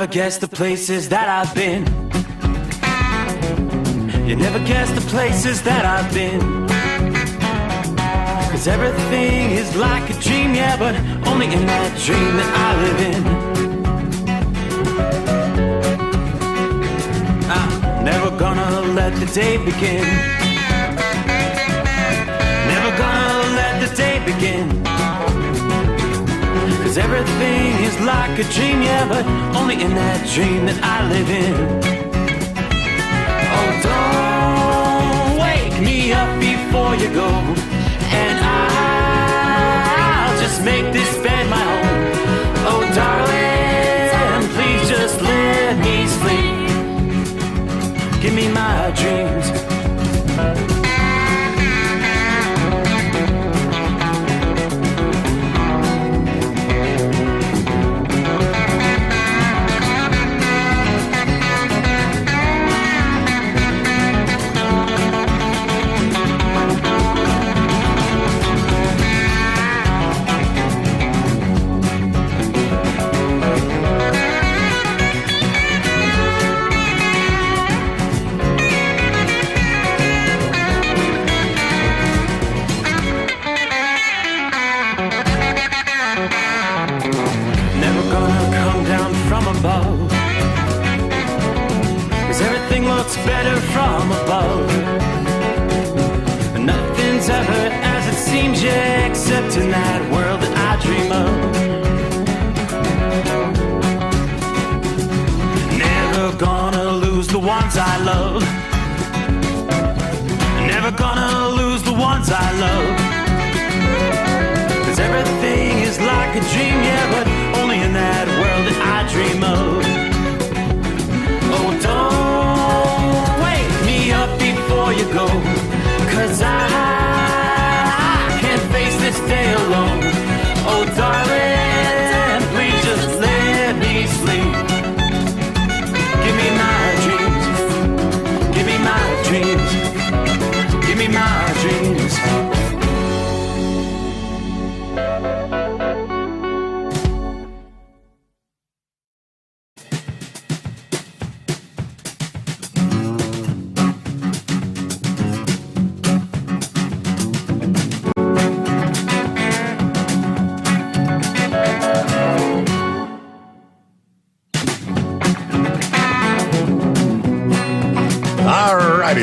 never guess the places that I've been. You never guess the places that I've been. 'Cause everything is like a dream, yeah, but only in that dream that I live in. I'm never gonna let the day begin. Never gonna let the day begin. 'Cause everything is like a dream, yeah, but only in that dream that I live in. Oh, don't wake me up before you go, and I'll just make this bed my home. Oh, darling, please just let me sleep. Give me my dreams. Better from above. Nothing's ever as it seems, yeah, except in that world that I dream of. Never gonna lose the ones I love. Never gonna lose the ones I love. 'Cause everything is like a dream, yeah, but only in that world that I dream of. Oh, don't wake me up before you go, 'cause I can't face this day alone. Oh, darling, please just let me sleep. Give me my dreams. Give me my dreams. Give me my dreams.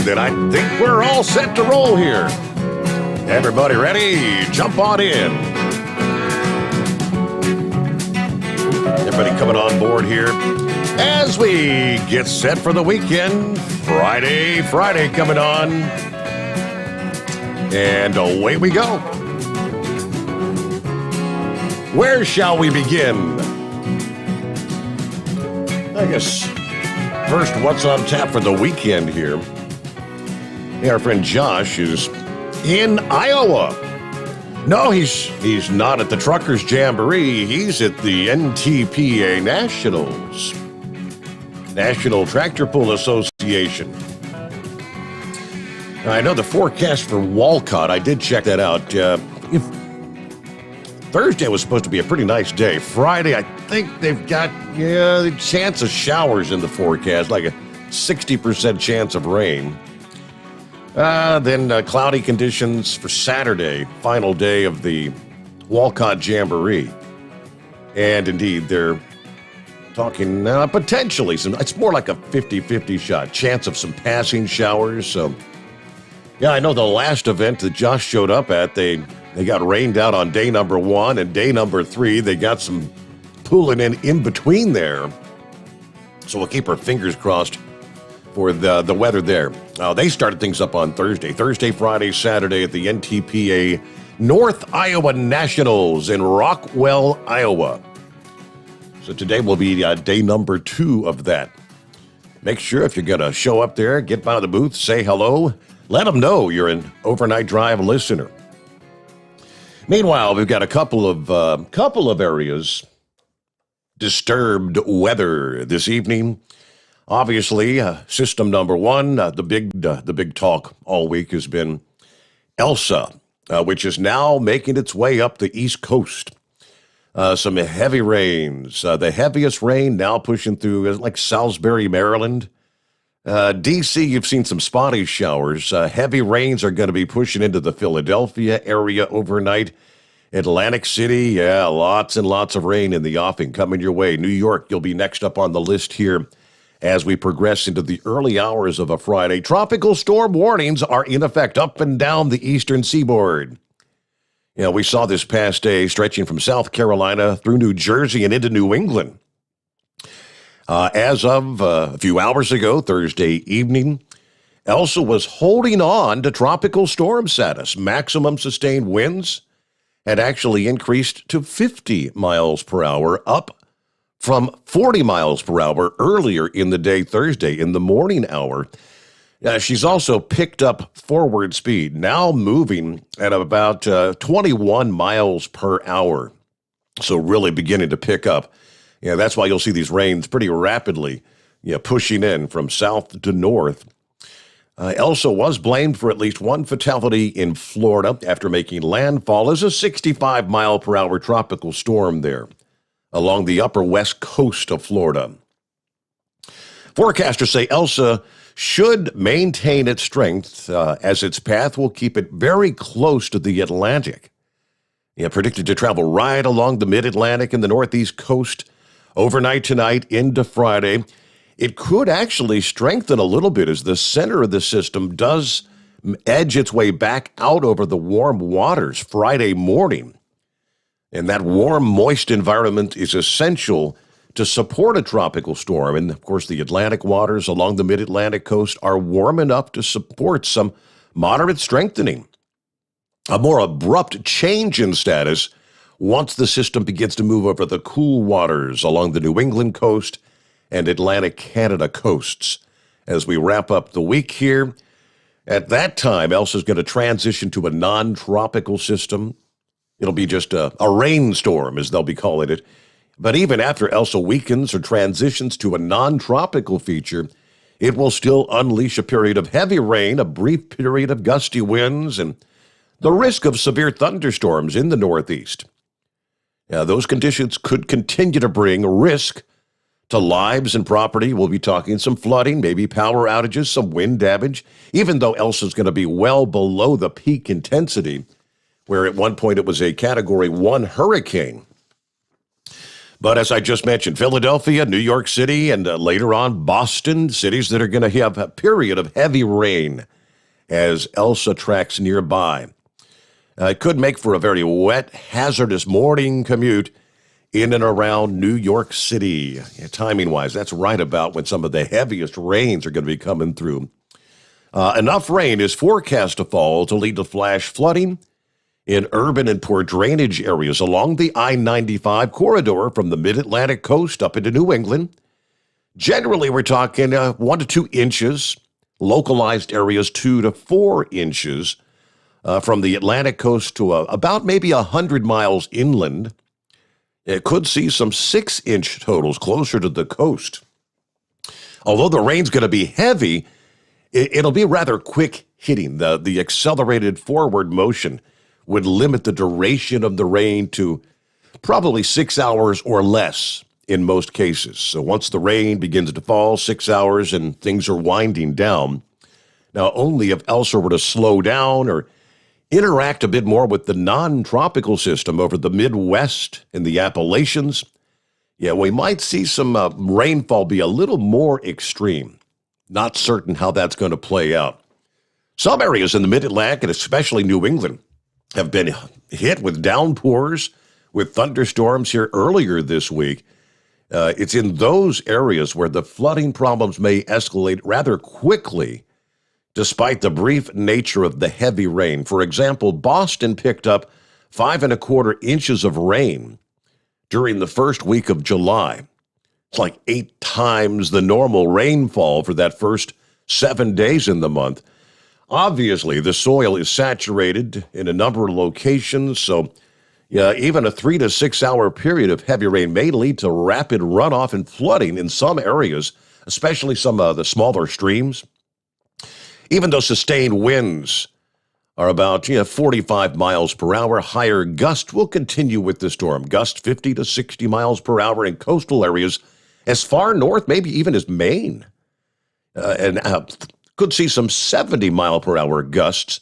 Then I think we're all set to roll here. Everybody ready? Jump on in. Everybody coming on board here as we get set for the weekend. Friday coming on. And away we go. Where shall we begin? I guess first, what's on tap for the weekend here? Hey, our friend Josh is in Iowa. No, he's not at the Truckers Jamboree. He's at the NTPA Nationals, National Tractor Pull Association. I know the forecast for Walcott, I did check that out. Thursday was supposed to be a pretty nice day. Friday, I think they've got the chance of showers in the forecast, like a 60% chance of rain. Then cloudy conditions for Saturday, final day of the Walcott Jamboree. And indeed, they're talking potentially it's more like a 50-50 shot, chance of some passing showers. So, yeah, I know the last event that Josh showed up at, they got rained out on day number 1, and day number 3, they got some pooling in between there. So we'll keep our fingers crossed for the weather there. They started things up on Thursday, Friday, Saturday at the NTPA North Iowa Nationals in Rockwell, Iowa. So today will be day number 2 of that. Make sure if you're going to show up there, get by the booth, say hello, let them know you're an Overnight Drive listener. Meanwhile, we've got a couple of areas disturbed weather this evening. Obviously, system number 1, the big talk all week has been Elsa, which is now making its way up the East Coast. Some heavy rains. The heaviest rain now pushing through like Salisbury, Maryland. D.C., you've seen some spotty showers. Heavy rains are going to be pushing into the Philadelphia area overnight. Atlantic City, yeah, lots and lots of rain in the offing coming your way. New York, you'll be next up on the list here as we progress into the early hours of a Friday. Tropical storm warnings are in effect up and down the eastern seaboard. You know, we saw this past day stretching from South Carolina through New Jersey and into New England. As of a few hours ago, Thursday evening, Elsa was holding on to tropical storm status. Maximum sustained winds had actually increased to 50 miles per hour, up from 40 miles per hour earlier in the day Thursday in the morning hour. She's also picked up forward speed, now moving at about 21 miles per hour. So really beginning to pick up. Yeah, that's why you'll see these rains pretty rapidly, pushing in from south to north. Elsa was blamed for at least one fatality in Florida after making landfall as a 65-mile-per-hour tropical storm there along the upper west coast of Florida. Forecasters say Elsa should maintain its strength as its path will keep it very close to the Atlantic. Predicted to travel right along the mid-Atlantic and the northeast coast overnight tonight into Friday. It could actually strengthen a little bit as the center of the system does edge its way back out over the warm waters Friday morning. And that warm, moist environment is essential to support a tropical storm. And, of course, the Atlantic waters along the mid-Atlantic coast are warm enough to support some moderate strengthening. A more abrupt change in status once the system begins to move over the cool waters along the New England coast and Atlantic Canada coasts. As we wrap up the week here, at that time, Elsa's going to transition to a non-tropical system. It'll be just a rainstorm, as they'll be calling it. But even after Elsa weakens or transitions to a non-tropical feature, it will still unleash a period of heavy rain, a brief period of gusty winds, and the risk of severe thunderstorms in the Northeast. Those conditions could continue to bring risk to lives and property. We'll be talking some flooding, maybe power outages, some wind damage, even though Elsa's going to be well below the peak intensity, where at one point it was a Category 1 hurricane. But as I just mentioned, Philadelphia, New York City, and later on Boston, cities that are going to have a period of heavy rain as Elsa tracks nearby. It could make for a very wet, hazardous morning commute in and around New York City. Timing-wise, that's right about when some of the heaviest rains are going to be coming through. Enough rain is forecast to fall to lead to flash flooding in urban and poor drainage areas along the I-95 corridor from the mid-Atlantic coast up into New England. Generally, we're talking 1 to 2 inches, localized areas 2 to 4 inches from the Atlantic coast to about maybe 100 miles inland. It could see some 6-inch totals closer to the coast. Although the rain's going to be heavy, it'll be rather quick hitting. The accelerated forward motion would limit the duration of the rain to probably 6 hours or less in most cases. So once the rain begins to fall, 6 hours and things are winding down. Now, only if Elsa were to slow down or interact a bit more with the non-tropical system over the Midwest and the Appalachians, we might see some rainfall be a little more extreme. Not certain how that's going to play out. Some areas in the Mid-Atlantic, and especially New England, have been hit with downpours, with thunderstorms here earlier this week. It's in those areas where the flooding problems may escalate rather quickly, despite the brief nature of the heavy rain. For example, Boston picked up 5.25 inches of rain during the first week of July. It's like 8 times the normal rainfall for that first 7 days in the month. Obviously, the soil is saturated in a number of locations, so even a 3 to 6 hour period of heavy rain may lead to rapid runoff and flooding in some areas, especially some of the smaller streams. Even though sustained winds are about 45 miles per hour. Higher gusts will continue with the storm. Gusts 50 to 60 miles per hour in coastal areas as far north, maybe even as Maine. And could see some 70 mile per hour gusts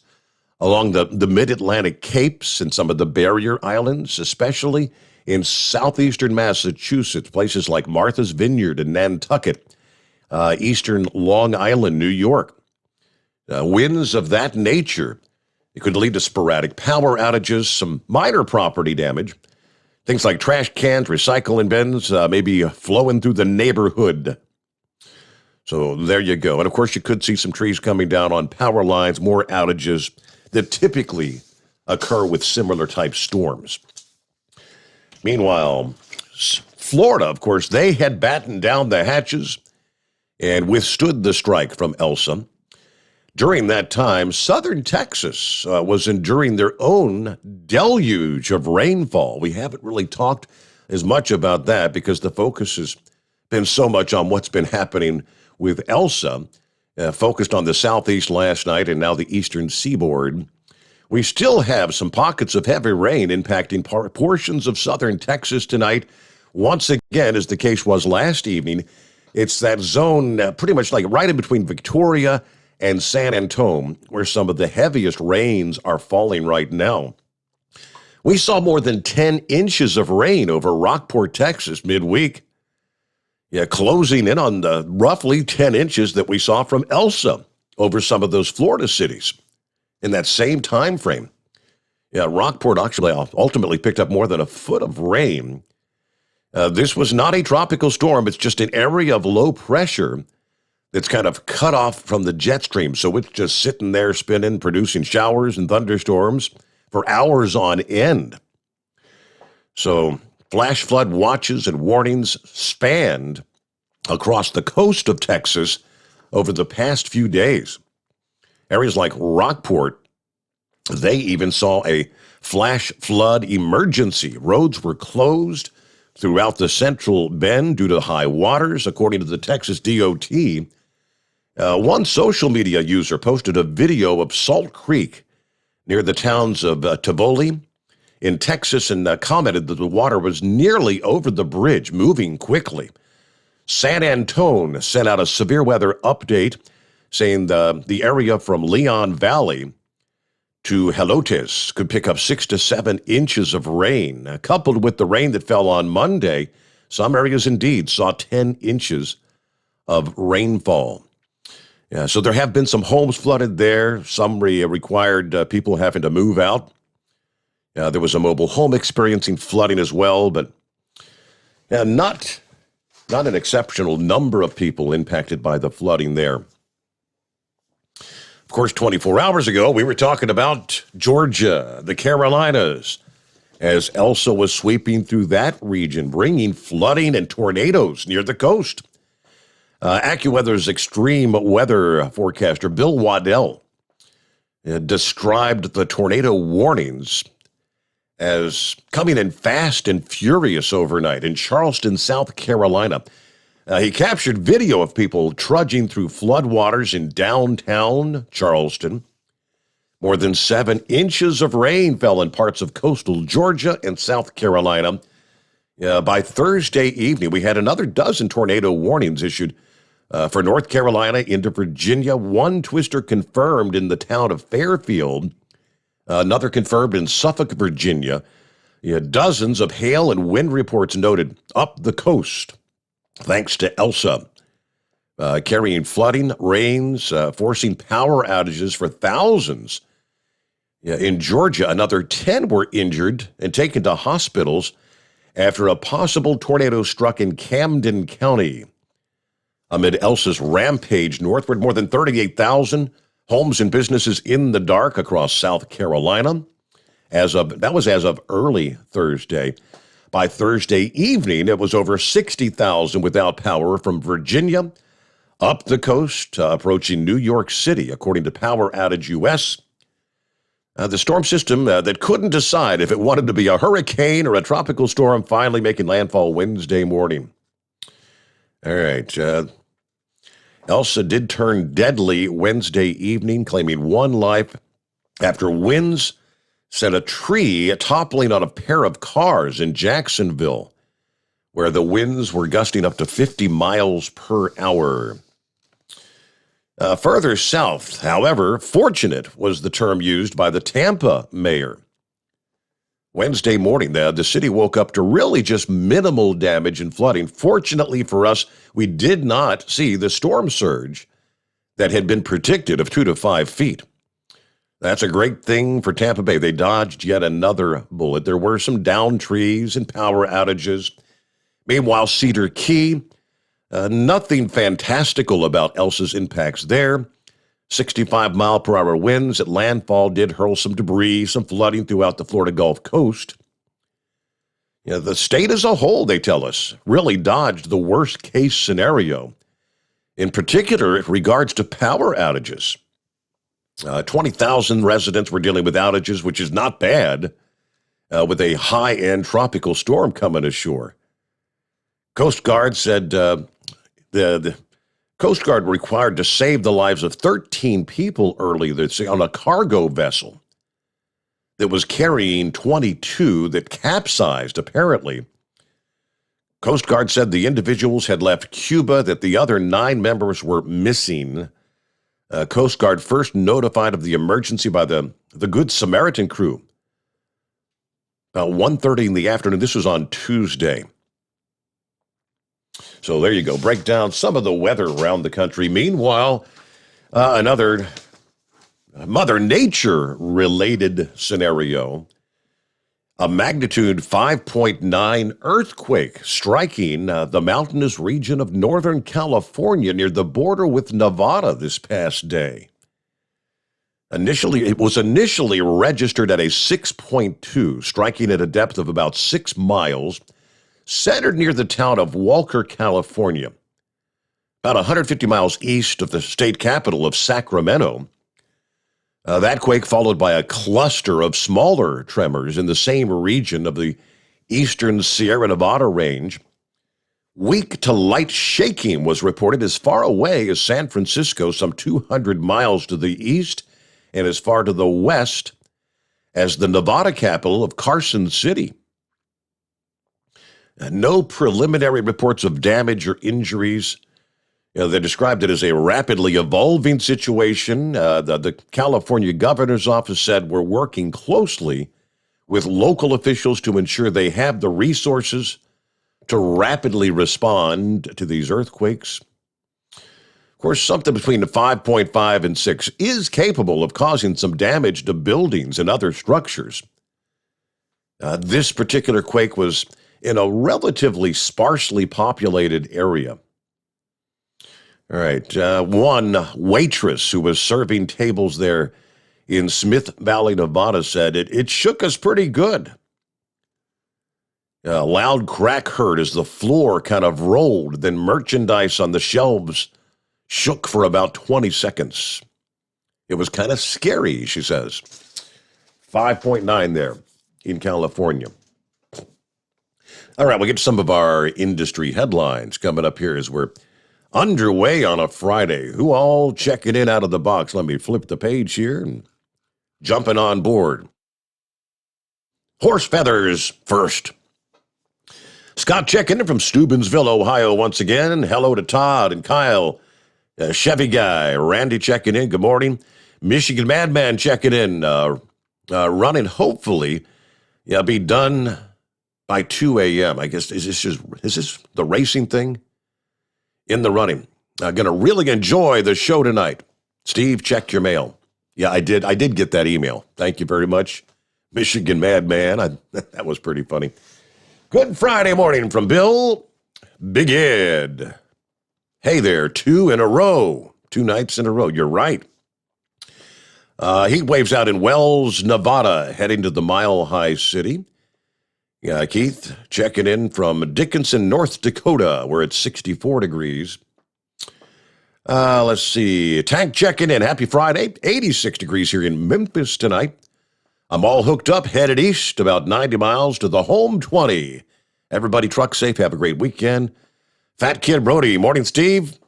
along the mid-Atlantic capes and some of the barrier islands, especially in southeastern Massachusetts, places like Martha's Vineyard and Nantucket, eastern Long Island, New York. Winds of that nature, it could lead to sporadic power outages, some minor property damage. Things like trash cans, recycling bins, maybe flowing through the neighborhood. So there you go. And of course, you could see some trees coming down on power lines, more outages that typically occur with similar type storms. Meanwhile, Florida, of course, they had battened down the hatches and withstood the strike from Elsa. During that time, southern Texas was enduring their own deluge of rainfall. We haven't really talked as much about that because the focus has been so much on what's been happening with Elsa, focused on the southeast last night and now the eastern seaboard. We still have some pockets of heavy rain impacting portions of southern Texas tonight. Once again, as the case was last evening, it's that zone pretty much like right in between Victoria and San Antonio, where some of the heaviest rains are falling right now. We saw more than 10 inches of rain over Rockport, Texas, midweek. Yeah, closing in on the roughly 10 inches that we saw from Elsa over some of those Florida cities in that same time frame. Yeah, Rockport actually ultimately picked up more than a foot of rain. This was not a tropical storm. It's just an area of low pressure that's kind of cut off from the jet stream. So it's just sitting there spinning, producing showers and thunderstorms for hours on end. So flash flood watches and warnings spanned across the coast of Texas over the past few days. Areas like Rockport, they even saw a flash flood emergency. Roads were closed throughout the Central Bend due to high waters, according to the Texas DOT. One social media user posted a video of Salt Creek near the towns of Tivoli in Texas and commented that the water was nearly over the bridge, moving quickly. San Antonio sent out a severe weather update saying the area from Leon Valley to Helotes could pick up 6 to 7 inches of rain. Coupled with the rain that fell on Monday, some areas indeed saw 10 inches of rainfall. Yeah, so there have been some homes flooded there. Some required people having to move out. There was a mobile home experiencing flooding as well, but not an exceptional number of people impacted by the flooding there. Of course, 24 hours ago, we were talking about Georgia, the Carolinas, as Elsa was sweeping through that region, bringing flooding and tornadoes near the coast. AccuWeather's extreme weather forecaster, Bill Waddell, described the tornado warnings as coming in fast and furious overnight in Charleston, South Carolina. He captured video of people trudging through floodwaters in downtown Charleston. More than 7 inches of rain fell in parts of coastal Georgia and South Carolina. By Thursday evening, we had another dozen tornado warnings issued for North Carolina into Virginia. One twister confirmed in the town of Fairfield. Another confirmed in Suffolk, Virginia. Dozens of hail and wind reports noted up the coast, thanks to Elsa, carrying flooding, rains, forcing power outages for thousands. In Georgia, another 10 were injured and taken to hospitals after a possible tornado struck in Camden County. Amid Elsa's rampage northward, more than 38,000 homes and businesses in the dark across South Carolina. That was as of early Thursday. By Thursday evening, it was over 60,000 without power from Virginia up the coast, approaching New York City, according to Power Outage US. The storm system that couldn't decide if it wanted to be a hurricane or a tropical storm finally making landfall Wednesday morning. All right. Elsa did turn deadly Wednesday evening, claiming one life after winds sent a tree toppling on a pair of cars in Jacksonville, where the winds were gusting up to 50 miles per hour. Further south, however, fortunate was the term used by the Tampa mayor. Wednesday morning, the city woke up to really just minimal damage and flooding. Fortunately for us, we did not see the storm surge that had been predicted of 2 to 5 feet. That's a great thing for Tampa Bay. They dodged yet another bullet. There were some downed trees and power outages. Meanwhile, Cedar Key, nothing fantastical about Elsa's impacts there. 65-mile-per-hour winds at landfall did hurl some debris, some flooding throughout the Florida Gulf Coast. The state as a whole, they tell us, really dodged the worst-case scenario. In particular, in regards to power outages. 20,000 residents were dealing with outages, which is not bad, with a high-end tropical storm coming ashore. Coast Guard said the Coast Guard were required to save the lives of 13 people earlier this year on a cargo vessel that was carrying 22 that capsized, apparently. Coast Guard said the individuals had left Cuba, that the other 9 members were missing. Coast Guard first notified of the emergency by the Good Samaritan crew. About 1:30 in the afternoon. This was on Tuesday. So there you go. Break down some of the weather around the country. Meanwhile, another Mother Nature-related scenario. A magnitude 5.9 earthquake striking the mountainous region of Northern California near the border with Nevada this past day. It was initially registered at a 6.2, striking at a depth of about 6 miles, centered near the town of Walker, California, about 150 miles east of the state capital of Sacramento. That quake followed by a cluster of smaller tremors in the same region of the eastern Sierra Nevada range. Weak to light shaking was reported as far away as San Francisco, some 200 miles to the east, and as far to the west as the Nevada capital of Carson City. No preliminary reports of damage or injuries. They described it as a rapidly evolving situation. The California governor's office said we're working closely with local officials to ensure they have the resources to rapidly respond to these earthquakes. Of course, something between 5.5 and 6 is capable of causing some damage to buildings and other structures. This particular quake was in a relatively sparsely populated area. All right, one waitress who was serving tables there in Smith Valley, Nevada, said, it shook us pretty good. A loud crack heard as the floor kind of rolled, then merchandise on the shelves shook for about 20 seconds. It was kind of scary, she says. 5.9 there in California. All right, we'll get to some of our industry headlines coming up here as we're underway on a Friday. Who all checking in out of the box? Let me flip the page here and jumping on board. Horse feathers first. Scott checking in from Steubenville, Ohio once again. Hello to Todd and Kyle. Chevy guy. Randy checking in. Good morning. Michigan Madman checking in. Running hopefully. Be done by 2 a.m. I guess, is this the racing thing? In the running. Going to really enjoy the show tonight. Steve, check your mail. Yeah, I did get that email. Thank you very much, Michigan Madman. That was pretty funny. Good Friday morning from Bill, Big Ed. Hey there, 2 in a row. 2 nights in a row. You're right. Heat waves out in Wells, Nevada, heading to the Mile High City. Yeah, Keith, checking in from Dickinson, North Dakota, where it's 64 degrees. Let's see. Tank checking in. Happy Friday. 86 degrees here in Memphis tonight. I'm all hooked up, headed east, about 90 miles to the home 20. Everybody truck safe. Have a great weekend. Fat Kid Brody. Morning, Steve.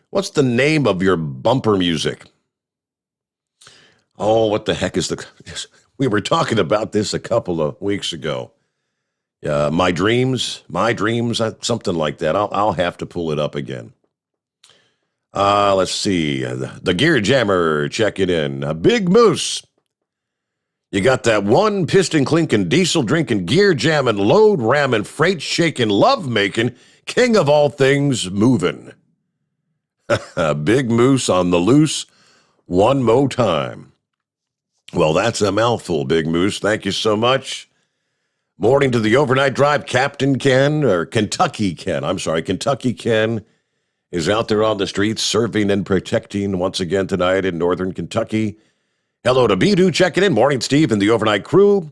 What's the name of your bumper music? Oh, what the heck is we were talking about this a couple of weeks ago. My dreams, something like that. I'll have to pull it up again. Let's see. The Gear Jammer checking in. Big Moose. You got that one piston clinking, diesel drinking, gear jamming, load ramming, freight shaking, love making, king of all things moving. Big Moose on the loose one more time. Well, that's a mouthful, Big Moose. Thank you so much. Morning to the overnight drive, Captain Ken, or Kentucky Ken. I'm sorry, Kentucky Ken is out there on the streets serving and protecting once again tonight in northern Kentucky. Hello to Bidu checking in. Morning, Steve, and the overnight crew.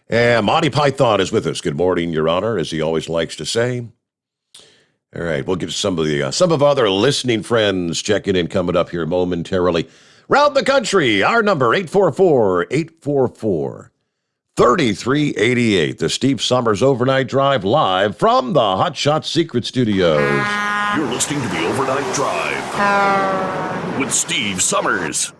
And Monty Python is with us. Good morning, Your Honor, as he always likes to say. All right, we'll get to some of our other listening friends checking in coming up here momentarily. Round the country, our number 844-844-3388. The Steve Sommers Overnight Drive live from the Hot Shot Secret Studios. You're listening to the Overnight Drive with Steve Sommers.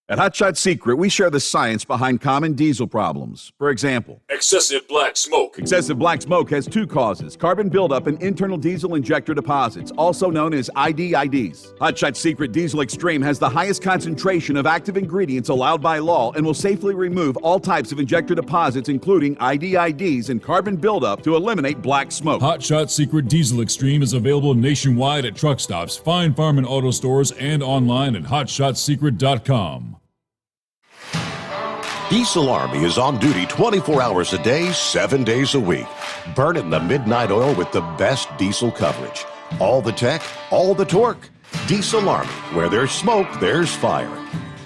At Hot Shot Secret, we share the science behind common diesel problems. For example, Excessive black smoke. excessive black smoke has two causes: carbon buildup and internal diesel injector deposits, also known as IDIDs. Hot Shot Secret Diesel Extreme has the highest concentration of active ingredients allowed by law and will safely remove all types of injector deposits, including IDIDs and carbon buildup, to eliminate black smoke. Hot Shot Secret Diesel Extreme is available nationwide at truck stops, fine farm and auto stores, and online at hotshotsecret.com. Diesel Army is on duty 24 hours a day, 7 days a week. Burning the midnight oil with the best diesel coverage. All the tech, all the torque. Diesel Army, where there's smoke, there's fire.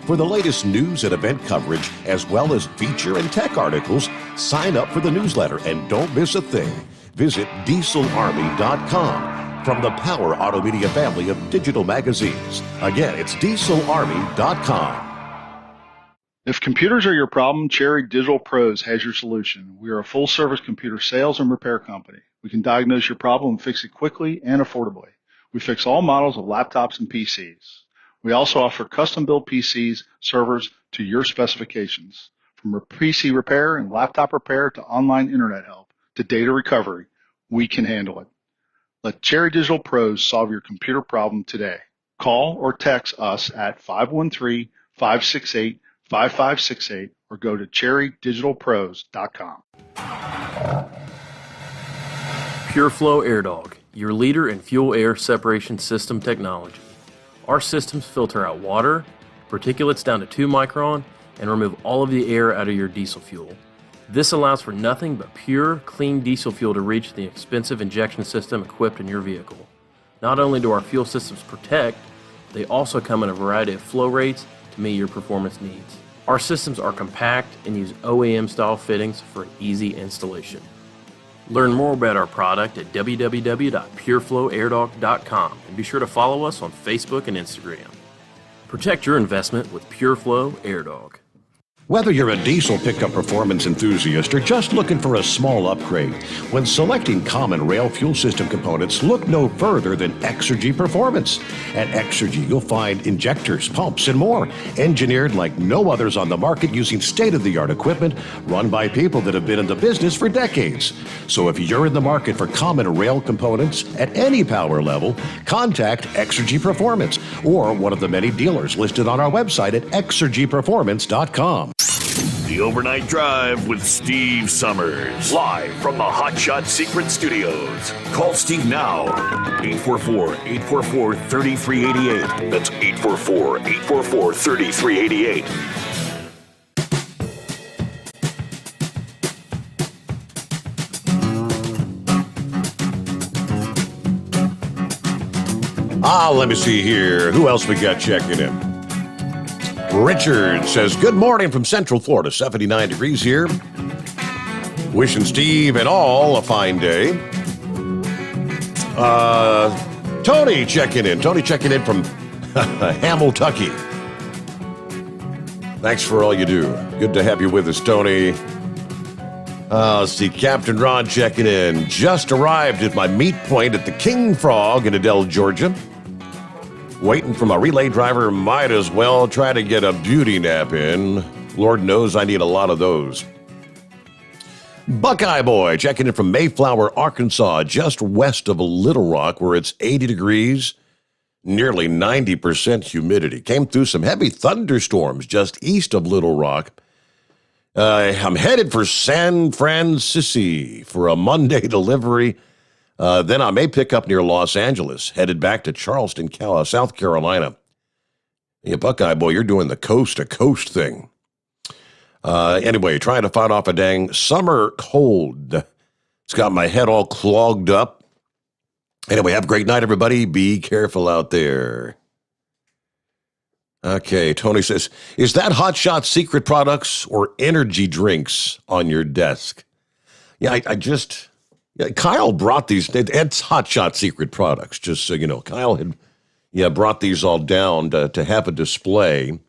For the latest news and event coverage, as well as feature and tech articles, sign up for the newsletter and don't miss a thing. Visit dieselarmy.com from the Power Auto Media family of digital magazines. Again, it's dieselarmy.com. If computers are your problem, Cherry Digital Pros has your solution. We are a full-service computer sales and repair company. We can diagnose your problem and fix it quickly and affordably. We fix all models of laptops and PCs. We also offer custom-built PCs, servers to your specifications. From PC repair and laptop repair to online internet help to data recovery, we can handle it. Let Cherry Digital Pros solve your computer problem today. Call or text us at 513-568-5568 or go to cherrydigitalpros.com. PureFlow Air Dog, your leader in fuel air separation system technology. Our systems filter out water, particulates down to 2 micron, and remove all of the air out of your diesel fuel. This allows for nothing but pure, clean diesel fuel to reach the expensive injection system equipped in your vehicle. Not only do our fuel systems protect, they also come in a variety of flow rates to meet your performance needs. Our systems are compact and use OEM-style fittings for an easy installation. Learn more about our product at www.pureflowairdog.com and be sure to follow us on Facebook and Instagram. Protect your investment with PureFlow Air Dog. Whether you're a diesel pickup performance enthusiast or just looking for a small upgrade, when selecting common rail fuel system components, look no further than Exergy Performance. At Exergy, you'll find injectors, pumps, and more, engineered like no others on the market using state-of-the-art equipment run by people that have been in the business for decades. So if you're in the market for common rail components at any power level, contact Exergy Performance or one of the many dealers listed on our website at exergyperformance.com. The Overnight Drive with Steve Sommers. Live from the Hot Shot Secret Studios. Call Steve now. 844-844-3388. That's 844-844-3388. Let me see here. Who else we got checking in? Richard says, good morning from Central Florida, 79 degrees here. Wishing Steve and all a fine day. Tony checking in. Tony checking in from Hamiltucky. Thanks for all you do. Good to have you with us, Tony. Let's see, Captain Ron checking in. Just arrived at my meet point at the King Frog in Adele, Georgia. Waiting for my relay driver, might as well try to get a beauty nap in. Lord knows I need a lot of those. Buckeye Boy checking in from Mayflower, Arkansas, just west of Little Rock, where it's 80 degrees, nearly 90% humidity. Came through some heavy thunderstorms just east of Little Rock. I'm headed for San Francisco for a Monday delivery. Then I may pick up near Los Angeles, headed back to Charleston, South Carolina. Yeah, Buckeye Boy, you're doing the coast-to-coast thing. Anyway, trying to fight off a dang summer cold. It's got my head all clogged up. Anyway, have a great night, everybody. Be careful out there. Okay, Tony says, is that Hot Shot Secret products or energy drinks on your desk? Yeah, Kyle brought these. It's Hot Shot Secret products, just so you know. Kyle had brought these all down to have a display.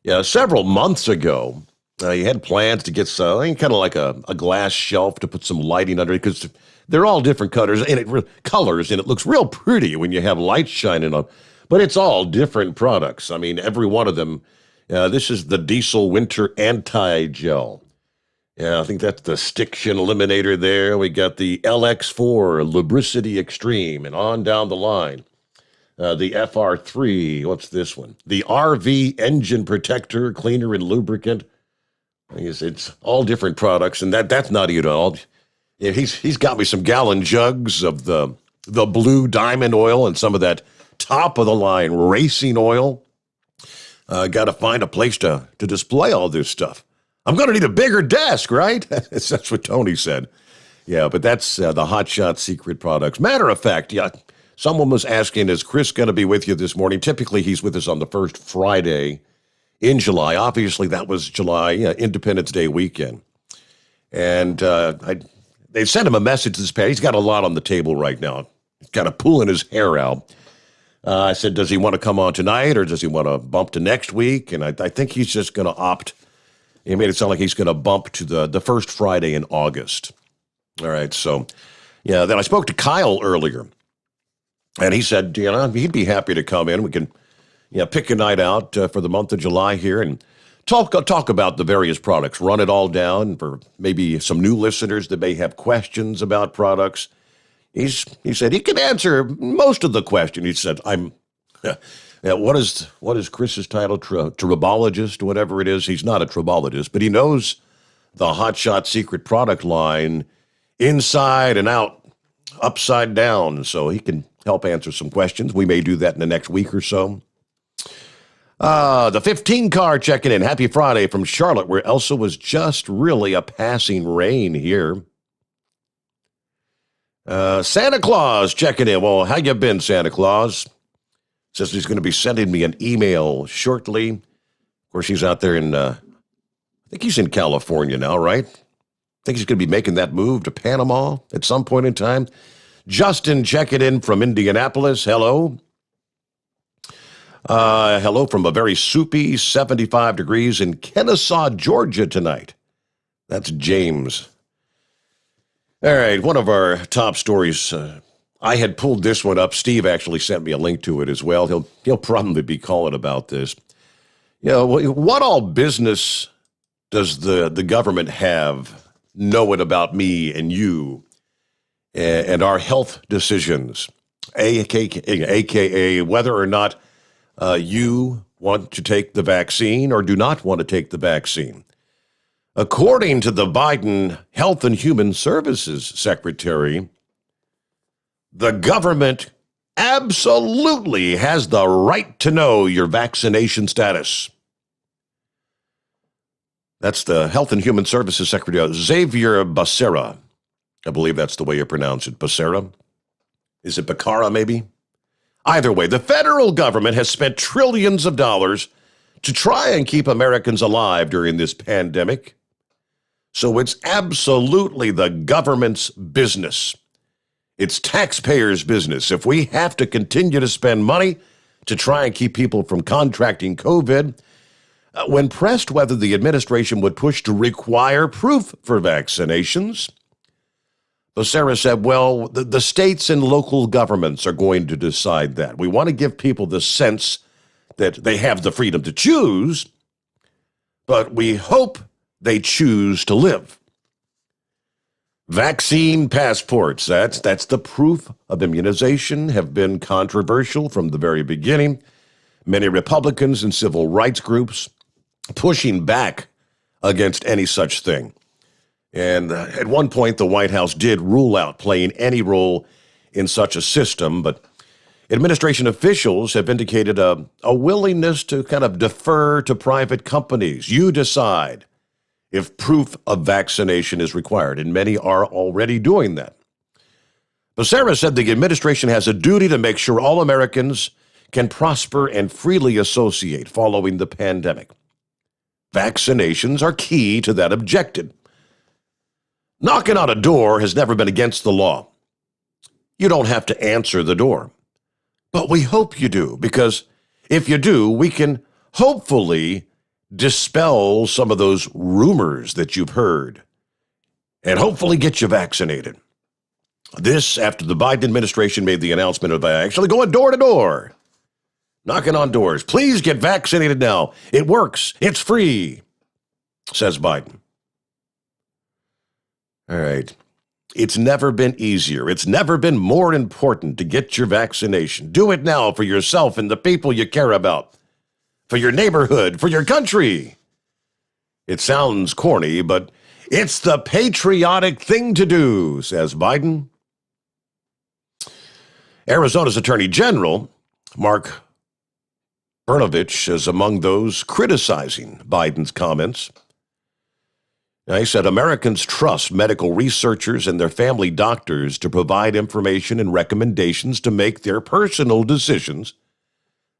Yeah, several months ago, he had plans to get kind of like a glass shelf to put some lighting under it, because they're all different colors, and it looks real pretty when you have light shining on. But it's all different products. I mean, every one of them. This is the Diesel Winter Anti-Gel. Yeah, I think that's the Stiction Eliminator there. We got the LX4 Lubricity Extreme, and on down the line. The FR3, what's this one? The RV Engine Protector, Cleaner and Lubricant. It's all different products, and that's not it at all. Yeah, he's got me some gallon jugs of the Blue Diamond oil and some of that top-of-the-line racing oil. Got to find a place to display all this stuff. I'm going to need a bigger desk, right? That's what Tony said. Yeah, but that's the Hot Shot Secret products. Matter of fact, yeah, someone was asking, is Chris going to be with you this morning? Typically, he's with us on the first Friday in July. Obviously, that was July, Independence Day weekend. And they sent him a message this past. He's got a lot on the table right now. He's kind of pulling his hair out. I said, does he want to come on tonight, or does he want to bump to next week? And I think he's just going to opt. He made it sound like he's going to bump to the first Friday in August. All right, so, yeah, then I spoke to Kyle earlier, and he said, he'd be happy to come in. We can, pick a night out for the month of July here and talk about the various products, run it all down for maybe some new listeners that may have questions about products. He said he can answer most of the question. He said, what is Chris's title? Tribologist, whatever it is. He's not a tribologist, but he knows the Hot Shot Secret product line inside and out, upside down, so he can help answer some questions. We may do that in the next week or so. The 15 car checking in. Happy Friday from Charlotte, where Elsa was just really a passing rain here. Santa Claus checking in. Well, how you been, Santa Claus? Says he's going to be sending me an email shortly. Of course, he's out there I think he's in California now, right? I think he's going to be making that move to Panama at some point in time. Justin checking in from Indianapolis. Hello. Hello from a very soupy 75 degrees in Kennesaw, Georgia tonight. That's James. All right, one of our top stories. I had pulled this one up. Steve actually sent me a link to it as well. He'll probably be calling about this. What all business does the government have knowing about me and you and our health decisions, aka whether or not you want to take the vaccine or do not want to take the vaccine? According to the Biden Health and Human Services Secretary, the government absolutely has the right to know your vaccination status. That's the Health and Human Services Secretary, Xavier Becerra. I believe that's the way you pronounce it, Becerra. Is it Becerra, maybe? Either way, the federal government has spent trillions of dollars to try and keep Americans alive during this pandemic. So it's absolutely the government's business. It's taxpayers' business. If we have to continue to spend money to try and keep people from contracting COVID, when pressed whether the administration would push to require proof for vaccinations, Becerra said, well, the states and local governments are going to decide that. We want to give people the sense that they have the freedom to choose, but we hope they choose to live. Vaccine passports, that's the proof of immunization, have been controversial from the very beginning. Many Republicans and civil rights groups pushing back against any such thing. And at one point, the White House did rule out playing any role in such a system, but administration officials have indicated a willingness to kind of defer to private companies. You decide if proof of vaccination is required, and many are already doing that. Becerra said the administration has a duty to make sure all Americans can prosper and freely associate following the pandemic. Vaccinations are key to that objective. Knocking on a door has never been against the law. You don't have to answer the door. But we hope you do, because if you do, we can hopefully dispel some of those rumors that you've heard and hopefully get you vaccinated. This after the Biden administration made the announcement of actually going door to door, knocking on doors. Please get vaccinated now. It works. It's free, says Biden. All right. It's never been easier. It's never been more important to get your vaccination. Do it now for yourself and the people you care about, for your neighborhood, for your country. It sounds corny, but it's the patriotic thing to do, says Biden. Arizona's Attorney General, Mark Brnovich, is among those criticizing Biden's comments. Now, he said Americans trust medical researchers and their family doctors to provide information and recommendations to make their personal decisions,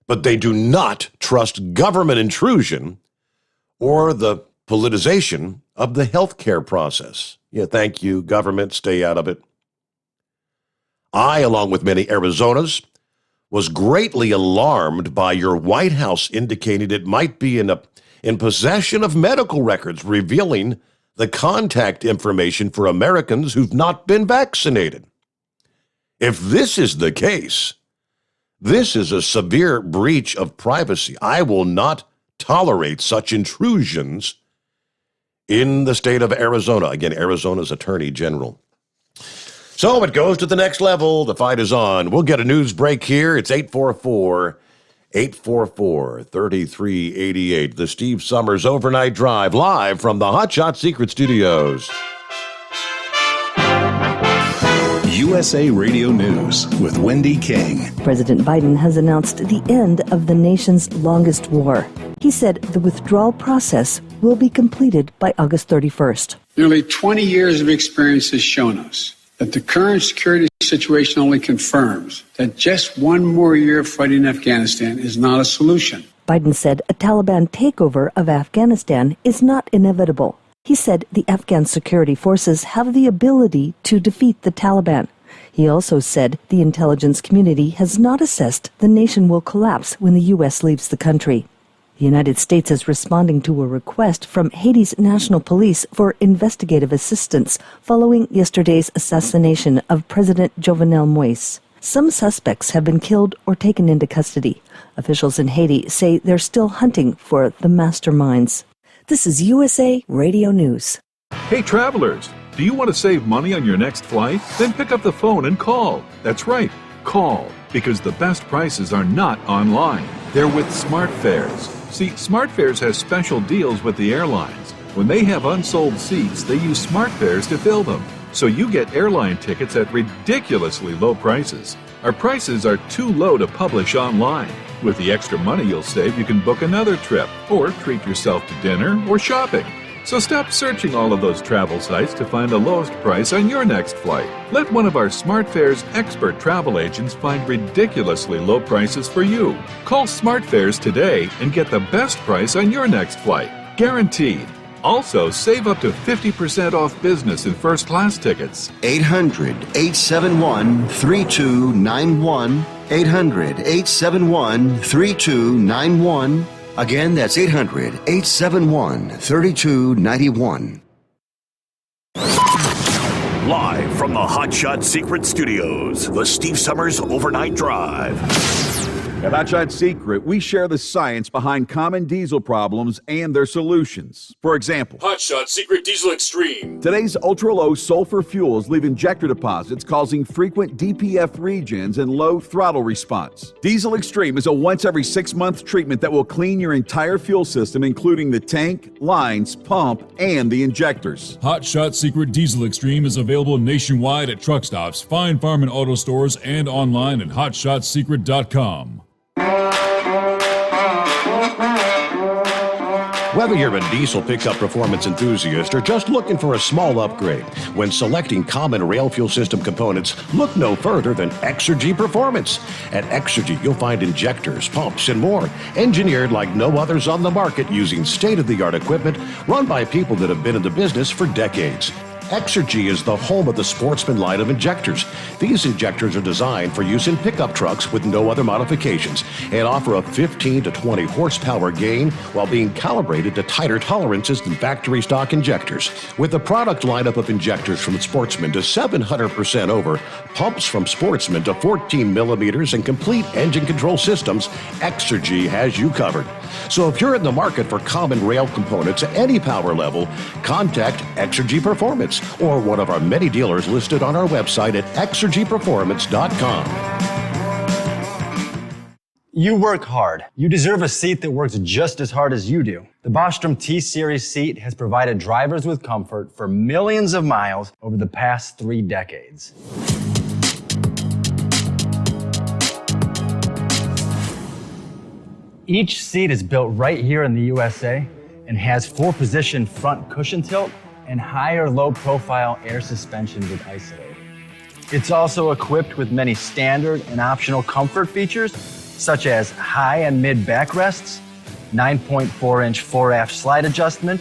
but they do not trust government intrusion or the politicization of the healthcare process. Yeah, thank you, government. Stay out of it. I, along with many Arizonas, was greatly alarmed by your White House indicating it might be in possession of medical records revealing the contact information for Americans who've not been vaccinated. If this is the case, this is a severe breach of privacy. I will not tolerate such intrusions in the state of Arizona. Again, Arizona's Attorney General. So it goes to the next level. The fight is on. We'll get a news break here. It's 844-3388. The Steve Sommers Overnight Drive, live from the Hot Shot Secret Studios. USA Radio News with Wendy King. President Biden has announced the end of the nation's longest war. He said the withdrawal process will be completed by August 31st. Nearly 20 years of experience has shown us that the current security situation only confirms that just one more year of fighting in Afghanistan is not a solution. Biden said a Taliban takeover of Afghanistan is not inevitable. He said the Afghan security forces have the ability to defeat the Taliban. He also said the intelligence community has not assessed the nation will collapse when the U.S. leaves the country. The United States is responding to a request from Haiti's National Police for investigative assistance following yesterday's assassination of President Jovenel Moïse. Some suspects have been killed or taken into custody. Officials in Haiti say they're still hunting for the masterminds. This is USA Radio News. Hey travelers, do you want to save money on your next flight? Then pick up the phone and call. That's right, call, because the best prices are not online. They're with SmartFares. See, SmartFares has special deals with the airlines. When they have unsold seats, they use SmartFares to fill them. So you get airline tickets at ridiculously low prices. Our prices are too low to publish online. With the extra money you'll save, you can book another trip or treat yourself to dinner or shopping. So stop searching all of those travel sites to find the lowest price on your next flight. Let one of our SmartFares expert travel agents find ridiculously low prices for you. Call SmartFares today and get the best price on your next flight. Guaranteed. Also, save up to 50% off business and first class tickets. 800-871-3291. 800-871-3291. Again, that's 800-871-3291. Live from the Hot Shot Secret Studios, the Steve Summers Overnight Drive. At Hot Shot Secret, we share the science behind common diesel problems and their solutions. For example, Hot Shot Secret Diesel Extreme. Today's ultra-low sulfur fuels leave injector deposits causing frequent DPF regens and low throttle response. Diesel Extreme is a once every 6-month treatment that will clean your entire fuel system, including the tank, lines, pump, and the injectors. Hot Shot Secret Diesel Extreme is available nationwide at truck stops, fine farm and auto stores, and online at hotshotsecret.com. Whether you're a diesel pickup performance enthusiast or just looking for a small upgrade, when selecting common rail fuel system components, look no further than Exergy Performance. At Exergy, you'll find injectors, pumps, and more, engineered like no others on the market using state-of-the-art equipment run by people that have been in the business for decades. Exergy is the home of the Sportsman line of injectors. These injectors are designed for use in pickup trucks with no other modifications and offer a 15 to 20 horsepower gain while being calibrated to tighter tolerances than factory stock injectors. With a product lineup of injectors from Sportsman to 700% over, pumps from Sportsman to 14 millimeters, and complete engine control systems, Exergy has you covered. So if you're in the market for common rail components at any power level, contact Exergy Performance or one of our many dealers listed on our website at exergyperformance.com. You work hard. You deserve a seat that works just as hard as you do. The Bostrom T-Series seat has provided drivers with comfort for millions of miles over the past 3 decades. Each seat is built right here in the USA and has 4-position front cushion tilt and higher low-profile air suspension with Isolate. It's also equipped with many standard and optional comfort features, such as high and mid backrests, 9.4-inch fore-aft slide adjustment,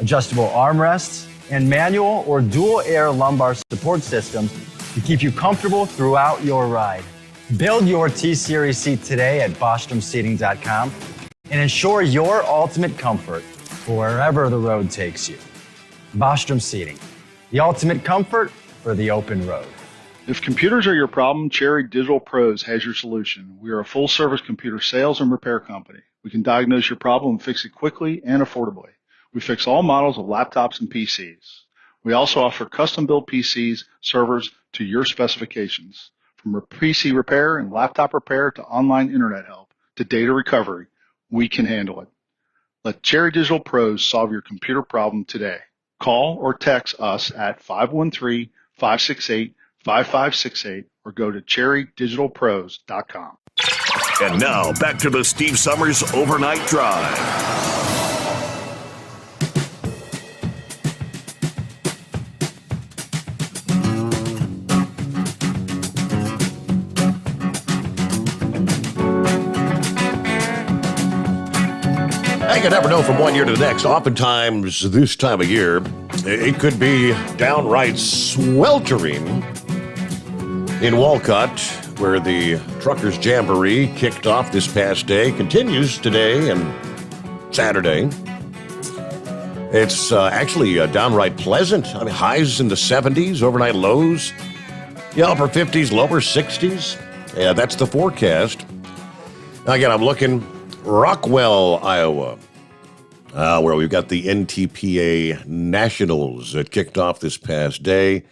adjustable armrests, and manual or dual air lumbar support systems to keep you comfortable throughout your ride. Build your T-Series seat today at BostromSeating.com and ensure your ultimate comfort for wherever the road takes you. Bostrom Seating, the ultimate comfort for the open road. If computers are your problem, Cherry Digital Pros has your solution. We are a full-service computer sales and repair company. We can diagnose your problem and fix it quickly and affordably. We fix all models of laptops and PCs. We also offer custom-built PCs, servers to your specifications. From PC repair and laptop repair to online internet help to data recovery, we can handle it. Let Cherry Digital Pros solve your computer problem today. Call or text us at 513-568-5568 or go to cherrydigitalpros.com. And now, back to the Steve Summers Overnight Drive. You never know from one year to the next. Oftentimes, this time of year, it could be downright sweltering in Walcott, where the Truckers Jamboree kicked off this past day, continues today and Saturday. It's actually downright pleasant. I mean, highs in the 70s, overnight lows, upper 50s, lower 60s. Yeah, that's the forecast. Now, again, I'm looking Rockwell, Iowa, where we've got the NTPA Nationals that kicked off this past day.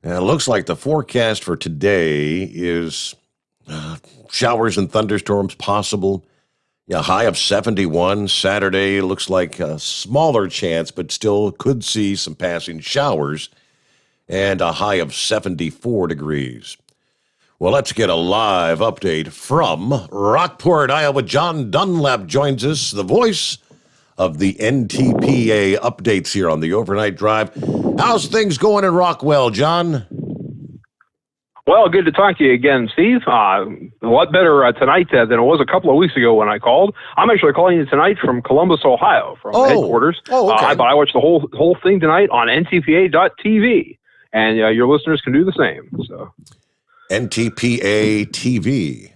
And it looks like the forecast for today is showers and thunderstorms possible. Yeah, high of 71. Saturday looks like a smaller chance, but still could see some passing showers. And a high of 74 degrees. Well, let's get a live update from Rockport, Iowa. John Dunlap joins us, the voice of the NTPA updates here on the Overnight Drive. How's things going in Rockwell, John? Well, good to talk to you again, Steve. A lot better tonight than it was a couple of weeks ago when I called. I'm actually calling you tonight from Columbus, Ohio, from headquarters. Oh, okay. But I watched the whole thing tonight on ntpa.tv, and your listeners can do the same. So, NTPA TV.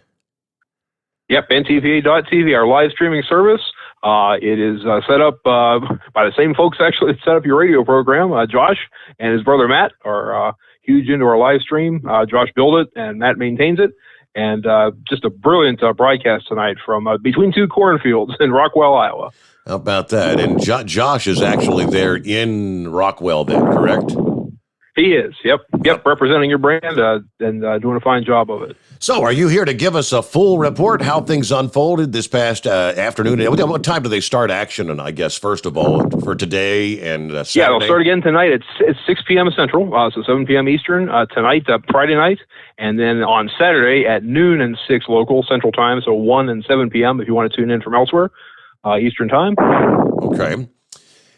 Yep, ntpa.tv, our live streaming service. It is set up by the same folks actually that set up your radio program. Josh and his brother Matt are huge into our live stream. Josh built it and Matt maintains it. And just a brilliant broadcast tonight from between two cornfields in Rockwell, Iowa. How about that? And Josh is actually there in Rockwell then, correct? He is. Yep. Representing your brand and doing a fine job of it. So are you here to give us a full report how things unfolded this past afternoon? What time do they start action? And I guess, first of all, for today and Saturday? Yeah, they'll start again tonight at 6 p.m. Central, so 7 p.m. Eastern tonight, Friday night. And then on Saturday at noon and 6 local Central Time, so 1 and 7 p.m. if you want to tune in from elsewhere, Eastern Time. Okay.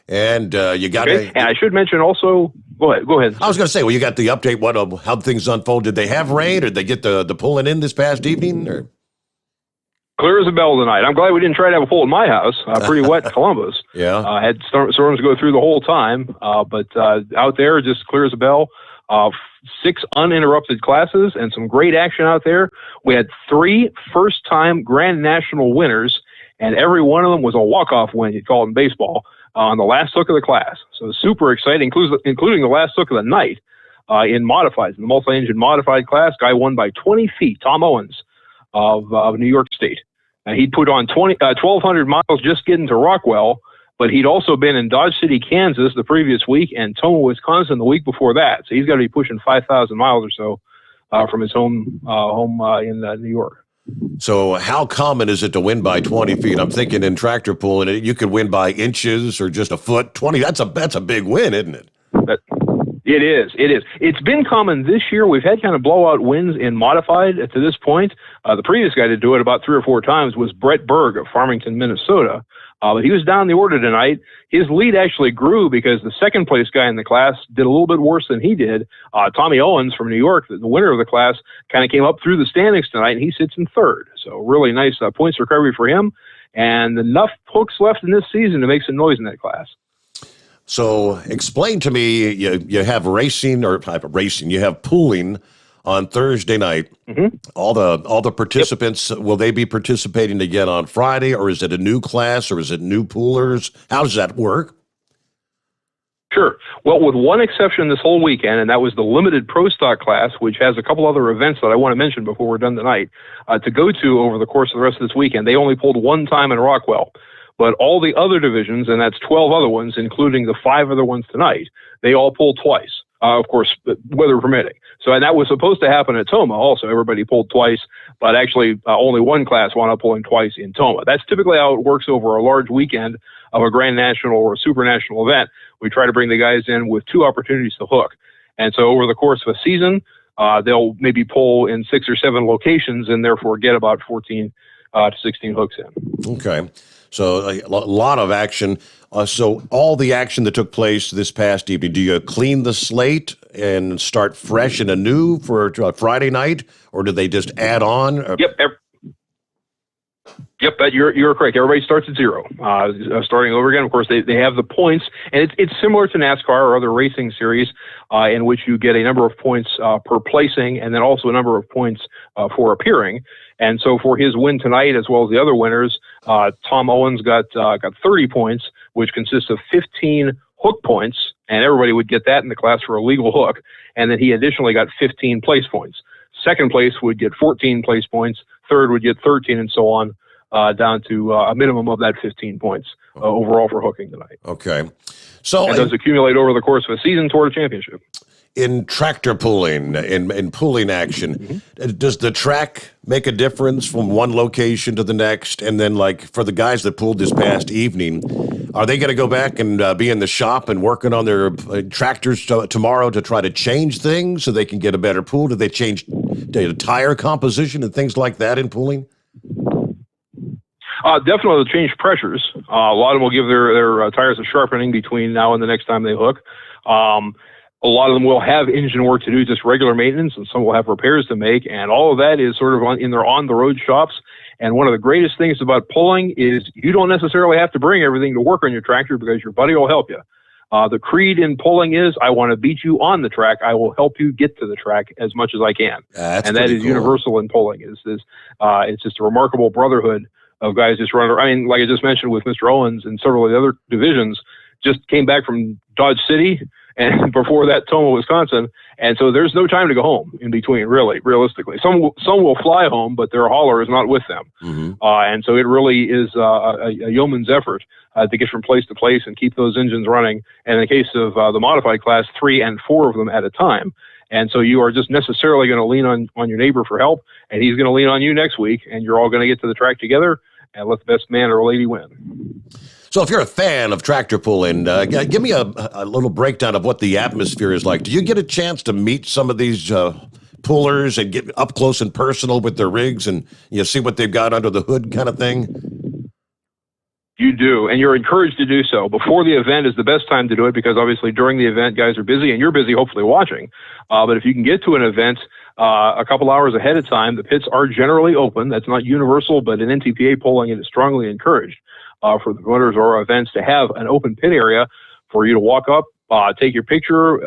And you got and I should mention also, go ahead. I was going to say, well, you got the update, how things unfold. Did they have rain, or did they get the pulling in this past evening? Or? Clear as a bell tonight. I'm glad we didn't try to have a pool in my house. Pretty wet Columbus. Yeah. Had storms go through the whole time, but out there, just clear as a bell. 6 uninterrupted classes and some great action out there. We had 3 first-time Grand National winners, and every one of them was a walk-off win, you'd call it in baseball, on the last hook of the class. So super exciting, including the last hook of the night in modifieds, in the multi-engine modified class. Guy won by 20 feet, Tom Owens of New York State. And he'd put on 1,200 miles just getting to Rockwell, but he'd also been in Dodge City, Kansas the previous week and Toma, Wisconsin the week before that. So he's got to be pushing 5,000 miles or so from his home in New York. So how common is it to win by 20 feet? I'm thinking in tractor pulling, you could win by inches or just a foot. 20, that's a big win, isn't it? It is. It's been common this year. We've had kind of blowout wins in modified to this point. The previous guy to do it about 3 or 4 times was Brett Berg of Farmington, Minnesota. But he was down the order tonight. His lead actually grew because the second place guy in the class did a little bit worse than he did. Tommy Owens from New York, the winner of the class, kind of came up through the standings tonight, and he sits in 3rd. So really nice points recovery for him, and enough hooks left in this season to make some noise in that class. So explain to me, you have you have pooling on Thursday night. Mm-hmm. All the participants, will they be participating again on Friday, or is it a new class, or is it new poolers? How does that work? Sure. Well, with one exception this whole weekend, and that was the limited Pro Stock class, which has a couple other events that I want to mention before we're done tonight, to go to over the course of the rest of this weekend. They only pulled one time in Rockwell. But all the other divisions, and that's 12 other ones, including the 5 other ones tonight, they all pulled twice, of course, weather permitting. So, and that was supposed to happen at Toma also. Everybody pulled twice, but actually only one class wound up pulling twice in Toma. That's typically how it works over a large weekend of a Grand National or a Super National event. We try to bring the guys in with 2 opportunities to hook. And so over the course of a season, they'll maybe pull in 6 or 7 locations and therefore get about 14 to 16 hooks in. Okay. So a lot of action. So all the action that took place this past evening, do you clean the slate and start fresh and anew for Friday night, or do they just add on? Yep, you're correct. Everybody starts at 0, starting over again. Of course, they have the points, and it's similar to NASCAR or other racing series in which you get a number of points per placing, and then also a number of points for appearing. And so for his win tonight, as well as the other winners, Tom Owens got 30 points, which consists of 15 hook points, and everybody would get that in the class for a legal hook. And then he additionally got 15 place points. Second place would get 14 place points. Third would get 13, and so on, down to a minimum of that 15 points overall for hooking tonight. Okay. So and those accumulate over the course of a season toward a championship. In tractor pulling, in pulling action, does the track make a difference from one location to the next? And then, like, for the guys that pulled this past evening, are they going to go back and be in the shop and working on their tractors tomorrow to try to change things so they can get a better pull? Do they change tire composition and things like that in pulling? Definitely change pressures. A lot of them will give their tires a sharpening between now and the next time they hook. A lot of them will have engine work to do, just regular maintenance, and some will have repairs to make, and all of that is sort of in their on-the-road shops. And one of the greatest things about pulling is you don't necessarily have to bring everything to work on your tractor because your buddy will help you. The creed in pulling is, I want to beat you on the track. I will help you get to the track as much as I can. And that is cool. Universal in pulling. It's just a remarkable brotherhood of guys just running. I mean, like I just mentioned with Mr. Owens and several of the other divisions, just came back from Dodge City and before that, Toma, Wisconsin. And so there's no time to go home in between, really, realistically. Some will fly home, but their hauler is not with them. Mm-hmm. And so it really is a yeoman's effort to get from place to place and keep those engines running. And in the case of the modified class, 3 and 4 of them at a time. And so you are just necessarily going to lean on your neighbor for help, and he's going to lean on you next week, and you're all going to get to the track together and let the best man or lady win. So if you're a fan of tractor pulling, give me a little breakdown of what the atmosphere is like. Do you get a chance to meet some of these pullers and get up close and personal with their rigs and see what they've got under the hood kind of thing? You do, and you're encouraged to do so. Before the event is the best time to do it because obviously during the event, guys are busy, and you're busy hopefully watching. But if you can get to an event a couple hours ahead of time, the pits are generally open. That's not universal, but in NTPA polling, it is strongly encouraged for the promoters or events to have an open pit area for you to walk up, take your picture.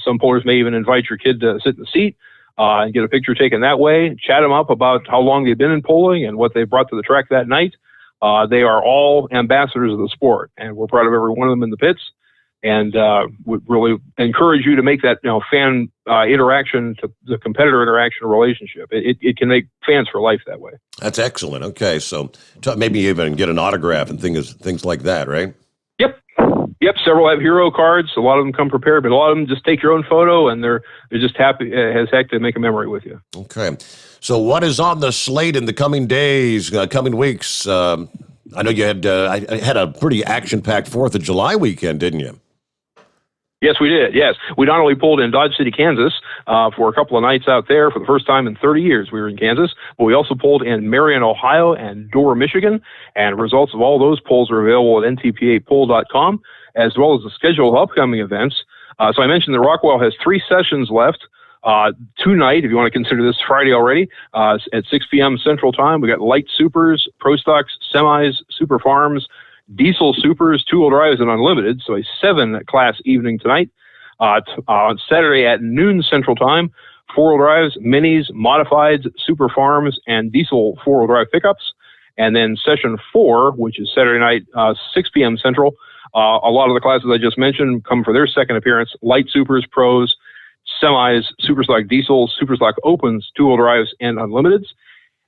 Some pullers may even invite your kid to sit in the seat and get a picture taken that way. Chat them up about how long they've been in polling and what they brought to the track that night. They are all ambassadors of the sport, and we're proud of every one of them in the pits, and would really encourage you to make that fan interaction to the competitor interaction relationship. It can make fans for life that way. That's excellent. Okay, so maybe even get an autograph and things like that, right? Yep. Several have hero cards. A lot of them come prepared, but a lot of them just take your own photo, and they're just happy as heck to make a memory with you. Okay. So what is on the slate in the coming days, coming weeks? I know you had a pretty action-packed 4th of July weekend, didn't you? Yes, we did. Yes. We not only pulled in Dodge City, Kansas, for a couple of nights out there for the first time in 30 years we were in Kansas, but we also pulled in Marion, Ohio and Dorr, Michigan, and results of all those polls are available at ntpapoll.com, as well as the schedule of upcoming events. So I mentioned that Rockwell has 3 sessions left. Tonight, if you want to consider this Friday already, at 6 p.m. Central Time, we got light supers, pro stocks, semis, super farms, diesel supers, 2-wheel drives, and unlimited. So a 7-class evening tonight. On Saturday at noon Central Time, 4-wheel drives, minis, modifieds, super farms, and diesel 4-wheel drive pickups. And then session 4, which is Saturday night, 6 p.m. Central. A lot of the classes I just mentioned come for their second appearance: light supers, pros, semis, super stock diesels, super stock opens, 2-wheel drives, and unlimiteds.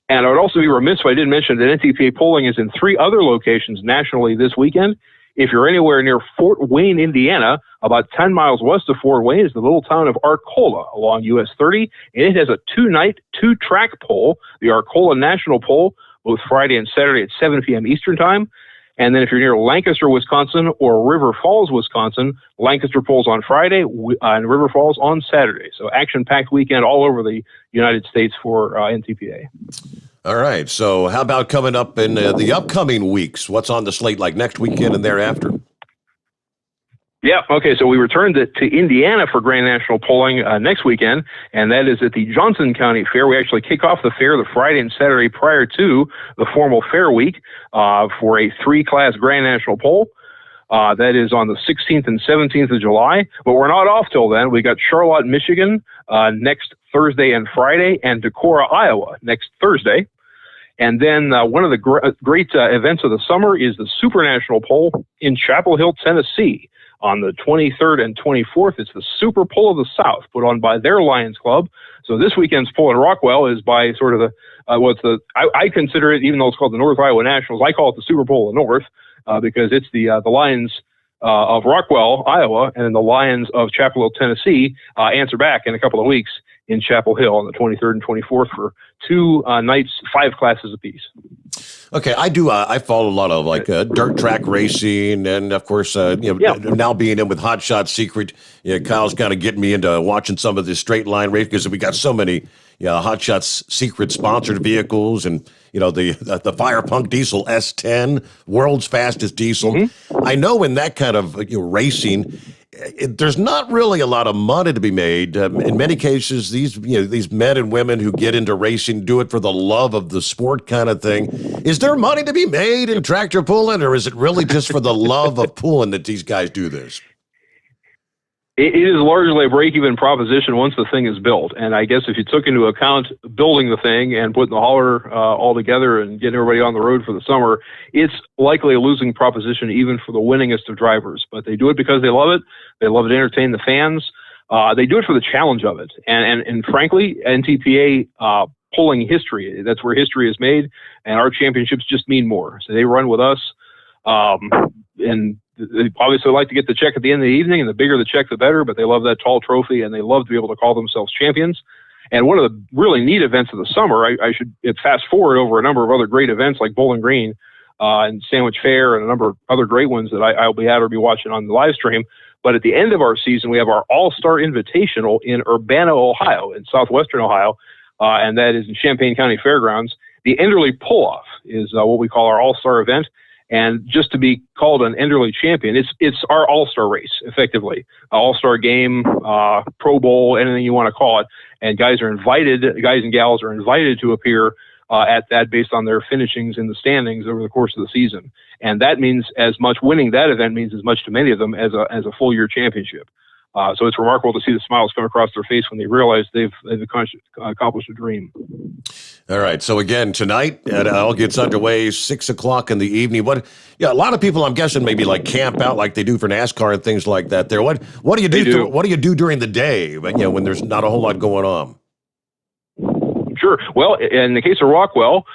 And I would also be remiss if I didn't mention that NTPA polling is in 3 other locations nationally this weekend. If you're anywhere near Fort Wayne, Indiana, about 10 miles west of Fort Wayne is the little town of Arcola along US 30, and it has a 2-night, 2-track poll, the Arcola National Poll, both Friday and Saturday at 7 p.m. Eastern Time. And then if you're near Lancaster, Wisconsin, or River Falls, Wisconsin, Lancaster polls on Friday and River Falls on Saturday. So action-packed weekend all over the United States for NTPA. All right. So how about coming up in the upcoming weeks? What's on the slate like next weekend and thereafter? Yeah. Okay. So we returned to Indiana for Grand National polling next weekend, and that is at the Johnson County Fair. We actually kick off the fair the Friday and Saturday prior to the formal fair week for a 3-class Grand National poll. That is on the 16th and 17th of July, but we're not off till then. We got Charlotte, Michigan next Thursday and Friday, and Decorah, Iowa next Thursday. And then one of the great events of the summer is the Super National Poll in Chapel Hill, Tennessee. On the 23rd and 24th, it's the Super Pull of the South, put on by their Lions Club. So this weekend's pull in Rockwell is by sort of I consider it, even though it's called the North Iowa Nationals, I call it the Super Pull of the North because it's the Lions of Rockwell, Iowa, and then the Lions of Chapel Hill, Tennessee answer back in a couple of weeks in Chapel Hill on the 23rd and 24th for 2 nights, 5 classes apiece. Okay, I do. I follow a lot of dirt track racing, and of course, now being in with Hot Shot Secret, Kyle's kind of getting me into watching some of this straight line race because we got so many Hot Shots Secret sponsored vehicles, and the Fire Punk Diesel S10, world's fastest diesel. Mm-hmm. I know in that kind of racing, there's not really a lot of money to be made. In many cases, these men and women who get into racing do it for the love of the sport kind of thing. Is there money to be made in tractor pulling, or is it really just for the love of pulling that these guys do this? It is largely a break-even proposition once the thing is built. And I guess if you took into account building the thing and putting the hauler all together and getting everybody on the road for the summer, it's likely a losing proposition even for the winningest of drivers. But they do it because they love it. They love to entertain the fans. They do it for the challenge of it. And frankly, NTPA pulling history, that's where history is made, and our championships just mean more. So they run with us. And they obviously like to get the check at the end of the evening, and the bigger the check, the better, but they love that tall trophy, and they love to be able to call themselves champions. And one of the really neat events of the summer, I should fast forward over a number of other great events like Bowling Green and Sandwich Fair and a number of other great ones that I'll be at or be watching on the live stream. But at the end of our season, we have our All-Star Invitational in Urbana, Ohio, in southwestern Ohio, and that is in Champaign County Fairgrounds. The Enderley Pull-Off is what we call our All-Star event. And just to be called an Enderley champion, it's our all-star race, effectively. All-star game, Pro Bowl, anything you want to call it. And guys and gals are invited to appear at that based on their finishings in the standings over the course of the season. And that means as much, winning that event means as much to many of them as a full year championship. So it's remarkable to see the smiles come across their face when they realize they've accomplished a dream. All right. So again, tonight it all gets underway 6 o'clock in the evening. A lot of people, I'm guessing, maybe like camp out like they do for NASCAR and things like that. There. What do you do? What do you do during the day? When there's not a whole lot going on. Sure. Well, in the case of Rockwell,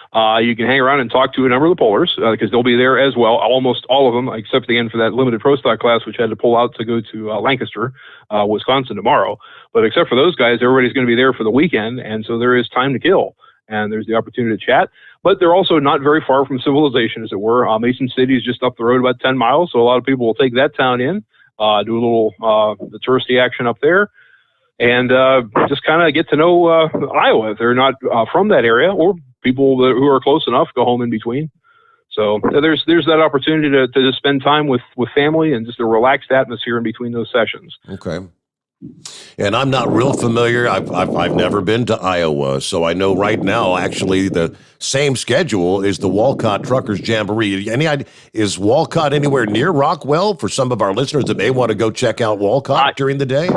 you can hang around and talk to a number of the pullers because they'll be there as well. Almost all of them, except again for that limited pro stock class, which had to pull out to go to Lancaster, Wisconsin tomorrow. But except for those guys, everybody's going to be there for the weekend, and so there is time to kill, and there's the opportunity to chat. But they're also not very far from civilization, as it were. Mason City is just up the road about 10 miles, so a lot of people will take that town in, do a little the touristy action up there. And just kind of get to know Iowa if they're not from that area, or people who are close enough go home in between. So there's that opportunity to just spend time with family and just a relaxed atmosphere in between those sessions. Okay. And I'm not real familiar. I've never been to Iowa, so I know right now actually the same schedule is the Walcott Truckers Jamboree. Any idea, is Walcott anywhere near Rockwell for some of our listeners that may want to go check out Walcott during the day?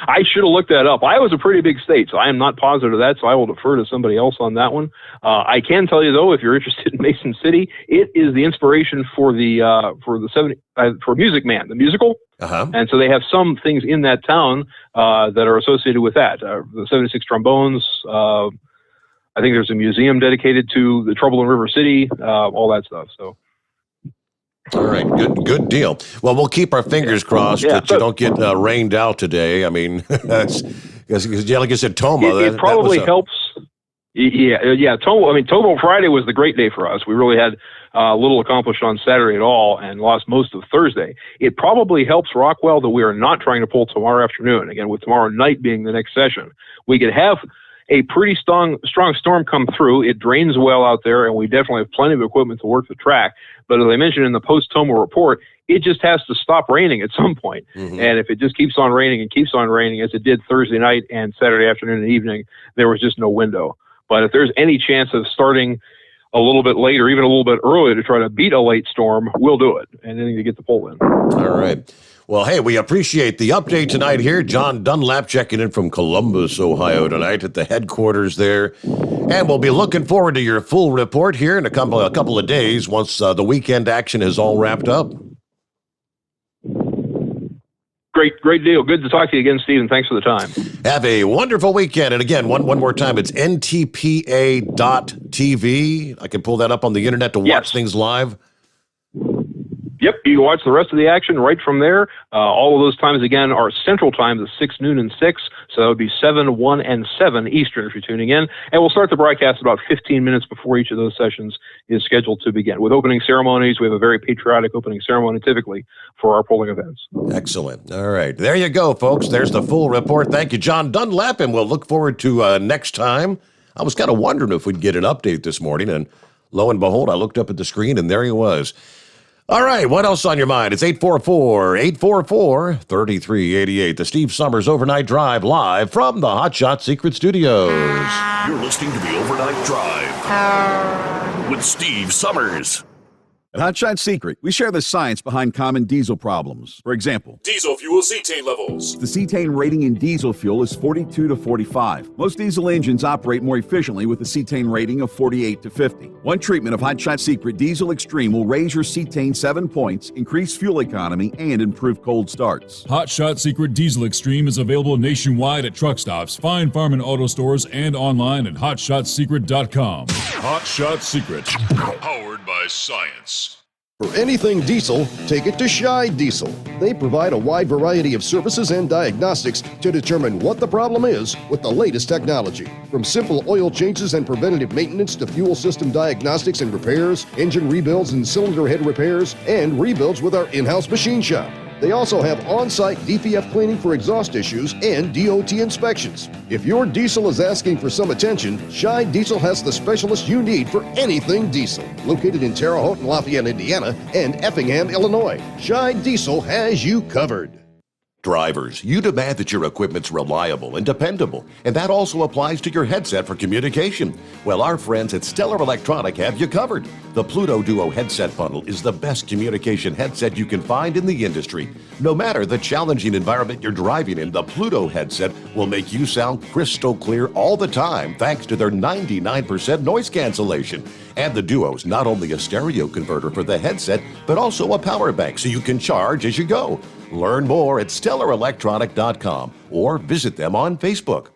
I should have looked that up. Iowa's a pretty big state, so I am not positive of that, so I will defer to somebody else on that one. I can tell you, though, if you're interested in Mason City, it is the inspiration for for Music Man, the musical. And so they have some things in that town that are associated with that. The 76 trombones. I think there's a museum dedicated to the Trouble in River City, all that stuff. So. All right, good deal. Well, we'll keep our fingers crossed that you don't get rained out today. I mean, because like I said, Toma. It probably helps. Yeah. Toma Friday was the great day for us. We really had little accomplished on Saturday at all and lost most of Thursday. It probably helps Rockwell that we are not trying to pull tomorrow afternoon. Again, with tomorrow night being the next session, we could have a pretty strong storm come through. It drains well out there, and we definitely have plenty of equipment to work the track. But as I mentioned in the post-Toma report, it just has to stop raining at some point. Mm-hmm. And if it just keeps on raining and keeps on raining, as it did Thursday night and Saturday afternoon and evening, there was just no window. But if there's any chance of starting a little bit late or even a little bit early to try to beat a late storm, we'll do it. And anything to get the pull in. All right. Well, hey, we appreciate the update tonight here. John Dunlap checking in from Columbus, Ohio tonight at the headquarters there. And we'll be looking forward to your full report here in a couple of days once the weekend action is all wrapped up. Great deal. Good to talk to you again, Stephen. Thanks for the time. Have a wonderful weekend. And again, one more time, it's ntpa.tv. I can pull that up on the internet to watch things live. Yep, you can watch the rest of the action right from there. All of those times, again, are Central Time, 6, noon, and 6. So that would be 7, 1, and 7 Eastern if you're tuning in. And we'll start the broadcast about 15 minutes before each of those sessions is scheduled to begin. With opening ceremonies, we have a very patriotic opening ceremony typically for our polling events. Excellent. All right. There you go, folks. There's the full report. Thank you, John Dunlap, and we'll look forward to next time. I was kind of wondering if we'd get an update this morning, and lo and behold, I looked up at the screen, and there he was. All right, what else on your mind? It's 844-3388, the Steve Sommers Overnight Drive, live from the Hot Shot Secret Studios. You're listening to the Overnight Drive with Steve Sommers. At Hotshot Secret, we share the science behind common diesel problems. For example, Diesel fuel cetane levels. the cetane rating in diesel fuel is 42 to 45. Most diesel engines operate more efficiently with a cetane rating of 48 to 50. One treatment of Hotshot Secret Diesel Extreme will raise your cetane 7 points, increase fuel economy, and improve cold starts. Hotshot Secret Diesel Extreme is available nationwide at truck stops, fine farm and auto stores, and online at hotshotsecret.com. Hotshot Secret, powered by science. For anything diesel, take it to Scheid Diesel. They provide a wide variety of services and diagnostics to determine what the problem is with the latest technology. From simple oil changes and preventative maintenance to fuel system diagnostics and repairs, engine rebuilds and cylinder head repairs, and rebuilds with our in-house machine shop. They also have on-site DPF cleaning for exhaust issues and DOT inspections. If your diesel is asking for some attention, Scheid Diesel has the specialist you need for anything diesel. Located in Terre Haute and Lafayette, Indiana, and Effingham, Illinois, Scheid Diesel has you covered. Drivers, you demand that your equipment's reliable and dependable, and that also applies to your headset for communication. Well, our friends at Stellar Electronic have you covered. The Pluto Duo headset bundle is the best communication headset you can find in the industry. No matter the challenging environment you're driving in, the Pluto headset will make you sound crystal clear all the time thanks to their 99% noise cancellation. And the Duo's not only a stereo converter for the headset, but also a power bank so you can charge as you go. Learn more at StellarElectronic.com or visit them on Facebook.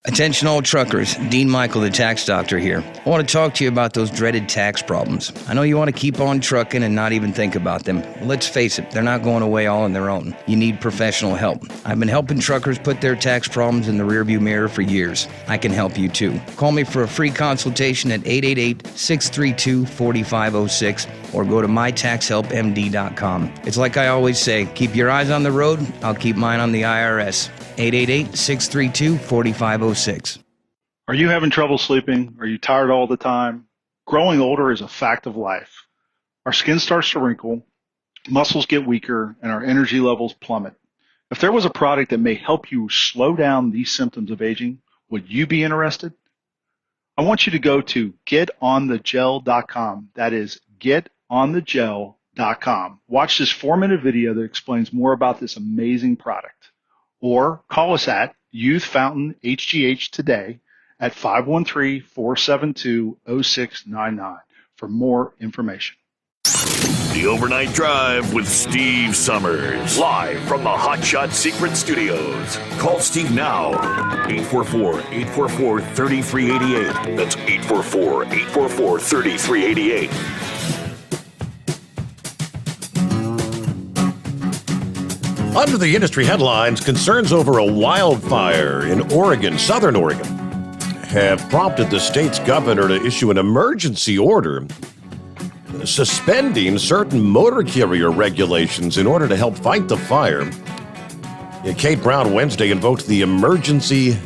Attention all truckers, Dean Michael, the tax doctor here. I want to talk to you about those dreaded tax problems. I know you want to keep on trucking and not even think about them. Well, let's face it, they're not going away all on their own. You need professional help. I've been helping truckers put their tax problems in the rearview mirror for years. I can help you too. Call me for a free consultation at 888-632-4506 or go to mytaxhelpmd.com. It's like I always say, keep your eyes on the road, I'll keep mine on the IRS. 888-632-4506. Are you having trouble sleeping? Are you tired all the time? Growing older is a fact of life. Our skin starts to wrinkle, muscles get weaker, and our energy levels plummet. If there was a product that may help you slow down these symptoms of aging, would you be interested? I want you to go to getonthegel.com. That is getonthegel.com. Watch this 4-minute video that explains more about this amazing product. Or call us at Youth Fountain HGH today at 513-472-0699 for more information. The Overnight Drive with Steve Summers. Live from the Hotshot Secret Studios. Call Steve now. 844-844-3388. That's 844-844-3388. Under the industry headlines, concerns over a wildfire in Oregon, southern Oregon, have prompted the state's governor to issue an emergency order suspending certain motor carrier regulations in order to help fight the fire. Kate Brown Wednesday invoked the Emergency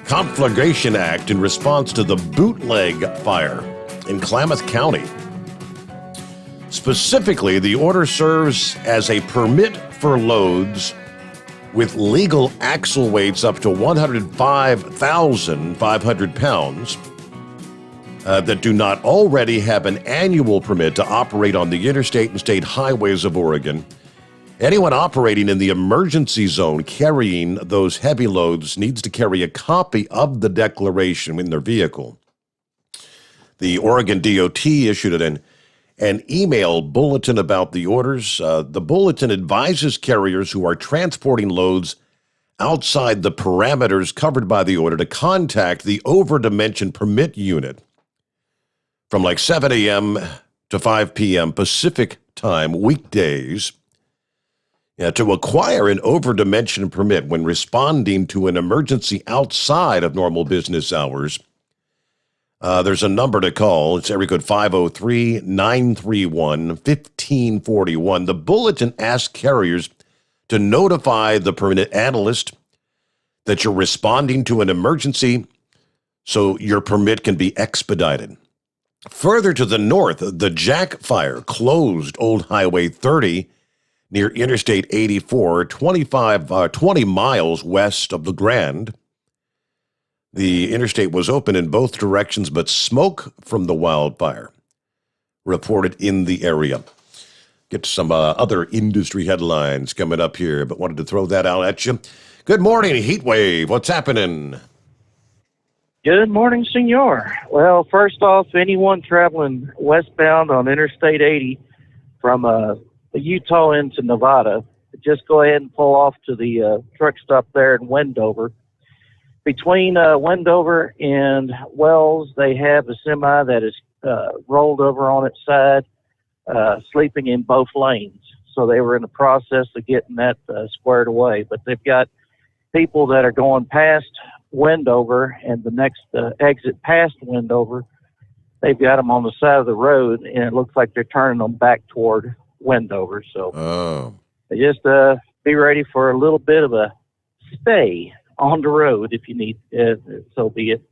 Conflagration Act in response to the bootleg fire in Klamath County. Specifically, the order serves as a permit for loads with legal axle weights up to 105,500 pounds that do not already have an annual permit to operate on the interstate and state highways of Oregon. Anyone operating in the emergency zone carrying those heavy loads needs to carry a copy of the declaration in their vehicle. The Oregon DOT issued an email bulletin about the orders. The bulletin advises carriers who are transporting loads outside the parameters covered by the order to contact the over-dimension permit unit from like 7 a.m. to 5 p.m. Pacific time, weekdays, to acquire an over-dimension permit when responding to an emergency outside of normal business hours. There's a number to call. It's area code 503-931-1541. The bulletin asks carriers to notify the permit analyst that you're responding to an emergency so your permit can be expedited. Further to the north, the Jack Fire closed Old Highway 30 near Interstate 84, 20 miles west of the Grand. The interstate was open in both directions, but smoke from the wildfire reported in the area. Get to some other industry headlines coming up here, but wanted to throw that out at you. Good morning, Heat Wave. What's happening? Good morning, senor. Well, first off, anyone traveling westbound on Interstate 80 from Utah into Nevada, just go ahead and pull off to the truck stop there in Wendover. Between Wendover and Wells, they have a semi that is rolled over on its side, sleeping in both lanes. So they were in the process of getting that squared away. But they've got people that are going past Wendover, and the next exit past Wendover, they've got them on the side of the road, and it looks like they're turning them back toward Wendover. So just be ready for a little bit of a stay on the road if you need, so be it.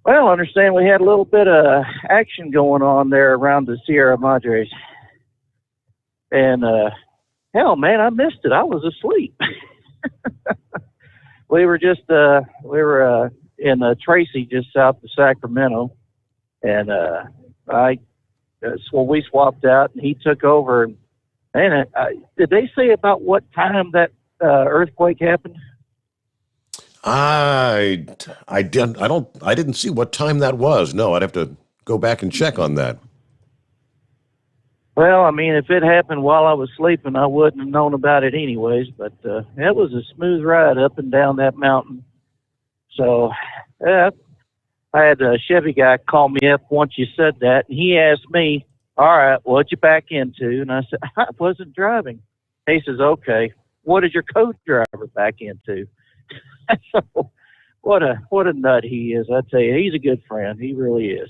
Well, I understand we had a little bit of action going on there around the Sierra Madres. And, hell, man, I missed it. I was asleep. We were in Tracy, just south of Sacramento. And we swapped out, and he took over. And did they say about what time that earthquake happened? I didn't see what time that was. No, I'd have to go back and check on that. Well, I mean, if it happened while I was sleeping, I wouldn't have known about it anyways. But it was a smooth ride up and down that mountain. So I had a Chevy guy call me up once you said that, and he asked me, "All right, what'd you back into?" And I said, "I wasn't driving." He says, "Okay, what did your co-driver back into?" So, what a nut he is! I tell you, he's a good friend. He really is.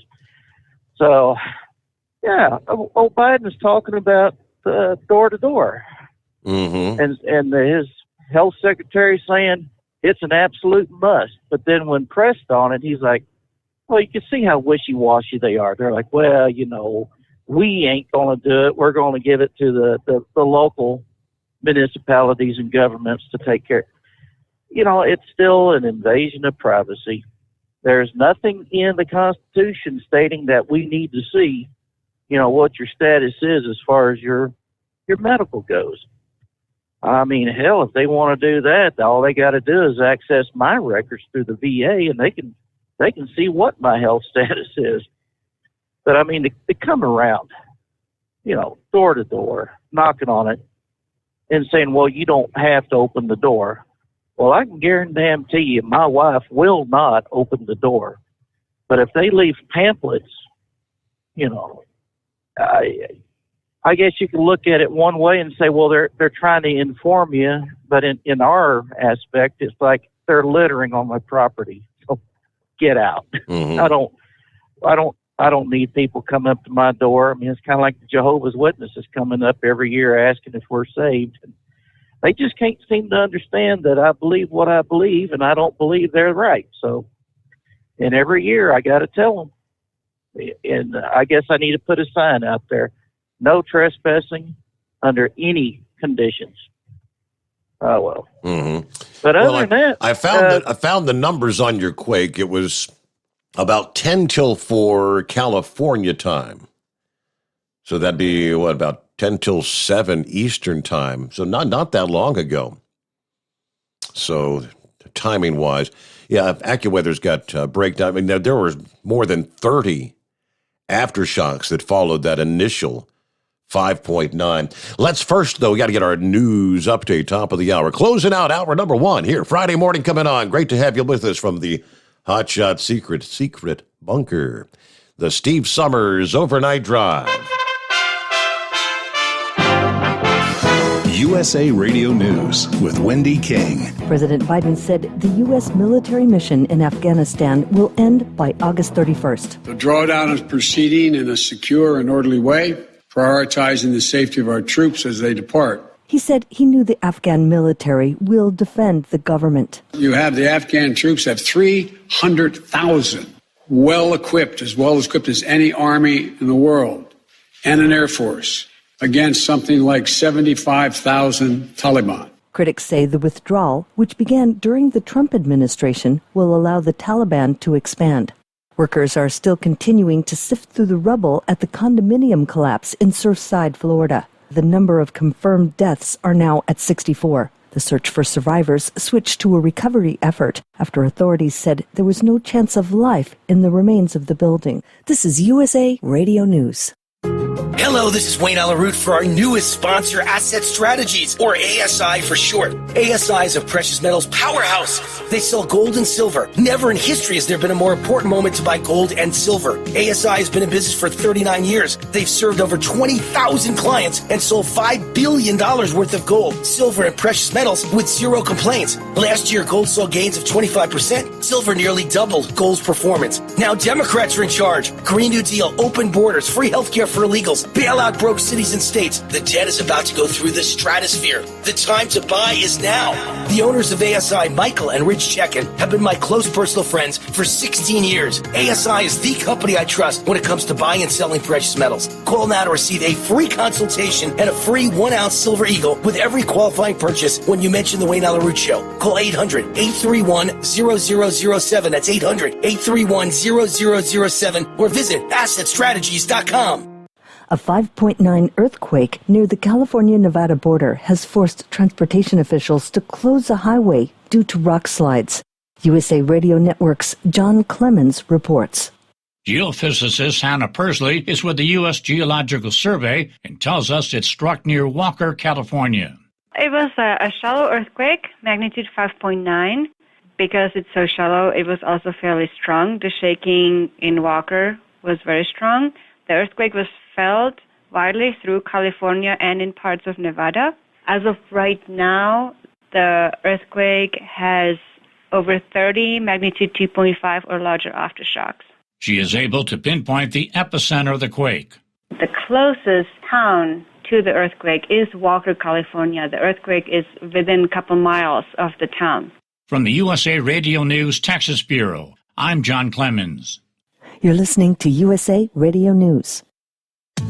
So, yeah, old Biden is talking about door to door, and his health secretary saying it's an absolute must. But then when pressed on it, he's like, "Well, you can see how wishy-washy they are." They're like, "Well, you know, we ain't going to do it. We're going to give it to the local municipalities and governments to take care." You know, it's still an invasion of privacy. There's nothing in the Constitution stating that we need to see, you know, what your status is as far as your medical goes. I mean, hell, if they want to do that, all they got to do is access my records through the VA, and they can see what my health status is. But I mean, to come around, you know, door to door, knocking on it, and saying, "Well, you don't have to open the door." Well, I can guarantee you my wife will not open the door. But if they leave pamphlets, you know, I guess you can look at it one way and say, well, they're trying to inform you. But in our aspect, it's like they're littering on my property. So get out. I don't need people coming up to my door. I mean, it's kind of like the Jehovah's Witnesses coming up every year asking if we're saved. They just can't seem to understand that I believe what I believe, and I don't believe they're right. So, and every year I got to tell them. And I guess I need to put a sign out there: no trespassing under any conditions. Oh well. But other than that, I found the numbers on your quake. It was about 10 till 4 California time. So that'd be about 10 till 7 Eastern time. So not that long ago. So timing wise, yeah, AccuWeather's got breakdown. I mean, there were more than 30 aftershocks that followed that initial 5.9. Let's first, though, we got to get our news update, top of the hour. Closing out hour number 1 here, Friday morning coming on. Great to have you with us from the Hotshot Secret Bunker, the Steve Sommers Overnight Drive. USA Radio News with Wendy King. President Biden said the U.S. military mission in Afghanistan will end by August 31st. The drawdown is proceeding in a secure and orderly way, prioritizing the safety of our troops as they depart. He said he knew the Afghan military will defend the government. You have the Afghan troops have 300,000 well-equipped as any army in the world, and an air force against something like 75,000 Taliban. Critics say the withdrawal, which began during the Trump administration, will allow the Taliban to expand. Workers are still continuing to sift through the rubble at the condominium collapse in Surfside, Florida. The number of confirmed deaths are now at 64. The search for survivors switched to a recovery effort after authorities said there was no chance of life in the remains of the building. This is USA Radio News. Hello, this is Wayne Alaroot for our newest sponsor, Asset Strategies, or ASI for short. ASI is a precious metals powerhouse. They sell gold and silver. Never in history has there been a more important moment to buy gold and silver. ASI has been in business for 39 years. They've served over 20,000 clients and sold $5 billion worth of gold, silver, and precious metals with zero complaints. Last year, gold saw gains of 25%. Silver nearly doubled gold's performance. Now Democrats are in charge. Green New Deal, open borders, free healthcare for illegals, bailout broke cities and states. The debt is about to go through the stratosphere. The time to buy is now. The owners of ASI, Michael and Rich Chekin, have been my close personal friends for 16 years. ASI is the company I trust when it comes to buying and selling precious metals. Call now to receive a free consultation and a free 1-ounce silver eagle with every qualifying purchase when you mention the Wayne Alaroot Show. Call 800-831-0007. That's 800-831-0007 or visit assetstrategies.com. A 5.9 earthquake near the California-Nevada border has forced transportation officials to close a highway due to rock slides. USA Radio Network's John Clemens reports. Geophysicist Hannah Persley is with the U.S. Geological Survey and tells us it struck near Walker, California. It was a shallow earthquake, magnitude 5.9. Because it's so shallow, it was also fairly strong. The shaking in Walker was very strong. The earthquake was felt widely through California and in parts of Nevada. As of right now, the earthquake has over 30 magnitude 2.5 or larger aftershocks. She is able to pinpoint the epicenter of the quake. The closest town to the earthquake is Walker, California. The earthquake is within a couple miles of the town. From the USA Radio News Texas Bureau, I'm John Clemens. You're listening to USA Radio News.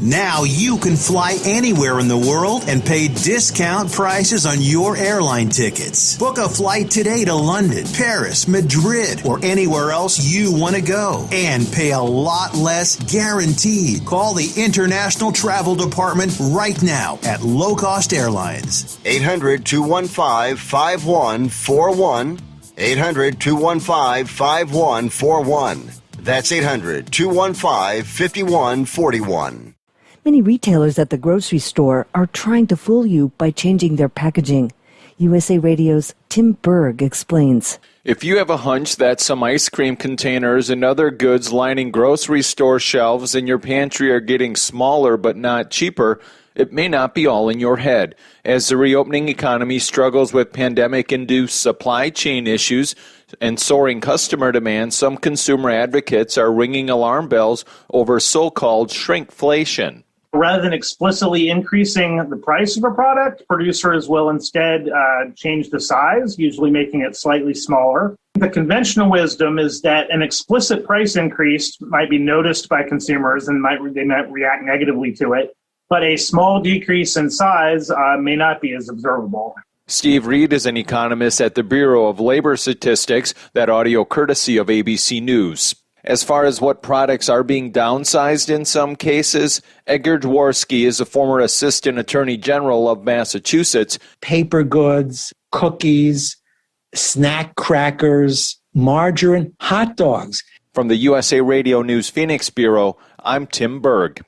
Now you can fly anywhere in the world and pay discount prices on your airline tickets. Book a flight today to London, Paris, Madrid, or anywhere else you want to go and pay a lot less guaranteed. Call the International Travel Department right now at Low Cost Airlines. 800-215-5141. 800-215-5141. That's 800-215-5141. Many retailers at the grocery store are trying to fool you by changing their packaging. USA Radio's Tim Berg explains. If you have a hunch that some ice cream containers and other goods lining grocery store shelves in your pantry are getting smaller but not cheaper, it may not be all in your head. As the reopening economy struggles with pandemic-induced supply chain issues and soaring customer demand, some consumer advocates are ringing alarm bells over so-called shrinkflation. Rather than explicitly increasing the price of a product, producers will instead change the size, usually making it slightly smaller. The conventional wisdom is that an explicit price increase might be noticed by consumers and they might react negatively to it, but a small decrease in size may not be as observable. Steve Reed is an economist at the Bureau of Labor Statistics, that audio courtesy of ABC News. As far as what products are being downsized in some cases, Edgar Dworsky is a former Assistant Attorney General of Massachusetts. Paper goods, cookies, snack crackers, margarine, hot dogs. From the USA Radio News Phoenix Bureau, I'm Tim Berg.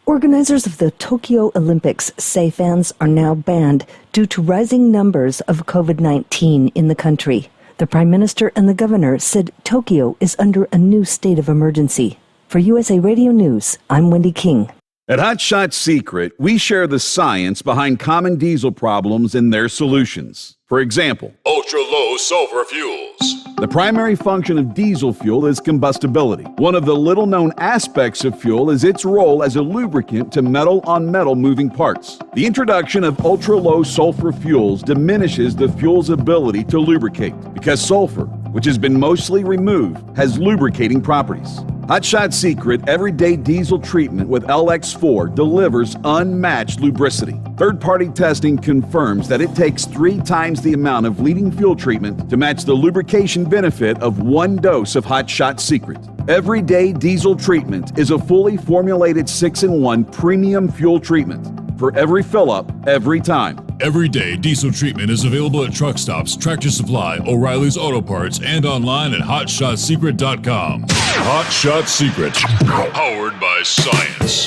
Organizers of the Tokyo Olympics say fans are now banned due to rising numbers of COVID-19 in the country. The Prime Minister and the Governor said Tokyo is under a new state of emergency. For USA Radio News, I'm Wendy King. At Hot Shot Secret, we share the science behind common diesel problems and their solutions. For example, ultra-low sulfur fuels. The primary function of diesel fuel is combustibility. One of the little-known aspects of fuel is its role as a lubricant to metal-on-metal moving parts. The introduction of ultra-low sulfur fuels diminishes the fuel's ability to lubricate because sulfur, which has been mostly removed, has lubricating properties. Hot Shot Secret Everyday Diesel Treatment with LX4 delivers unmatched lubricity. Third-party testing confirms that it takes 3 times the amount of leading fuel treatment to match the lubrication benefit of 1 dose of Hot Shot Secret. Everyday Diesel Treatment is a fully formulated 6-in-1 premium fuel treatment for every fill-up, every time. Everyday Diesel Treatment is available at truck stops, Tractor Supply, O'Reilly's Auto Parts, and online at HotShotSecret.com. Hot Shot Secret, powered by science.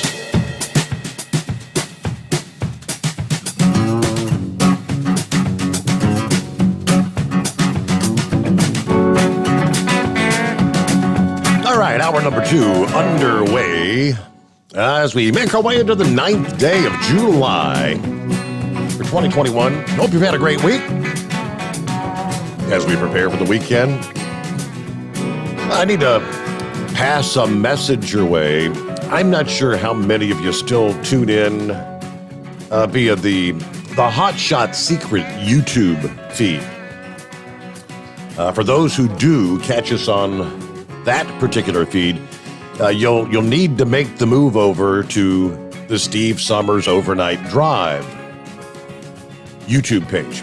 All right, hour number 2 underway as we make our way into the 9th day of July for 2021. Hope you've had a great week. As we prepare for the weekend, I need to pass a message your way. I'm not sure how many of you still tune in via the Hot Shot Secret YouTube feed. For those who do catch us on that particular feed, you'll need to make the move over to the Steve Sommers Overnight Drive YouTube page.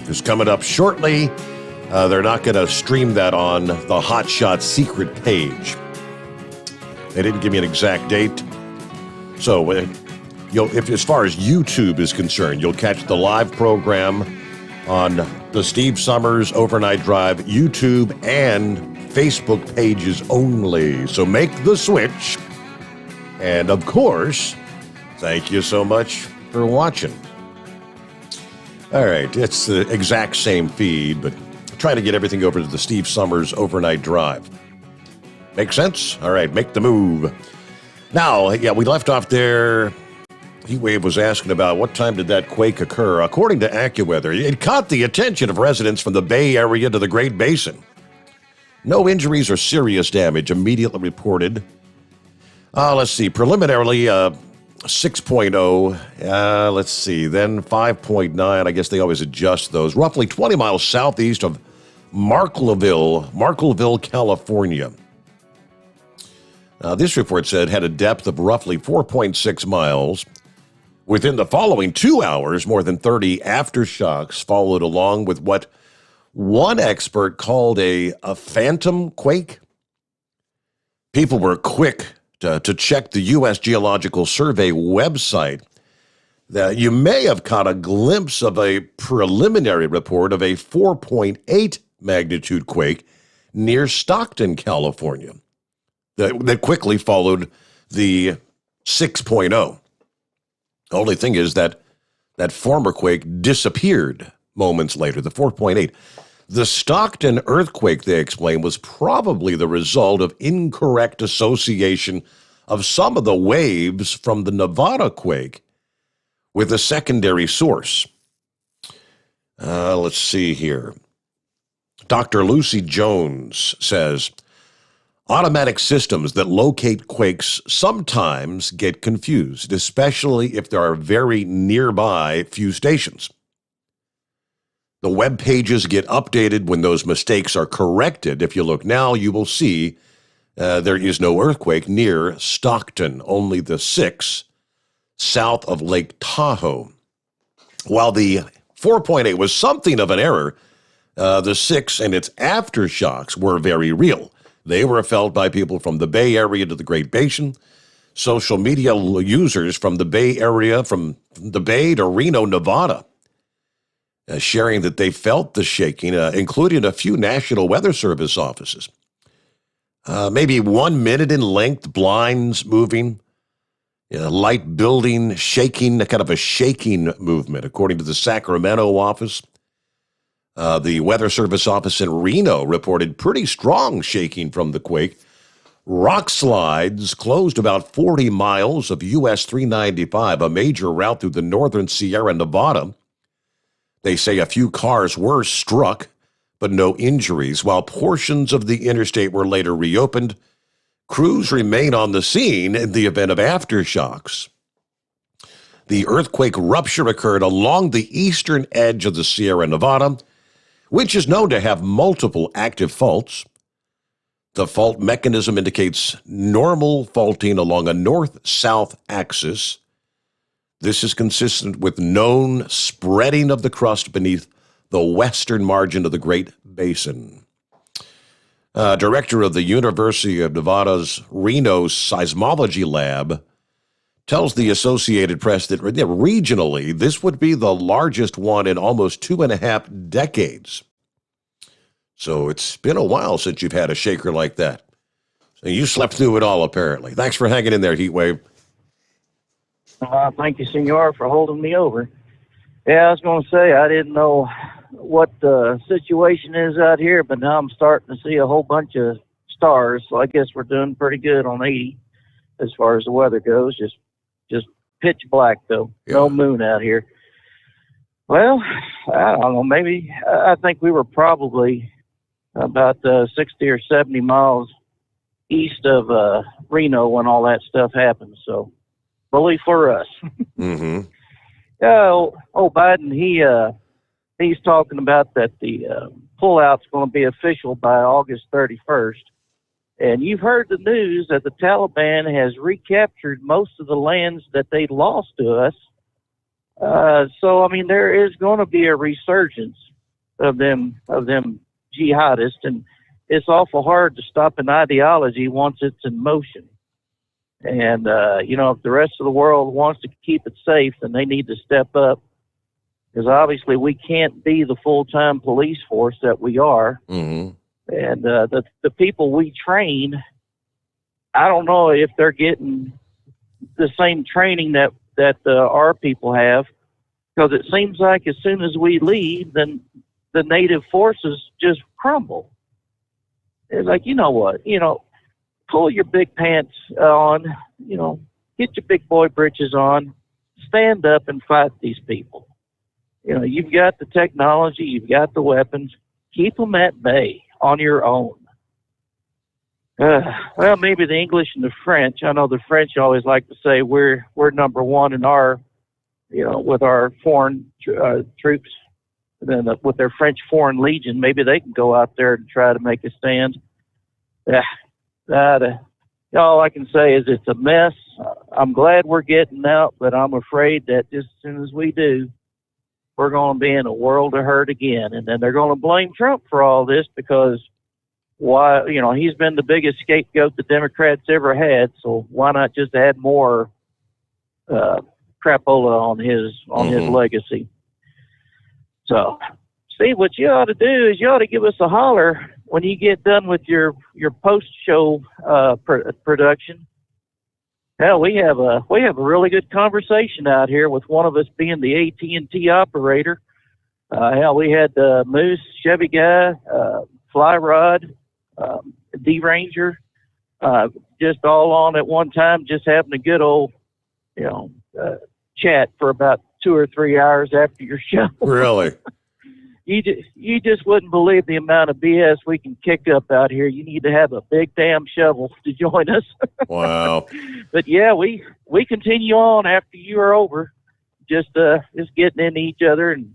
It's coming up shortly. They're not going to stream that on the Hot Shot Secret page. They didn't give me an exact date. So if as far as YouTube is concerned, you'll catch the live program on the Steve Sommers Overnight Drive YouTube and Facebook pages only. So make the switch. And of course, thank you so much for watching. All right, it's the exact same feed, but trying to get everything over to the Steve Sommers Overnight Drive. Make sense? All right, make the move. Now, yeah, we left off there. Heatwave was asking about what time did that quake occur. According to AccuWeather, it caught the attention of residents from the Bay Area to the Great Basin. No injuries or serious damage immediately reported. Let's see, preliminarily 6.0, let's see, then 5.9. I guess they always adjust those. Roughly 20 miles southeast of Marklettville, California. This report said had a depth of roughly 4.6 miles. Within the following 2 hours, more than 30 aftershocks followed along with what one expert called a phantom quake. People were quick to check the U.S. Geological Survey website. That you may have caught a glimpse of a preliminary report of a 4.8 magnitude quake near Stockton, California. That quickly followed the 6.0. The only thing is that former quake disappeared moments later, the 4.8. The Stockton earthquake, they explained, was probably the result of incorrect association of some of the waves from the Nevada quake with a secondary source. Let's see here. Dr. Lucy Jones says, automatic systems that locate quakes sometimes get confused, especially if there are very nearby few stations. The web pages get updated when those mistakes are corrected. If you look now, you will see there is no earthquake near Stockton, only the 6 south of Lake Tahoe. While the 4.8 was something of an error, the 6 and its aftershocks were very real. They were felt by people from the Bay Area to the Great Basin, social media users from the Bay Area, from the Bay to Reno, Nevada, sharing that they felt the shaking, including a few National Weather Service offices. Maybe 1 minute in length, blinds moving, light building, shaking, kind of a shaking movement, according to the Sacramento office. The Weather Service office in Reno reported pretty strong shaking from the quake. Rock slides closed about 40 miles of US 395, a major route through the northern Sierra Nevada. They say a few cars were struck, but no injuries. While portions of the interstate were later reopened, crews remain on the scene in the event of aftershocks. The earthquake rupture occurred along the eastern edge of the Sierra Nevada, which is known to have multiple active faults. The fault mechanism indicates normal faulting along a north-south axis. This is consistent with known spreading of the crust beneath the western margin of the Great Basin. Director of the University of Nevada's Reno Seismology Lab tells the Associated Press that regionally, this would be the largest one in almost 2.5 decades. So it's been a while since you've had a shaker like that. So you slept through it all, apparently. Thanks for hanging in there, Heatwave. Thank you, Senor, for holding me over. Yeah, I was going to say, I didn't know what the situation is out here, but now I'm starting to see a whole bunch of stars, so I guess we're doing pretty good on 80 as far as the weather goes. Just pitch black, though. Yeah. No moon out here. Well, I don't know, maybe, I think we were probably about 60 or 70 miles east of Reno when all that stuff happened, so bully for us. Mm-hmm. Biden, he's talking about that the pullout's going to be official by August 31st. And you've heard the news that the Taliban has recaptured most of the lands that they lost to us. So, I mean, there is going to be a resurgence of them jihadists, and it's awful hard to stop an ideology once it's in motion. And, if the rest of the world wants to keep it safe, then they need to step up, because obviously we can't be the full-time police force that we are. Mm-hmm. And the people we train, I don't know if they're getting the same training that our people have, because it seems like as soon as we leave, then the native forces just crumble. It's like, you know what, pull your big pants on, get your big boy britches on, stand up and fight these people. You've got the technology, you've got the weapons, keep them at bay on your own. Well, maybe the English and the French. I know the French always like to say we're number one in our, with our foreign troops, and then with their French Foreign Legion. Maybe they can go out there and try to make a stand. All I can say is it's a mess. I'm glad we're getting out, but I'm afraid that just as soon as we do, we're going to be in a world of hurt again. And then they're going to blame Trump for all this because he's been the biggest scapegoat the Democrats ever had. So why not just add more crapola on his legacy? So, Steve, what you ought to do is you ought to give us a holler when you get done with your post-show production. Hell, we have a really good conversation out here with one of us being the AT&T operator. We had Moose, Chevy Guy, Fly Rod, D-Ranger, just all on at one time, just having a good old, chat for about 2 or 3 hours after your show. Really? You just wouldn't believe the amount of BS we can kick up out here. You need to have a big damn shovel to join us. Wow. But yeah, we continue on after you are over, just getting into each other and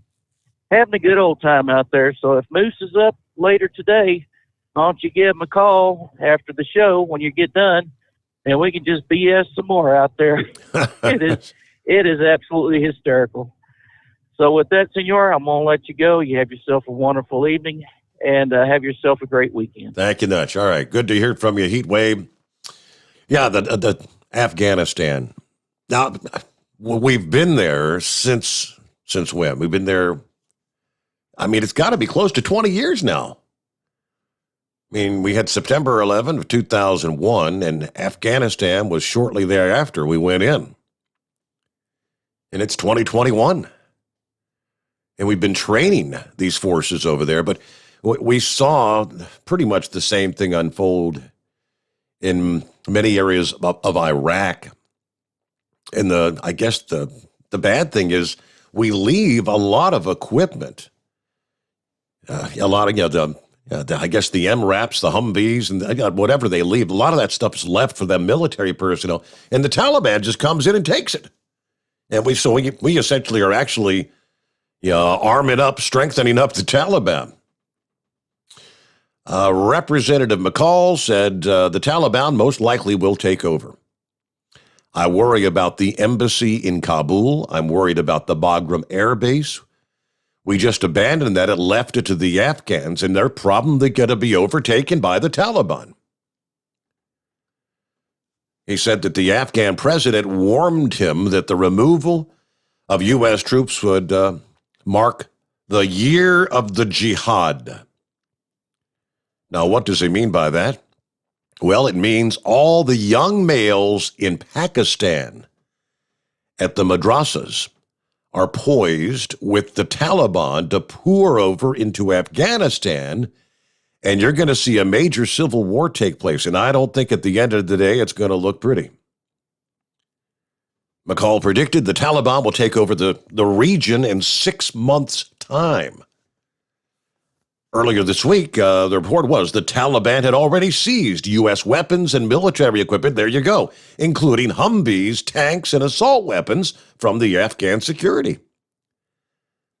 having a good old time out there. So if Moose is up later today, why don't you give him a call after the show when you get done, and we can just BS some more out there. It is absolutely hysterical. So with that, Senor, I'm going to let you go. You have yourself a wonderful evening, and have yourself a great weekend. Thank you, Nutch. All right. Good to hear from you, Heatwave. Yeah, the Afghanistan. Now, we've been there since when? We've been there, it's got to be close to 20 years now. We had September 11 of 2001, and Afghanistan was shortly thereafter we went in. And it's 2021. And we've been training these forces over there, but we saw pretty much the same thing unfold in many areas of Iraq. And the bad thing is we leave a lot of equipment, a lot of the MRAPs, the Humvees, and whatever they leave. A lot of that stuff is left for them military personnel, and the Taliban just comes in and takes it. And we essentially are actually arming up, strengthening up the Taliban. Representative McCall said the Taliban most likely will take over. I worry about the embassy in Kabul. I'm worried about the Bagram Air Base. We just abandoned that and left it to the Afghans, and they're probably going to be overtaken by the Taliban. He said that the Afghan president warned him that the removal of U.S. troops would mark the year of the jihad. Now, what does he mean by that? Well, it means all the young males in Pakistan at the madrasas are poised with the Taliban to pour over into Afghanistan, and you're going to see a major civil war take place. And I don't think at the end of the day it's going to look pretty. McCall predicted the Taliban will take over the region in 6 months' time. Earlier this week, the report was the Taliban had already seized U.S. weapons and military equipment, there you go, including Humvees, tanks, and assault weapons from the Afghan security.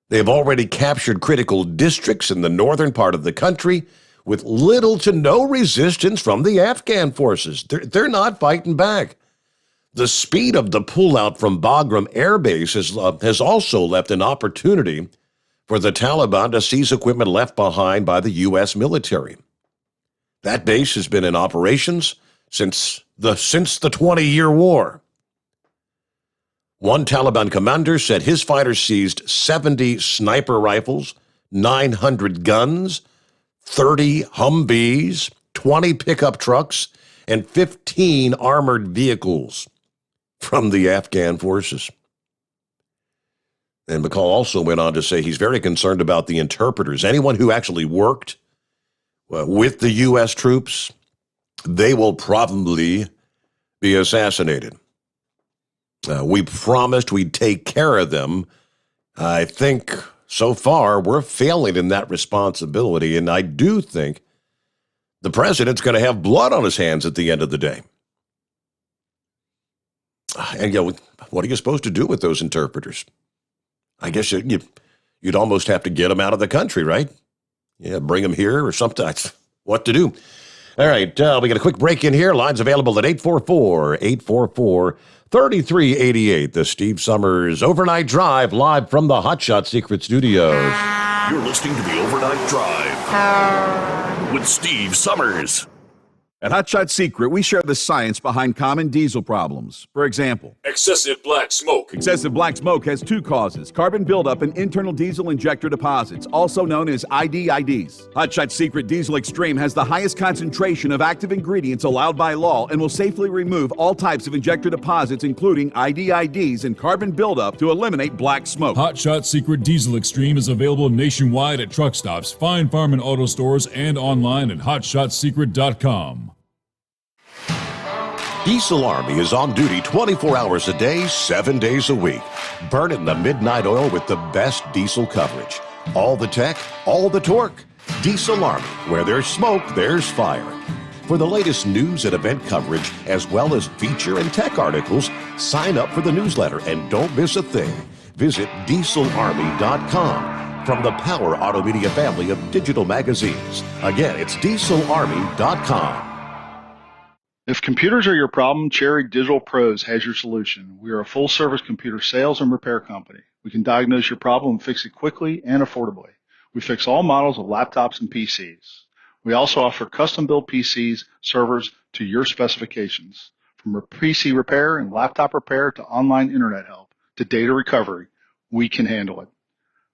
They've already captured critical districts in the northern part of the country with little to no resistance from the Afghan forces. They're not fighting back. The speed of the pullout from Bagram Air Base has also left an opportunity for the Taliban to seize equipment left behind by the U.S. military. That base has been in operations since the 20-year war. One Taliban commander said his fighters seized 70 sniper rifles, 900 guns, 30 Humvees, 20 pickup trucks, and 15 armored vehicles from the Afghan forces. And McCall also went on to say he's very concerned about the interpreters. Anyone who actually worked with the U.S. troops, they will probably be assassinated. We promised we'd take care of them. I think so far we're failing in that responsibility, and I do think the president's going to have blood on his hands at the end of the day. And what are you supposed to do with those interpreters? I guess you'd almost have to get them out of the country, right? Yeah, bring them here or something. That's what to do. All right, we got a quick break in here. Lines available at 844-844-3388. The Steve Sommers Overnight Drive, live from the Hot Shot Secret Studios. You're listening to the Overnight Drive with Steve Sommers. At Hot Shot Secret, we share the science behind common diesel problems. For example, excessive black smoke. Excessive black smoke has two causes: carbon buildup and internal diesel injector deposits, also known as IDIDs. Hot Shot Secret Diesel Extreme has the highest concentration of active ingredients allowed by law and will safely remove all types of injector deposits, including IDIDs and carbon buildup, to eliminate black smoke. Hot Shot Secret Diesel Extreme is available nationwide at truck stops, fine farm and auto stores, and online at hotshotsecret.com. Diesel Army is on duty 24 hours a day, 7 days a week. Burning the midnight oil with the best diesel coverage. All the tech, all the torque. Diesel Army, where there's smoke, there's fire. For the latest news and event coverage, as well as feature and tech articles, sign up for the newsletter and don't miss a thing. Visit dieselarmy.com from the Power Auto Media family of digital magazines. Again, it's dieselarmy.com. If computers are your problem, Cherry Digital Pros has your solution. We are a full-service computer sales and repair company. We can diagnose your problem and fix it quickly and affordably. We fix all models of laptops and PCs. We also offer custom-built PCs, servers to your specifications. From PC repair and laptop repair to online internet help to data recovery, we can handle it.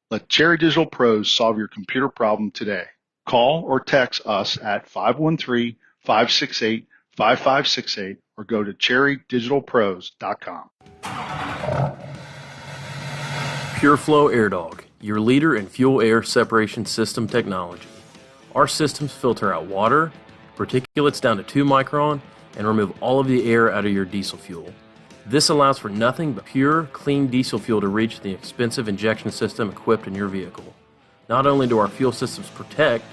Let Cherry Digital Pros solve your computer problem today. Call or text us at 513-568-5568 or go to cherrydigitalpros.com. PureFlow Air Dog, your leader in fuel air separation system technology. Our systems filter out water, particulates down to 2 micron, and remove all of the air out of your diesel fuel. This allows for nothing but pure, clean diesel fuel to reach the expensive injection system equipped in your vehicle. Not only do our fuel systems protect,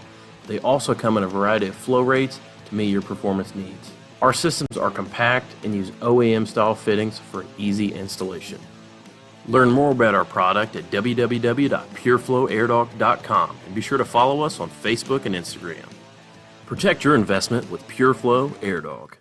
they also come in a variety of flow rates to meet your performance needs. Our systems are compact and use OEM-style fittings for easy installation. Learn more about our product at www.pureflowairDog.com and be sure to follow us on Facebook and Instagram. Protect your investment with PureFlow AirDog.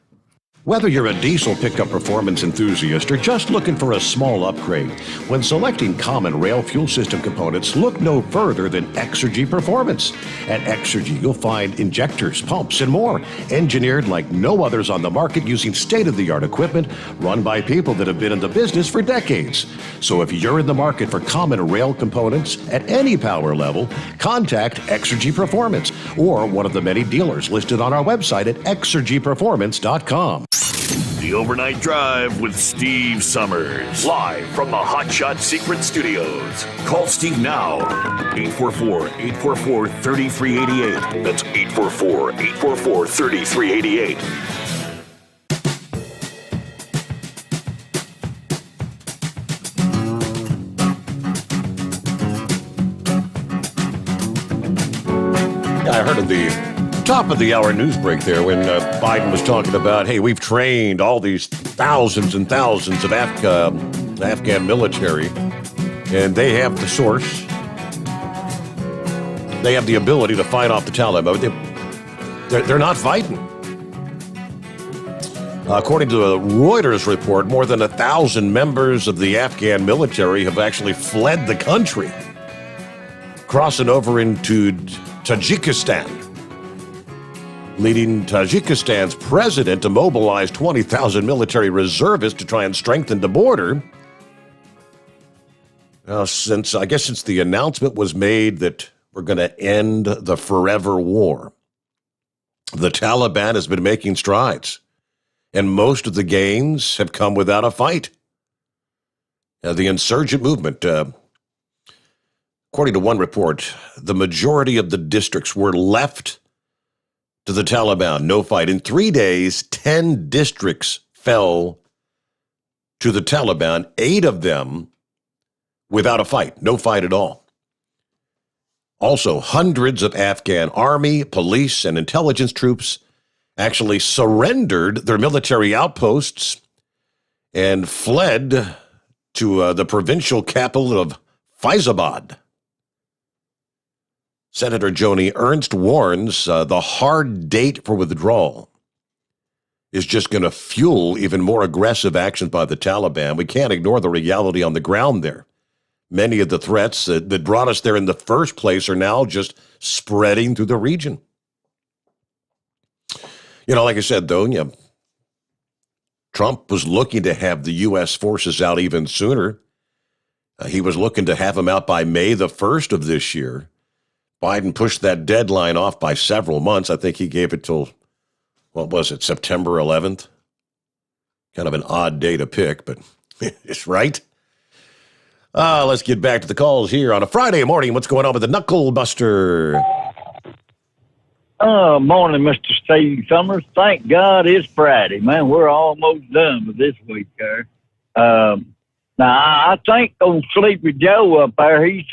Whether you're a diesel pickup performance enthusiast or just looking for a small upgrade, when selecting common rail fuel system components, look no further than Exergy Performance. At Exergy, you'll find injectors, pumps, and more, engineered like no others on the market using state-of-the-art equipment run by people that have been in the business for decades. So if you're in the market for common rail components at any power level, contact Exergy Performance or one of the many dealers listed on our website at exergyperformance.com. The Overnight Drive with Steve Summers. Live from the Hot Shot Secret Studios. Call Steve now. 844-844-3388. That's 844-844-3388. I heard of the top of the hour news break there when Biden was talking about, hey, we've trained all these thousands and thousands of Afghan military, and they have the source. They have the ability to fight off the Taliban. They're not fighting. According to a Reuters report, more than 1,000 members of the Afghan military have actually fled the country, crossing over into Tajikistan, leading Tajikistan's president to mobilize 20,000 military reservists to try and strengthen the border. Now, since the announcement was made that we're going to end the forever war, the Taliban has been making strides, and most of the gains have come without a fight. Now, the insurgent movement, according to one report, the majority of the districts were left to the Taliban, no fight. In 3 days, 10 districts fell to the Taliban, 8 of them without a fight, no fight at all. Also, hundreds of Afghan army, police, and intelligence troops actually surrendered their military outposts and fled to the provincial capital of Faizabad. Senator Joni Ernst warns the hard date for withdrawal is just going to fuel even more aggressive action by the Taliban. We can't ignore the reality on the ground there. Many of the threats that brought us there in the first place are now just spreading through the region. You know, like I said, though, Trump was looking to have the U.S. forces out even sooner. He was looking to have them out by May the 1st of this year. Biden pushed that deadline off by several months. I think he gave it till, what was it, September 11th? Kind of an odd day to pick, but it's right. Let's get back to the calls here on a Friday morning. What's going on with the Knuckle Buster? Morning, Mr. Steve Summers. Thank God it's Friday, man. We're almost done with this week there. Now, I think old Sleepy Joe up there, he's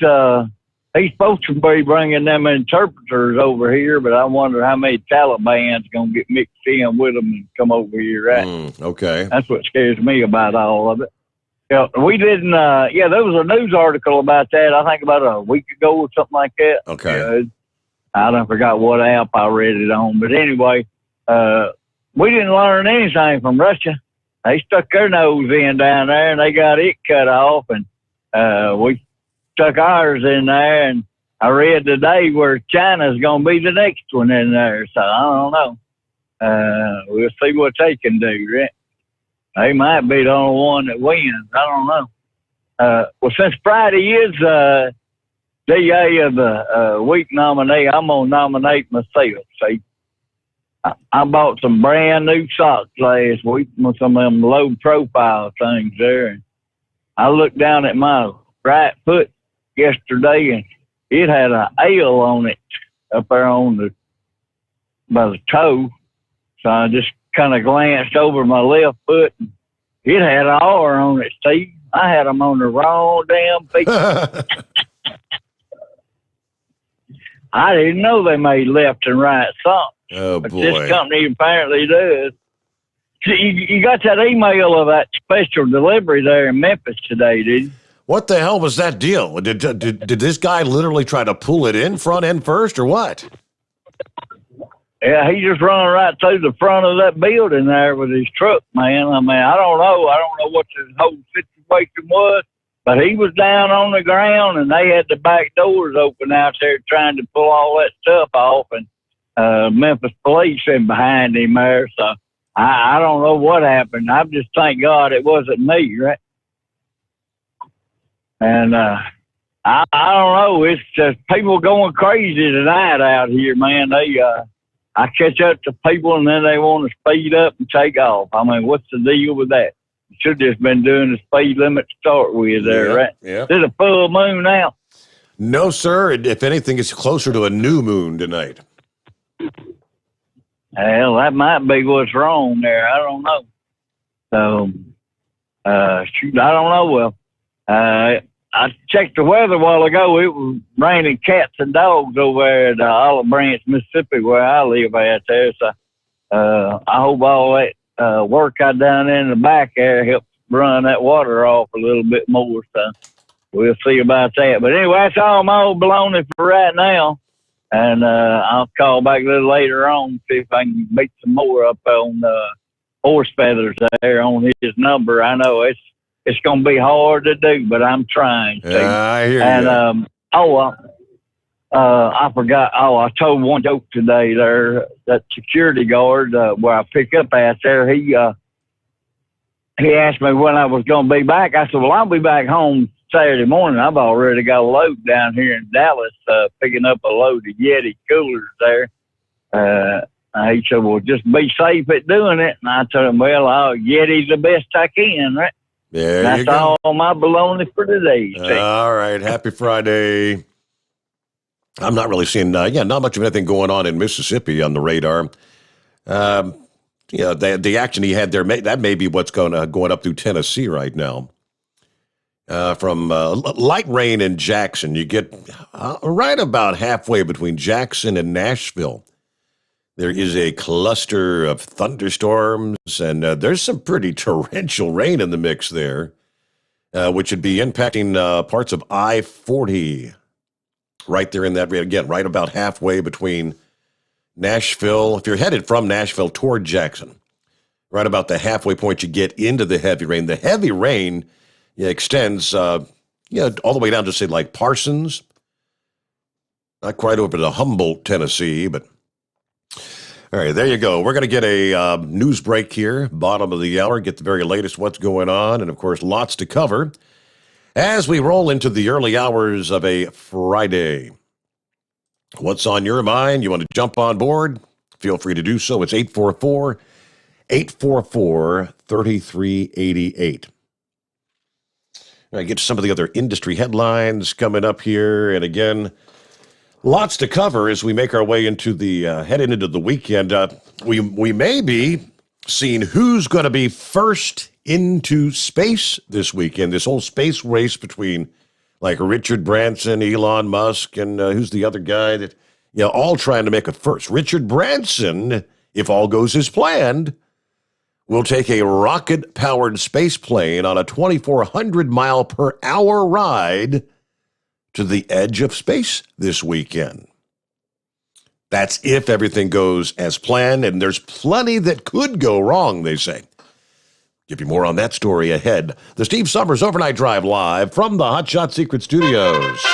supposed to be bringing them interpreters over here, but I wonder how many Taliban's going to get mixed in with them and come over here, right? Okay. That's what scares me about all of it. Yeah, we didn't, there was a news article about that, I think about a week ago or something like that. Okay. I don't forgot what app I read it on, but anyway, we didn't learn anything from Russia. They stuck their nose in down there and they got it cut off, and we stuck ours in there, and I read today where China's going to be the next one in there, so I don't know. We'll see what they can do, right? They might be the only one that wins. I don't know. Well, since Friday is DA of the week nominee, I'm going to nominate myself. See, I bought some brand new socks last week with some of them low profile things there. And I looked down at my right foot yesterday and it had an L on it up there by the toe. So I just kind of glanced over my left foot and it had an R on it, Steve. I had them on the wrong damn feet. I didn't know they made left and right socks. Oh, but boy. This company apparently does. You got that email of that special delivery there in Memphis today, did you? What the hell was that deal? Did this guy literally try to pull it in front end first or what? Yeah, he just run right through the front of that building there with his truck, man. I mean, I don't know what the whole situation was, but he was down on the ground, and they had the back doors open out there trying to pull all that stuff off, and Memphis police in behind him there. So I don't know what happened. I just thank God it wasn't me, right? And I don't know. It's just people going crazy tonight out here, man. I catch up to people, and then they want to speed up and take off. I mean, what's the deal with that? You should have just been doing the speed limit to start with there, right? Yeah. Is it a full moon now? No, sir. If anything, it's closer to a new moon tonight. Well, that might be what's wrong there. I don't know. So, shoot, I don't know. Well, I checked the weather a while ago. It was raining cats and dogs over there at Olive Branch, Mississippi, where I live at there. So I hope all that work I done in the back there helps run that water off a little bit more. So we'll see about that. But anyway, that's all my old baloney for right now. And I'll call back a little later on, see if I can beat some more up on horse feathers there on his number. I know it's going to be hard to do, but I'm trying to. I hear you. I forgot. I told one joke today there. That security guard where I pick up at there, he asked me when I was going to be back. I said, well, I'll be back home Saturday morning. I've already got a load down here in Dallas, picking up a load of Yeti coolers there. He said, well, just be safe at doing it. And I told him, well, I'll Yeti's the best I can, right? There you That's go. all my baloney for today. All right. Happy Friday. I'm not really seeing, not much of anything going on in Mississippi on the radar. The action he had there, that may be what's going up through Tennessee right now. From light rain in Jackson, you get right about halfway between Jackson and Nashville. There is a cluster of thunderstorms, and there's some pretty torrential rain in the mix there, which would be impacting parts of I-40 right there in that, again, right about halfway between Nashville. If you're headed from Nashville toward Jackson, right about the halfway point, you get into the heavy rain. The heavy rain extends all the way down to, say, like Parsons, not quite over to Humboldt, Tennessee, but all right, there you go. We're going to get a news break here, bottom of the hour, get the very latest what's going on, and, of course, lots to cover as we roll into the early hours of a Friday. What's on your mind? You want to jump on board? Feel free to do so. It's 844-844-3388. All right, get to some of the other industry headlines coming up here, and again, lots to cover as we make our way into the heading into the weekend. We may be seeing who's going to be first into space this weekend. This whole space race between like Richard Branson, Elon Musk, and who's the other guy that all trying to make it first. Richard Branson, if all goes as planned, will take a rocket-powered space plane on a 2,400-mile-per-hour ride to the edge of space this weekend. That's if everything goes as planned, and there's plenty that could go wrong, they say. Give you more on that story ahead. The Steve Sommers Overnight Drive live from the Hot Shot Secret Studios.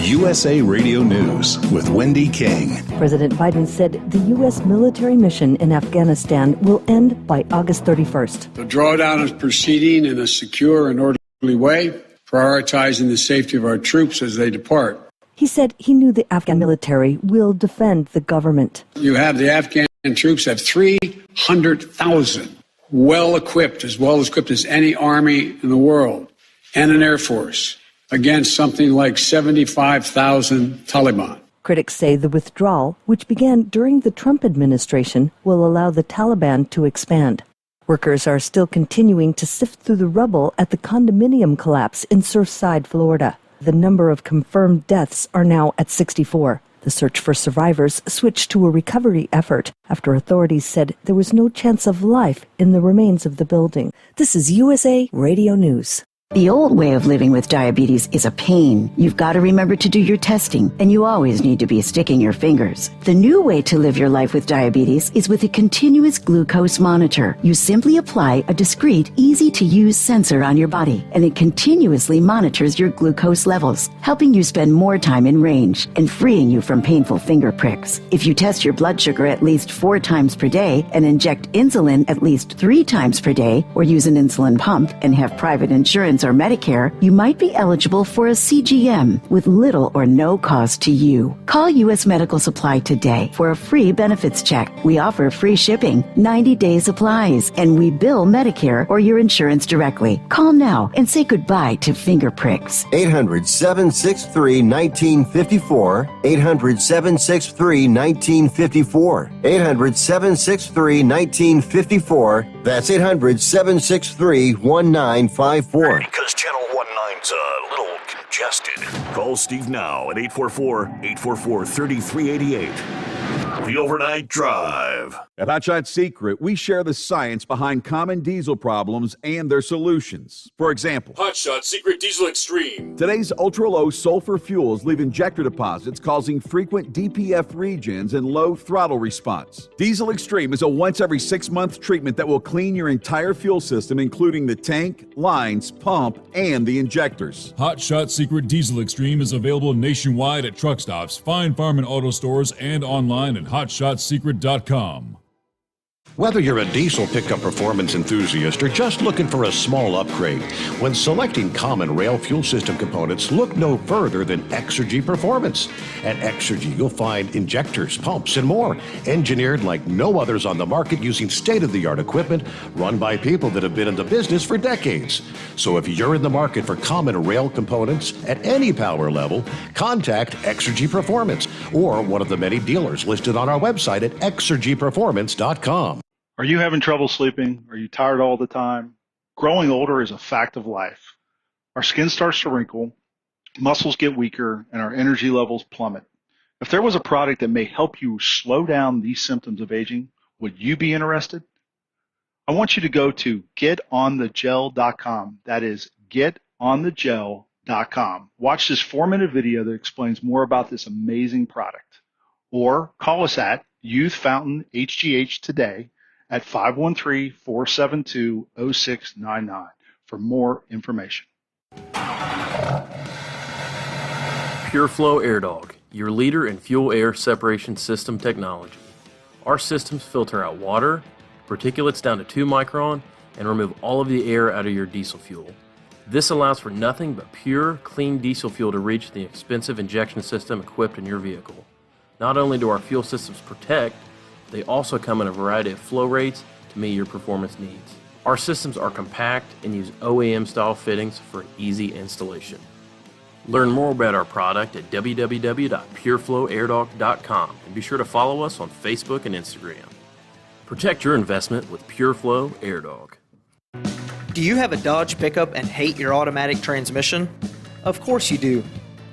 USA Radio News with Wendy King. President Biden said the U.S. military mission in Afghanistan will end by August 31st. The drawdown is proceeding in a secure and orderly way, prioritizing the safety of our troops as they depart. He said he knew the Afghan military will defend the government. You have the Afghan troops have 300,000 well equipped as any army in the world, and an air force against something like 75,000 Taliban. Critics say the withdrawal, which began during the Trump administration, will allow the Taliban to expand. Workers are still continuing to sift through the rubble at the condominium collapse in Surfside, Florida. The number of confirmed deaths are now at 64. The search for survivors switched to a recovery effort after authorities said there was no chance of life in the remains of the building. This is USA Radio News. The old way of living with diabetes is a pain. You've got to remember to do your testing, and you always need to be sticking your fingers. The new way to live your life with diabetes is with a continuous glucose monitor. You simply apply a discreet, easy-to-use sensor on your body, and it continuously monitors your glucose levels, helping you spend more time in range and freeing you from painful finger pricks. If you test your blood sugar at least 4 times per day and inject insulin at least 3 times per day, or use an insulin pump and have private insurance or Medicare, you might be eligible for a CGM with little or no cost to you. Call U.S. Medical Supply today for a free benefits check. We offer free shipping, 90-day supplies, and we bill Medicare or your insurance directly. Call now and say goodbye to finger pricks. 800-763-1954. 800-763-1954. 800-763-1954. That's 800-763-1954. Because Channel 19's a little congested. Call Steve now at 844-844-3388. The Overnight Drive. At Hot Shot Secret, we share the science behind common diesel problems and their solutions. For example, Hot Shot Secret Diesel Extreme. Today's ultra-low sulfur fuels leave injector deposits causing frequent DPF regens and low throttle response. Diesel Extreme is a once every 6-month treatment that will clean your entire fuel system, including the tank, lines, pump, and the injectors. Hot Shot Secret Diesel Extreme is available nationwide at truck stops, fine farm and auto stores, and online at hotshotsecret.com. Whether you're a diesel pickup performance enthusiast or just looking for a small upgrade, when selecting common rail fuel system components, look no further than Exergy Performance. At Exergy, you'll find injectors, pumps, and more, engineered like no others on the market using state-of-the-art equipment run by people that have been in the business for decades. So if you're in the market for common rail components at any power level, contact Exergy Performance or one of the many dealers listed on our website at exergyperformance.com. Are you having trouble sleeping? Are you tired all the time? Growing older is a fact of life. Our skin starts to wrinkle, muscles get weaker, and our energy levels plummet. If there was a product that may help you slow down these symptoms of aging, would you be interested? I want you to go to getonthegel.com. That is getonthegel.com. Watch this 4-minute video that explains more about this amazing product. Or call us at Youth Fountain HGH today at 513-472-0699 for more information. PureFlow Air Dog, your leader in fuel air separation system technology. Our systems filter out water, particulates down to 2 micron, and remove all of the air out of your diesel fuel. This allows for nothing but pure, clean diesel fuel to reach the expensive injection system equipped in your vehicle. Not only do our fuel systems protect, they also come in a variety of flow rates to meet your performance needs. Our systems are compact and use OEM-style fittings for easy installation. Learn more about our product at www.pureflowairDog.com and be sure to follow us on Facebook and Instagram. Protect your investment with PureFlow Air Dog. Do you have a Dodge pickup and hate your automatic transmission? Of course you do.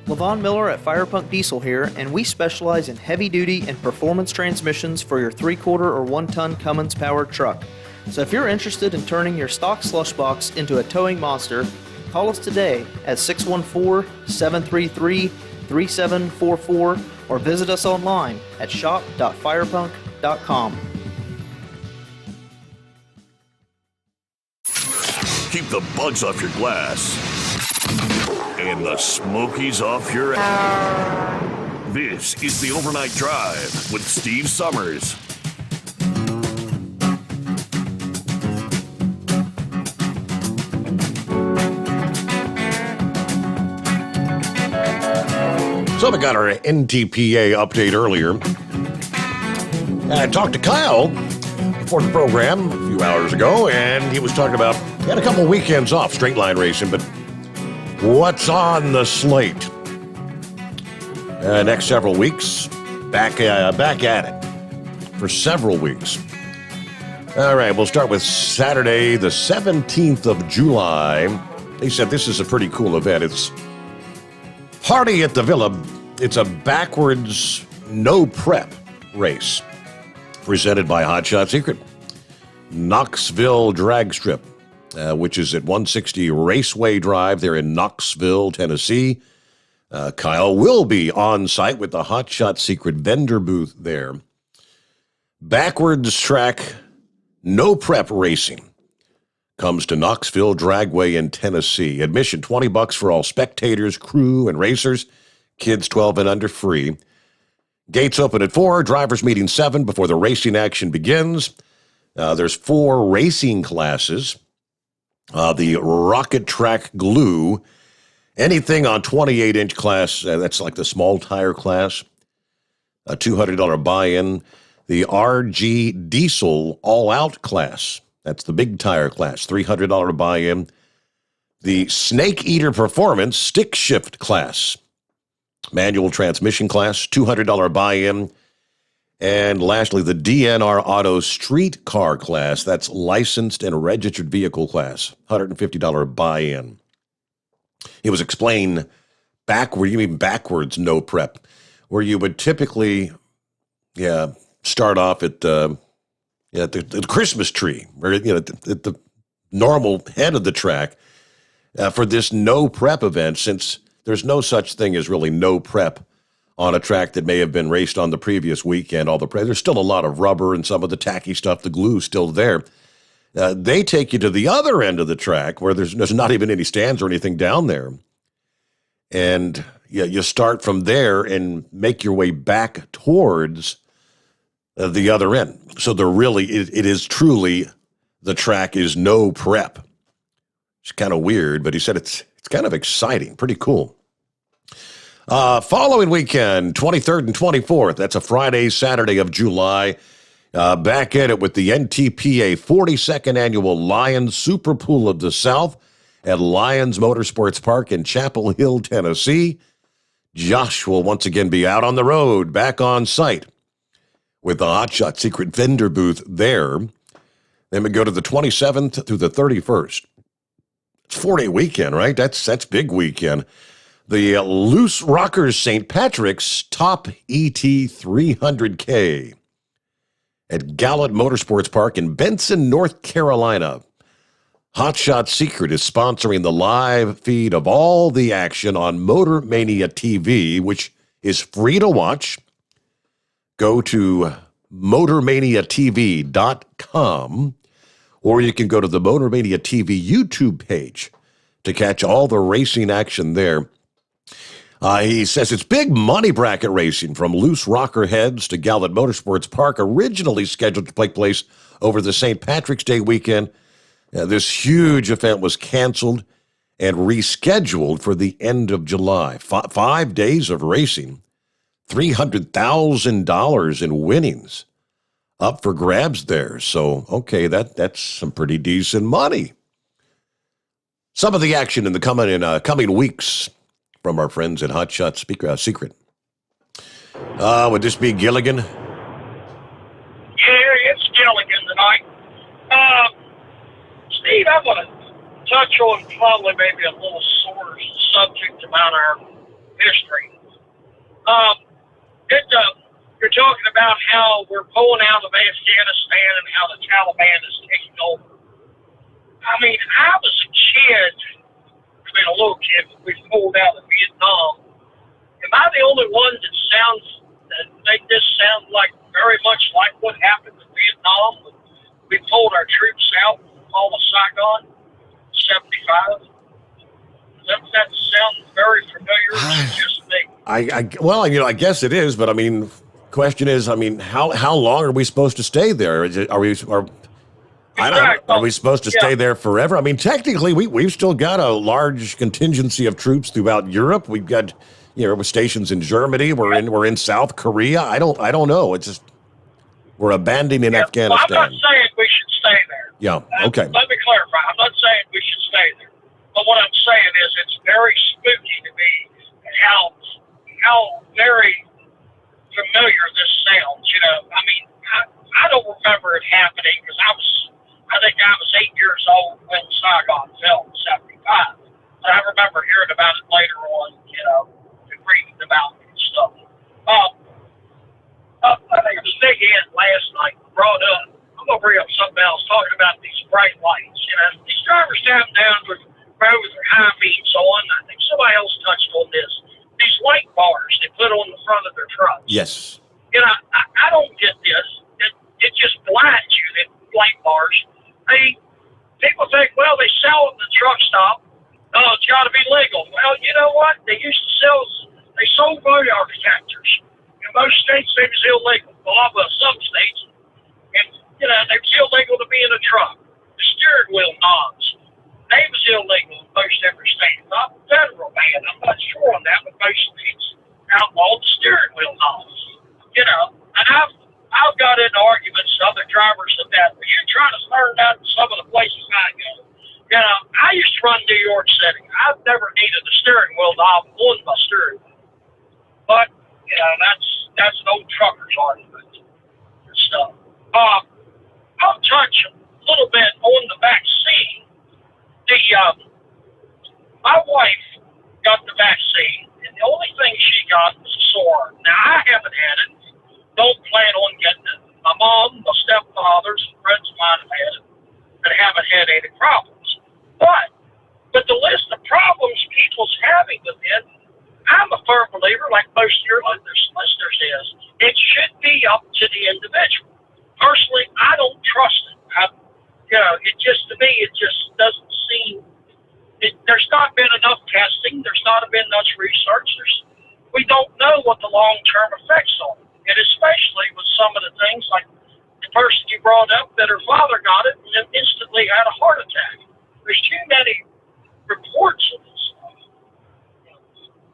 LaVon Miller at Firepunk Diesel here, and we specialize in heavy-duty and performance transmissions for your 3/4 or 1-ton Cummins-powered truck. So if you're interested in turning your stock slush box into a towing monster, call us today at 614-733-3744 or visit us online at shop.firepunk.com. Keep the bugs off your glass and the smokies off your ass. This is the Overnight Drive with Steve Sommers. So we got our NTPA update earlier. I talked to Kyle before the program a few hours ago, and he was talking about he had a couple of weekends off straight line racing, but what's on the slate? Next several weeks, back at it for several weeks. All right, we'll start with Saturday, the 17th of July. They said this is a pretty cool event. It's Party at the Villa. It's a backwards, no prep race presented by Hot Shot Secret. Knoxville Drag Strip which is at 160 Raceway Drive there in Knoxville, Tennessee. Kyle will be on site with the Hot Shot Secret vendor booth there. Backwards track, no prep racing comes to Knoxville Dragway in Tennessee. Admission $20 for all spectators, crew, and racers. Kids 12 and under free. Gates open at 4, drivers meeting 7 before the racing action begins. There's 4 racing classes. The Rocket Track Glue, anything on 28-inch class, that's like the small tire class, a $200 buy-in. The RG Diesel All-Out class, that's the big tire class, $300 buy-in. The Snake Eater Performance Stick Shift class, manual transmission class, $200 buy-in. And lastly, the DNR Auto Street Car class, that's licensed and registered vehicle class, $150 buy-in. It was explained backwards no prep, where you would typically, start off at the Christmas tree, or at the normal head of the track for this no prep event, since there's no such thing as really no prep on a track that may have been raced on the previous weekend. There's still a lot of rubber and some of the tacky stuff, the glue's still there. They take you to the other end of the track where there's not even any stands or anything down there. And you start from there and make your way back towards the other end. So it is truly, the track is no prep. It's kind of weird, but he said it's kind of exciting, pretty cool. Following weekend, 23rd and 24th, that's a Friday, Saturday of July. Back at it with the NTPA 42nd Annual Lions Super Pool of the South at Lions Motorsports Park in Chapel Hill, Tennessee. Josh will once again be out on the road, back on site with the Hot Shot Secret vendor booth there. Then we go to the 27th through the 31st. It's 4-day weekend, right? That's big weekend. The Loose Rockers St. Patrick's Top ET 300K at Gallant Motorsports Park in Benson, North Carolina. Hot Shot Secret is sponsoring the live feed of all the action on Motor Mania TV, which is free to watch. Go to motormaniatv.com, or you can go to the Motor Mania TV YouTube page to catch all the racing action there. He says it's big money bracket racing from Loose Rocker Heads to Gallant Motorsports Park, originally scheduled to take place over the St. Patrick's Day weekend. This huge event was canceled and rescheduled for the end of July. 5 days of racing, $300,000 in winnings up for grabs there. So, okay, that's some pretty decent money. Some of the action in the coming weeks from our friends at Hot Shot Secret. Would this be Gilligan? Yeah, it's Gilligan tonight. Steve, I want to touch on probably maybe a little sore subject about our history. You're talking about how we're pulling out of Afghanistan and how the Taliban is taking over. I mean, I was a kid, a little kid, when we pulled out of Vietnam. Am I the only one that make this sound like very much like what happened in Vietnam when we pulled our troops out from all of Saigon, 75? That sounds very familiar. It's just me. I guess it is, but I mean, question is, how long are we supposed to stay there? Are we supposed to stay there forever? I mean, technically, we've still got a large contingency of troops throughout Europe. We've got, stations in Germany. We're in South Korea. I don't know. It's just we're abandoning Afghanistan. Well, I'm not saying we should stay there. Yeah. Okay. Let me clarify. I'm not saying we should stay there. But what I'm saying is it's very spooky to me how very familiar this sounds. I mean, I don't remember it happening because I think I was 8 years old when Saigon fell in 75. But I remember hearing about it later on, and reading about it and stuff. I think a big end last night brought up a going to bring up something else, talking about these bright lights. You know, these drivers down with road with their high beams on. I think somebody else touched on this. These light bars they put on the front of their trucks. Yes. You know, I don't get this. It just blinds you, that light bars. People think, well, they sell at the truck stop. Oh, it's got to be legal. Well, you know what? They sold road architectures. In most states, they was illegal. Well, some states, and you know, they was illegal to be in a truck. The steering wheel knobs, they was illegal in most every state. Not federal ban. I'm not sure on that, but most states outlawed the steering wheel knobs. You know, and I've got into arguments with other drivers of that. But you're trying to learn that in some of the places I go. You know, I used to run New York City. I've never needed a steering wheel knob on my steering wheel. But, you know, that's an old trucker's argument and stuff. I'll touch a little bit on the vaccine. My wife got the vaccine, and the only thing she got was a sore. Now, I haven't had it. Don't plan on getting it. My mom, my stepfathers, friends of mine have had it and haven't had any problems. But the list of problems people's having with it, I'm a firm believer, like most of your listeners is, it should be up to the individual. Personally, I don't trust it. To me, it just doesn't seem. There's not been enough testing. There's not been much research. We don't know what the long-term effects are, and especially with some of the things like the person you brought up that her father got it and then instantly had a heart attack. There's too many reports of this stuff.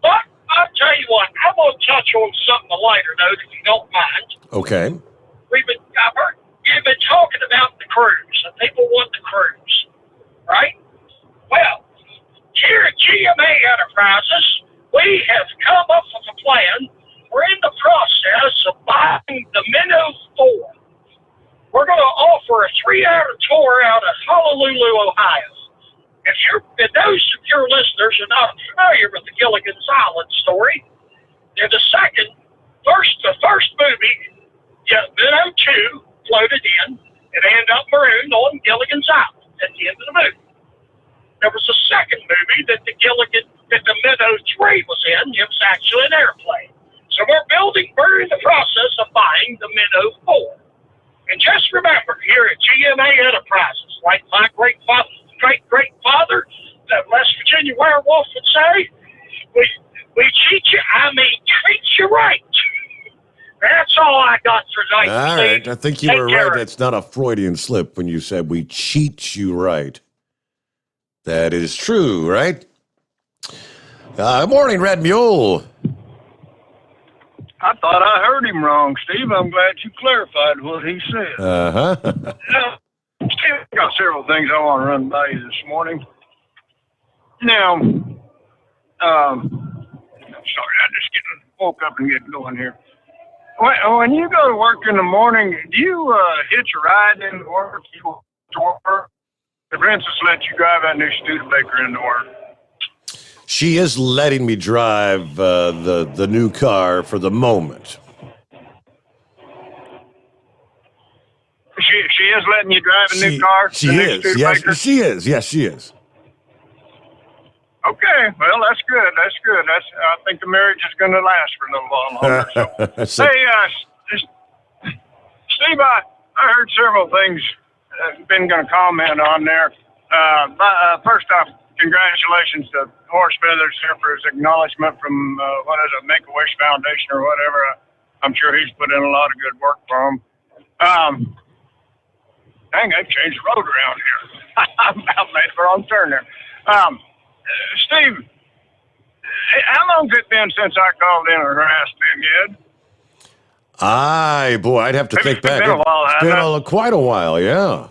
But I'll tell you what, I'm going to touch on something a lighter note if you don't mind. Okay. I've heard you've been talking about the cruise, and people want the cruise, right? Well, here at GMA Enterprises, we have come up with a plan. We're in the process of buying the Minnow 4. We're going to offer a 3-hour tour out of Honolulu, Ohio. If those of your listeners are not familiar with the Gilligan's Island story, then the first movie, Minnow 2, floated in and ended up marooned on Gilligan's Island at the end of the movie. There was a second movie that the Minnow 3 was in. It was actually an airplane. So we're in the process of buying the Minnow 4. And just remember, here at GMA Enterprises, like my great father, that West Virginia werewolf would say, we cheat you, treat you right. That's all I got for tonight. All right. I think you were right. That's not a Freudian slip when you said we cheat you right. That is true, right? Good morning, Red Mule. I thought I heard him wrong, Steve. I'm glad you clarified what he said. Uh-huh. Steve, I've got several things I want to run by you this morning. Now, sorry, I just woke up and get going here. When you go to work in the morning, do you hitch a ride into work? The princess lets you drive that new Studebaker into work. She is letting me drive the new car for the moment. She is letting you drive a new car? She is. Yes, she is. Yes, she is. Okay, well, that's good. I think the marriage is going to last for a little while longer. So. Hey, Steve, I heard several things I've been going to comment on there. First off, congratulations to Horace Feathers here for his acknowledgement from, Make-A-Wish Foundation or whatever. I'm sure he's put in a lot of good work for him. Dang, they've changed the road around here. I about made the wrong turn there. Steve, how long's it been since I called in and harassed Big Ed? Boy, I'd have to think back. It's been a while, It's been quite a while, yeah.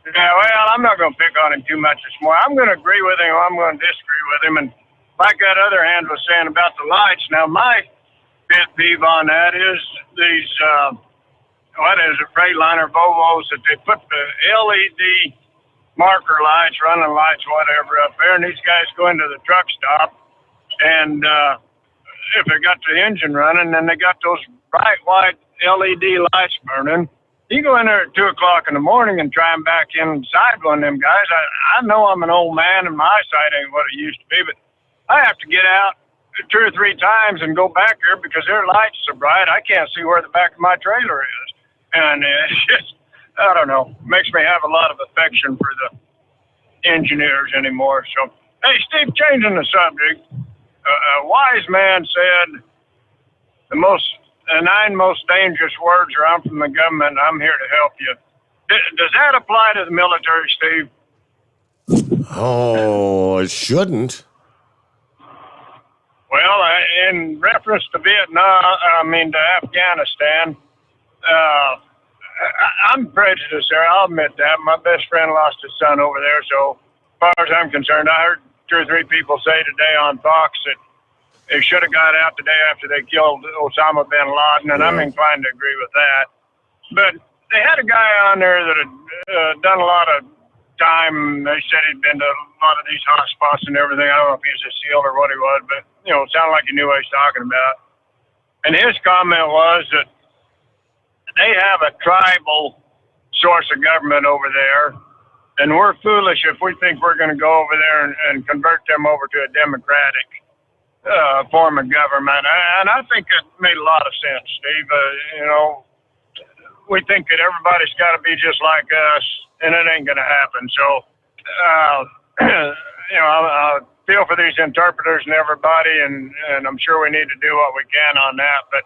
Yeah, well, I'm not going to pick on him too much this morning. I'm going to agree with him. I'm going to disagree with him. And like that other hand was saying about the lights, now my pet peeve on that is these, Freightliner Volvos that they put the LED marker lights, running lights, whatever up there, and these guys go into the truck stop, and if they got the engine running, then they got those bright white LED lights burning, You go in there at 2 o'clock in the morning and try and back inside one of them guys. I know I'm an old man and my eyesight ain't what it used to be, but I have to get out 2 or 3 times and go back there because their lights so bright I can't see where the back of my trailer is. And it's just, I don't know, makes me have a lot of affection for the engineers anymore. So, hey, Steve, changing the subject, a wise man said the 9 most dangerous words are, "I'm from the government, I'm here to help you." Does that apply to the military, Steve? Oh, it shouldn't. Well, in reference to to Afghanistan, I'm prejudiced there. I'll admit that. My best friend lost his son over there, so as far as I'm concerned, I heard 2 or 3 people say today on Fox that they should have got out the day after they killed Osama bin Laden, and I'm inclined to agree with that. But they had a guy on there that had done a lot of time. They said he'd been to a lot of these hot spots and everything. I don't know if he was a SEAL or what he was, but, it sounded like he knew what he was talking about. And his comment was that they have a tribal source of government over there, and we're foolish if we think we're going to go over there and convert them over to a democratic form of government. And I think it made a lot of sense, Steve. We think that everybody's got to be just like us, and it ain't going to happen. So, I feel for these interpreters and everybody, and I'm sure we need to do what we can on that. But,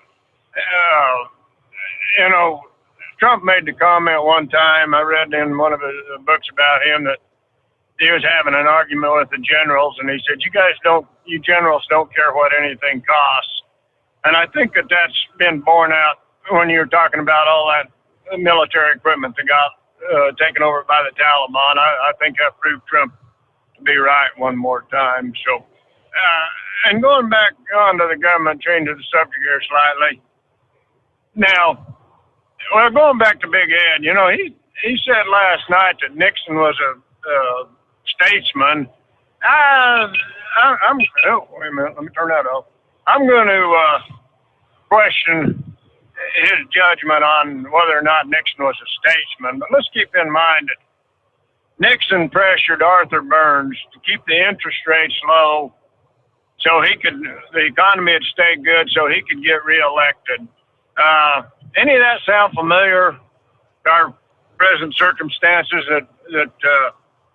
Trump made the comment one time, I read in one of the books about him, that he was having an argument with the generals, and he said, you generals don't care what anything costs. And I think that that's been borne out when you're talking about all that military equipment that got taken over by the Taliban. I think that proved Trump to be right one more time. So, and going back on to the government, changing the subject here slightly. Now, going back to Big Ed, he said last night that Nixon was a statesman. Wait a minute, let me turn that off. I'm going to question his judgment on whether or not Nixon was a statesman. But let's keep in mind that Nixon pressured Arthur Burns to keep the interest rates low so the economy would stay good so he could get reelected. Any of that sound familiar to our present circumstances that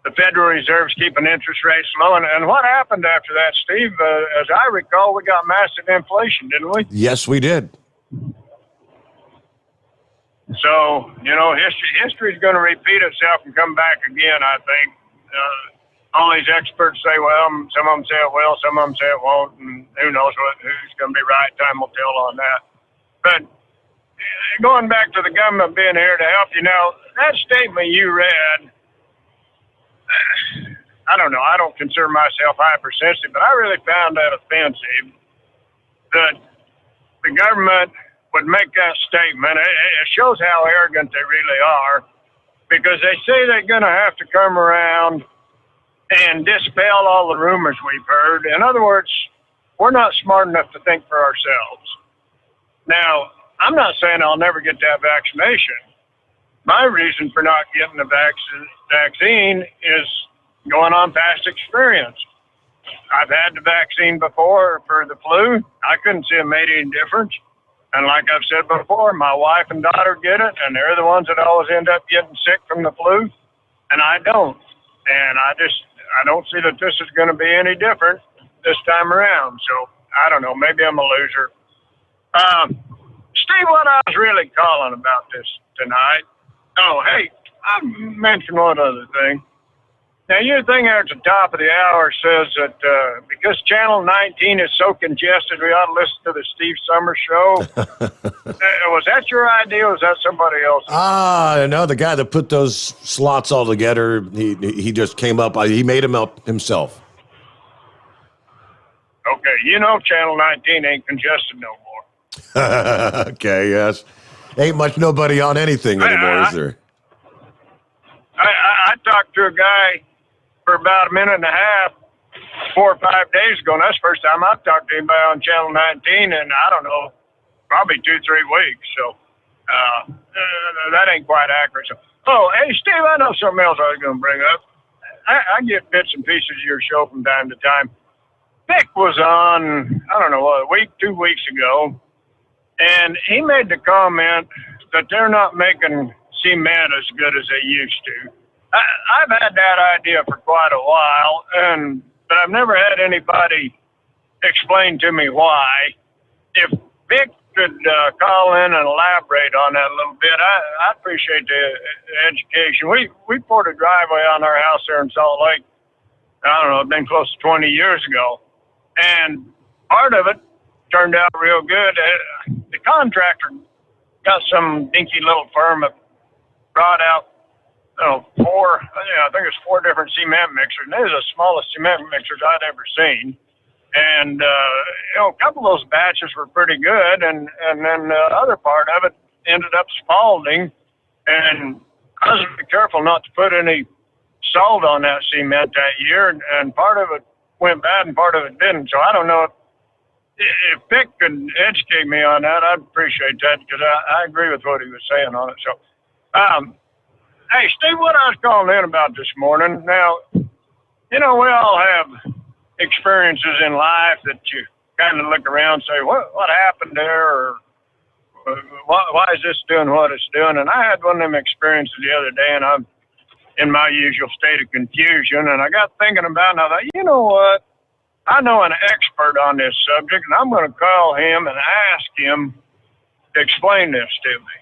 the Federal Reserve's keeping interest rates low? And what happened after that, Steve? As I recall, we got massive inflation, didn't we? Yes, we did. So, history's going to repeat itself and come back again, I think. All these experts say, well, some of them say it will, some of them say it won't, and who knows who's going to be right. Time will tell on that. But going back to the government being here to help you now, that statement you read, I don't know. I don't consider myself hypersensitive, but I really found that offensive that the government would make that statement. It shows how arrogant they really are, because they say they're going to have to come around and dispel all the rumors we've heard. In other words, we're not smart enough to think for ourselves. Now, I'm not saying I'll never get that vaccination. My reason for not getting the vaccine is going on past experience. I've had the vaccine before for the flu. I couldn't see it made any difference. And like I've said before, my wife and daughter get it, and they're the ones that always end up getting sick from the flu, and I don't. And I don't see that this is going to be any different this time around. So, I don't know. Maybe I'm a loser. Steve, what I was really calling about this tonight. Oh, hey, I mentioned one other thing. Now, your thing there at the top of the hour says that because Channel 19 is so congested, we ought to listen to the Steve Sommers show. Was that your idea, or was that somebody else's? No, the guy that put those slots all together, he just came up, he made them up himself. Okay, Channel 19 ain't congested no more. Okay, yes. Ain't much nobody on anything anymore, is there? I talked to a guy for about a minute and a half 4 or 5 days ago, and that's the first time I've talked to anybody on Channel 19 in, I don't know, probably 2-3 weeks. So That ain't quite accurate. So, oh, hey, Steve, I know something else I was going to bring up. I get bits and pieces of your show from time to time. Vic was on, I don't know, a week, 2 weeks ago, and he made the comment that they're not making cement as good as they used to. I've had that idea for quite a while, but I've never had anybody explain to me why. If Vic could call in and elaborate on that a little bit, I appreciate the education. We poured a driveway on our house there in Salt Lake, I don't know, it's been close to 20 years ago. And part of it turned out real good. The contractor got some dinky little firm that brought out I think it's 4 different cement mixers. And they're the smallest cement mixers I'd ever seen. And, a couple of those batches were pretty good. And then the other part of it ended up spalding. And I was careful not to put any salt on that cement that year. And part of it went bad and part of it didn't. So I don't know if Vic could educate me on that. I'd appreciate that because I agree with what he was saying on it. So, hey, Steve, what I was calling in about this morning. Now, we all have experiences in life that you kind of look around and say, what happened there? Or why is this doing what it's doing? And I had one of them experiences the other day, and I'm in my usual state of confusion. And I got thinking about it, and I thought, you know what? I know an expert on this subject, and I'm going to call him and ask him to explain this to me.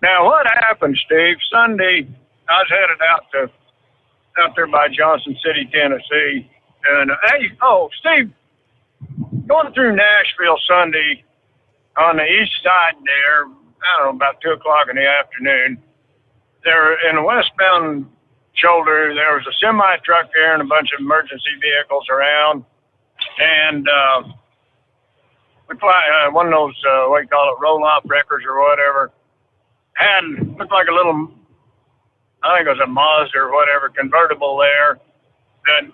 Now, what happened, Steve? Sunday, I was headed out there by Johnson City, Tennessee. And, Steve, going through Nashville Sunday on the east side there, I don't know, about 2 o'clock in the afternoon, there in the westbound shoulder, there was a semi-truck there and a bunch of emergency vehicles around. And looked like one of those, what do you call it, roll-off wreckers or whatever, looked like a little, I think it was a Mazda or whatever, convertible there that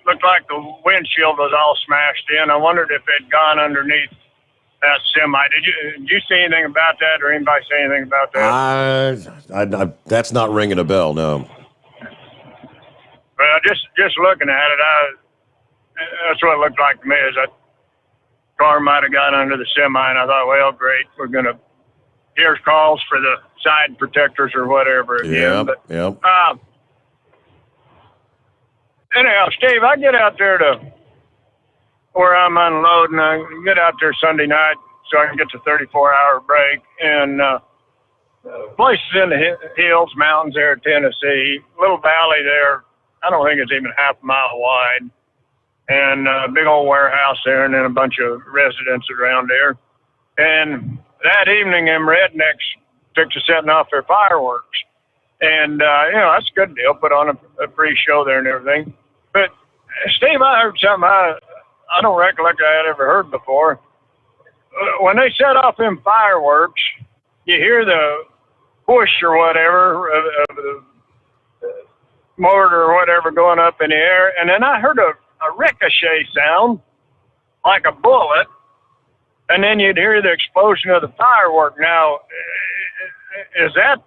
looked like the windshield was all smashed in. I wondered if it had gone underneath that semi. Did you see anything about that or anybody say anything about that? That's not ringing a bell, no. Well, just looking at it, that's what it looked like to me, is that car might have got under the semi, and I thought, well, great, here's calls for the side protectors or whatever again. Yep. Anyhow, Steve, I get out there to where I'm unloading. I get out there Sunday night so I can get the 34-hour break. And places in the hills, mountains there in Tennessee, little valley there, I don't think it's even half a mile wide. And a big old warehouse there and then a bunch of residents around there. And that evening, them rednecks took to setting off their fireworks. And, that's a good deal, put on a free show there and everything. But, Steve, I heard something I don't recollect I had ever heard before. When they set off them fireworks, you hear the whoosh or whatever of the mortar or whatever going up in the air. And then I heard a ricochet sound like a bullet. And then you'd hear the explosion of the firework. Now, is that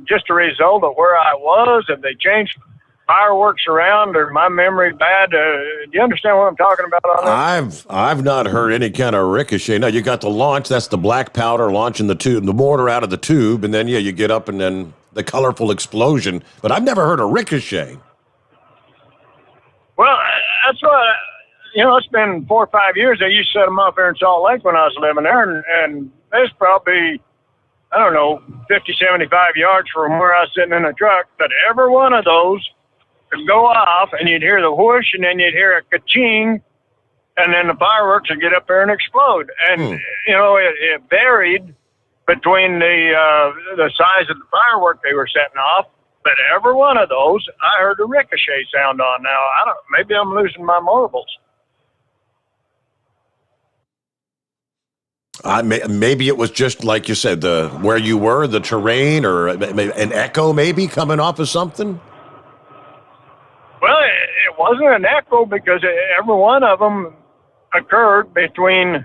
just a result of where I was? Have they changed fireworks around, or my memory bad? Do you understand what I'm talking about on that? I've not heard any kind of ricochet. Now, you got the launch. That's the black powder launching the mortar out of the tube. And then, you get up and then the colorful explosion. But I've never heard a ricochet. Well, that's what... it's been 4 or 5 years. They used to set them off there in Salt Lake when I was living there, and there's probably, 50, 75 yards from where I was sitting in the truck, but every one of those would go off, and you'd hear the whoosh, and then you'd hear a ka-ching, and then the fireworks would get up there and explode. And, it varied between the size of the firework they were setting off, but every one of those, I heard a ricochet sound on. Now, maybe I'm losing my marbles. Maybe it was just like you said, where you were, the terrain, or an echo maybe coming off of something. Well, it wasn't an echo because every one of them occurred between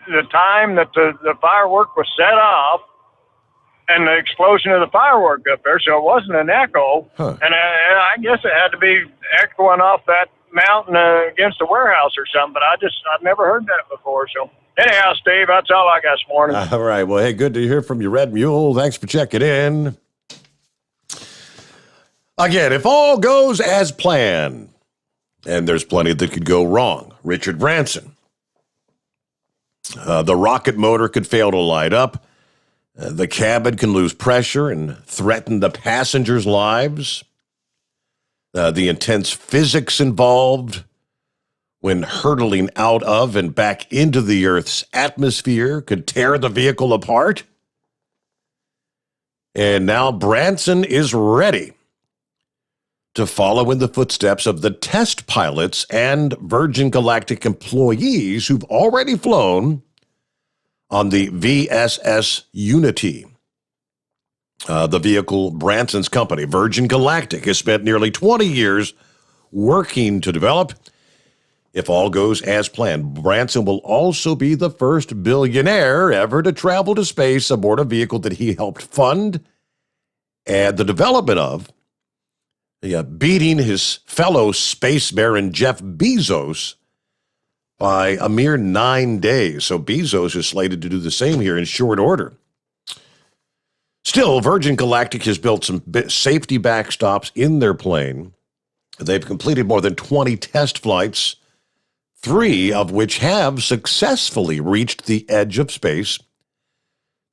the time that the firework was set off and the explosion of the firework up there, so it wasn't an echo. Huh. And I guess it had to be echoing off that mountain against the warehouse or something, but I've never heard that before. So anyhow, Steve, that's all I got this morning. All right. Well, hey, good to hear from you, Red Mule. Thanks for checking in. Again, if all goes as planned, and there's plenty that could go wrong, Richard Branson. The rocket motor could fail to light up. The cabin can lose pressure and threaten the passengers' lives. The intense physics involved when hurtling out of and back into the Earth's atmosphere could tear the vehicle apart. And now Branson is ready to follow in the footsteps of the test pilots and Virgin Galactic employees who've already flown on the VSS Unity. The vehicle Branson's company, Virgin Galactic, has spent nearly 20 years working to develop. If all goes as planned, Branson will also be the first billionaire ever to travel to space aboard a vehicle that he helped fund and the development of, beating his fellow space baron Jeff Bezos by a mere 9 days. So Bezos is slated to do the same here in short order. Still, Virgin Galactic has built some safety backstops in their plane. They've completed more than 20 test flights, 3 of which have successfully reached the edge of space.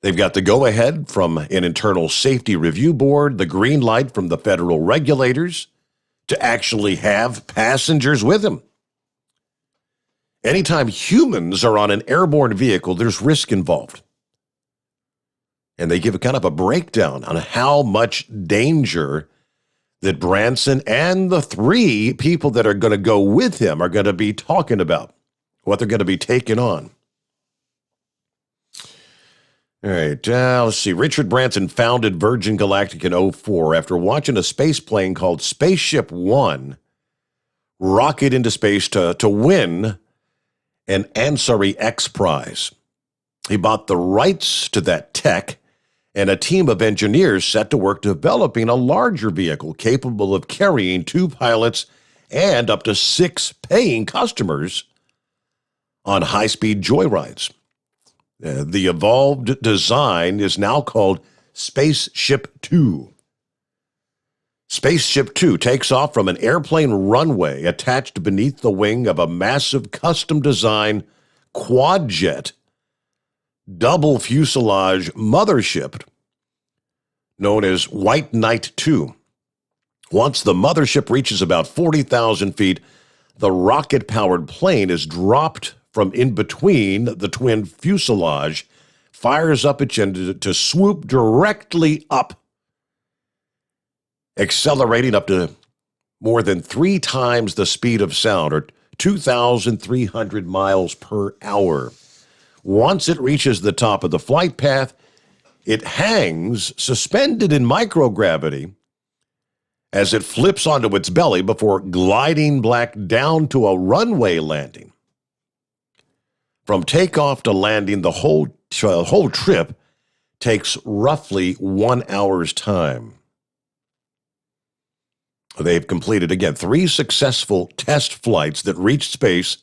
They've got the go-ahead from an internal safety review board, the green light from the federal regulators to actually have passengers with them. Anytime humans are on an airborne vehicle, there's risk involved. And they give a kind of a breakdown on how much danger that Branson and the 3 people that are going to go with him are going to be talking about, what they're going to be taking on. All right, let's see. Richard Branson founded Virgin Galactic in 2004 after watching a space plane called Spaceship One rocket into space to win an Ansari X Prize. He bought the rights to that tech, and a team of engineers set to work developing a larger vehicle capable of carrying 2 pilots and up to 6 paying customers on high-speed joyrides. The evolved design is now called Spaceship Two. Spaceship Two takes off from an airplane runway attached beneath the wing of a massive custom-designed quad-jet double fuselage mothership known as White Knight 2. Once the mothership reaches about 40,000 feet, the rocket-powered plane is dropped from in between the twin fuselage, fires up its engine to swoop directly up, accelerating up to more than 3 times the speed of sound, or 2,300 miles per hour. Once it reaches the top of the flight path, it hangs suspended in microgravity as it flips onto its belly before gliding back down to a runway landing. From takeoff to landing, the whole trip takes roughly 1 hour's time. They've completed, again, 3 successful test flights that reached space,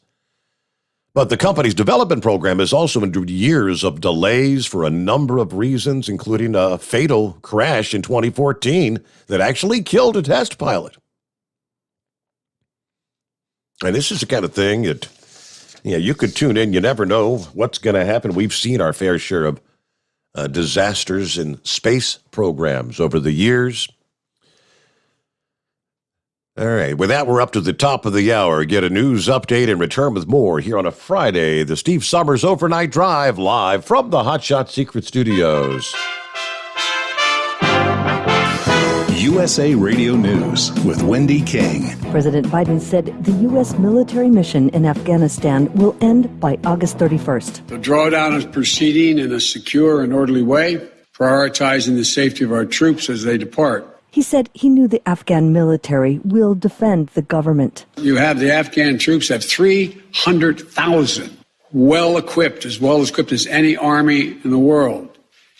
but the company's development program has also endured years of delays for a number of reasons, including a fatal crash in 2014 that actually killed a test pilot. And this is the kind of thing that, you could tune in. You never know what's going to happen. We've seen our fair share of disasters in space programs over the years. All right, with that, we're up to the top of the hour. Get a news update and return with more here on a Friday. The Steve Sommers Overnight Drive, live from the Hot Shot Secret Studios. USA Radio News with Wendy King. President Biden said the U.S. military mission in Afghanistan will end by August 31st. The drawdown is proceeding in a secure and orderly way, prioritizing the safety of our troops as they depart. He said he knew the Afghan military will defend the government. The Afghan troops have 300,000 well equipped as any army in the world,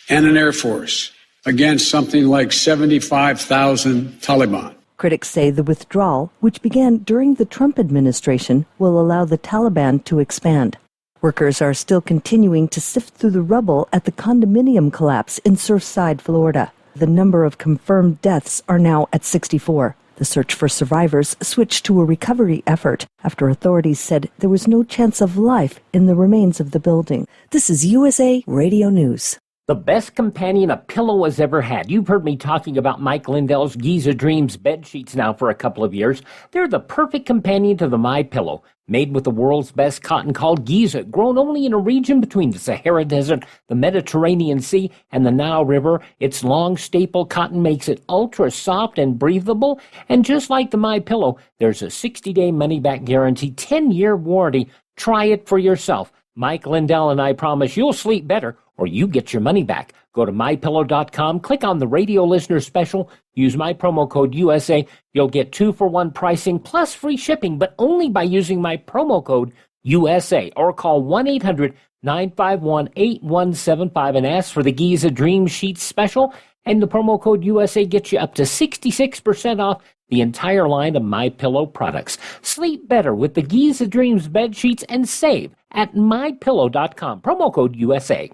and an air force. against something like 75,000 Taliban. Critics say the withdrawal, which began during the Trump administration, will allow the Taliban to expand. Workers are still continuing to sift through the rubble at the condominium collapse in Surfside, Florida. The number of confirmed deaths are now at 64. The search for survivors switched to a recovery effort after authorities said there was no chance of life in the remains of the building. This is USA Radio News. The best companion a pillow has ever had. You've heard me talking about Mike Lindell's Giza Dreams bed sheets now for a couple of years. They're the perfect companion to the MyPillow. Made with the world's best cotton called Giza, grown only in a region between the Sahara Desert, the Mediterranean Sea, and the Nile River. Its long staple cotton makes it ultra soft and breathable. And just like the MyPillow, there's a 60-day money-back guarantee, 10-year warranty. Try it for yourself. Mike Lindell and I promise you'll sleep better or you get your money back. Go to MyPillow.com, click on the radio listener special, use my promo code USA. You'll get 2-for-1 pricing plus free shipping, but only by using my promo code USA, or call 1-800-951-8175 and ask for the Giza Dream Sheets special. And the promo code USA gets you up to 66% off the entire line of MyPillow products. Sleep better with the Giza Dreams bed sheets and save at MyPillow.com. Promo code USA.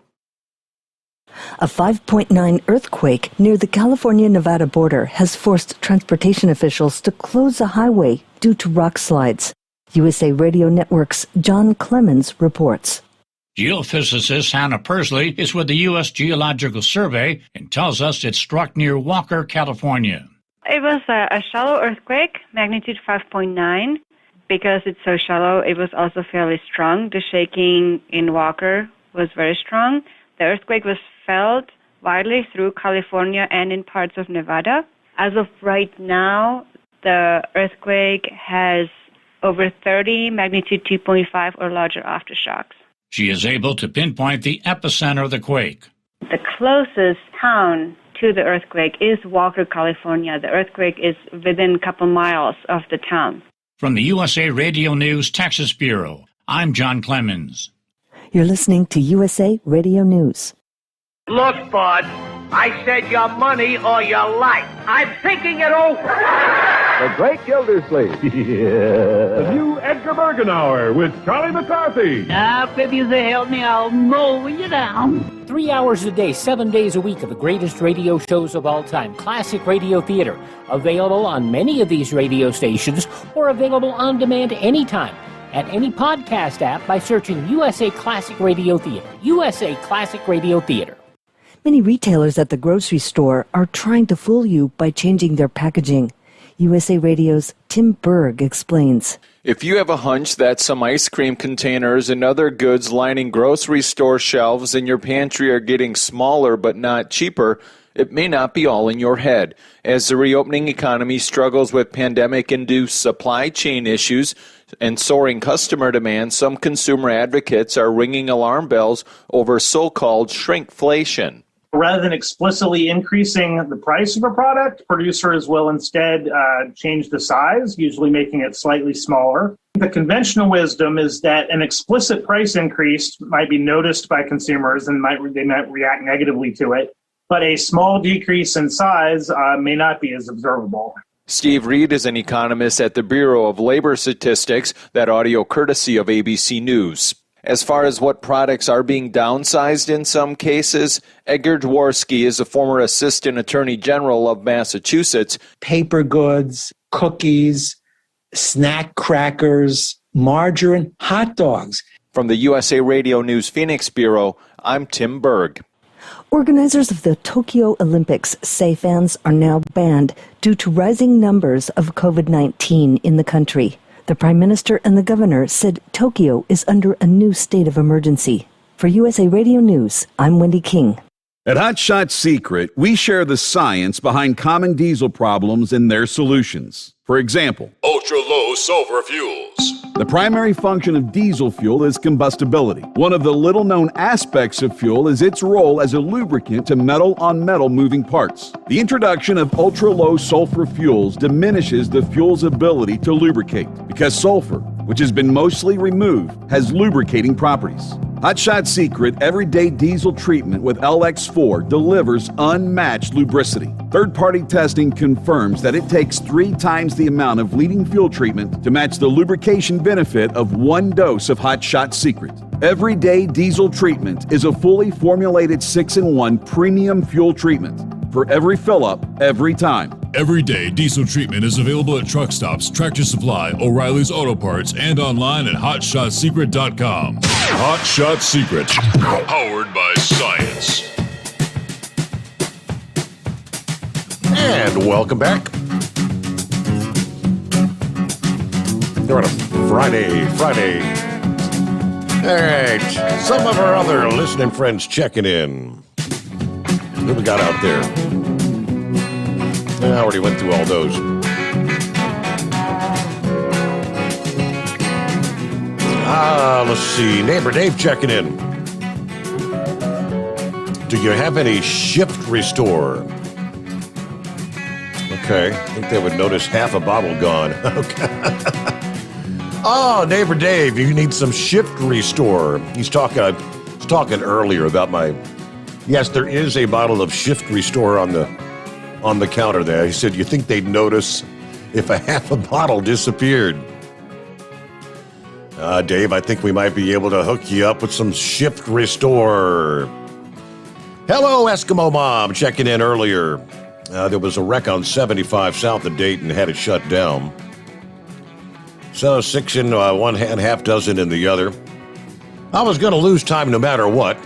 A 5.9 earthquake near the California-Nevada border has forced transportation officials to close a highway due to rock slides. USA Radio Network's John Clemens reports. Geophysicist Hannah Persley is with the U.S. Geological Survey and tells us it struck near Walker, California. It was a shallow earthquake, magnitude 5.9. Because it's so shallow, it was also fairly strong. The shaking in Walker was very strong. The earthquake was felt widely through California and in parts of Nevada. As of right now, the earthquake has over 30 magnitude 2.5 or larger aftershocks. She is able to pinpoint the epicenter of the quake. The closest town to the earthquake is Walker, California. The earthquake is within a couple miles of the town. From the USA Radio News Texas Bureau, I'm John Clemens. You're listening to USA Radio News. Look, bud, I said your money or your life. I'm thinking it over. The Great Gildersleeve. The new Edgar Bergenauer with Charlie McCarthy. Now, if you help me, I'll mow you down. 3 hours a day, 7 days a week of the greatest radio shows of all time. Classic Radio Theater. Available on many of these radio stations or available on demand anytime at any podcast app by searching USA Classic Radio Theater. USA Classic Radio Theater. Many retailers at the grocery store are trying to fool you by changing their packaging. USA Radio's Tim Berg explains. If you have a hunch that some ice cream containers and other goods lining grocery store shelves in your pantry are getting smaller but not cheaper, it may not be all in your head. As the reopening economy struggles with pandemic-induced supply chain issues and soaring customer demand, some consumer advocates are ringing alarm bells over so-called shrinkflation. Rather than explicitly increasing the price of a product, producers will instead change the size, usually making it slightly smaller. The conventional wisdom is that an explicit price increase might be noticed by consumers and they might react negatively to it, but a small decrease in size may not be as observable. Steve Reed is an economist at the Bureau of Labor Statistics, that audio courtesy of ABC News. As far as what products are being downsized in some cases, Edgar Dworsky is a former Assistant Attorney General of Massachusetts. Paper goods, cookies, snack crackers, margarine, hot dogs. From the USA Radio News Phoenix Bureau, I'm Tim Berg. Organizers of the Tokyo Olympics say fans are now banned due to rising numbers of COVID-19 in the country. The Prime Minister and the Governor said Tokyo is under a new state of emergency. For USA Radio News, I'm Wendy King. At Hot Shot Secret, we share the science behind common diesel problems and their solutions. For example, ultra-low sulfur fuels. The primary function of diesel fuel is combustibility. One of the little-known aspects of fuel is its role as a lubricant to metal-on-metal moving parts. The introduction of ultra-low sulfur fuels diminishes the fuel's ability to lubricate because sulfur, which has been mostly removed, has lubricating properties. Hotshot Secret Everyday Diesel Treatment with LX4 delivers unmatched lubricity. Third-party testing confirms that it takes 3 times the amount of leading fuel treatment to match the lubrication benefit of 1 dose of Hotshot Secret. Everyday Diesel Treatment is a fully formulated 6-in-1 premium fuel treatment for every fill-up, every time. Everyday Diesel Treatment is available at truck stops, Tractor Supply, O'Reilly's Auto Parts, and online at HotShotSecret.com. Hot Shot Secret, powered by science. And welcome back. They're on a Friday. All right, some of our other listening friends checking in. What we got out there? I already went through all those. Let's see. Neighbor Dave checking in. Do you have any shift restore? Okay. I think they would notice half a bottle gone. Okay. Oh, Neighbor Dave, you need some shift restore. He's talking earlier about my... Yes, there is a bottle of shift restore on the counter there. He said, you think they'd notice if a half a bottle disappeared? Dave, I think we might be able to hook you up with some shift restore. Hello, Eskimo Mom, checking in earlier. There was a wreck on 75 south of Dayton, had it shut down. So 6 in one hand, half dozen in the other. I was going to lose time no matter what.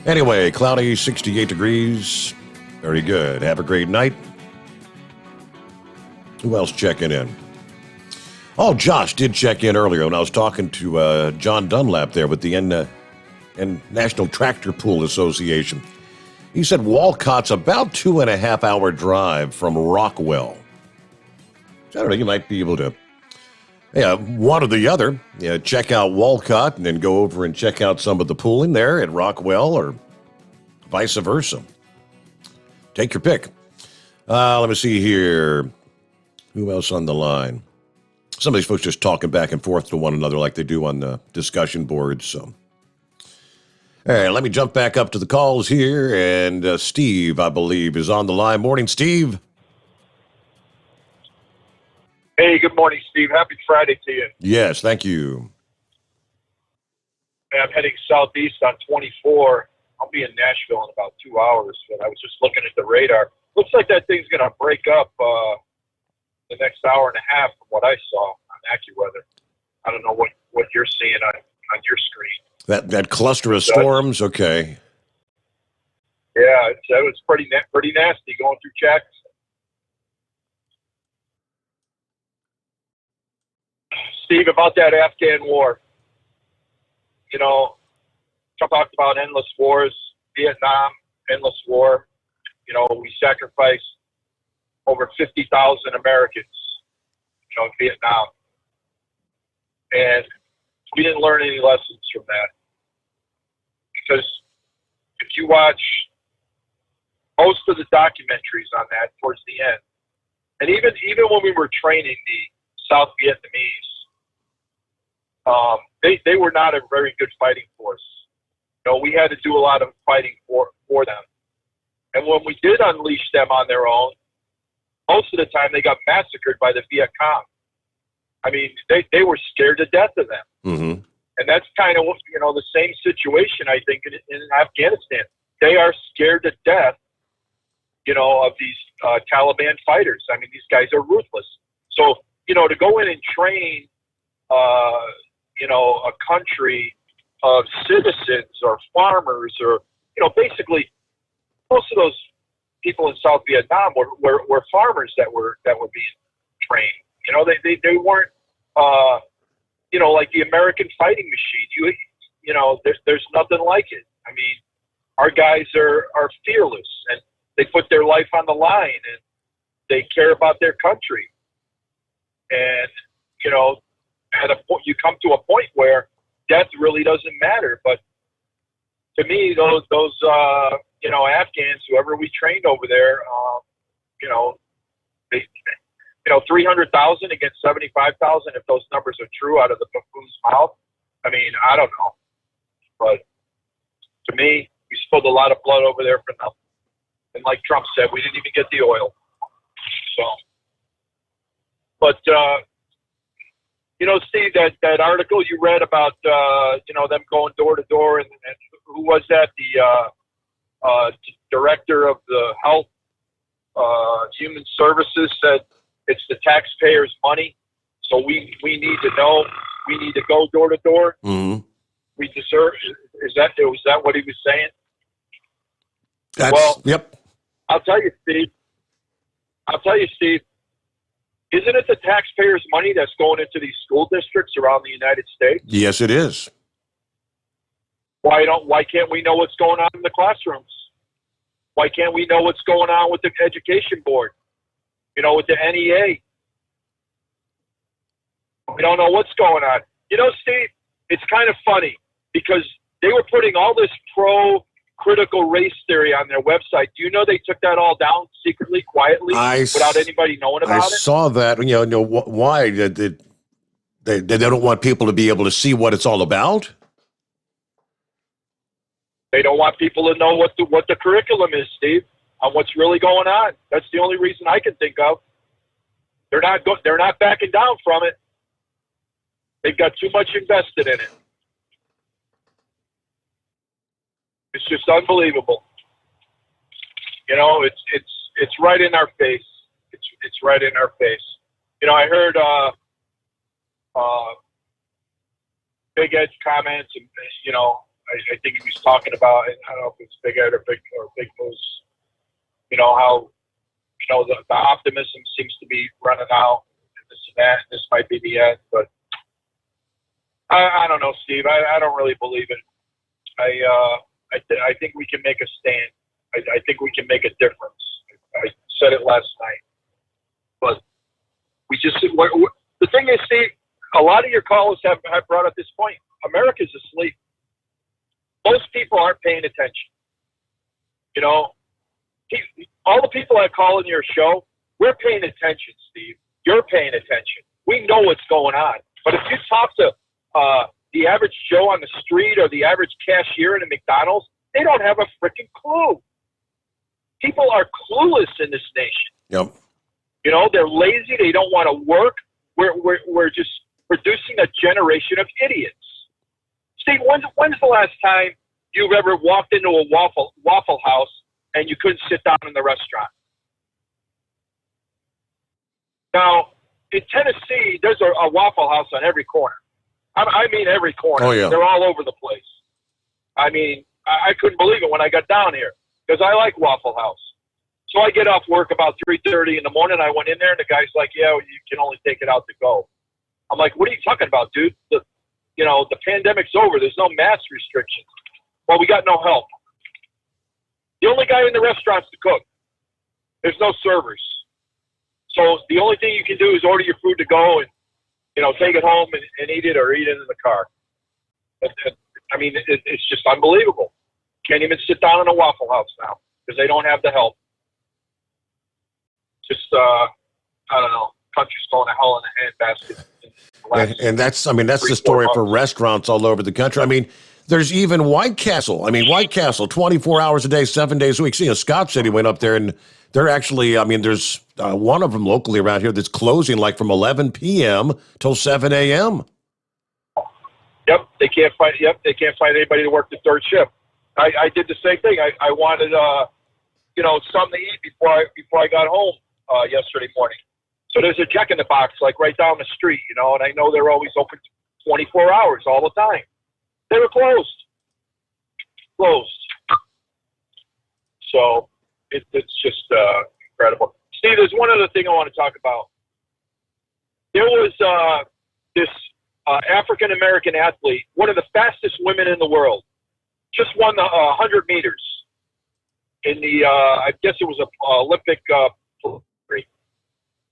Anyway, cloudy, 68 degrees. Very good. Have a great night. Who else checking in? Oh, Josh did check in earlier when I was talking to John Dunlap there with the National Tractor Pool Association. He said Walcott's about 2.5 hour drive from Rockwell. So I don't know, you might be able to, one or the other, check out Walcott and then go over and check out some of the pooling there at Rockwell or vice versa. Take your pick. Let me see here. Who else on the line? Some of these folks just talking back and forth to one another like they do on the discussion boards. So, all right, let me jump back up to the calls here. And Steve, I believe, is on the line. Morning, Steve. Hey, good morning, Steve. Happy Friday to you. Yes, thank you. I'm heading southeast on 24. I'll be in Nashville in about 2 hours. But I was just looking at the radar. Looks like that thing's going to break up the next hour and a half from what I saw on AccuWeather. I don't know what you're seeing on your screen. That cluster of storms, okay. Yeah, it was pretty nasty going through Jackson. Steve, about that Afghan war. Trump talked about endless wars, Vietnam, endless war. We sacrificed over 50,000 Americans, in Vietnam. And we didn't learn any lessons from that. Because if you watch most of the documentaries on that towards the end, and even when we were training the South Vietnamese, they were not a very good fighting force. We had to do a lot of fighting for them. And when we did unleash them on their own, most of the time they got massacred by the Viet Cong. I mean, they were scared to death of them. Mm-hmm. And that's kind of, the same situation, I think, in Afghanistan. They are scared to death, of these Taliban fighters. I mean, these guys are ruthless. So, to go in and train, a country of citizens or farmers or, basically most of those people in South Vietnam were farmers that were being trained. They weren't, like the American fighting machine. There's nothing like it. I mean, our guys are fearless and they put their life on the line and they care about their country. And, at a point, you come to a point where death really doesn't matter. But to me, those Afghans, whoever we trained over there, they 300,000 against 75,000. If those numbers are true out of the buffoon's mouth, I mean, I don't know. But to me, we spilled a lot of blood over there for nothing. And like Trump said, we didn't even get the oil. So, but Steve, that article you read about them going door to door, and who was that? The director of the Health Human Services said it's the taxpayers' money, so we need to know. We need to go door to door. Mm-hmm. We deserve. Was that what he was saying? Yep. I'll tell you, Steve. Isn't it the taxpayers' money that's going into these school districts around the United States? Yes, it is. Why can't we know what's going on in the classrooms? Why can't we know what's going on with the education board? With the NEA. We don't know what's going on. Steve, it's kind of funny because they were putting all this critical race theory on their website. Do you know they took that all down secretly, quietly, without anybody knowing about it? I saw that. Why? They don't want people to be able to see what it's all about? They don't want people to know what the curriculum is, Steve, on what's really going on. That's the only reason I can think of. They're not backing down from it. They've got too much invested in it. It's just unbelievable. It's right in our face. It's right in our face. I heard Big Ed's comments, and I think he was talking about, and I don't know if it's Big Ed or Big Moose. How the optimism seems to be running out, and this and that. And this might be the end, but I don't know, Steve. I don't really believe it. I think we can make a stand. I think we can make a difference. I said it last night. But the thing is, Steve, a lot of your callers have brought up this point. America's asleep. Most people aren't paying attention. All the people that call in your show, we're paying attention, Steve. You're paying attention. We know what's going on. But if you talk to the average Joe on the street or the average cashier in a McDonald's, they don't have a freaking clue. People are clueless in this nation. Yep. They're lazy. They don't want to work. We're just producing a generation of idiots. Steve, when's the last time you've ever walked into a Waffle House and you couldn't sit down in the restaurant? Now, in Tennessee, there's a Waffle House on every corner. I mean every corner. Oh, yeah. They're all over the place. I mean, I couldn't believe it when I got down here because I like Waffle House. So I get off work about 3:30 in the morning. I went in there, and the guy's like, yeah, you can only take it out to go. I'm like, what are you talking about, dude? The pandemic's over. There's no mask restrictions. Well, we got no help. The only guy in the restaurant's to cook. There's no servers. So the only thing you can do is order your food to go and, take it home and eat it or eat it in the car. I mean, it's just unbelievable. Can't even sit down in a Waffle House now because they don't have the help. Just, I don't know, country's going to hell in a handbasket. And that's the story for restaurants all over the country. I mean, there's even White Castle. 24 hours a day, 7 days a week. Scott said he went up there, and they're actually, there's one of them locally around here that's closing like from 11 p.m. till 7 a.m. Yep, they can't find anybody to work the third shift. I did the same thing. I wanted, something to eat before I got home yesterday morning. So there's a Jack in the Box like right down the street, and I know they're always open 24 hours all the time. They were closed. So it's just incredible. Steve, there's one other thing I want to talk about. There was this African-American athlete, one of the fastest women in the world, just won the 100 meters in the, I guess it was a Olympic.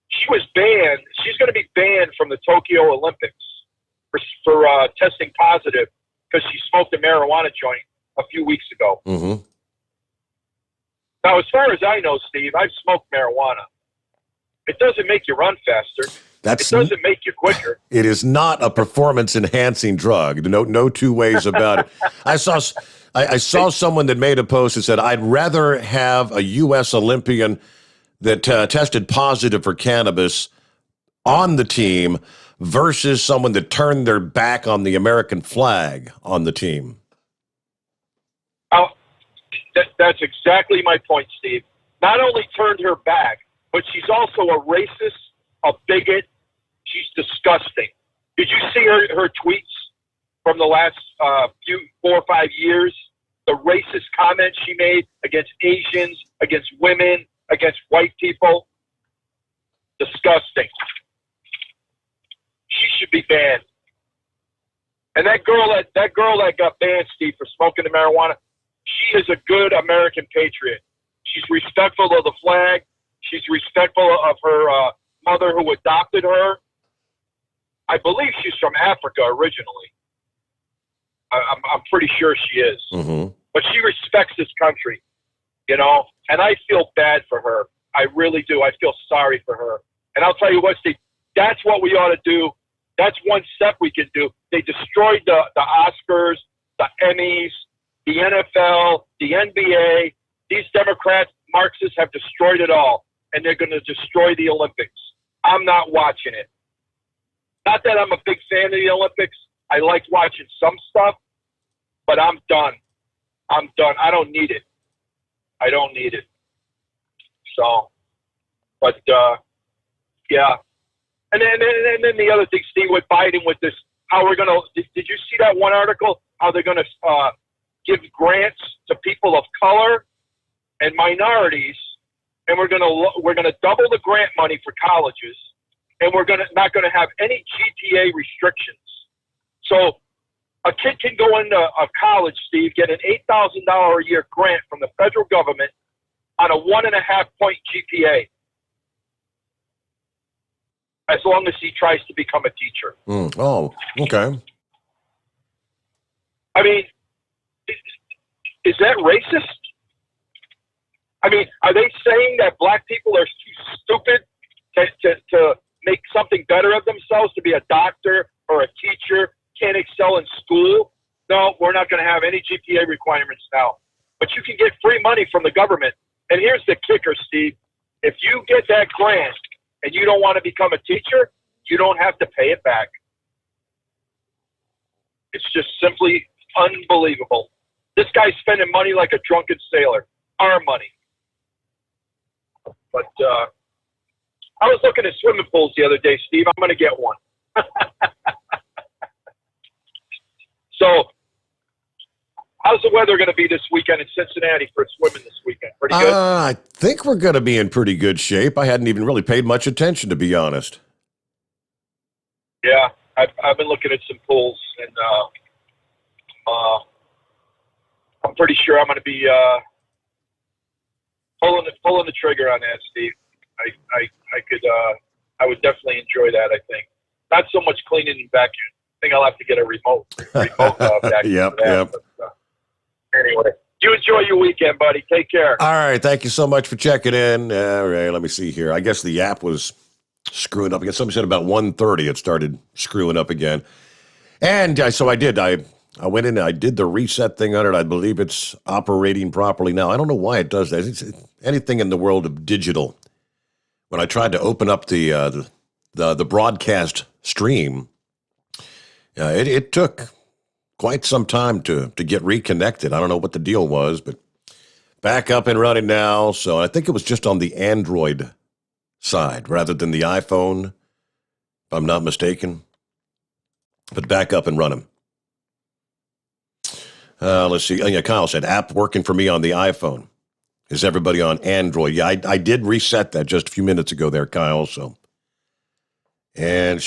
She was banned. She's going to be banned from the Tokyo Olympics for testing positive because she smoked a marijuana joint a few weeks ago. Mm-hmm. Now, as far as I know, Steve, I've smoked marijuana. It doesn't make you run faster. It doesn't make you quicker. It is not a performance-enhancing drug. No two ways about it. I saw someone that made a post that said, I'd rather have a U.S. Olympian that tested positive for cannabis on the team versus someone that turned their back on the American flag on the team. Oh, that's exactly my point, Steve. Not only turned her back, but she's also a racist, a bigot. She's disgusting. Did you see her tweets from the last 4 or 5 years? The racist comments she made against Asians, against women, against white people? Disgusting. She should be banned. And that girl that got banned, Steve, for smoking the marijuana, she is a good American patriot. She's respectful of the flag. She's respectful of her mother who adopted her. I believe she's from Africa originally. I'm pretty sure she is. Mm-hmm. But she respects this country, you know, and I feel bad for her. I really do. I feel sorry for her. And I'll tell you what, Steve, that's what we ought to do. That's one step we can do. They destroyed the Oscars, the Emmys, the NFL, the NBA. These Democrats, Marxists have destroyed it all, and they're going to destroy the Olympics. I'm not watching it. Not that I'm a big fan of the Olympics. I like watching some stuff, but I'm done. I'm done. I don't need it. I don't need it. So, but, yeah. And then the other thing, Steve, with Biden, with this, how we're going to, did you see that one article? How they're going to give grants to people of color and minorities, and we're going to double the grant money for colleges, and we're not going to have any GPA restrictions. So a kid can go into a college, Steve, get an $8,000 a year grant from the federal government on a 1.5 point GPA, as long as he tries to become a teacher. Oh, okay. I mean, is that racist? I mean, are they saying that black people are too stupid to make something better of themselves, to be a doctor or a teacher, can't excel in school? No, we're not going to have any GPA requirements now. But you can get free money from the government. And here's the kicker, Steve. If you get that grant and you don't want to become a teacher, you don't have to pay it back. It's just simply unbelievable. This guy's spending money like a drunken sailor. Our money. But I was looking at swimming pools the other day, Steve. I'm going to get one. So, how's the weather going to be this weekend in Cincinnati for swimming this weekend? Pretty good? I think we're going to be in pretty good shape. I hadn't even really paid much attention, to be honest. Yeah, I've been looking at some pools, and I'm pretty sure I'm going to be pulling the trigger on that, Steve. I would definitely enjoy that. I think not so much cleaning and vacuuming. I think I'll have to get a remote vacuum. Yep. But, anyway, you enjoy your weekend, buddy. Take care. All right, thank you so much for checking in. All right, let me see here. I guess the app was screwing up again. Somebody said about 1:30 it started screwing up again. And so I did. I went in and I did the reset thing on it. I believe it's operating properly now. I don't know why it does that. It's anything in the world of digital. When I tried to open up the broadcast stream, it took quite some time to get reconnected. I don't know what the deal was, but back up and running now. So I think it was just on the Android side rather than the iPhone, if I'm not mistaken. But back up and running. Let's see. Yeah, Kyle said, app working for me on the iPhone. Is everybody on Android? Yeah, I did reset that just a few minutes ago there, Kyle. So, and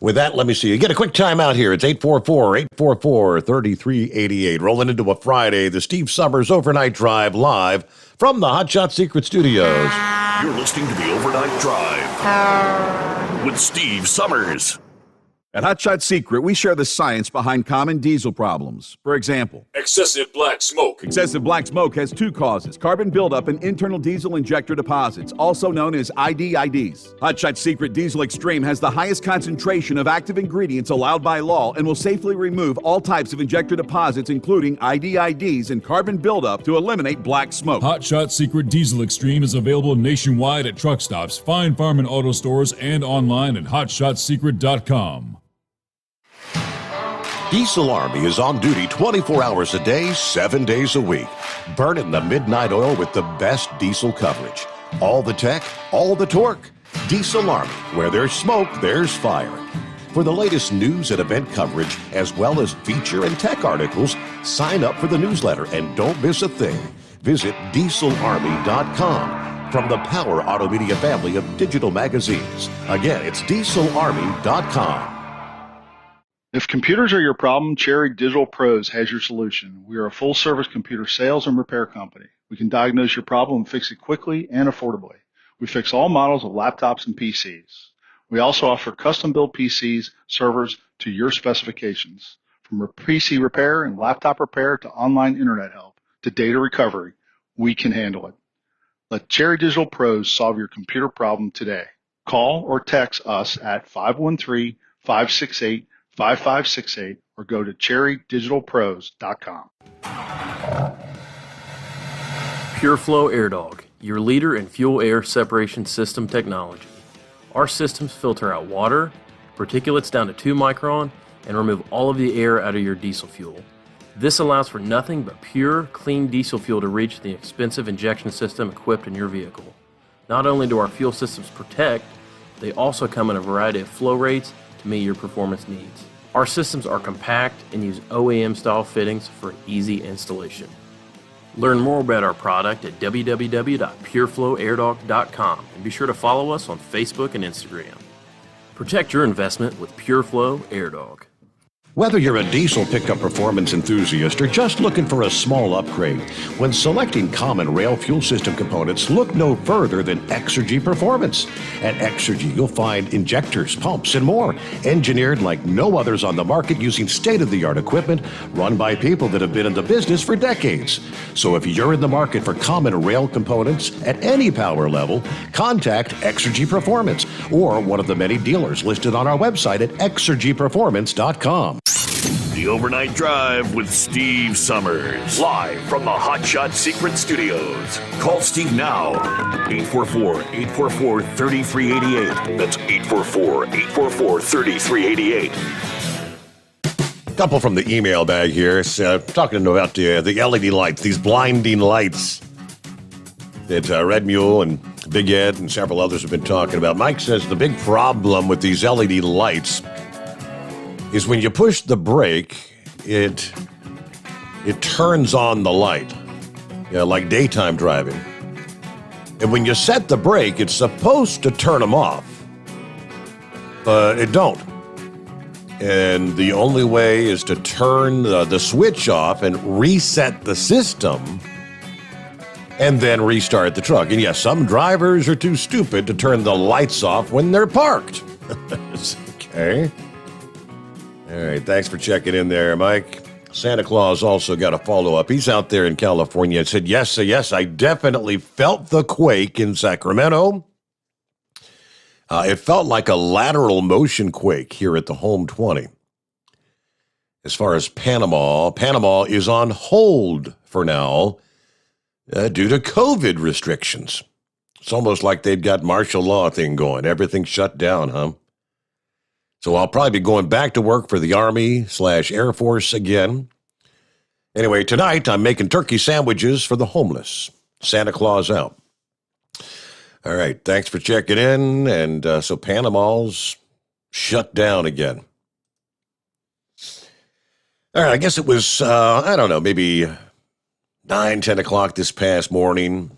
with that, let me see. You get a quick timeout here. It's 844-844-3388. Rolling into a Friday, the Steve Sommers Overnight Drive live from the Hot Shot Secret Studios. You're listening to the Overnight Drive with Steve Sommers. At Hot Shot Secret, we share the science behind common diesel problems. For example, Excessive black smoke. excessive black smoke has two causes: carbon buildup and internal diesel injector deposits, also known as IDIDs. Hot Shot Secret Diesel Extreme has the highest concentration of active ingredients allowed by law and will safely remove all types of injector deposits, including IDIDs and carbon buildup, to eliminate black smoke. Hot Shot Secret Diesel Extreme is available nationwide at truck stops, fine farm and auto stores, and online at hotshotsecret.com. Diesel Army is on duty 24 hours a day, 7 days a week. Burning the midnight oil with the best diesel coverage. All the tech, all the torque. Diesel Army, where there's smoke, there's fire. For the latest news and event coverage, as well as feature and tech articles, sign up for the newsletter and don't miss a thing. Visit dieselarmy.com from the Power Auto Media family of digital magazines. Again, it's dieselarmy.com. If computers are your problem, Cherry Digital Pros has your solution. We are a full-service computer sales and repair company. We can diagnose your problem and fix it quickly and affordably. We fix all models of laptops and PCs. We also offer custom-built PCs, servers to your specifications. From PC repair and laptop repair to online internet help to data recovery, we can handle it. Let Cherry Digital Pros solve your computer problem today. Call or text us at 513-568-5568 or go to cherrydigitalpros.com. PureFlow AirDog, your leader in fuel air separation system technology. Our systems filter out water, particulates down to 2 micron, and remove all of the air out of your diesel fuel. This allows for nothing but pure, clean diesel fuel to reach the expensive injection system equipped in your vehicle. Not only do our fuel systems protect, they also come in a variety of flow rates to meet your performance needs. Our systems are compact and use OEM-style fittings for easy installation. Learn more about our product at www.pureflowairdog.com and be sure to follow us on Facebook and Instagram. Protect your investment with PureFlow AirDog. Whether you're a diesel pickup performance enthusiast or just looking for a small upgrade, when selecting common rail fuel system components, look no further than Exergy Performance. At Exergy, you'll find injectors, pumps, and more, engineered like no others on the market using state-of-the-art equipment run by people that have been in the business for decades. So if you're in the market for common rail components at any power level, contact Exergy Performance or one of the many dealers listed on our website at exergyperformance.com. The Overnight Drive with Steve Sommers. Live from the Hot Shot Secret Studios. Call Steve now. 844-844-3388. That's 844-844-3388. Couple from the email bag here. Talking about the LED lights, these blinding lights that Red Mule and Big Ed and several others have been talking about. Mike says the big problem with these LED lights is when you push the brake, it turns on the light, like daytime driving. And when you set the brake, it's supposed to turn them off, but it don't. And the only way is to turn the switch off and reset the system and then restart the truck. And yes, some drivers are too stupid to turn the lights off when they're parked. Okay. All right, thanks for checking in there, Mike. Santa Claus also got a follow-up. He's out there in California and said, yes, I definitely felt the quake in Sacramento. It felt like a lateral motion quake here at the home 20. As far as Panama is on hold for now due to COVID restrictions. It's almost like they've got martial law thing going. Everything's shut down, huh? So I'll probably be going back to work for the Army/Air Force again. Anyway, tonight I'm making turkey sandwiches for the homeless. Santa Claus out. All right, thanks for checking in. And so Panama's shut down again. All right, I guess it was, I don't know, maybe 9, 10 o'clock this past morning.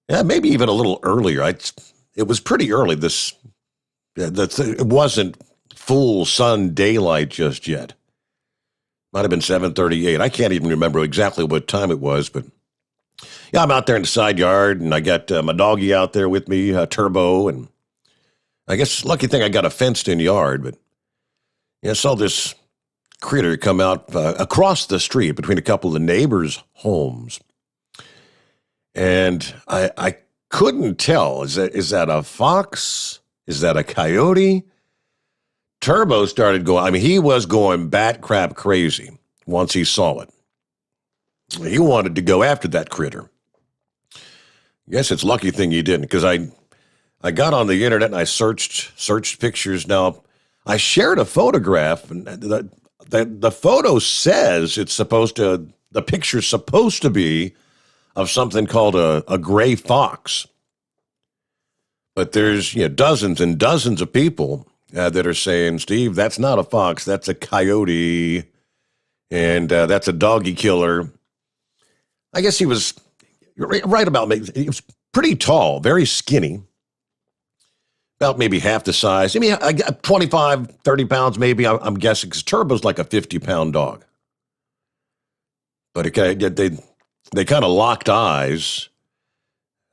Yeah, maybe even a little earlier. It was pretty early. It wasn't full sun daylight just yet. Might have been 7:38. I can't even remember exactly what time it was, but yeah, I'm out there in the side yard, and I got my doggy out there with me, Turbo, and I guess lucky thing I got a fenced-in yard, but I saw this critter come out across the street between a couple of the neighbors' homes. And I couldn't tell. Is that a fox? Is that a coyote? Turbo started going. I mean, he was going bat crap crazy once he saw it. He wanted to go after that critter. Guess it's lucky thing he didn't, because I got on the internet and I searched pictures. Now, I shared a photograph, and the photo says the picture's supposed to be of something called a gray fox. But there's dozens and dozens of people that are saying, Steve, that's not a fox, that's a coyote, and that's a doggy killer. I guess he was right about me. He was pretty tall, very skinny, about maybe half the size. I mean, 25, 30 pounds maybe, I'm guessing, because Turbo's like a 50-pound dog. But they kind of locked eyes.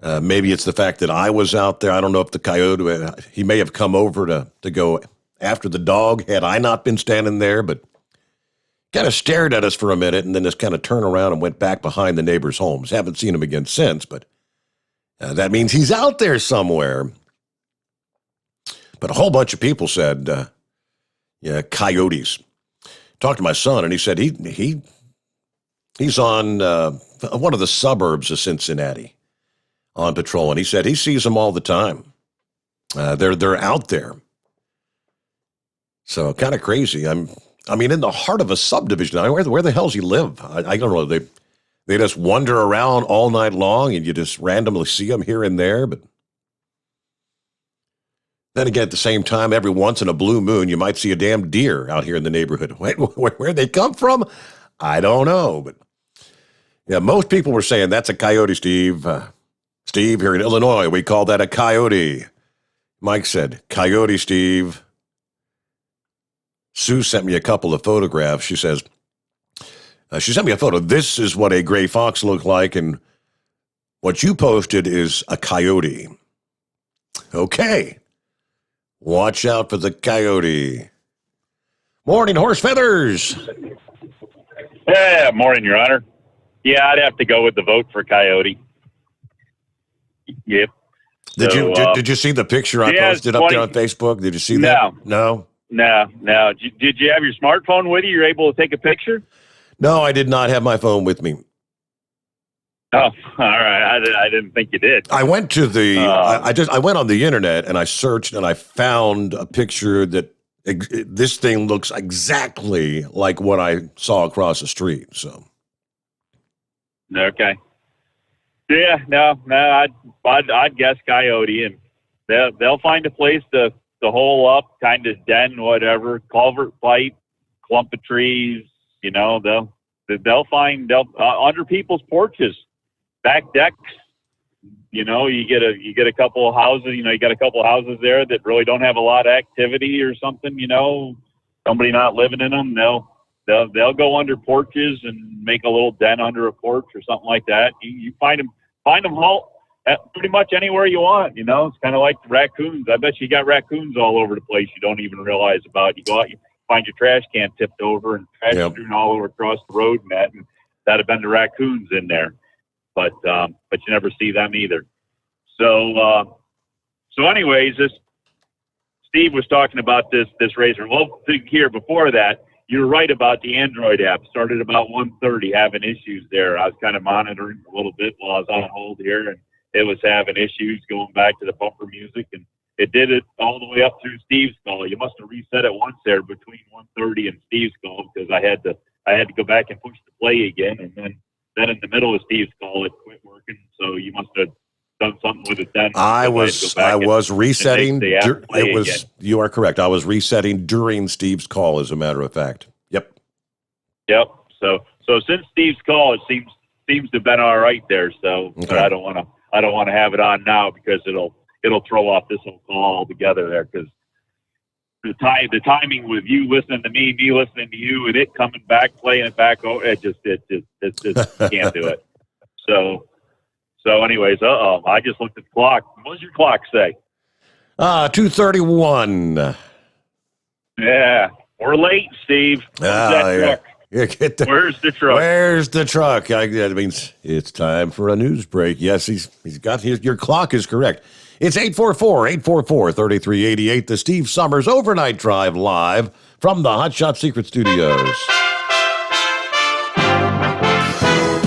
Maybe it's the fact that I was out there. I don't know if the coyote, he may have come over to go after the dog had I not been standing there, but kind of stared at us for a minute and then just kind of turned around and went back behind the neighbors' homes. Haven't seen him again since, but that means he's out there somewhere. But a whole bunch of people said, coyotes. Talked to my son, and he said he's on one of the suburbs of Cincinnati on patrol, and he said he sees them all the time. They're out there. So kind of crazy. I mean, in the heart of a subdivision. Where the hell does he live? I don't know. They just wander around all night long, and you just randomly see them here and there. But then again, at the same time, every once in a blue moon, you might see a damn deer out here in the neighborhood. Where they come from, I don't know. But yeah, most people were saying that's a coyote, Steve. Steve, here in Illinois, we call that a coyote. Mike said, coyote, Steve. Sue sent me a couple of photographs. She says, she sent me a photo. This is what a gray fox looked like, and what you posted is a coyote. Okay. Watch out for the coyote. Morning, Horse Feathers. Yeah, morning, Your Honor. Yeah, I'd have to go with the vote for coyote. Yep. Did you see the picture I posted up there on Facebook? Did you see that? No. No. Did you have your smartphone with you? You're able to take a picture? No, I did not have my phone with me. Oh, all right. I didn't think you did. I went to I went on the internet and I searched and I found a picture that this thing looks exactly like what I saw across the street. So. Okay. Yeah, no, I'd guess coyote, and they'll find a place to hole up, kind of den, whatever, culvert pipe, clump of trees. They'll find under people's porches, back decks. You get a couple of houses. You got a couple of houses there that really don't have a lot of activity or something. Somebody not living in them. They'll go under porches and make a little den under a porch or something like that. You find them pretty much anywhere you want. It's kind of like the raccoons. I bet you got raccoons all over the place you don't even realize about. You go out, you find your trash can tipped over and trash strewn all over across the road, and that'd have been the raccoons in there. But you never see them either. So anyways, Steve was talking about this razor. Well, here before that, you're right about the Android app. Started about 1:30 having issues there. I was kind of monitoring a little bit while I was on hold here, and it was having issues going back to the bumper music, and it did it all the way up through Steve's call. You must have reset it once there between 1:30 and Steve's call, because I had to go back and push the play again, and then in the middle of Steve's call it quit working. So you must have done something with it then. I was resetting. You are correct. I was resetting during Steve's call, as a matter of fact. Yep. So since Steve's call, it seems to have been all right there. So okay. But I don't want to have it on now, because it'll throw off this whole call altogether there, because the timing with you listening to me listening to you, and it coming back, playing it back, it just can't do it. So anyways, I just looked at the clock. What does your clock say? 2:31. Yeah, we're late, Steve. Where's that truck? Where's the truck? Where's the truck? That means it's time for a news break. Yes, he's got your clock is correct. It's 844-844-3388, the Steve Sommers Overnight Drive live from the Hot Shot Secret Studios.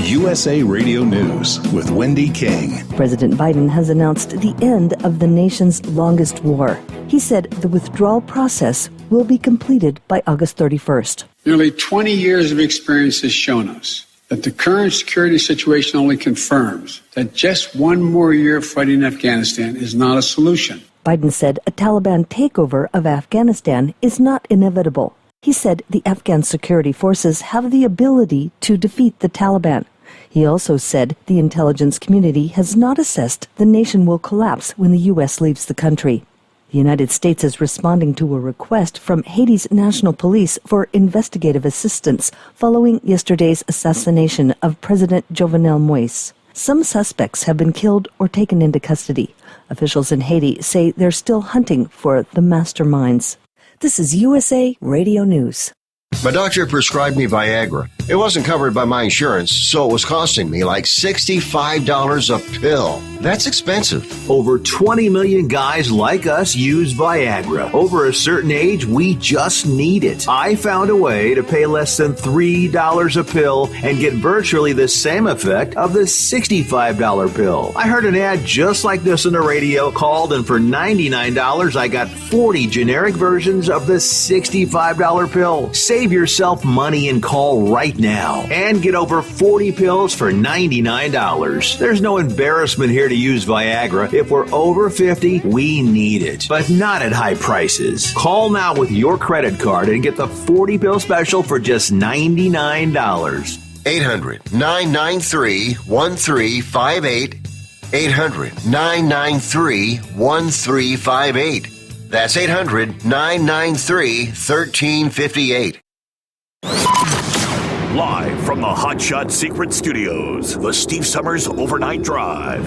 USA Radio News with Wendy King. President Biden has announced the end of the nation's longest war. He said the withdrawal process will be completed by August 31st. Nearly 20 years of experience has shown us that the current security situation only confirms that just one more year fighting Afghanistan is not a solution. Biden said a Taliban takeover of Afghanistan is not inevitable. He said the Afghan security forces have the ability to defeat the Taliban. He also said the intelligence community has not assessed the nation will collapse when the U.S. leaves the country. The United States is responding to a request from Haiti's National Police for investigative assistance following yesterday's assassination of President Jovenel Moïse. Some suspects have been killed or taken into custody. Officials in Haiti say they're still hunting for the masterminds. This is USA Radio News. My doctor prescribed me Viagra. It wasn't covered by my insurance, so it was costing me like $65 a pill. That's expensive. Over 20 million guys like us use Viagra. Over a certain age, we just need it. I found a way to pay less than $3 a pill and get virtually the same effect of the $65 pill. I heard an ad just like this on the radio, called, and for $99, I got 40 generic versions of the $65 pill. Save yourself money and call right now and get over 40 pills for $99. There's no embarrassment here to use Viagra. If we're over 50, we need it, but not at high prices. Call now with your credit card and get the 40 pill special for just $99. 800-993-1358. 800-993-1358. That's 800-993-1358. Live from the Hot Shot Secret Studios, the Steve Sommers Overnight Drive.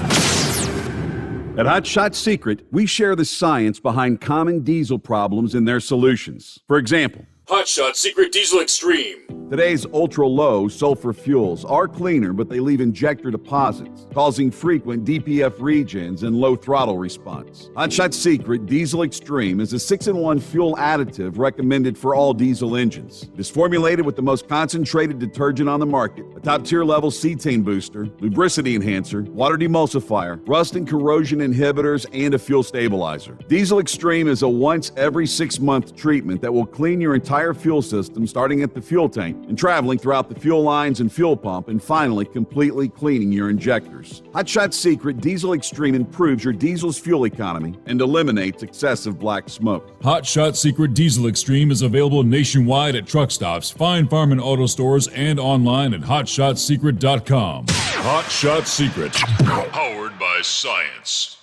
At Hot Shot Secret, we share the science behind common diesel problems and their solutions. For example, Hot Shot Secret Diesel Extreme. Today's ultra-low sulfur fuels are cleaner, but they leave injector deposits, causing frequent DPF regens and low throttle response. Hot Shot Secret Diesel Extreme is a 6-in-1 fuel additive recommended for all diesel engines. It is formulated with the most concentrated detergent on the market, a top-tier level cetane booster, lubricity enhancer, water demulsifier, rust and corrosion inhibitors, and a fuel stabilizer. Diesel Extreme is a once every 6-month treatment that will clean your entire fuel system, starting at the fuel tank and traveling throughout the fuel lines and fuel pump, and finally completely cleaning your injectors. Hot Shot Secret Diesel Extreme improves your diesel's fuel economy and eliminates excessive black smoke. Hot Shot Secret Diesel Extreme is available nationwide at truck stops, fine farm and auto stores, and online at hotshotsecret.com. Hot Shot Secret, powered by science.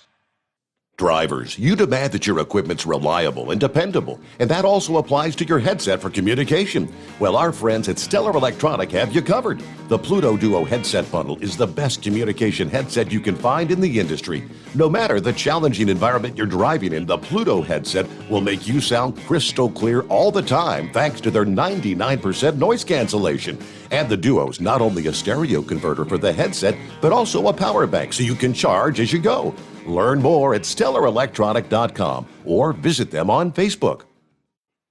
Drivers, you demand that your equipment's reliable and dependable, and that also applies to your headset for communication. Well, our friends at Stellar Electronic have you covered. The Pluto Duo headset bundle is the best communication headset you can find in the industry. No matter the challenging environment you're driving in, the Pluto headset will make you sound crystal clear all the time thanks to their 99% noise cancellation. And the Duo's not only a stereo converter for the headset, but also a power bank so you can charge as you go. Learn more at StellarElectronic.com or visit them on Facebook.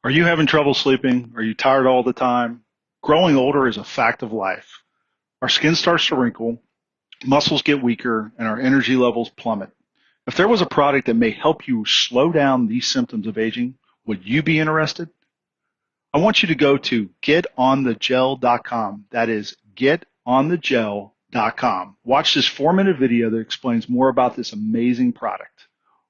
Are you having trouble sleeping? Are you tired all the time? Growing older is a fact of life. Our skin starts to wrinkle, muscles get weaker, and our energy levels plummet. If there was a product that may help you slow down these symptoms of aging, would you be interested? I want you to go to getonthegel.com. That is getonthegel.com. Watch this 4-minute video that explains more about this amazing product.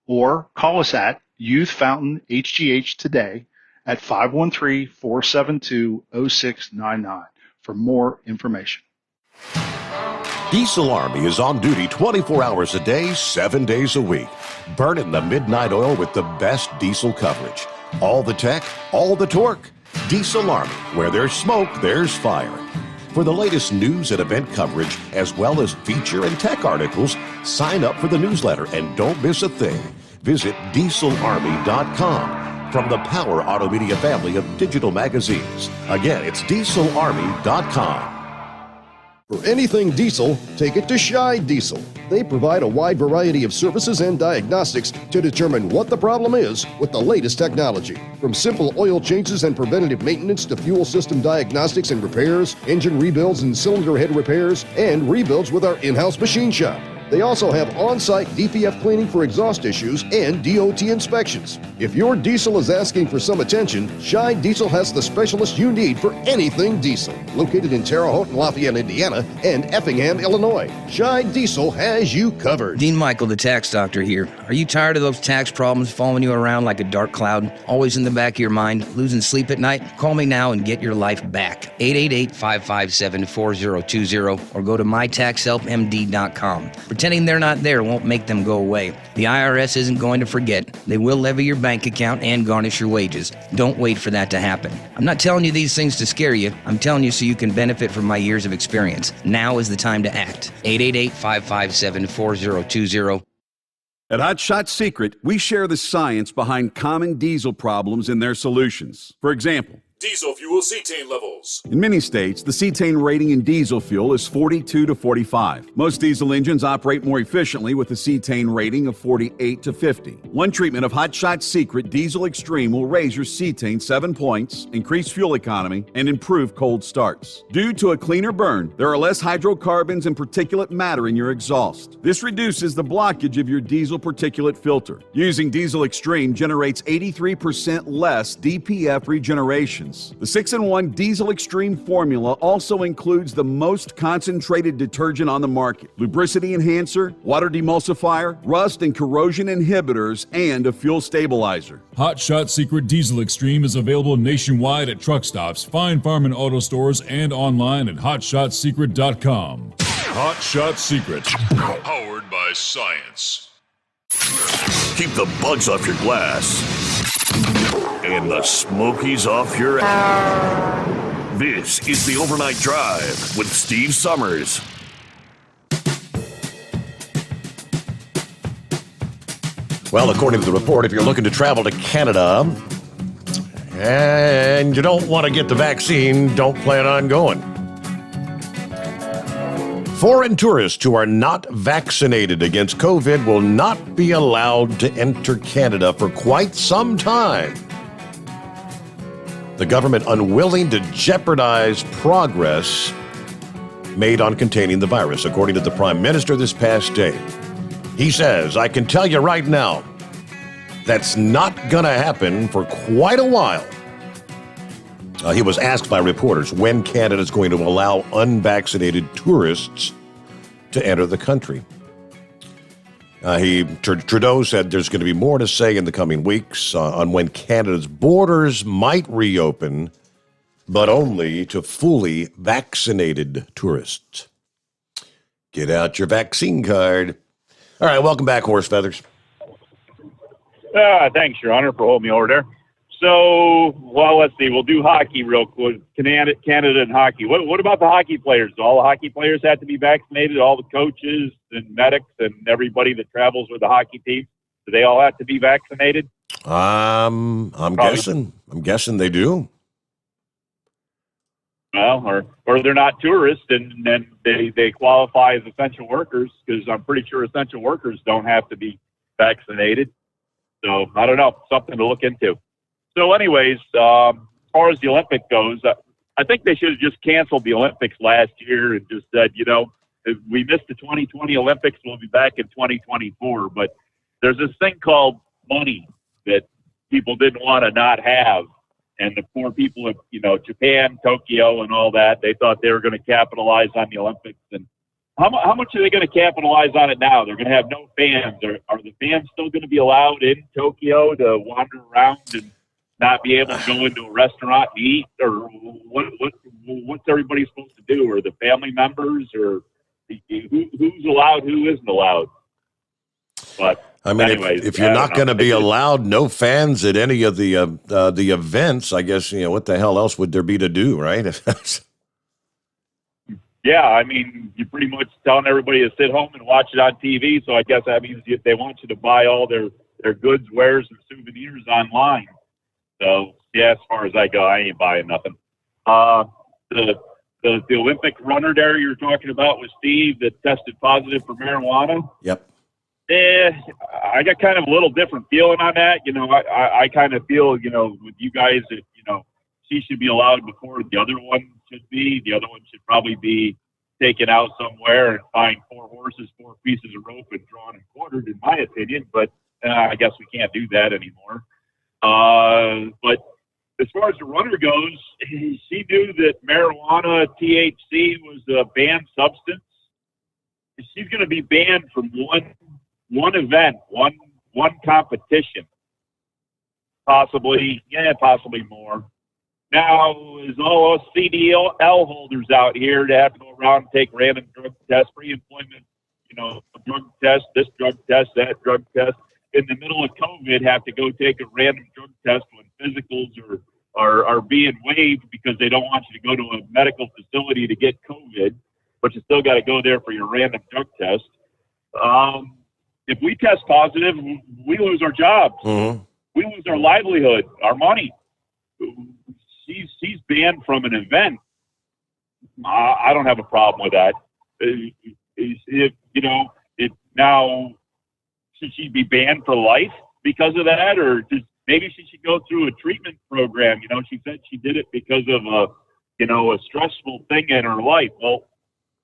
Or call us at Youth Fountain HGH today at 513-472-0699 for more information. Diesel Army is on duty 24 hours a day, 7 days a week. Burning the midnight oil with the best diesel coverage. All the tech, all the torque. Diesel Army, where there's smoke, there's fire. For the latest news and event coverage, as well as feature and tech articles, sign up for the newsletter and don't miss a thing. Visit dieselarmy.com from the Power Auto Media family of digital magazines. Again, it's dieselarmy.com. For anything diesel, take it to Scheid Diesel. They provide a wide variety of services and diagnostics to determine what the problem is with the latest technology. From simple oil changes and preventative maintenance to fuel system diagnostics and repairs, engine rebuilds and cylinder head repairs, and rebuilds with our in-house machine shop. They also have on-site DPF cleaning for exhaust issues and DOT inspections. If your diesel is asking for some attention, Scheid Diesel has the specialist you need for anything diesel. Located in Terre Haute and Lafayette, Indiana, and Effingham, Illinois, Scheid Diesel has you covered. Dean Michael, the tax doctor here. Are you tired of those tax problems following you around like a dark cloud, always in the back of your mind, losing sleep at night? Call me now and get your life back. 888-557-4020 or go to mytaxhelpmd.com. Pretending they're not there won't make them go away. The IRS isn't going to forget. They will levy your bank account and garnish your wages. Don't wait for that to happen. I'm not telling you these things to scare you. I'm telling you so you can benefit from my years of experience. Now is the time to act. 888-557-4020. At Hot Shot Secret, we share the science behind common diesel problems and their solutions. For example, Diesel fuel cetane levels. in many states, the cetane rating in diesel fuel is 42 to 45. Most diesel engines operate more efficiently with a cetane rating of 48 to 50. One treatment of Hot Shot Secret Diesel Extreme will raise your cetane 7 points, increase fuel economy, and improve cold starts. Due to a cleaner burn, there are less hydrocarbons and particulate matter in your exhaust. This reduces the blockage of your diesel particulate filter. Using Diesel Extreme generates 83% less DPF regeneration. The 6-in-1 Diesel Extreme formula also includes the most concentrated detergent on the market, lubricity enhancer, water demulsifier, rust and corrosion inhibitors, and a fuel stabilizer. Hot Shot Secret Diesel Extreme is available nationwide at truck stops, fine farm and auto stores, and online at hotshotsecret.com. Hot Shot Secret, powered by science. Keep the bugs off your glass and the smokies off your ass. This is the Overnight Drive with Steve Sommers. Well, according to the report, if you're looking to travel to Canada and you don't want to get the vaccine, don't plan on going. Foreign tourists who are not vaccinated against COVID will not be allowed to enter Canada for quite some time. The government unwilling to jeopardize progress made on containing the virus, according to the Prime Minister this past day. He says, I can tell you right now, that's not going to happen for quite a while. He was asked by reporters when Canada is going to allow unvaccinated tourists to enter the country. Trudeau said there's going to be more to say in the coming weeks on when Canada's borders might reopen, but only to fully vaccinated tourists. Get out your vaccine card. All right, welcome back, Horse Feathers. Thanks, Your Honor, for holding me over there. So, well, let's see. We'll do hockey real quick. Canada and hockey. What about the hockey players? Do all the hockey players have to be vaccinated? All the coaches and medics and everybody that travels with the hockey team, do they all have to be vaccinated? I'm guessing they do. Well, or they're not tourists, and then they qualify as essential workers, because I'm pretty sure essential workers don't have to be vaccinated. So I don't know, something to look into. So anyways, as far as the Olympic goes, I think they should have just canceled the Olympics last year and just said, you know, if we missed the 2020 Olympics, we'll be back in 2024. But there's this thing called money that people didn't want to not have. And the poor people of, you know, Japan, Tokyo, and all that, they thought they were going to capitalize on the Olympics. And how much are they going to capitalize on it now? They're going to have no fans. Are the fans still going to be allowed in Tokyo to wander around and not be able to go into a restaurant and eat? Or what's everybody supposed to do? Or the family members? Or who's allowed, who isn't allowed? But I mean, anyways, if you're not going to be allowed, no fans at any of the events, I guess, you know, what the hell else would there be to do, right? Yeah, I mean, you're pretty much telling everybody to sit home and watch it on TV. So I guess that means if they want you to buy all their their goods, wares, and souvenirs online. So yeah, as far as I go, I ain't buying nothing. The Olympic runner there you're talking about with Steve that tested positive for marijuana. Yep. I got kind of a little different feeling on that. I kind of feel, with you guys that, she should be allowed before the other one should be. The other one should probably be taken out somewhere and find 4 horses, 4 pieces of rope, and drawn and quartered, in my opinion. But I guess we can't do that anymore. But as far as the runner goes, she knew that marijuana, THC, was a banned substance. She's going to be banned from one event, one competition, possibly more. Now, is all us CDL holders out here to have to go around and take random drug tests, pre-employment, drug test, this drug test, that drug test, in the middle of COVID, have to go take a random drug test when physicals are being waived because they don't want you to go to a medical facility to get COVID, but you still got to go there for your random drug test. If we test positive, we lose our jobs. Mm-hmm. We lose our livelihood, our money. She's banned from an event. I don't have a problem with that. Now, should she be banned for life because of that, or maybe she should go through a treatment program? She said she did it because of a stressful thing in her life. Well,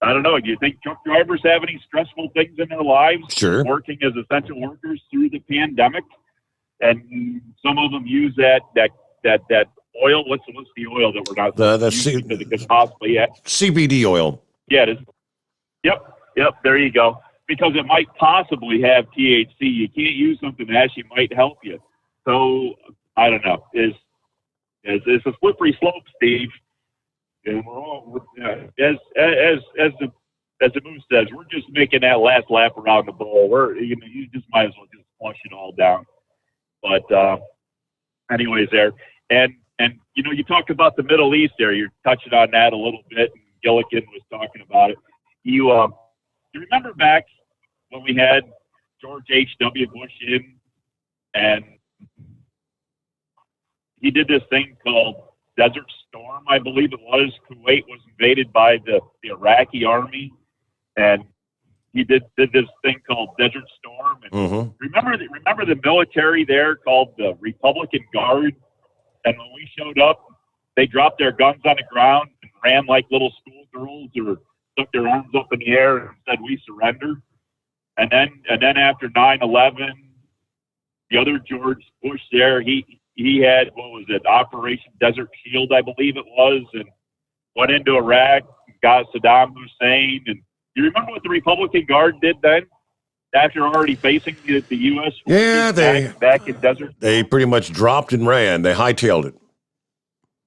I don't know. Do you think truck drivers have any stressful things in their lives? Sure. Working as essential workers through the pandemic, and some of them use that oil. What's the oil that we're not using because it could possibly CBD oil? Yeah, it is. Yep. There you go. Because it might possibly have THC. You can't use something that actually might help you. So I don't know. It's a slippery slope, Steve. And we're all, as the moose says, we're just making that last lap around the bowl. You just might as well just flush it all down. But anyways, there and you talked about the Middle East there. You're touching on that a little bit, and Gilligan was talking about it. You remember back when we had George H.W. Bush in, and he did this thing called Desert Storm, I believe it was. Kuwait was invaded by the Iraqi army, and he did this thing called Desert Storm. And remember the military there called the Republican Guard? And when we showed up, they dropped their guns on the ground and ran like little schoolgirls, or stuck their arms up in the air and said, "We surrender." And then after 9/11, the other George Bush there, he had, what was it, Operation Desert Shield, I believe it was, and went into Iraq, got Saddam Hussein. And you remember what the Republican Guard did then, after already facing the U.S. Yeah, back in Desert? They pretty much dropped and ran. They hightailed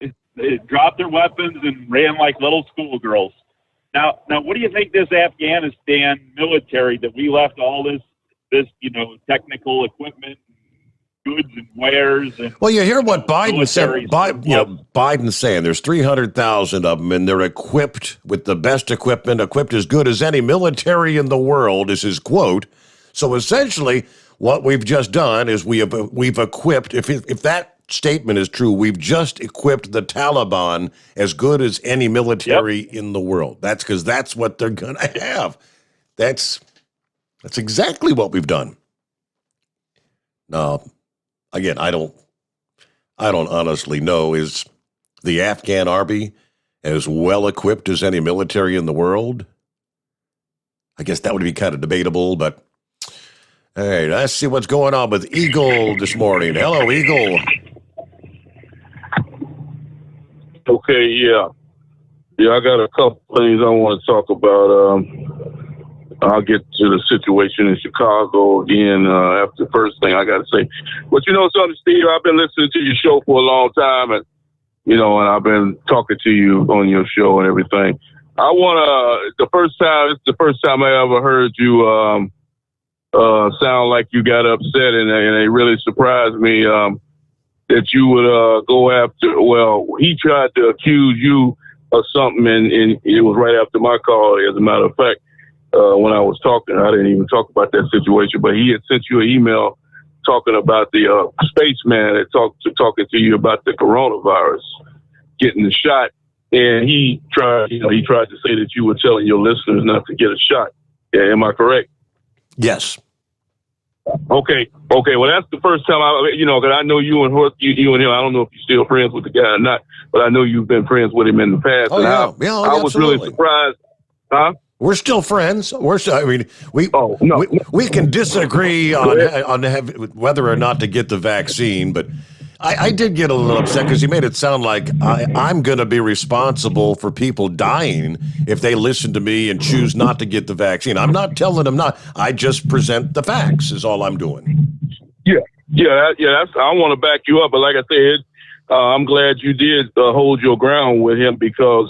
it. They dropped their weapons and ran like little schoolgirls. Now, what do you think this Afghanistan military that we left all this technical equipment, goods and wares? And, well, you hear what Biden said. Biden's saying there's 300,000 of them, and they're equipped with the best equipment, equipped as good as any military in the world, is his quote. So essentially, what we've just done is we've equipped. If that statement is true, we've just equipped the Taliban as good as any military in the world. That's because that's what they're going to have. That's exactly what we've done. Now, again, I don't honestly know, is the Afghan army as well equipped as any military in the world? I guess that would be kind of debatable, but all right, let's see what's going on with Eagle this morning. Hello, Eagle. Okay, yeah, I got a couple things I want to talk about. I'll get to the situation in Chicago again after the first thing I got to say. But you know something, Steve, I've been listening to your show for a long time, and and I've been talking to you on your show and everything. I want to, it's the first time I ever heard you sound like you got upset, and it really surprised me that you would go after, well, he tried to accuse you of something, and it was right after my call, as a matter of fact. When I was talking, I didn't even talk about that situation, but he had sent you an email talking about the spaceman that talking to you about the coronavirus, getting the shot, and he tried to say that you were telling your listeners not to get a shot. Yeah, am I correct? Yes. Okay. Well, that's the first time because I know you and him. I don't know if you're still friends with the guy or not, but I know you've been friends with him in the past. Oh, and yeah. I was really surprised. Huh? We're still friends. We can disagree on whether or not to get the vaccine, but I did get a little upset because you made it sound like I'm going to be responsible for people dying if they listen to me and choose not to get the vaccine. I'm not telling them not. I just present the facts is all I'm doing. Yeah. I want to back you up, but like I said, I'm glad you did hold your ground with him because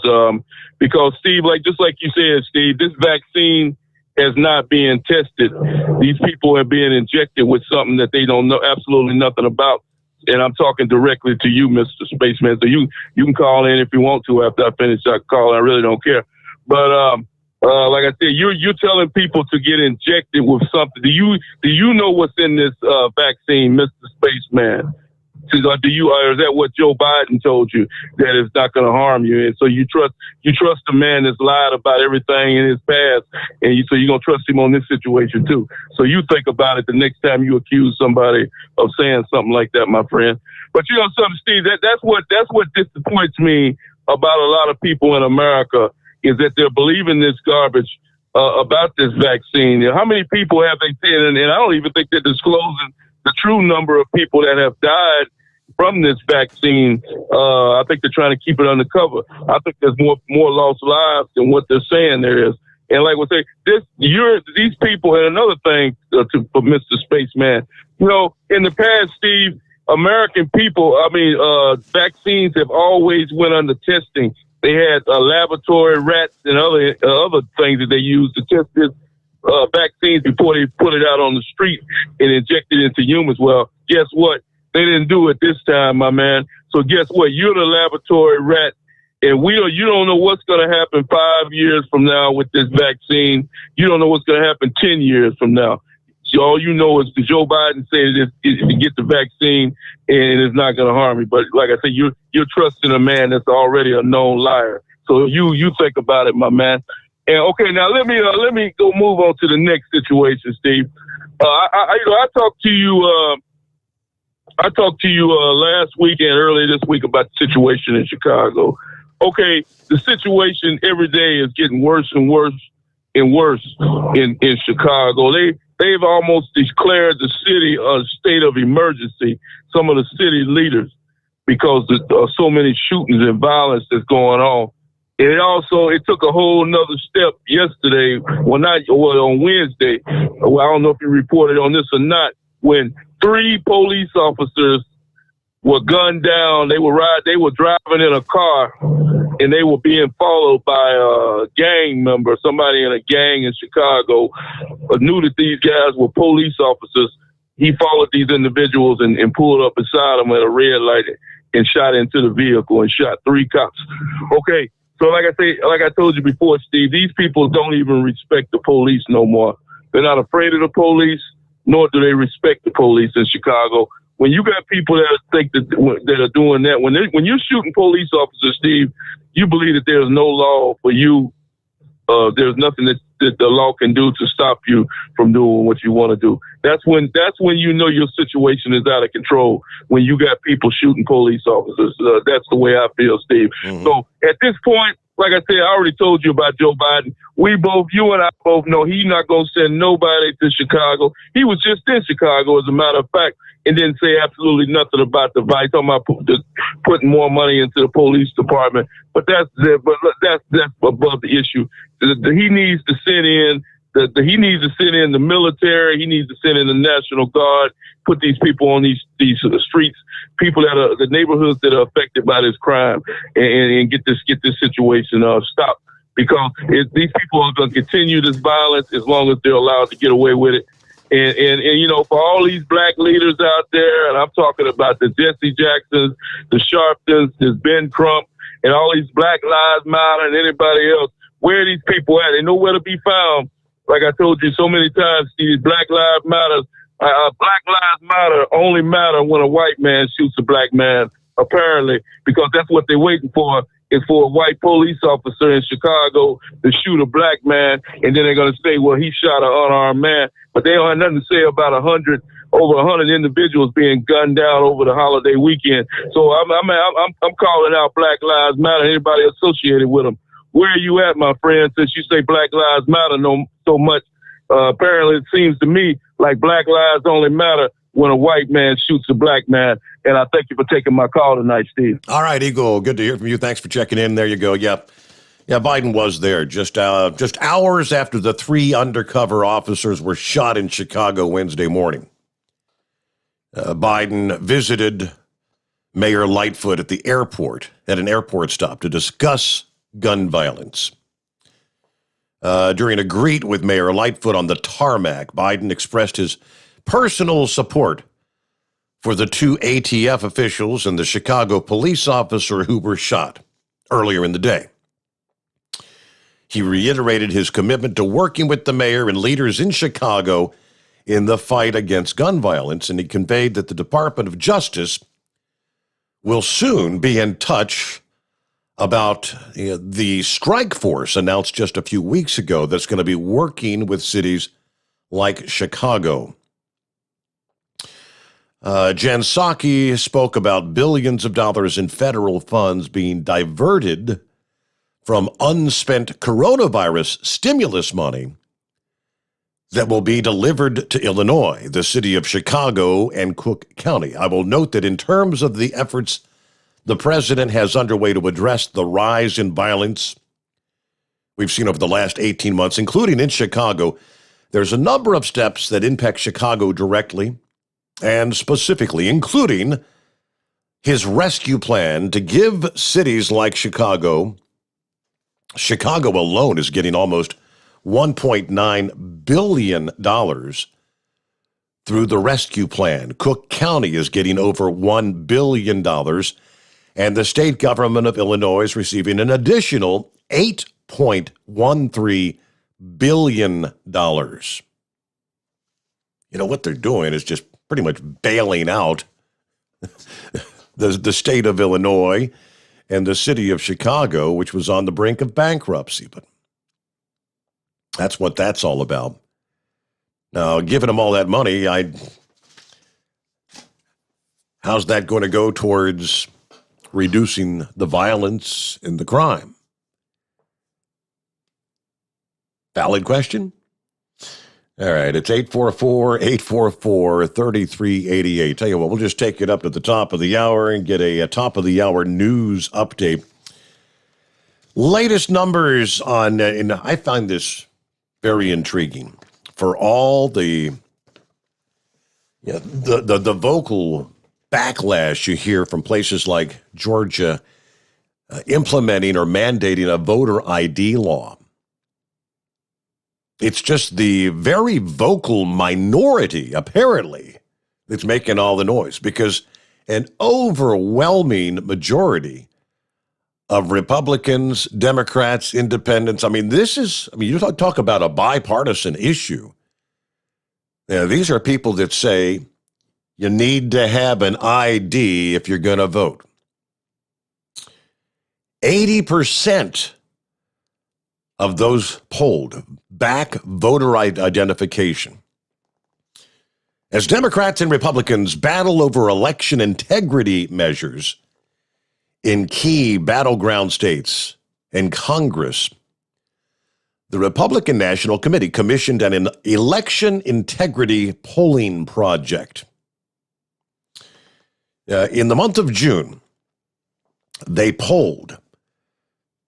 Steve, just like you said, Steve, this vaccine is not being tested. These people are being injected with something that they don't know absolutely nothing about. And I'm talking directly to you, Mr. Spaceman. So you can call in if you want to after I finish that call. I really don't care. But like I said, you're telling people to get injected with something. Do you know what's in this vaccine, Mr. Spaceman? Or is that what Joe Biden told you, that it's not going to harm you? And so you trust the man that's lied about everything in his past, and so you're going to trust him on this situation too. So you think about it the next time you accuse somebody of saying something like that, my friend. But you know something, Steve, that's what disappoints me about a lot of people in America is that they're believing this garbage about this vaccine. How many people have they said, and I don't even think they're disclosing the true number of people that have died from this vaccine. I think they're trying to keep it undercover. I think there's more lost lives than what they're saying there is. And like we say, these people, and another thing for Mr. Spaceman, in the past, Steve, American people, vaccines have always went under testing. They had laboratory rats and other things that they used to test this vaccines before they put it out on the street and inject it into humans. Well, guess what? They didn't do it this time, my man. So guess what? You're the laboratory rat, and you don't know what's going to happen 5 years from now with this vaccine. You don't know what's going to happen 10 years from now. So all you know is that Joe Biden said to get the vaccine and it's not going to harm you. But like I said, you're trusting a man that's already a known liar. So you think about it, my man. And okay, now let me go move on to the next situation, Steve. I talked to you. I talked to you last week and earlier this week about the situation in Chicago. Okay, the situation every day is getting worse and worse and worse in Chicago. They've almost declared the city a state of emergency, some of the city leaders, because there's so many shootings and violence that's going on. And it took a whole nother step yesterday, on Wednesday. Well, I don't know if you reported on this or not, when 3 police officers were gunned down. They were driving in a car, and they were being followed by a gang member. Somebody in a gang in Chicago knew that these guys were police officers. He followed these individuals and pulled up beside them at a red light and shot into the vehicle and shot 3 cops. Okay, so like I told you before, Steve, these people don't even respect the police no more. They're not afraid of the police, nor do they respect the police in Chicago. When you got people that think that are doing that, when you're shooting police officers, Steve, you believe that there's no law for you. There's nothing that the law can do to stop you from doing what you want to do. That's when you know your situation is out of control. When you got people shooting police officers, that's the way I feel, Steve. Mm-hmm. So at this point, like I said, I already told you about Joe Biden. You and I both know he's not going to send nobody to Chicago. He was just in Chicago, as a matter of fact, and didn't say absolutely nothing about the vice. Talking about putting more money into the police department, but that's above the issue. He needs to send in the military. He needs to send in the National Guard. Put these people on these streets, people that are the neighborhoods that are affected by this crime, and get this situation stopped. Because these people are going to continue this violence as long as they're allowed to get away with it. And for all these black leaders out there, and I'm talking about the Jesse Jacksons, the Sharptons, this Ben Crump, and all these Black Lives Matter and anybody else, where are these people at? They know where to be found. Like I told you so many times, these Black Lives Matter, Black Lives Matter only matter when a white man shoots a black man, apparently, because that's what they're waiting for, is for a white police officer in Chicago to shoot a black man, and then they're going to say, well, he shot an unarmed man. But they don't have nothing to say about over 100 individuals being gunned down over the holiday weekend. So I'm calling out Black Lives Matter, anybody associated with them. Where are you at, my friend, since you say Black Lives Matter so much? Apparently, it seems to me like black lives only matter when a white man shoots a black man. And I thank you for taking my call tonight, Steve. All right, Eagle. Good to hear from you. Thanks for checking in. There you go. Yeah, Biden was there just hours after the 3 undercover officers were shot in Chicago Wednesday morning. Biden visited Mayor Lightfoot at an airport stop to discuss gun violence. During a greet with Mayor Lightfoot on the tarmac, Biden expressed his personal support for the 2 ATF officials and the Chicago police officer who were shot earlier in the day. He reiterated his commitment to working with the mayor and leaders in Chicago in the fight against gun violence, and he conveyed that the Department of Justice will soon be in touch about the strike force announced just a few weeks ago that's going to be working with cities like Chicago. Jen Psaki spoke about billions of dollars in federal funds being diverted from unspent coronavirus stimulus money that will be delivered to Illinois, the city of Chicago, and Cook County. I will note that in terms of the efforts the president has underway to address the rise in violence we've seen over the last 18 months, including in Chicago, there's a number of steps that impact Chicago directly and specifically, including his rescue plan to give cities like Chicago alone is getting almost $1.9 billion through the rescue plan. Cook County is getting over $1 billion. And the state government of Illinois is receiving an additional $8.13 billion. What they're doing is just pretty much bailing out the state of Illinois and the city of Chicago, which was on the brink of bankruptcy. But that's what that's all about. Now, giving them all that money, how's that going to go towards reducing the violence and the crime? Valid question. All right, it's 844-844-3388. Tell you what, we'll just take it up to the top of the hour and get a top-of-the-hour news update. Latest numbers on, and I find this very intriguing, for all the vocal backlash you hear from places like Georgia implementing or mandating a voter ID law. It's just the very vocal minority, apparently, that's making all the noise, because an overwhelming majority of Republicans, Democrats, Independents, you talk about a bipartisan issue. These are people that say, you need to have an ID if you're going to vote. 80% of those polled back voter identification. As Democrats and Republicans battle over election integrity measures in key battleground states and Congress, the Republican National Committee commissioned an election integrity polling project. In the month of June, they polled,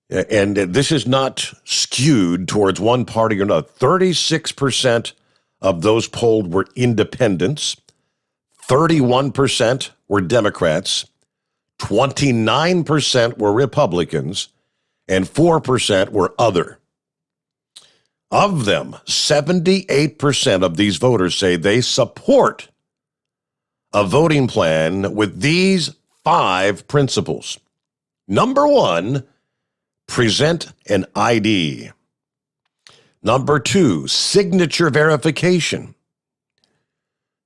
and this is not skewed towards one party or another. 36% of those polled were independents, 31% were Democrats, 29% were Republicans, and 4% were other. Of them, 78% of these voters say they support a voting plan with these 5 principles. Number 1, present an ID. Number 2, signature verification.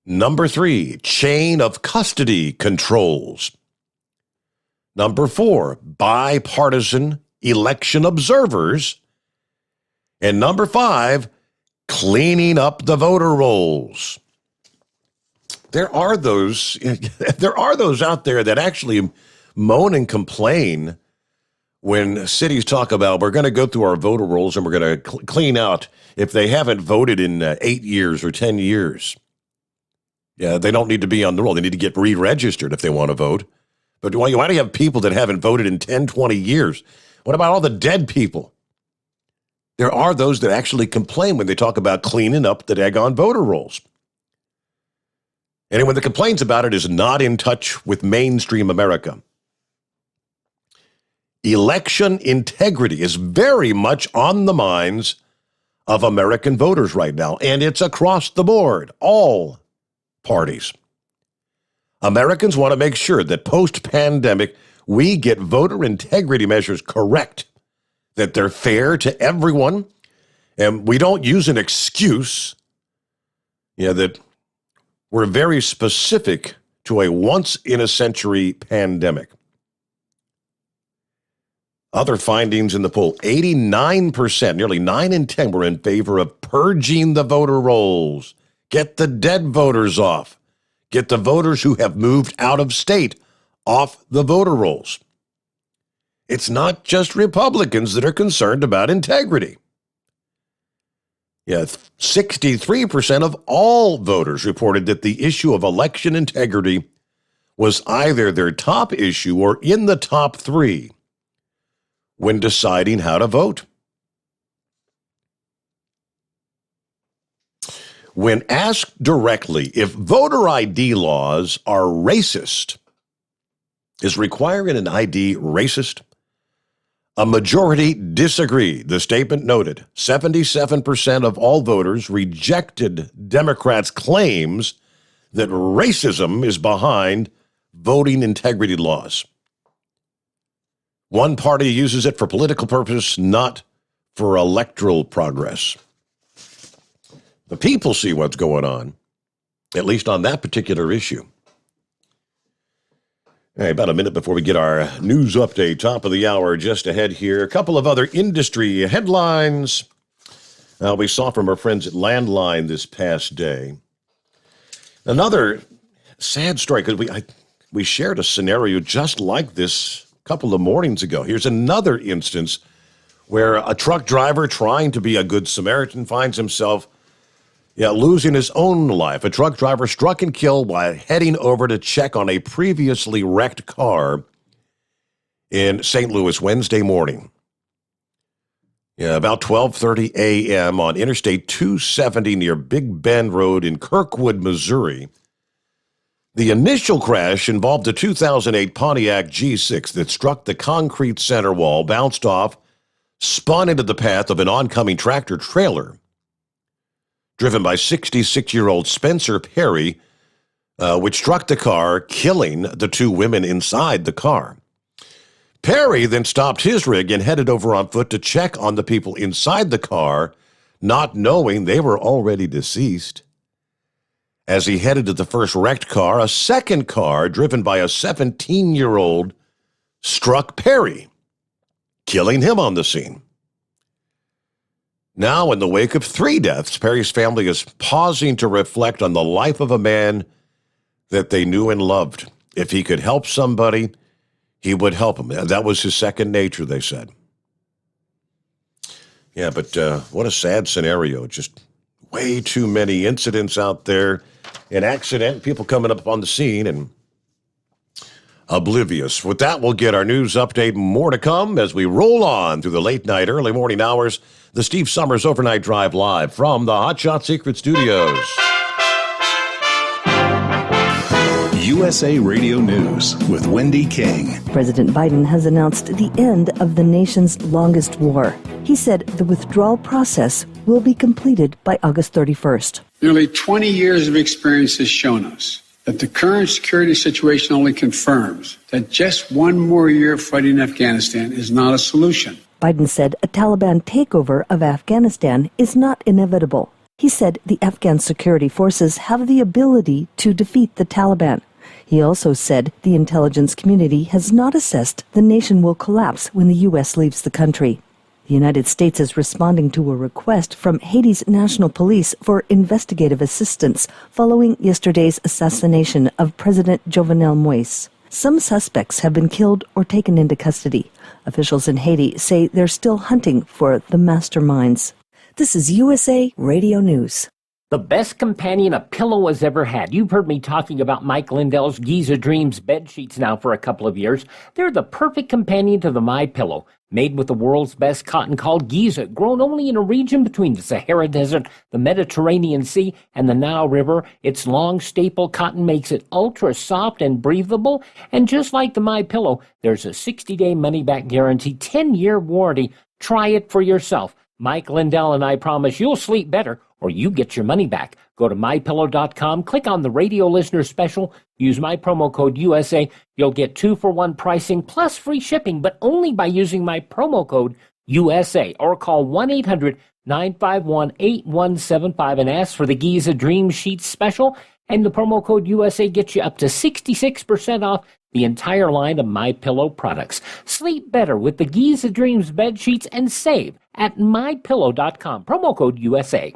Number 3, chain of custody controls. Number 4, bipartisan election observers. And number 5, cleaning up the voter rolls. There are those out there that actually moan and complain when cities talk about, we're going to go through our voter rolls and we're going to clean out if they haven't voted in 8 years or 10 years. Yeah, they don't need to be on the roll. They need to get re-registered if they want to vote. But why do you have people that haven't voted in 10, 20 years? What about all the dead people? There are those that actually complain when they talk about cleaning up the daggone voter rolls. Anyone that complains about it is not in touch with mainstream America. Election integrity is very much on the minds of American voters right now, and it's across the board, all parties. Americans want to make sure that post-pandemic we get voter integrity measures correct, that they're fair to everyone, and we don't use an excuse, that we're very specific to a once-in-a-century pandemic. Other findings in the poll, 89%, nearly 9 in 10 were in favor of purging the voter rolls. Get the dead voters off. Get the voters who have moved out of state off the voter rolls. It's not just Republicans that are concerned about integrity. 63% of all voters reported that the issue of election integrity was either their top issue or in the top 3 when deciding how to vote. When asked directly if voter ID laws are racist, is requiring an ID racist? A majority disagreed. The statement noted 77% of all voters rejected Democrats' claims that racism is behind voting integrity laws. One party uses it for political purpose, not for electoral progress. The people see what's going on, at least on that particular issue. Hey, about a minute before we get our news update, top of the hour just ahead here. A couple of other industry headlines we saw from our friends at Landline this past day. Another sad story, because we shared a scenario just like this a couple of mornings ago. Here's another instance where a truck driver trying to be a good Samaritan finds himself losing his own life. A truck driver struck and killed while heading over to check on a previously wrecked car in St. Louis Wednesday morning. About 12:30 a.m. on Interstate 270 near Big Bend Road in Kirkwood, Missouri. The initial crash involved a 2008 Pontiac G6 that struck the concrete center wall, bounced off, spun into the path of an oncoming tractor trailer driven by 66-year-old Spencer Perry, which struck the car, killing the 2 women inside the car. Perry then stopped his rig and headed over on foot to check on the people inside the car, not knowing they were already deceased. As he headed to the first wrecked car, a second car, driven by a 17-year-old, struck Perry, killing him on the scene. Now, in the wake of 3 deaths, Perry's family is pausing to reflect on the life of a man that they knew and loved. If he could help somebody, he would help him. That was his second nature, they said. Yeah, but what a sad scenario. Just way too many incidents out there, an accident, people coming up on the scene and oblivious. With that, we'll get our news update. More to come as we roll on through the late night, early morning hours. The Steve Sommers Overnight Drive live from the Hot Shot Secret Studios. USA Radio News with Wendy King. President Biden has announced the end of the nation's longest war. He said the withdrawal process will be completed by August 31st. Nearly 20 years of experience has shown us that the current security situation only confirms that just one more year fighting Afghanistan is not a solution. Biden said a Taliban takeover of Afghanistan is not inevitable. He said the Afghan security forces have the ability to defeat the Taliban. He also said the intelligence community has not assessed the nation will collapse when the U.S. leaves the country. The United States is responding to a request from Haiti's National Police for investigative assistance following yesterday's assassination of President Jovenel Moïse. Some suspects have been killed or taken into custody. Officials in Haiti say they're still hunting for the masterminds. This is USA Radio News. The best companion a pillow has ever had. You've heard me talking about Mike Lindell's Giza Dreams bed sheets now for a couple of years. They're the perfect companion to the My Pillow. Made with the world's best cotton called Giza, grown only in a region between the Sahara Desert, the Mediterranean Sea, and the Nile River. Its long staple cotton makes it ultra soft and breathable. And just like the My Pillow, there's a 60-day money-back guarantee, 10-year warranty. Try it for yourself. Mike Lindell and I promise you'll sleep better or you get your money back. Go to MyPillow.com, click on the radio listener special, use my promo code USA. You'll get 2-for-1 pricing plus free shipping, but only by using my promo code USA, or call 1-800-951-8175 and ask for the Giza Dream Sheets special. And the promo code USA gets you up to 66% off the entire line of My Pillow products. Sleep better with the Giza Dreams bed sheets and save at MyPillow.com. Promo code USA.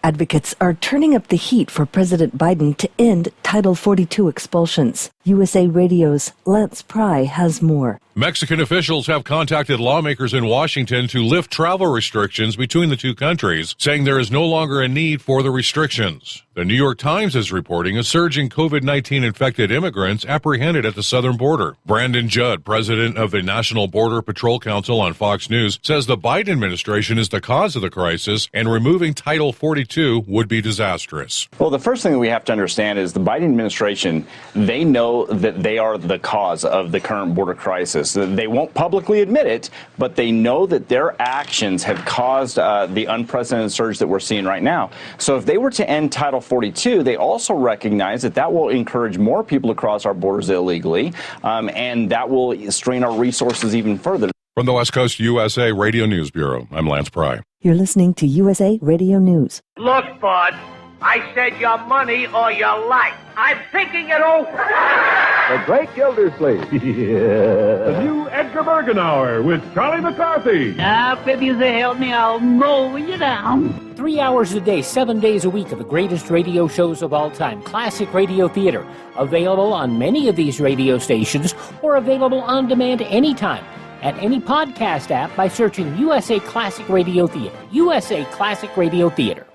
Advocates are turning up the heat for President Biden to end Title 42 expulsions. USA Radio's Lance Pry has more. Mexican officials have contacted lawmakers in Washington to lift travel restrictions between the two countries, saying there is no longer a need for the restrictions. The New York Times is reporting a surge in COVID-19 infected immigrants apprehended at the southern border. Brandon Judd, president of the National Border Patrol Council on Fox News, says the Biden administration is the cause of the crisis and removing Title 42 would be disastrous. Well, the first thing that we have to understand is the Biden administration, they know that they are the cause of the current border crisis. They won't publicly admit it, but they know that their actions have caused the unprecedented surge that we're seeing right now. So if they were to end Title 42, they also recognize that that will encourage more people to cross our borders illegally, and that will strain our resources even further. From the West Coast USA Radio News Bureau, I'm Lance Pry. You're listening to USA Radio News. Look, bud, I said your money or your life. I'm thinking it over. The Great Gildersleeve. The new Edgar Bergen Hour with Charlie McCarthy. Now, if you'll help me, I'll roll you down. 3 hours a day, 7 days a week of the greatest radio shows of all time. Classic Radio Theater. Available on many of these radio stations or available on demand anytime at any podcast app by searching USA Classic Radio Theater. USA Classic Radio Theater.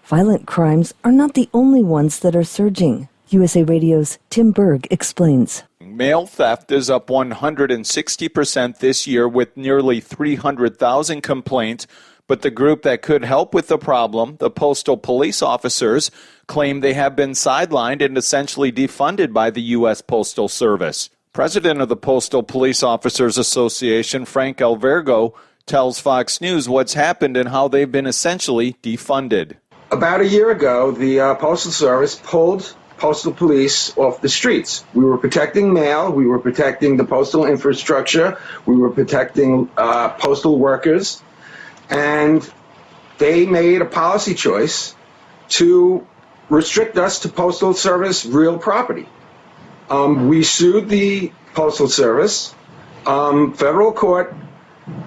Violent crimes are not the only ones that are surging. USA Radio's Tim Berg explains. Mail theft is up 160% this year with nearly 300,000 complaints, but the group that could help with the problem, the postal police officers, claim they have been sidelined and essentially defunded by the U.S. Postal Service. President of the Postal Police Officers Association, Frank Alvergo, tells Fox News what's happened and how they've been essentially defunded. About a year ago, the Postal Service pulled postal police off the streets. We were protecting mail. We were protecting the postal infrastructure. We were protecting postal workers. And they made a policy choice to restrict us to Postal Service real property. We sued the Postal Service. Federal court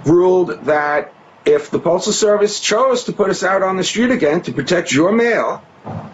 ruled that if the Postal Service chose to put us out on the street again to protect your mail,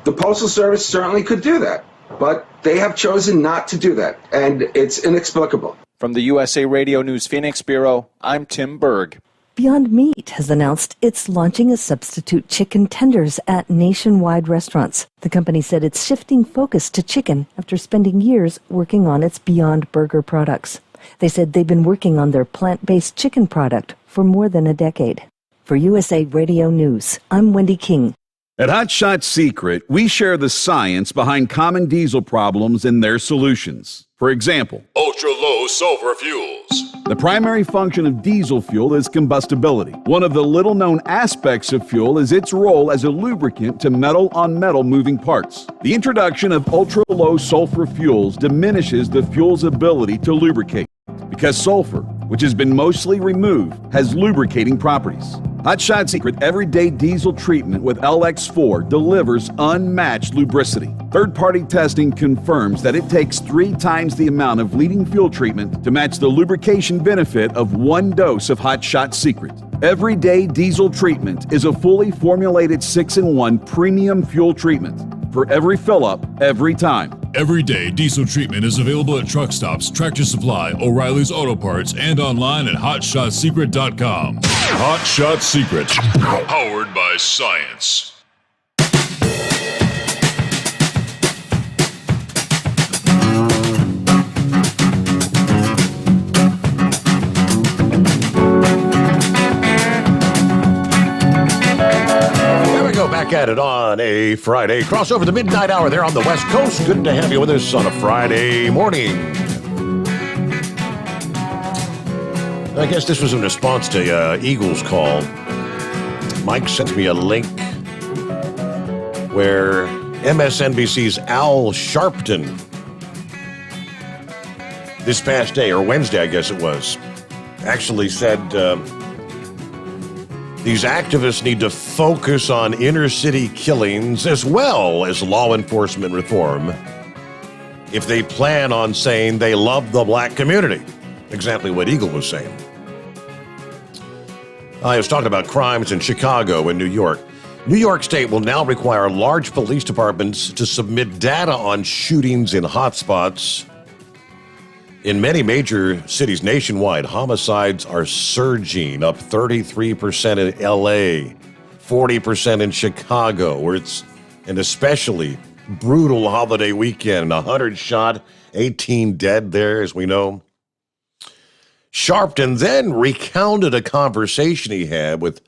the Postal Service certainly could do that. But they have chosen not to do that, and it's inexplicable. From the USA Radio News Phoenix Bureau, I'm Tim Berg. Beyond Meat has announced it's launching a substitute chicken tenders at nationwide restaurants. The company said it's shifting focus to chicken after spending years working on its Beyond Burger products. They said they've been working on their plant-based chicken product for more than a decade. For USA Radio News, I'm Wendy King. At Hot Shot Secret, we share the science behind common diesel problems and their solutions. For example, ultra-low sulfur fuels. The primary function of diesel fuel is combustibility. One of the little-known aspects of fuel is its role as a lubricant to metal-on-metal moving parts. The introduction of ultra-low sulfur fuels diminishes the fuel's ability to lubricate, because sulfur, which has been mostly removed, has lubricating properties. Hot Shot Secret Everyday Diesel Treatment with LX4 delivers unmatched lubricity. Third-party testing confirms that it takes 3 times the amount of leading fuel treatment to match the lubrication benefit of 1 dose of Hot Shot Secret. Everyday Diesel Treatment is a fully formulated 6-in-1 premium fuel treatment for every fill-up, every time. Everyday Diesel Treatment is available at truck stops, Tractor Supply, O'Reilly's Auto Parts, and online at HotShotSecret.com. Hot Shot Secret, powered by science. Back at it on a Friday. Cross over the midnight hour there on the West Coast. Good to have you with us on a Friday morning. I guess this was in response to Eagles' call. Mike sent me a link where MSNBC's Al Sharpton this past day, or Wednesday, I guess it was, actually said these activists need to focus on inner-city killings as well as law enforcement reform if they plan on saying they love the black community. Exactly what Eagle was saying. I was talking about crimes in Chicago and New York. New York State will now require large police departments to submit data on shootings in hotspots. In many major cities nationwide, homicides are surging, up 33% in LA, 40% in Chicago, where it's an especially brutal holiday weekend. 100 shot, 18 dead there, as we know. Sharpton then recounted a conversation he had with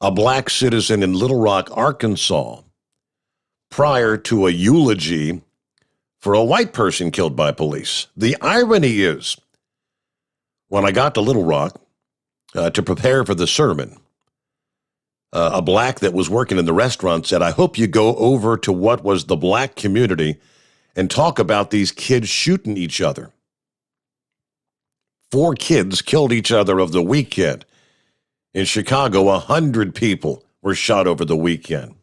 a black citizen in Little Rock, Arkansas, prior to a eulogy for a white person killed by police. The irony is, when I got to Little Rock to prepare for the sermon, a black that was working in the restaurant said, I hope you go over to what was the black community and talk about these kids shooting each other. 4 kids killed each other over the weekend. In Chicago, 100 people were shot over the weekend.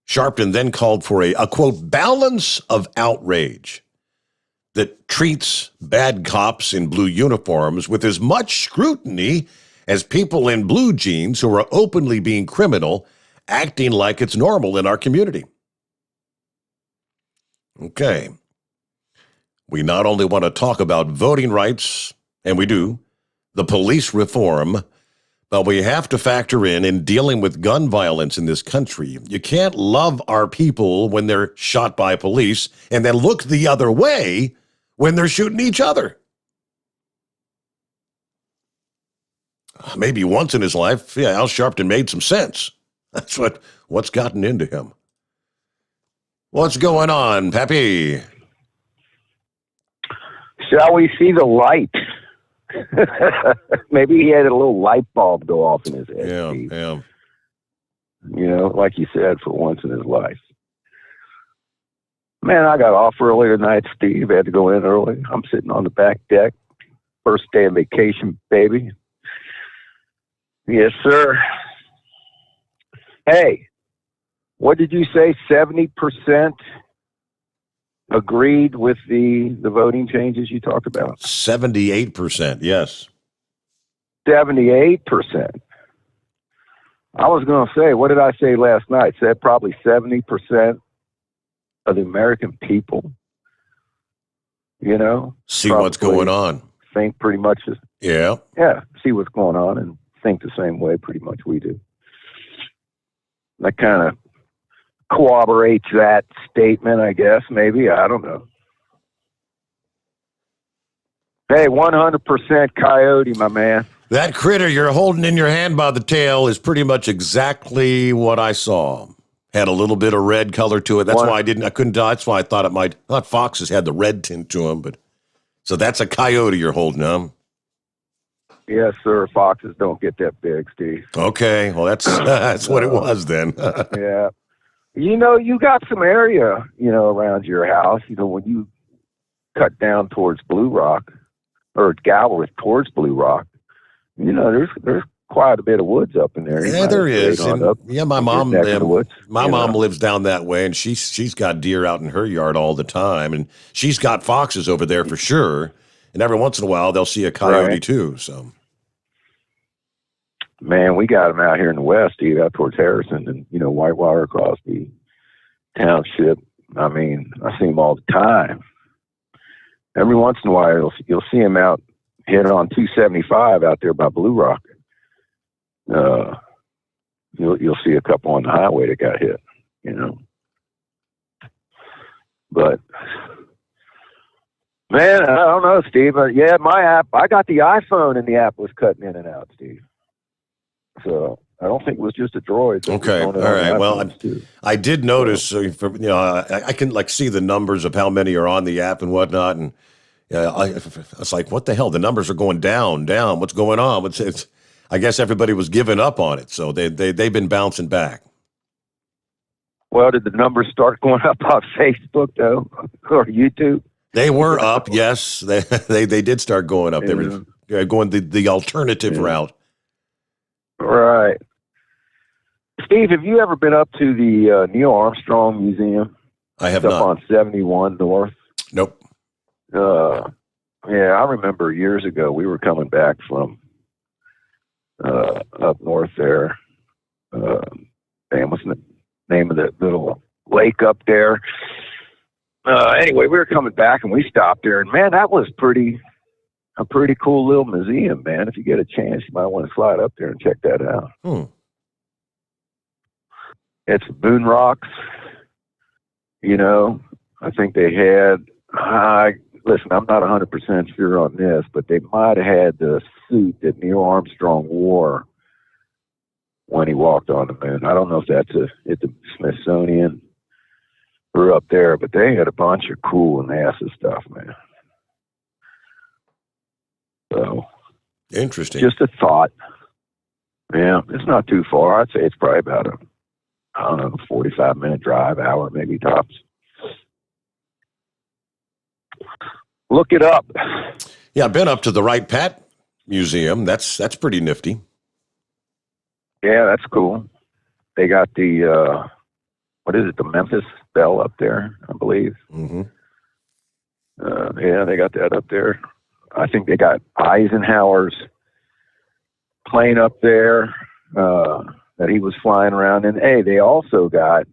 Sharpton then called for a quote, balance of outrage that treats bad cops in blue uniforms with as much scrutiny as people in blue jeans who are openly being criminal, acting like it's normal in our community. Okay. We not only want to talk about voting rights, and we do, the police reform, but we have to factor in dealing with gun violence in this country. You can't love our people when they're shot by police and then look the other way when they're shooting each other. Maybe once in his life, Al Sharpton made some sense. That's what's gotten into him. What's going on, Pappy? Shall we see the light? Maybe he had a little light bulb go off in his head. Yeah, Steve. yeah. You know, like you said, for once in his life. Man, I got off early tonight, Steve. I had to go in early. I'm sitting on the back deck. First day of vacation, baby. Yes, sir. Hey, what did you say? 70% agreed with the voting changes you talked about? 78%, yes. 78%. I was going to say, what did I say last night? Said probably 70% of the American people, you know, see what's going on. Think pretty much as, yeah, see what's going on and think the same way pretty much we do. That kind of corroborates that statement, I guess, maybe. I don't know. Hey, 100% coyote, my man. That critter you're holding in your hand by the tail is pretty much exactly what I saw. Had a little bit of red color to it. That's why I couldn't tell. That's why I thought foxes had the red tint to them. But so that's a coyote you're holding, huh? Yes, sir. Foxes don't get that big, Steve. Okay. Well, that's what it was then. Yeah. You know, you got some area, you know, around your house. You know, when you cut down towards Blue Rock, or Galworth towards Blue Rock, there's quite a bit of woods up in there. Yeah, there is. And, my mom, neck of the woods, my mom lives down that way, and she's got deer out in her yard all the time, and she's got foxes over there for sure. And every once in a while, they'll see a coyote too. So, man, we got them out here in the west, Steve, out towards Harrison, and Whitewater, Crosby Township. I mean, I see them all the time. Every once in a while, you'll see them out hit on 275 out there by Blue Rock. You'll see a couple on the highway that got hit, But man, I don't know, Steve. Yeah, my app. I got the iPhone, and the app was cutting in and out, Steve. So I don't think it was just a Droid. Okay, all right. Well, I did notice. I can see the numbers of how many are on the app and whatnot, and I was like, what the hell? The numbers are going down. What's going on? I guess everybody was giving up on it, so they've been bouncing back. Well, did the numbers start going up on Facebook though, or YouTube? They were up, yes. They did start going up. They were going the alternative route. Right. Steve, have you ever been up to the Neil Armstrong Museum? I have up not. On 71 North. Nope. Yeah, I remember years ago we were coming back from up north there. What's the name of that little lake up there? Anyway, we were coming back and we stopped there, and man, that was a pretty cool little museum, man. If you get a chance, you might want to slide up there and check that out. It's moon rocks. I think they had. Listen, I'm not 100% sure on this, but they might have had the suit that Neil Armstrong wore when he walked on the moon. I don't know if that's at the Smithsonian or up there, but they had a bunch of cool NASA stuff, man. So interesting. Just a thought. Yeah, it's not too far. I'd say it's probably about a 45-minute drive, hour maybe tops. Look it up. Yeah, I've been up to the Wright Pat Museum. That's pretty nifty. Yeah, that's cool. They got the the Memphis Belle up there, I believe. Mm-hmm. Yeah, they got that up there. I think they got Eisenhower's plane up there that he was flying around in. Hey, they also got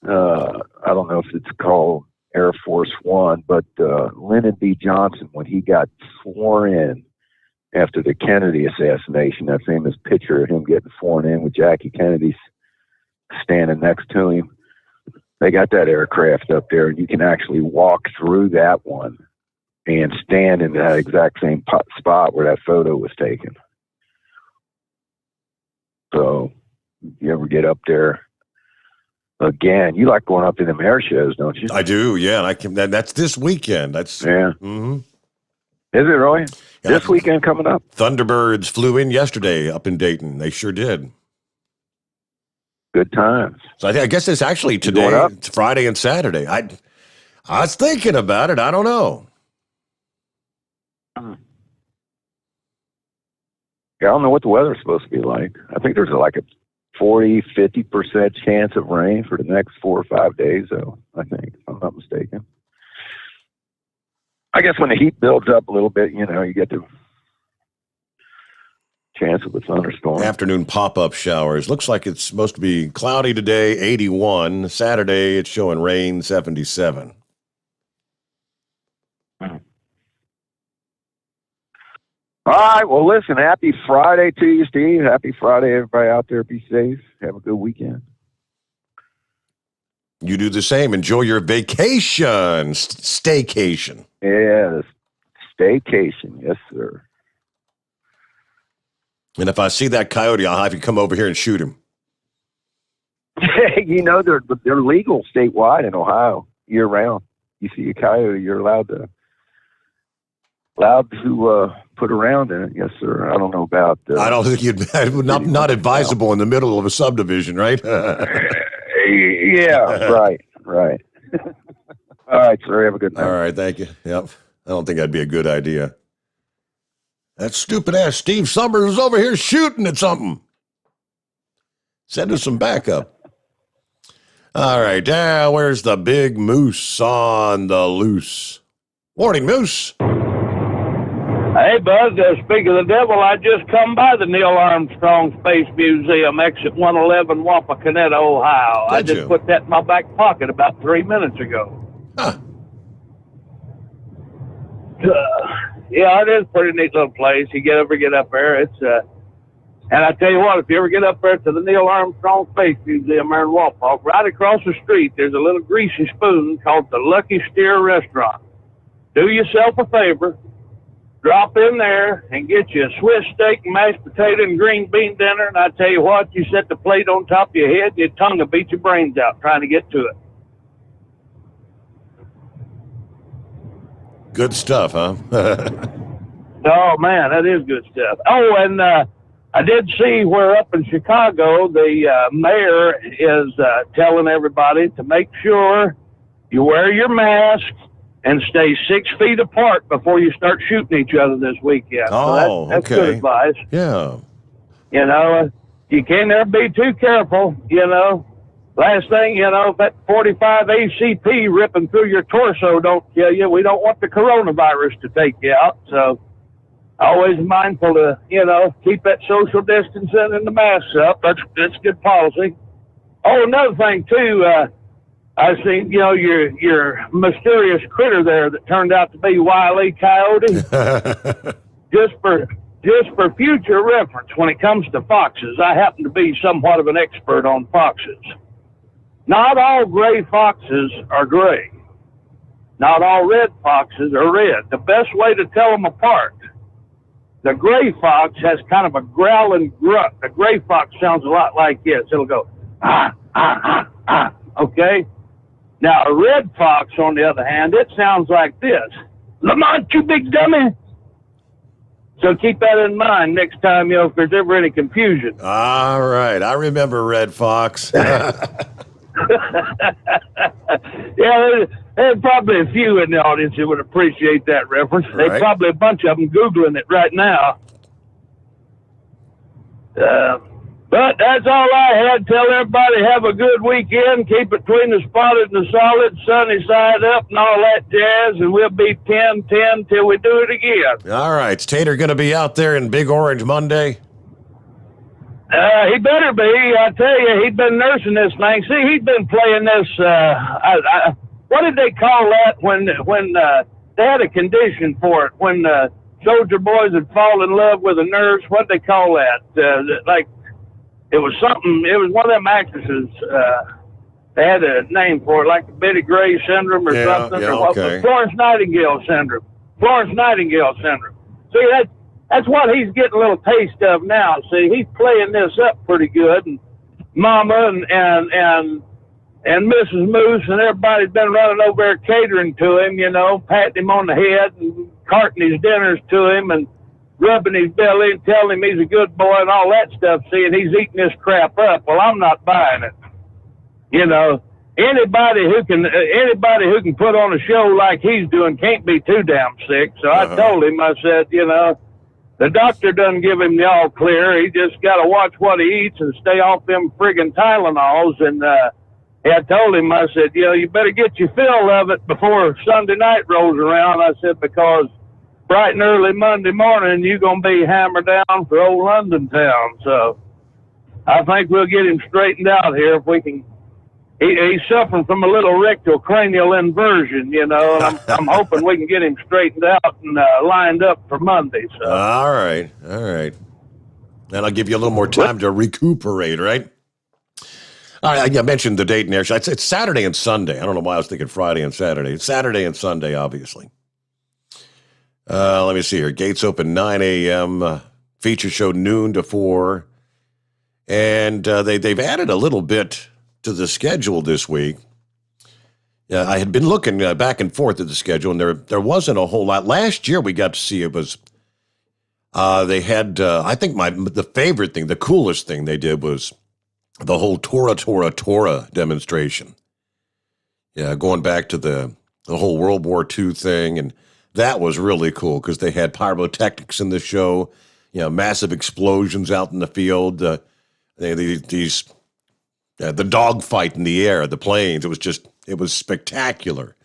I don't know if it's called Air Force One, but Lyndon B. Johnson, when he got sworn in after the Kennedy assassination, that famous picture of him getting sworn in with Jackie Kennedy standing next to him, they got that aircraft up there, and you can actually walk through that one and stand in that exact same spot where that photo was taken. So, you ever get up there? Again, you like going up to them air shows, don't you? I do, yeah. That's this weekend. That's yeah. Mm-hmm. Is it really? Yeah, this weekend coming up? Thunderbirds flew in yesterday up in Dayton. They sure did. Good times. So I guess it's actually today. It's Friday and Saturday. I was thinking about it. I don't know. Yeah, I don't know what the weather's supposed to be like. I think there's like a 40-50% chance of rain for the next 4 or 5 days, though, I think, if I'm not mistaken. I guess when the heat builds up a little bit, you get the chance of a thunderstorm. Afternoon pop-up showers. Looks like it's supposed to be cloudy today, 81. Saturday, it's showing rain, 77. All right. Well, listen, happy Friday to you, Steve. Happy Friday, everybody out there. Be safe. Have a good weekend. You do the same. Enjoy your vacation, staycation. Yeah, staycation. Yes, sir. And if I see that coyote, I'll have you come over here and shoot him. They're legal statewide in Ohio year round. You see a coyote, you're allowed to put around in it. Yes, sir. I don't know about. I don't think not advisable in the middle of a subdivision, right? Yeah, right. All right, sir. Have a good night. All right, thank you. Yep. I don't think that'd be a good idea. That stupid-ass Steve Sommers is over here shooting at something. Send us some backup. All right, where's the big moose on the loose? Morning, Moose. Hey, Buzz, speaking of the devil, I just come by the Neil Armstrong Space Museum, exit 111, Wapakoneta, Ohio. I just put that in my back pocket about 3 minutes ago. Huh. Yeah, it is a pretty neat little place. You get up there, it's and I tell you what, if you ever get up there to the Neil Armstrong Space Museum there in Wapak, right across the street, there's a little greasy spoon called the Lucky Steer Restaurant. Do yourself a favor, drop in there and get you a Swiss steak, mashed potato, and green bean dinner, and I tell you what, you set the plate on top of your head, your tongue will beat your brains out trying to get to it. Good stuff, huh? Oh, man, that is good stuff. Oh, and I did see where up in Chicago, the mayor is telling everybody to make sure you wear your mask and stay 6 feet apart before you start shooting each other this weekend. Oh, so that's okay. good advice. Yeah. You know, you can't ever be too careful, you know. Last thing, you know, if that 45 ACP ripping through your torso don't kill you, we don't want the coronavirus to take you out. So always mindful to, you know, keep that social distancing and the masks up. That's good policy. Oh, another thing, too, I seen, you know, your mysterious critter there that turned out to be Wile E. Coyote. Just for future reference, when it comes to foxes, I happen to be somewhat of an expert on foxes. Not all gray foxes are gray. Not all red foxes are red. The best way to tell them apart, the gray fox has kind of a growling grunt. The gray fox sounds a lot like this. It'll go, ah, ah, ah, ah, okay? Now, a red fox, on the other hand, it sounds like this. Lamont, you big dummy. So keep that in mind next time, you know, if there's ever any confusion. All right. I remember Red Fox. Yeah, there's probably a few in the audience who would appreciate that reference. Right. There's probably a bunch of them Googling it right now. But that's all I had. Tell everybody have a good weekend. Keep between the spotted and the solid, sunny side up and all that jazz, and we'll be 10-10 till we do it again. All right. Is Tater going to be out there in Big Orange Monday? He better be. I tell you, he's been nursing this thing. See, he's been playing this, what did they call that when they had a condition for it, when soldier boys would fall in love with a nurse? What did they call that? Like, it was something, it was one of them actresses, they had a name for it, like the Betty Gray syndrome or something. Yeah, or what okay. was Florence Nightingale syndrome. Florence Nightingale syndrome. See, that's what he's getting a little taste of now. See, he's playing this up pretty good, and Mama and Mrs. Moose and everybody's been running over there catering to him, you know, patting him on the head and carting his dinners to him and rubbing his belly and telling him he's a good boy and all that stuff. See, and he's eating this crap up. Well, I'm not buying it. You know, anybody who can put on a show like he's doing can't be too damn sick. So I told him, I said, you know, the doctor doesn't give him the all clear. He just got to watch what he eats and stay off them friggin' Tylenols. And I told him, I said, you know, you better get your fill of it before Sunday night rolls around. I said, because bright and early Monday morning, you're going to be hammered down for old London town. So I think we'll get him straightened out here if we can. He's suffering from a little rectal cranial inversion, you know, and I'm hoping we can get him straightened out and lined up for Monday. So. All right. That'll give you a little more time to recuperate, right? All right, I mentioned the date and air show. It's Saturday and Sunday. I don't know why I was thinking Friday and Saturday. It's Saturday and Sunday, obviously. Let me see here. Gates open 9 a.m., feature show noon to 4. And they've added a little bit to the schedule this week. I had been looking back and forth at the schedule, and there wasn't a whole lot. Last year we got to see it was, they had, I think the favorite thing, the coolest thing they did was the whole Torah demonstration. Yeah, going back to the whole World War II thing, and That was really cool because they had pyrotechnics in the show, massive explosions out in the field. The dogfight in the air, the planes. It was spectacular.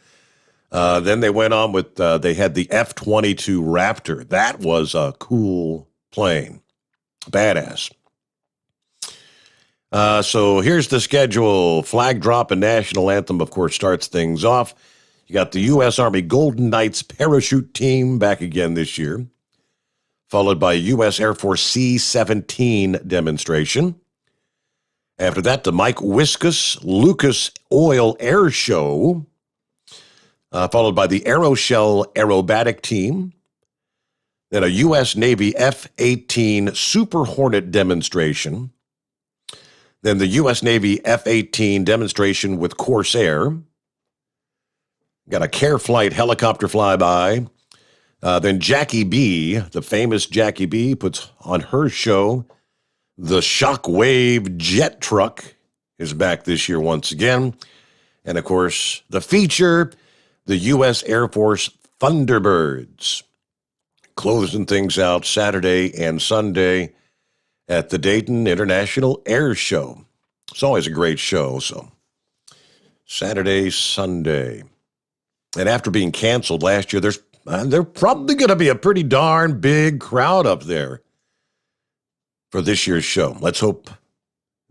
Then they went on with, they had the F-22 Raptor. That was a cool plane. Badass. So here's the schedule. Flag drop and national anthem, of course, starts things off. You got the U.S. Army Golden Knights parachute team back again this year, followed by U.S. Air Force C-17 demonstration. After that, the Mike Wiskus Lucas Oil Air Show, followed by the Aeroshell Aerobatic Team. Then a U.S. Navy F-18 Super Hornet demonstration. Then the U.S. Navy F-18 demonstration with Corsair. Got a Care Flight helicopter flyby. Then Jackie B, the famous Jackie B, puts on her show. The Shockwave Jet Truck is back this year once again. And, of course, the feature, the U.S. Air Force Thunderbirds. Closing things out Saturday and Sunday at the Dayton International Air Show. It's always a great show, so Saturday, Sunday. And after being canceled last year, there's probably going to be a pretty darn big crowd up there for this year's show. Let's hope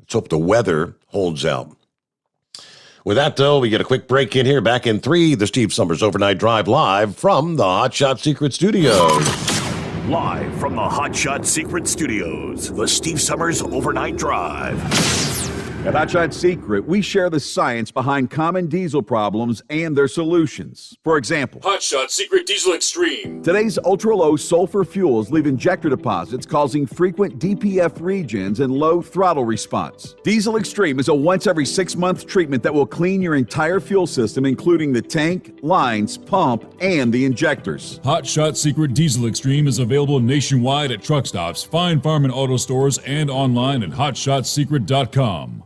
the weather holds out. With that, though, we get a quick break in here. Back in 3, the Steve Summers Overnight Drive live from the Hot Shot Secret Studios. Live from the Hot Shot Secret Studios, the Steve Summers Overnight Drive. At Hot Shot Secret, we share the science behind common diesel problems and their solutions. For example, Hot Shot Secret Diesel Extreme. Today's ultra-low sulfur fuels leave injector deposits causing frequent DPF regens and low throttle response. Diesel Extreme is a once every 6-month treatment that will clean your entire fuel system, including the tank, lines, pump, and the injectors. Hot Shot Secret Diesel Extreme is available nationwide at truck stops, fine farm and auto stores, and online at hotshotsecret.com.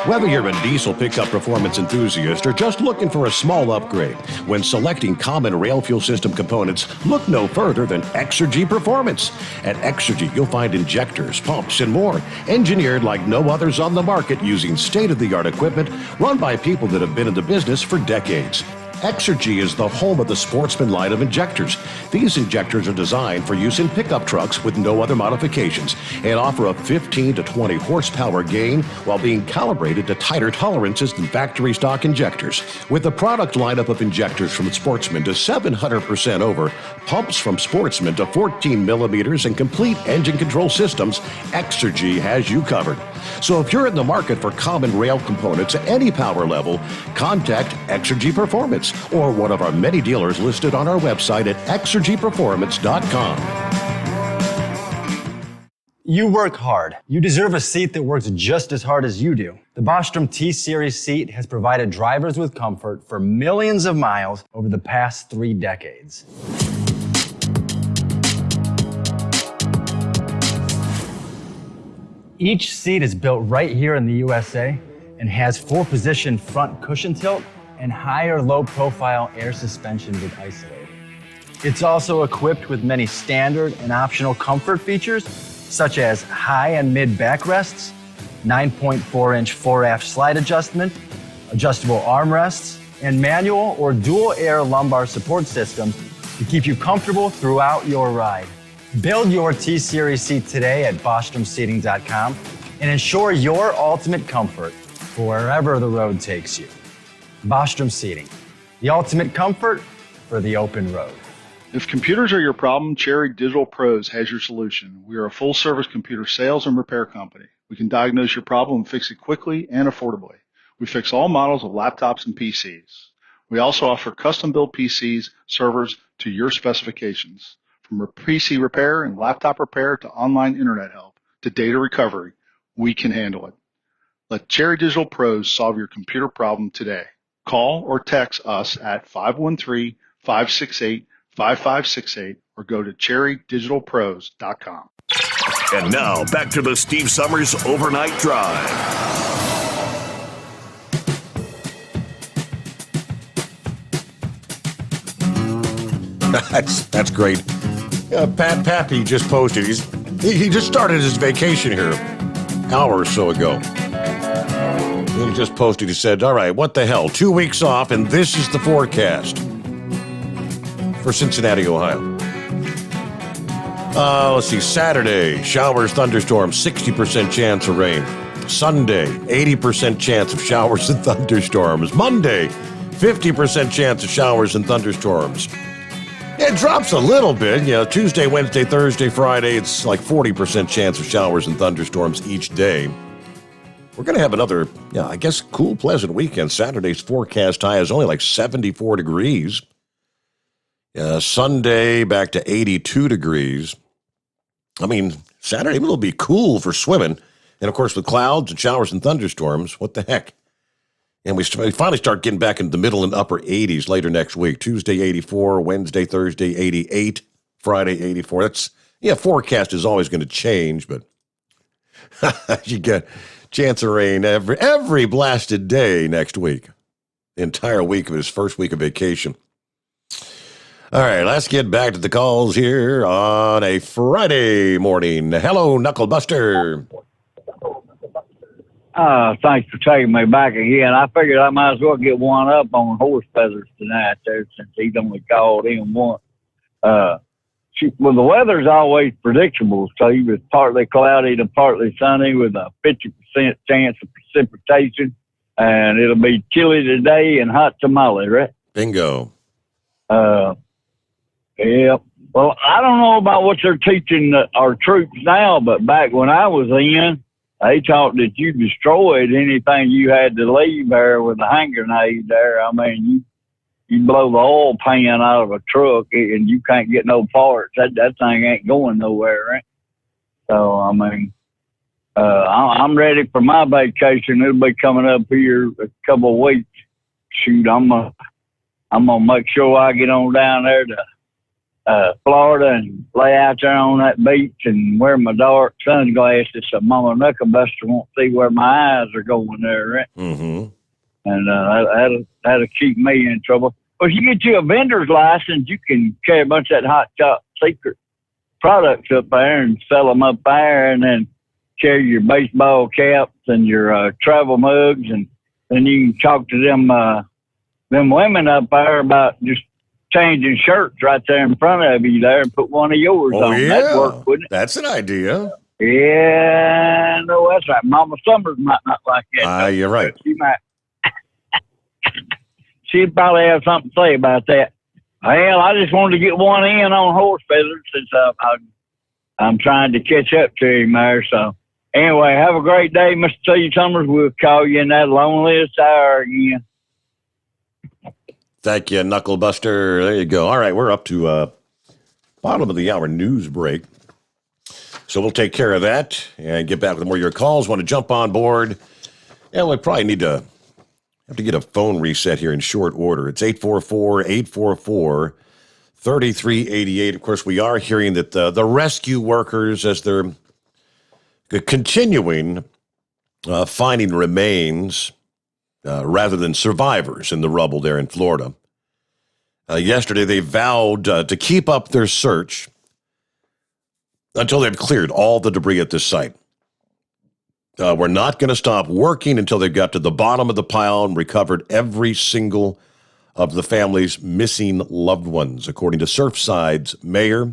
Whether you're a diesel pickup performance enthusiast or just looking for a small upgrade, when selecting common rail fuel system components, look no further than Exergy Performance. At Exergy, you'll find injectors, pumps, and more, engineered like no others on the market using state-of-the-art equipment run by people that have been in the business for decades. Exergy is the home of the Sportsman line of injectors. These injectors are designed for use in pickup trucks with no other modifications and offer a 15 to 20 horsepower gain while being calibrated to tighter tolerances than factory stock injectors. With a product lineup of injectors from Sportsman to 700% over, pumps from Sportsman to 14 millimeters, and complete engine control systems, Exergy has you covered. So if you're in the market for common rail components at any power level, contact Exergy Performance or one of our many dealers listed on our website at exergyperformance.com. You work hard. You deserve a seat that works just as hard as you do. The Bostrom T-Series seat has provided drivers with comfort for millions of miles over the past 3 decades. Each seat is built right here in the USA and has 4-position front cushion tilt and higher low-profile air suspension with Isolate. It's also equipped with many standard and optional comfort features, such as high and mid backrests, 9.4-inch fore-aft slide adjustment, adjustable armrests, and manual or dual air lumbar support system to keep you comfortable throughout your ride. Build your T-Series seat today at BostromSeating.com and ensure your ultimate comfort for wherever the road takes you. Bostrom Seating, the ultimate comfort for the open road. If computers are your problem, Cherry Digital Pros has your solution. We are a full-service computer sales and repair company. We can diagnose your problem and fix it quickly and affordably. We fix all models of laptops and PCs. We also offer custom-built PCs, servers to your specifications. From PC repair and laptop repair to online internet help to data recovery, we can handle it. Let Cherry Digital Pros solve your computer problem today. Call or text us at 513-568-5568 or go to cherrydigitalpros.com. And now, back to the Steve Summers Overnight Drive. That's great. Pat Pappy just posted. He just started his vacation here an hour or so ago. He just posted. He said, all right, what the hell? 2 weeks off, and this is the forecast for Cincinnati, Ohio. Let's see. Saturday, showers, thunderstorms, 60% chance of rain. Sunday, 80% chance of showers and thunderstorms. Monday, 50% chance of showers and thunderstorms. It drops a little bit. Tuesday, Wednesday, Thursday, Friday, it's like 40% chance of showers and thunderstorms each day. We're going to have another, I guess, cool, pleasant weekend. Saturday's forecast high is only like 74 degrees. Sunday, back to 82 degrees. I mean, Saturday will be cool for swimming. And, of course, with clouds and showers and thunderstorms, what the heck? And we finally start getting back into the middle and upper 80s later next week. Tuesday, 84. Wednesday, Thursday, 88. Friday, 84. Forecast is always going to change, but you get chance of rain every blasted day next week. The entire week of his first week of vacation. All right, let's get back to the calls here on a Friday morning. Hello, Knucklebuster. Thanks for taking me back again. I figured I might as well get one up on horse feathers tonight there since he's only called in once. The weather's always predictable, so it's partly cloudy to partly sunny with a 50% chance of precipitation, and it'll be chilly today and hot tomorrow, right? Bingo. Yeah. Well, I don't know about what they're teaching our troops now, but back when I was in, they taught that you destroyed anything you had to leave there with a hand grenade there. I mean, you blow the oil pan out of a truck and you can't get no parts. That thing ain't going nowhere, right? So, I mean, I'm ready for my vacation. It'll be coming up here a couple of weeks. Shoot, I'm gonna make sure I get on down there to Florida and lay out there on that beach and wear my dark sunglasses so Mama Knucklebuster won't see where my eyes are going there, right? Mm-hmm. And that'll keep me in trouble. Well, if you get you a vendor's license, you can carry a bunch of that Hot Shot Secret products up there and sell them up there, and then carry your baseball caps and your travel mugs, and then you can talk to them women up there about just changing shirts right there in front of you there and put one of yours on. Yeah. That'd work, wouldn't it? That's an idea. Yeah, no, that's right. Mama Sommers might not like that. You're right. She might. She'd probably have something to say about that. Well, I just wanted to get one in on horse feathers since I'm trying to catch up to him there. So, anyway, have a great day, Mr. T. Sommers. We'll call you in that loneliest hour again. Thank you, Knucklebuster. There you go. All right, we're up to bottom of the hour news break. So we'll take care of that and get back with more of your calls. Want to jump on board? Yeah, we probably have to get a phone reset here in short order. It's 844-844-3388. Of course, we are hearing that the rescue workers, as they're continuing finding remains rather than survivors in the rubble there in Florida. Yesterday, they vowed to keep up their search until they've cleared all the debris at this site. We're not going to stop working until they've got to the bottom of the pile and recovered every single of the family's missing loved ones, according to Surfside's mayor.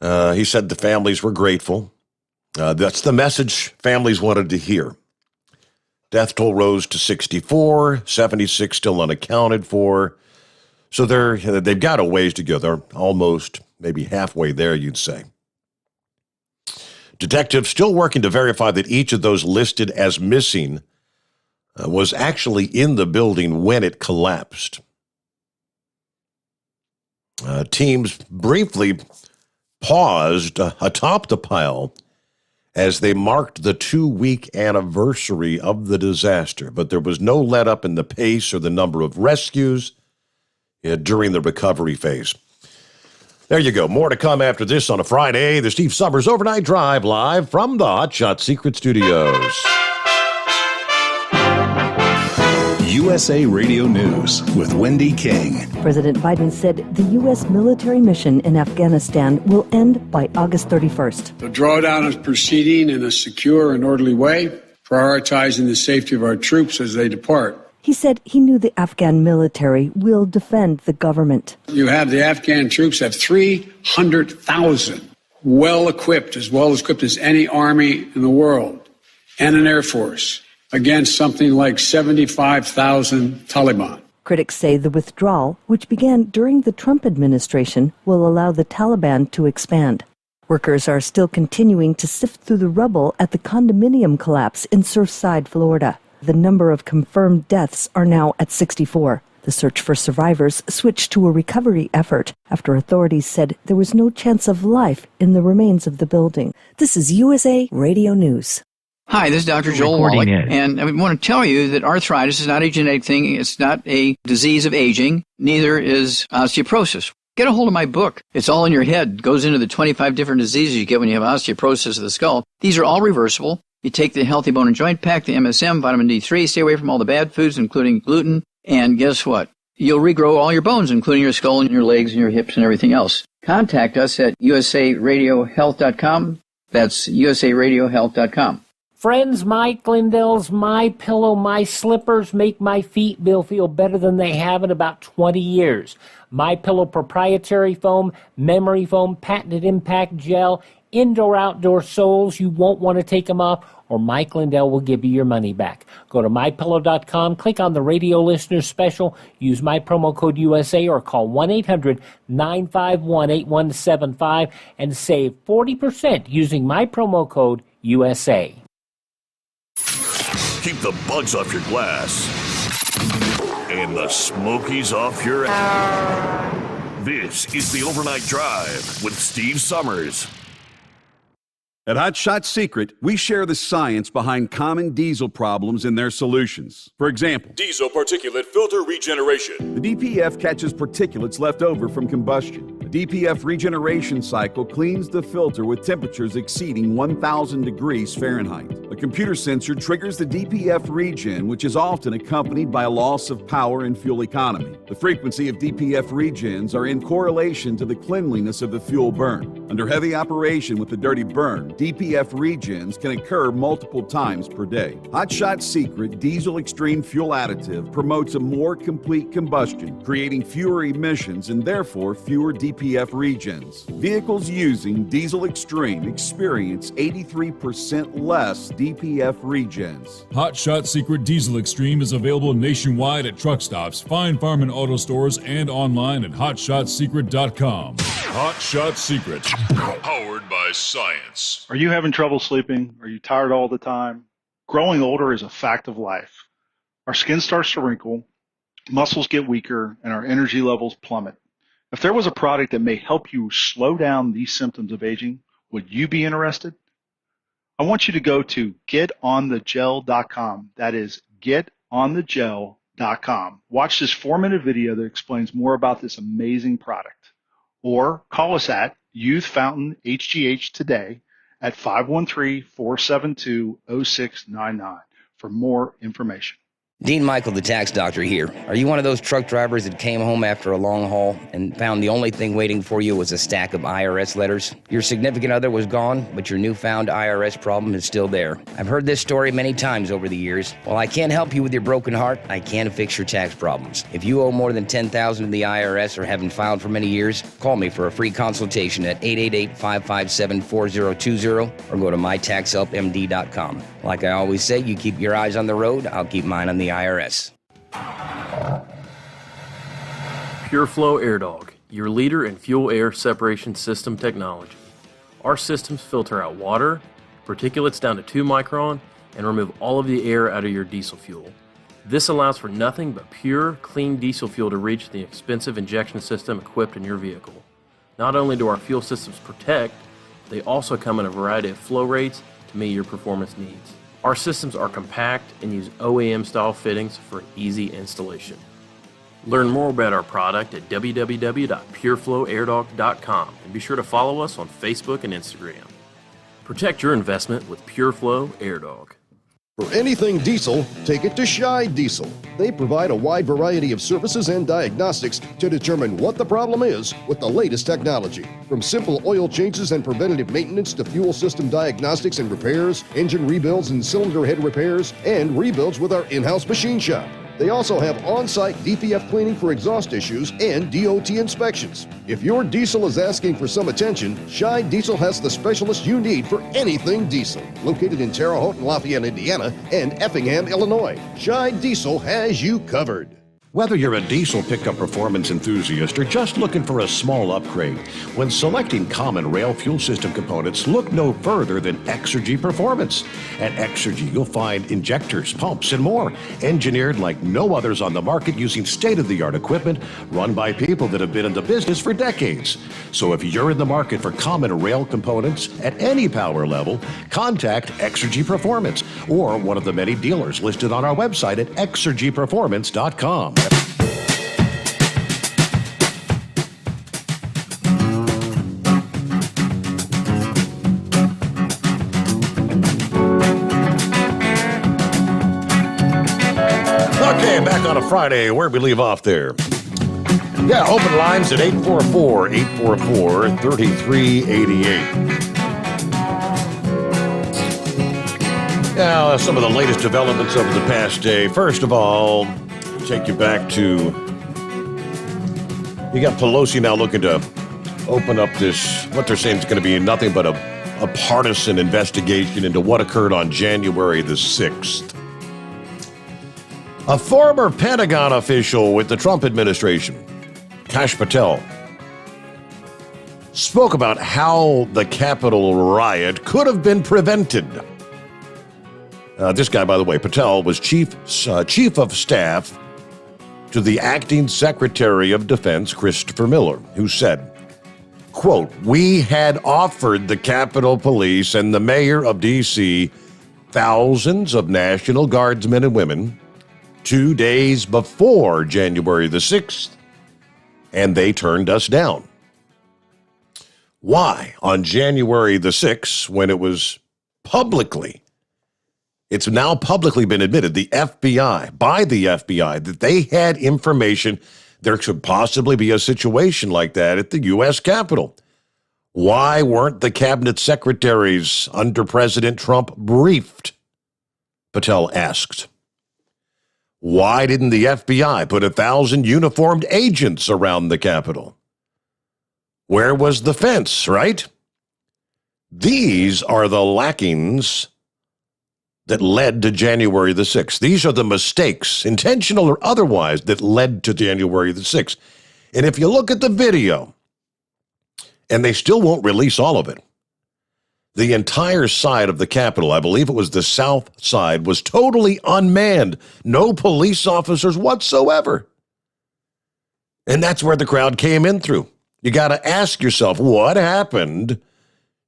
He said the families were grateful. That's the message families wanted to hear. Death toll rose to 64, 76 still unaccounted for. So they've got a ways to go. They're almost maybe halfway there, you'd say. Detectives still working to verify that each of those listed as missing was actually in the building when it collapsed. Teams briefly paused atop the pile as they marked the 2-week anniversary of the disaster, but there was no let up in the pace or the number of rescues during the recovery phase. There you go. More to come after this on a Friday. The Steve Sommers Overnight Drive live from the Hot Shot Secret Studios. USA Radio News with Wendy King. President Biden said the U.S. military mission in Afghanistan will end by August 31st. The drawdown is proceeding in a secure and orderly way, prioritizing the safety of our troops as they depart. He said he knew the Afghan military will defend the government. You have the Afghan troops have 300,000 well equipped as any army in the world, and an air force against something like 75,000 Taliban. Critics say the withdrawal, which began during the Trump administration, will allow the Taliban to expand. Workers are still continuing to sift through the rubble at the condominium collapse in Surfside, Florida. The number of confirmed deaths are now at 64. The search for survivors switched to a recovery effort after authorities said there was no chance of life in the remains of the building. This is USA Radio News. Hi, this is Dr. Joel Wallach, and I want to tell you that arthritis is not a genetic thing. It's not a disease of aging. Neither is osteoporosis. Get a hold of my book. It's all in your head. It goes into the 25 different diseases you get when you have osteoporosis of the skull. These are all reversible. You take the Healthy Bone and Joint Pack, the MSM, vitamin D3, stay away from all the bad foods, including gluten, and guess what? You'll regrow all your bones, including your skull and your legs and your hips and everything else. Contact us at usaradiohealth.com. That's usaradiohealth.com. Friends, Mike Lindell's My Pillow, My Slippers make my feet feel better than they have in about 20 years. My Pillow proprietary foam, memory foam, patented impact gel, indoor-outdoor soles. You won't want to take them off, or Mike Lindell will give you your money back. Go to MyPillow.com, click on the radio listener special, use my promo code USA, or call 1-800-951-8175 and save 40% using my promo code USA. Keep the bugs off your glass and the smokies off your ass. This is the Overnight Drive with Steve Sommers. At Hot Shot Secret, we share the science behind common diesel problems and their solutions. For example, diesel particulate filter regeneration. The DPF catches particulates left over from combustion. The DPF regeneration cycle cleans the filter with temperatures exceeding 1,000 degrees Fahrenheit. A computer sensor triggers the DPF regen, which is often accompanied by a loss of power and fuel economy. The frequency of DPF regens are in correlation to the cleanliness of the fuel burn. Under heavy operation with the dirty burn, DPF regens can occur multiple times per day. Hot Shot Secret Diesel Extreme Fuel Additive promotes a more complete combustion, creating fewer emissions and therefore fewer DPF regens. Vehicles using Diesel Extreme experience 83% less DPF regens. Hot Shot Secret Diesel Extreme is available nationwide at truck stops, fine farm and auto stores, and online at hotshotsecret.com. Hot Shot Secret, powered by science. Are you having trouble sleeping? Are you tired all the time? Growing older is a fact of life. Our skin starts to wrinkle, muscles get weaker, and our energy levels plummet. If there was a product that may help you slow down these symptoms of aging, would you be interested? I want you to go to getonthegel.com. That is getonthegel.com. Watch this 4-minute video that explains more about this amazing product. Or call us at Youth Fountain HGH today at 513-472-0699 for more information. Dean Michael, the tax doctor here. Are you one of those truck drivers that came home after a long haul and found the only thing waiting for you was a stack of IRS letters? Your significant other was gone, but your newfound IRS problem is still there. I've heard this story many times over the years. While I can't help you with your broken heart, I can fix your tax problems. If you owe more than $10,000 to the IRS or haven't filed for many years, call me for a free consultation at 888-557-4020 or go to mytaxhelpmd.com. Like I always say, you keep your eyes on the road, I'll keep mine on the IRS. PureFlow Air Dog, your leader in fuel air separation system technology. Our systems filter out water, particulates down to 2 micron, and remove all of the air out of your diesel fuel. This allows for nothing but pure, clean diesel fuel to reach the expensive injection system equipped in your vehicle. Not only do our fuel systems protect, they also come in a variety of flow rates to meet your performance needs. Our systems are compact and use OEM-style fittings for easy installation. Learn more about our product at www.pureflowairdog.com and be sure to follow us on Facebook and Instagram. Protect your investment with PureFlow Air Dog. For anything diesel, take it to Scheid Diesel. They provide a wide variety of services and diagnostics to determine what the problem is with the latest technology. From simple oil changes and preventative maintenance to fuel system diagnostics and repairs, engine rebuilds and cylinder head repairs, and rebuilds with our in-house machine shop. They also have on-site DPF cleaning for exhaust issues and DOT inspections. If your diesel is asking for some attention, Scheid Diesel has the specialist you need for anything diesel. Located in Terre Haute and Lafayette, Indiana, and Effingham, Illinois, Scheid Diesel has you covered. Whether you're a diesel pickup performance enthusiast or just looking for a small upgrade, when selecting common rail fuel system components, look no further than Exergy Performance. At Exergy, you'll find injectors, pumps, and more, engineered like no others on the market using state-of-the-art equipment run by people that have been in the business for decades. So if you're in the market for common rail components at any power level, contact Exergy Performance or one of the many dealers listed on our website at exergyperformance.com. Okay, back on a Friday. Where'd we leave off there? Yeah, open lines at 844-844-3388. Now, some of the latest developments over the past day. First of all, take you back to, you got Pelosi now looking to open up this, what they're saying is going to be nothing but a partisan investigation into what occurred on January the 6th. A former Pentagon official with the Trump administration, Kash Patel, spoke about how the Capitol riot could have been prevented. This guy, by the way, Patel, was chief of staff to the acting Secretary of Defense, Christopher Miller, who said, quote, "We had offered the Capitol Police and the mayor of D.C. thousands of National Guardsmen and women 2 days before January the 6th, and they turned us down." Why? On January the 6th, when it's now publicly been admitted, by the FBI, that they had information there could possibly be a situation like that at the U.S. Capitol. Why weren't the cabinet secretaries under President Trump briefed? Patel asked. Why didn't the FBI put 1,000 uniformed agents around the Capitol? Where was the fence, right? These are the lackings that led to January the 6th. These are the mistakes, intentional or otherwise, that led to January the 6th. And if you look at the video, and they still won't release all of it, the entire side of the Capitol, I believe it was the south side, was totally unmanned. No police officers whatsoever. And that's where the crowd came in through. You got to ask yourself, what happened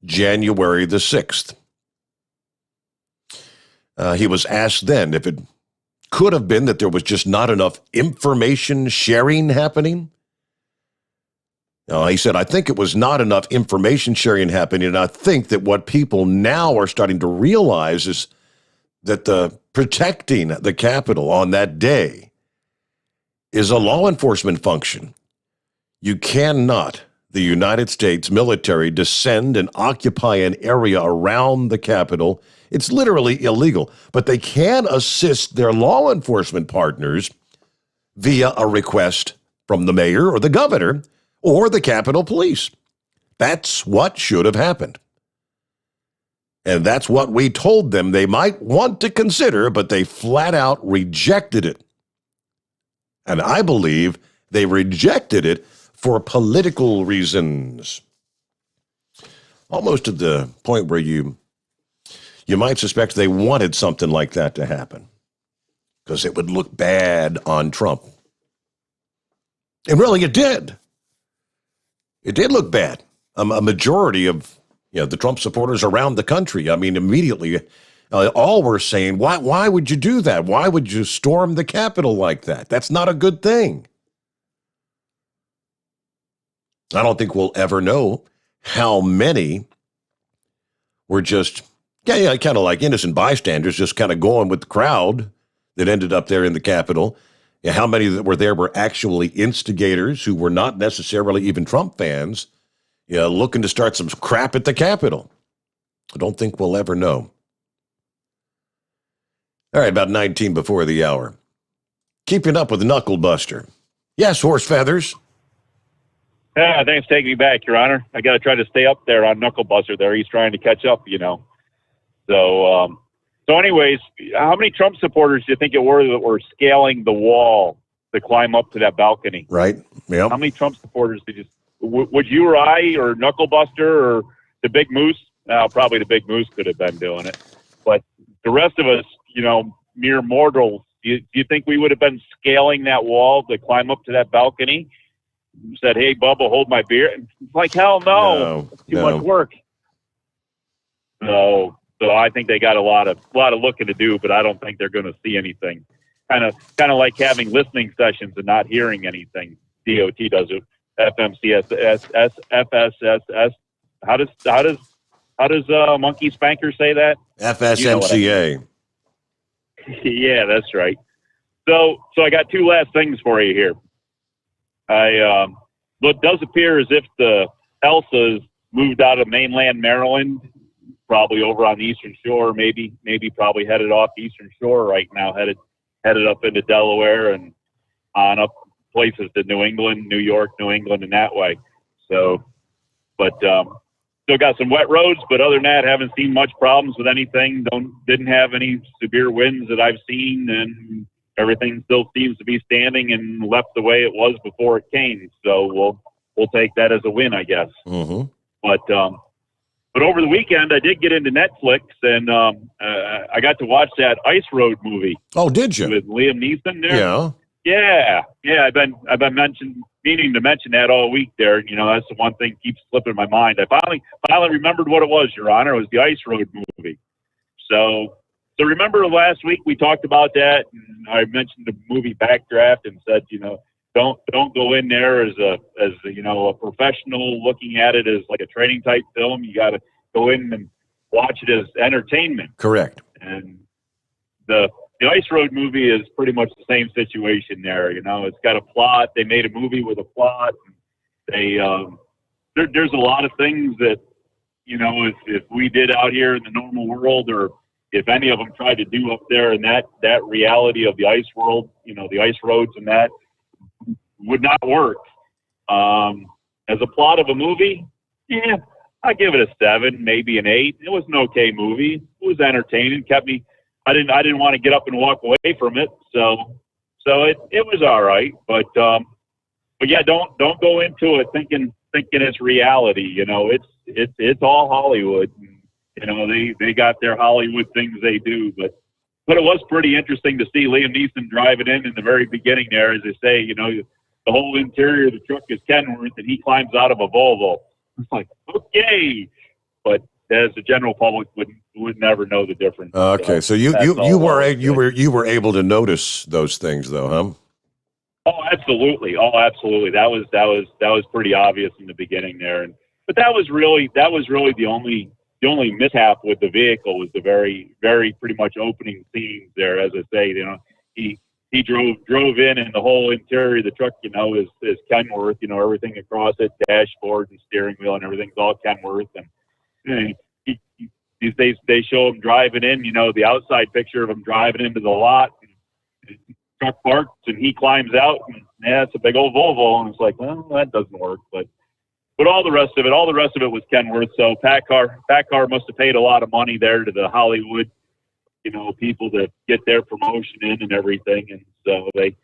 January the 6th? He was asked then if it could have been that there was just not enough information sharing happening. He said, I think it was not enough information sharing happening, and I think that what people now are starting to realize is that protecting the Capitol on that day is a law enforcement function. You cannot, the United States military, descend and occupy an area around the Capitol. It's literally illegal, but they can assist their law enforcement partners via a request from the mayor or the governor or the Capitol Police. That's what should have happened. And that's what we told them they might want to consider, but they flat out rejected it. And I believe they rejected it for political reasons. Almost to the point where you might suspect they wanted something like that to happen because it would look bad on Trump. And really, it did. It did look bad. A majority of the Trump supporters around the country, immediately, all were saying, why would you do that? Why would you storm the Capitol like that? That's not a good thing. I don't think we'll ever know how many were just Yeah, kind of like innocent bystanders, just kind of going with the crowd that ended up there in the Capitol. Yeah, how many that were there were actually instigators who were not necessarily even Trump fans, looking to start some crap at the Capitol? I don't think we'll ever know. All right, about 19 before the hour. Keeping up with Knuckle Buster. Yes, Horse Feathers. Yeah, thanks for taking me back, Your Honor. I got to try to stay up there on Knuckle Buster there. He's trying to catch up, So anyways, how many Trump supporters do you think it were that were scaling the wall to climb up to that balcony? Right. Yeah. How many Trump supporters did you? Would you or I or Knuckle Buster or the Big Moose? Probably the Big Moose could have been doing it, but the rest of us, mere mortals. Do you think we would have been scaling that wall to climb up to that balcony? Said, "Hey, Bubba, hold my beer." And it's like, hell no, too much work. So I think they got a lot of looking to do, but I don't think they're going to see anything. Kind of like having listening sessions and not hearing anything. DOT does it. FMCSS, FSSS. How does Monkey Spanker say that? FSMCA. Yeah, that's right. So I got two last things for you here. It does appear as if the Elsas moved out of mainland Maryland, probably over on the Eastern Shore, maybe probably headed off the Eastern Shore right now, headed up into Delaware and on up places to New England, New York, New England, and that way. So, but still got some wet roads, but other than that, haven't seen much problems with anything. Didn't have any severe winds that I've seen, and everything still seems to be standing and left the way it was before it came. So we'll take that as a win, I guess. Mm-hmm. But over the weekend, I did get into Netflix, and I got to watch that Ice Road movie. Oh, did you? With Liam Neeson there. Yeah. Yeah. I've been meaning to mention that all week there. That's the one thing keeps slipping my mind. I finally remembered what it was, Your Honor. It was the Ice Road movie. So remember last week we talked about that, and I mentioned the movie Backdraft and said, don't go in there as a professional looking at it as like a training type film. You got to go in and watch it as entertainment. Correct. And the Ice Road movie is pretty much the same situation there. It's got a plot. They made a movie with a plot. There's a lot of things that, if we did out here in the normal world, or if any of them tried to do up there in that reality of the ice world, the ice roads and that, would not work. As a plot of a movie, yeah, I give it a 7, maybe an 8. It was an okay movie. It was entertaining. Kept me. I didn't want to get up and walk away from it. So it was all right. But yeah, don't go into it thinking it's reality. It's all Hollywood. They got their Hollywood things they do, but it was pretty interesting to see Liam Neeson driving in the very beginning there, as they say, the whole interior of the truck is Kenworth, and he climbs out of a Volvo. It's like, okay, but as the general public would never know the difference. Okay, so you were able to notice those things, though, huh? Oh, absolutely. That was pretty obvious in the beginning there, but that was really the only mishap with the vehicle was the very, very pretty much opening scenes there. As I say, he drove in, and the whole interior of the truck, is Kenworth. Everything across it, dashboard and steering wheel and everything's all Kenworth. And these days they show him driving in. The outside picture of him driving into the lot. And the truck parks, and he climbs out, and it's a big old Volvo. And it's like, well, that doesn't work, but all the rest of it was Kenworth. So PACCAR must have paid a lot of money there to the Hollywood, people to get their promotion in and everything. And so they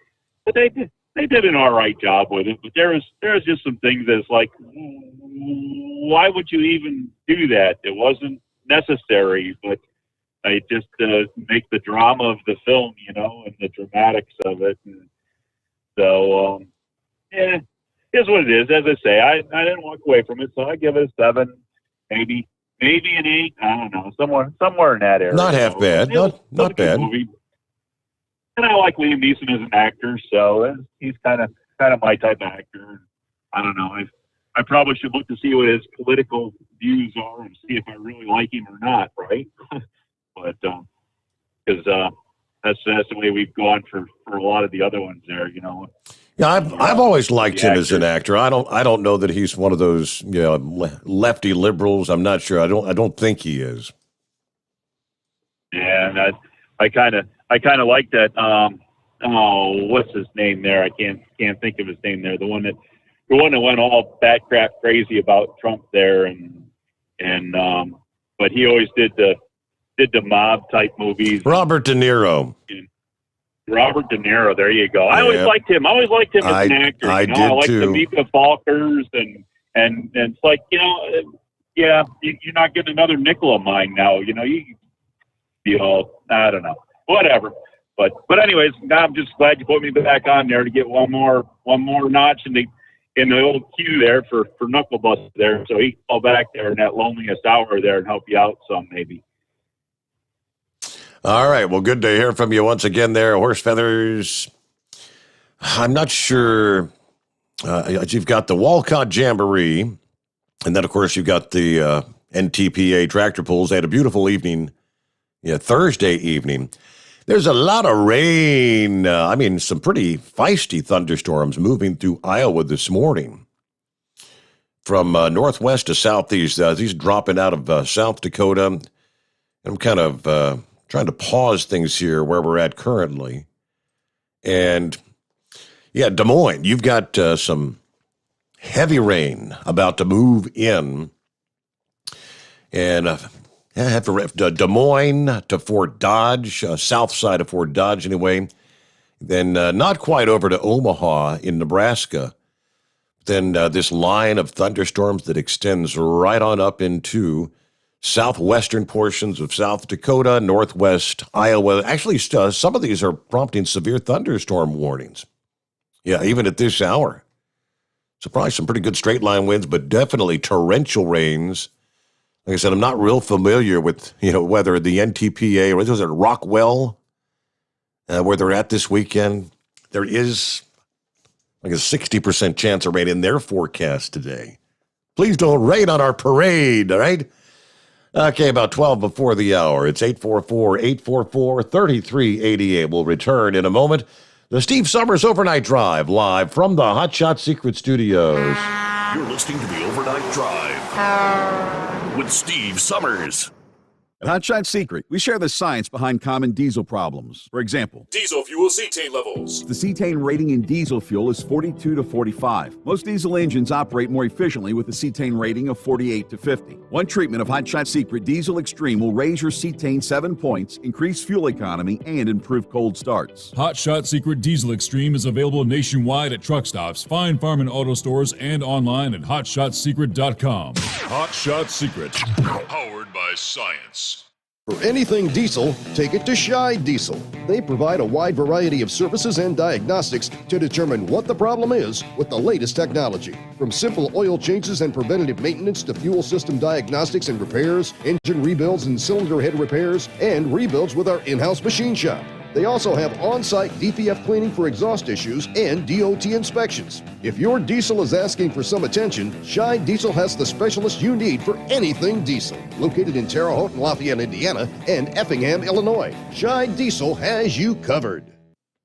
did an all right job with it. But there was just some things that's like, why would you even do that? It wasn't necessary, but I just make the drama of the film, and the dramatics of it. And so, yeah. Is what it is. As I say, I didn't walk away from it, so I give it a 7, maybe an 8. I don't know, somewhere in that area. Not half bad. Not bad. Movie. And I like Liam Neeson as an actor, so he's kind of my type of actor. I don't know. I probably should look to see what his political views are and see if I really like him or not, right? But because that's the way we've gone for a lot of the other ones there, you know. Yeah, I've always liked him as an actor. I don't know that he's one of those lefty liberals. I'm not sure. I don't think he is. Yeah, and I kind of like that. What's his name there? I can't think of his name there. The one that went all bat crap crazy about Trump there, and but he always did the mob type movies. Robert De Niro. Robert De Niro. There you go. I always liked him. I always liked him as an actor. I did I liked too. the Meet the Falkers, and it's like, you're not getting another nickel of mine now. You know, I don't know, whatever. But anyways, I'm just glad you put me back on there to get one more notch in the old queue there for Knuckle Bust there. So he can go back there in that loneliest hour there and help you out some maybe. All right. Well, good to hear from you once again there, Horse Feathers. I'm not sure. You've got the Walcott Jamboree, and then, of course, you've got the NTPA tractor pulls. They had a beautiful evening, Thursday evening. There's a lot of rain. Some pretty feisty thunderstorms moving through Iowa this morning. From northwest to southeast, these dropping out of South Dakota. I'm kind of trying to pause things here where we're at currently. And, Des Moines, you've got some heavy rain about to move in. And Des Moines to Fort Dodge, south side of Fort Dodge anyway. Then not quite over to Omaha in Nebraska. Then this line of thunderstorms that extends right on up into southwestern portions of South Dakota, northwest Iowa. Actually, some of these are prompting severe thunderstorm warnings. Yeah, even at this hour. So probably some pretty good straight line winds, but definitely torrential rains. Like I said, I'm not real familiar with, whether the NTPA or was it Rockwell, where they're at this weekend. There is like a 60% chance of rain in their forecast today. Please don't rain on our parade, all right? Okay, about 12 before the hour. It's 844-844-3388. We'll return in a moment. The Steve Sommers Overnight Drive, live from the Hot Shot Secret Studios. You're listening to the Overnight Drive with Steve Sommers. At Hot Shot Secret, we share the science behind common diesel problems. For example, Diesel fuel cetane levels. the cetane rating in diesel fuel is 42 to 45. Most diesel engines operate more efficiently with a cetane rating of 48 to 50. One treatment of Hot Shot Secret Diesel Extreme will raise your cetane 7 points, increase fuel economy, and improve cold starts. Hot Shot Secret Diesel Extreme is available nationwide at truck stops, fine farm and auto stores, and online at hotshotsecret.com. Hot Shot Secret, powered by science. For anything diesel, take it to Shy Diesel. They provide a wide variety of services and diagnostics to determine what the problem is with the latest technology. From simple oil changes and preventative maintenance to fuel system diagnostics and repairs, engine rebuilds and cylinder head repairs, and rebuilds with our in-house machine shop. They also have on-site DPF cleaning for exhaust issues and DOT inspections. If your diesel is asking for some attention, Shy Diesel has the specialist you need for anything diesel. Located in Terre Haute and Lafayette, Indiana, and Effingham, Illinois, Shy Diesel has you covered.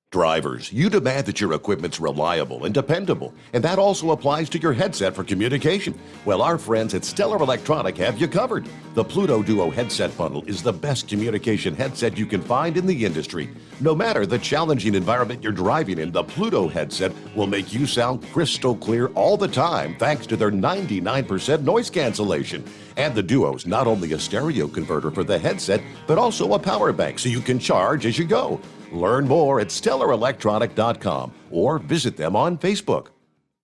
Drivers, you demand that your equipment's reliable and dependable, and that also applies to your headset for communication. Well, our friends at Stellar Electronic have you covered. The Pluto Duo headset bundle is the best communication headset you can find in the industry. No matter the challenging environment you're driving in, the Pluto headset will make you sound crystal clear all the time thanks to their 99% noise cancellation. And the Duo's not only a stereo converter for the headset, but also a power bank so you can charge as you go. Learn more at StellarElectronic.com or visit them on Facebook.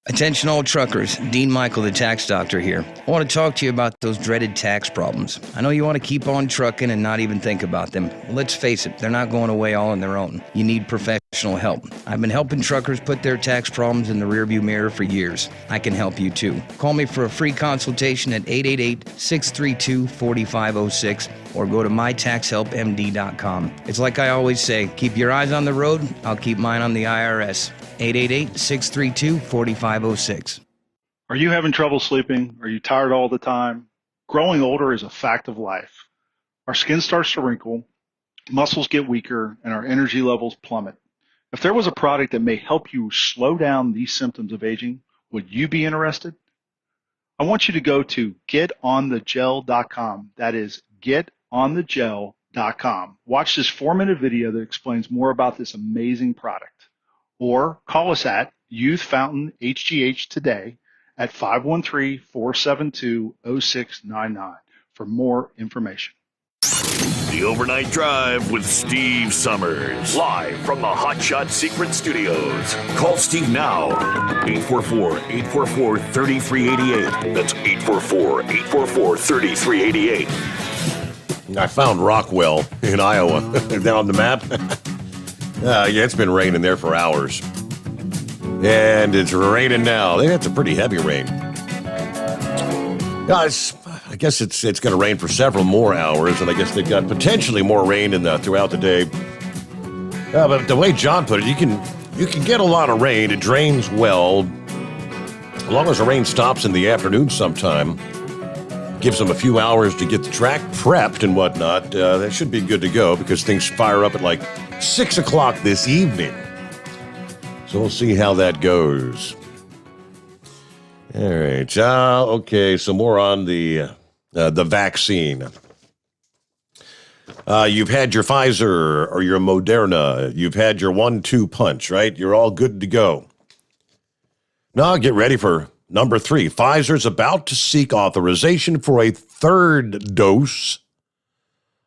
Attention all truckers, Dean Michael, the tax doctor here. I want to talk to you about those dreaded tax problems. I know you want to keep on trucking and not even think about them. Well, let's face it, they're not going away all on their own. You need professional help. I've been helping truckers put their tax problems in the rearview mirror for years. I can help you too. Call me for a free consultation at 888-632-4506 or go to mytaxhelpmd.com. It's like I always say, keep your eyes on the road, I'll keep mine on the IRS. 888-632-4506. Are you having trouble sleeping? Are you tired all the time? Growing older is a fact of life. Our skin starts to wrinkle, muscles get weaker, and our energy levels plummet. If there was a product that may help you slow down these symptoms of aging, would you be interested? I want you to go to getonthegel.com. That is getonthegel.com. Watch this 4-minute video that explains more about this amazing product. Or call us at Youth Fountain HGH today at 513-472-0699 for more information. The Overnight Drive with Steve Summers. Live from the Hot Shot Secret Studios. Call Steve now. 844-844-3388. That's 844-844-3388. I found Rockwell in Iowa. Down on the map. Yeah, it's been raining there for hours. And it's raining now. They had some pretty heavy rain. Guys, I guess it's going to rain for several more hours, and I guess they've got potentially more rain throughout the day. But the way John put it, you can get a lot of rain. It drains well, as long as the rain stops in the afternoon sometime. Gives them a few hours to get the track prepped and whatnot. That should be good to go because things fire up at like 6 o'clock this evening. So we'll see how that goes. All right. Okay, so more on the vaccine. You've had your Pfizer or your Moderna. You've had your 1-2 punch, right? You're all good to go. Now get ready for number 3. Pfizer's about to seek authorization for a 3rd dose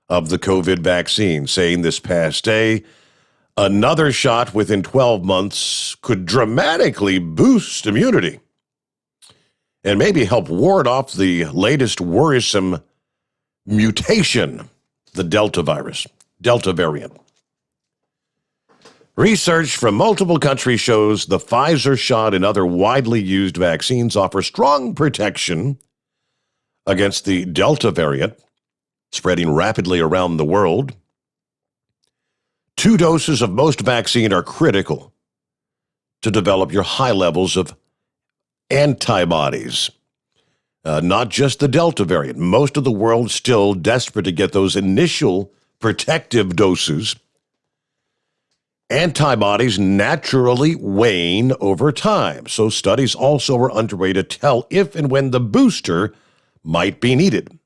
of the COVID vaccine, saying this past day, another shot within 12 months could dramatically boost immunity and maybe help ward off the latest worrisome mutation, the Delta variant. Research from multiple countries shows the Pfizer shot and other widely used vaccines offer strong protection against the Delta variant, spreading rapidly around the world. 2 doses of most vaccine are critical to develop your high levels of antibodies. Not just the Delta variant. Most of the world still desperate to get those initial protective doses. Antibodies naturally wane over time, so studies also are underway to tell if and when the booster might be needed.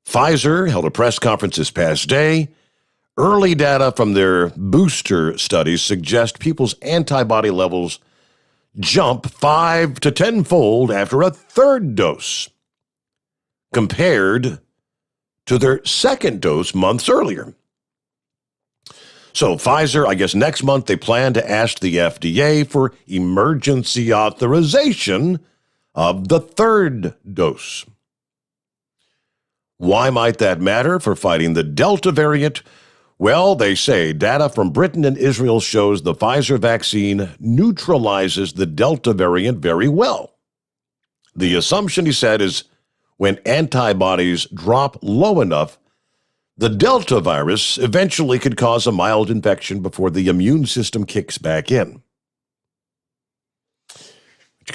Pfizer held a press conference this past day. Early data from their booster studies suggest people's antibody levels jump 5 to 10-fold after a 3rd dose compared to their 2nd dose months earlier. So Pfizer, I guess next month they plan to ask the FDA for emergency authorization of the 3rd dose. Why might that matter for fighting the Delta variant? Well, they say data from Britain and Israel shows the Pfizer vaccine neutralizes the Delta variant very well. The assumption, he said, is when antibodies drop low enough, the Delta virus eventually could cause a mild infection before the immune system kicks back in.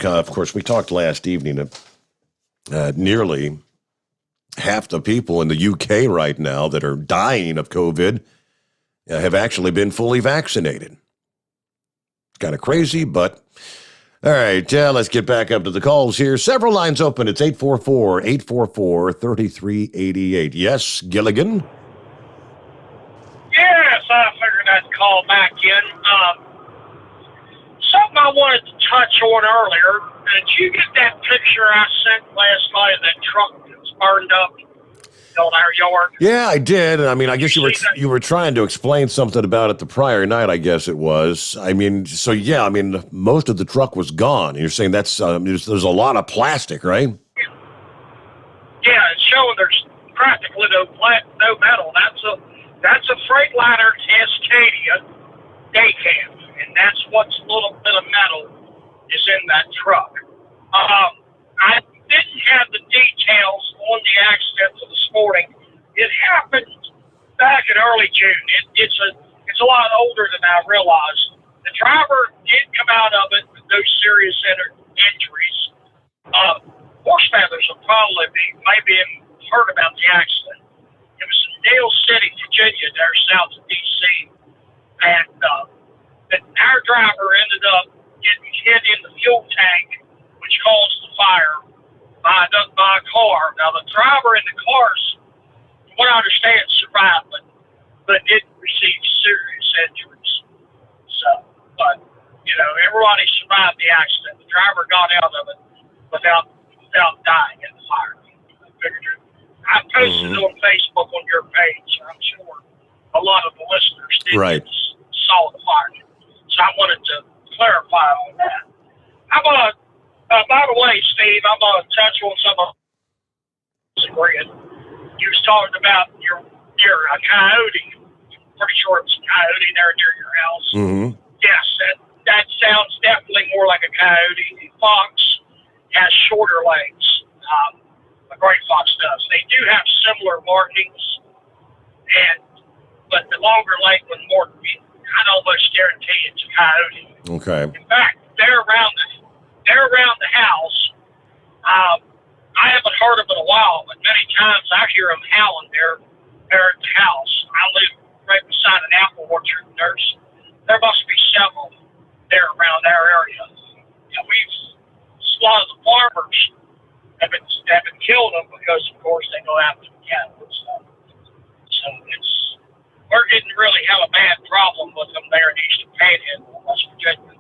Of course, we talked last evening of nearly half the people in the UK right now that are dying of COVID have actually been fully vaccinated. Kind of crazy, but all right, let's get back up to the calls here. Several lines open. It's 844-844-3388. Yes, Gilligan? Yes, I figured I'd call back in. Something I wanted to touch on earlier. Did you get that picture I sent last night of that truck that was burned up on our yard? Yeah, I did. I mean, I guess you were trying to explain something about it the prior night, I guess it was. I mean, so yeah, I mean, most of the truck was gone. You're saying that's there's a lot of plastic, right? Yeah, it's showing there's practically no metal. That's a Freightliner Cascadia day cab, and that's what's a little bit of metal is in that truck. I didn't have the details on the accident for this morning. It happened back in early June. It's a lot older than I realized. The driver did come out of it with no serious injuries. Horse feathers will probably be, maybe heard about the accident. It was in Dale City, Virginia, there south of D.C. And our driver ended up getting hit in the fuel tank, which caused the fire by a car. Now, the driver in the cars, from what I understand, survived, but didn't receive serious injuries. So, but, everybody survived the accident. The driver got out of it without dying in the fire. I posted it on Facebook on your page. I'm sure a lot of the listeners did saw the fire. So I wanted to clarify on that. By the way, Steve, I'm going to touch on some of disagreeing. You was talking about your coyote. Pretty sure it's a coyote there near your house. Mm-hmm. Yes, that sounds definitely more like a coyote. The fox has shorter legs. The gray fox does. They do have similar markings, but the longer leg one more, I'd almost guarantee it's a coyote. Okay. In fact, they're around the house. I haven't heard of it in a while, but many times I hear them howling there at the house. I live right beside an apple orchard, and there must be several there around our area. A lot of the farmers have been killing them because, of course, they go after the cattle and stuff. So we're didn't really have a bad problem with them there in Eastern Panhandle, West Virginia.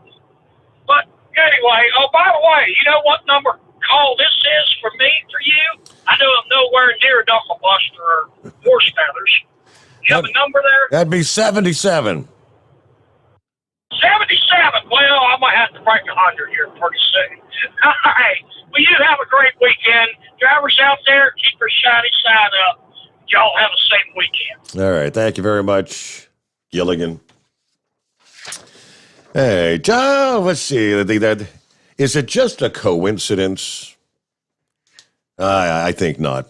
But anyway, by the way, you know what number call this is for you? I know I'm nowhere near Knuckle Buster or Horse Feathers. You have a number there? That'd be 77. 77. Well, I might have to break 100 here pretty soon. All right. Well, you have a great weekend. Drivers out there, keep your shiny side up. Y'all have a safe weekend. All right. Thank you very much, Gilligan. Hey, John, let's see. Is it just a coincidence? I think not.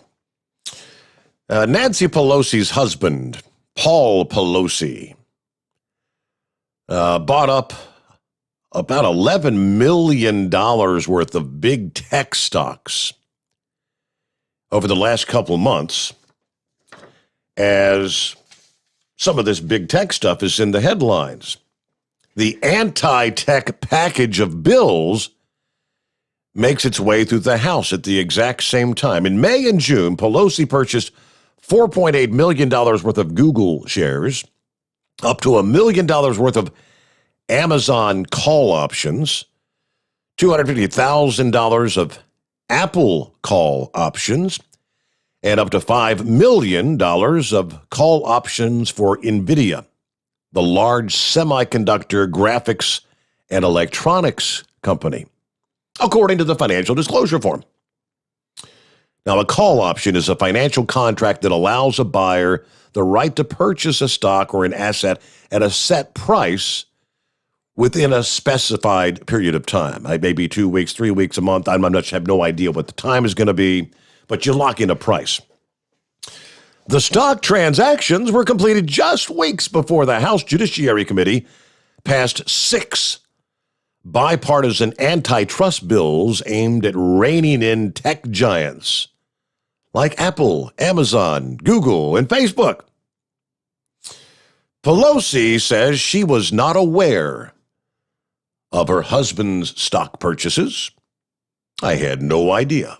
Nancy Pelosi's husband, Paul Pelosi, bought up about $11 million worth of big tech stocks over the last couple of months, as some of this big tech stuff is in the headlines. The anti-tech package of bills makes its way through the House at the exact same time. In May and June, Pelosi purchased $4.8 million worth of Google shares, up to $1 million worth of Amazon call options, $250,000 of Apple call options, and up to $5 million of call options for NVIDIA, the large semiconductor graphics and electronics company, according to the financial disclosure form. Now, a call option is a financial contract that allows a buyer the right to purchase a stock or an asset at a set price within a specified period of time. Maybe 2 weeks, 3 weeks, a month. I have no idea what the time is going to be, but you lock in a price. The stock transactions were completed just weeks before the House Judiciary Committee passed 6 bipartisan antitrust bills aimed at reining in tech giants like Apple, Amazon, Google, and Facebook. Pelosi says she was not aware of her husband's stock purchases. I had no idea.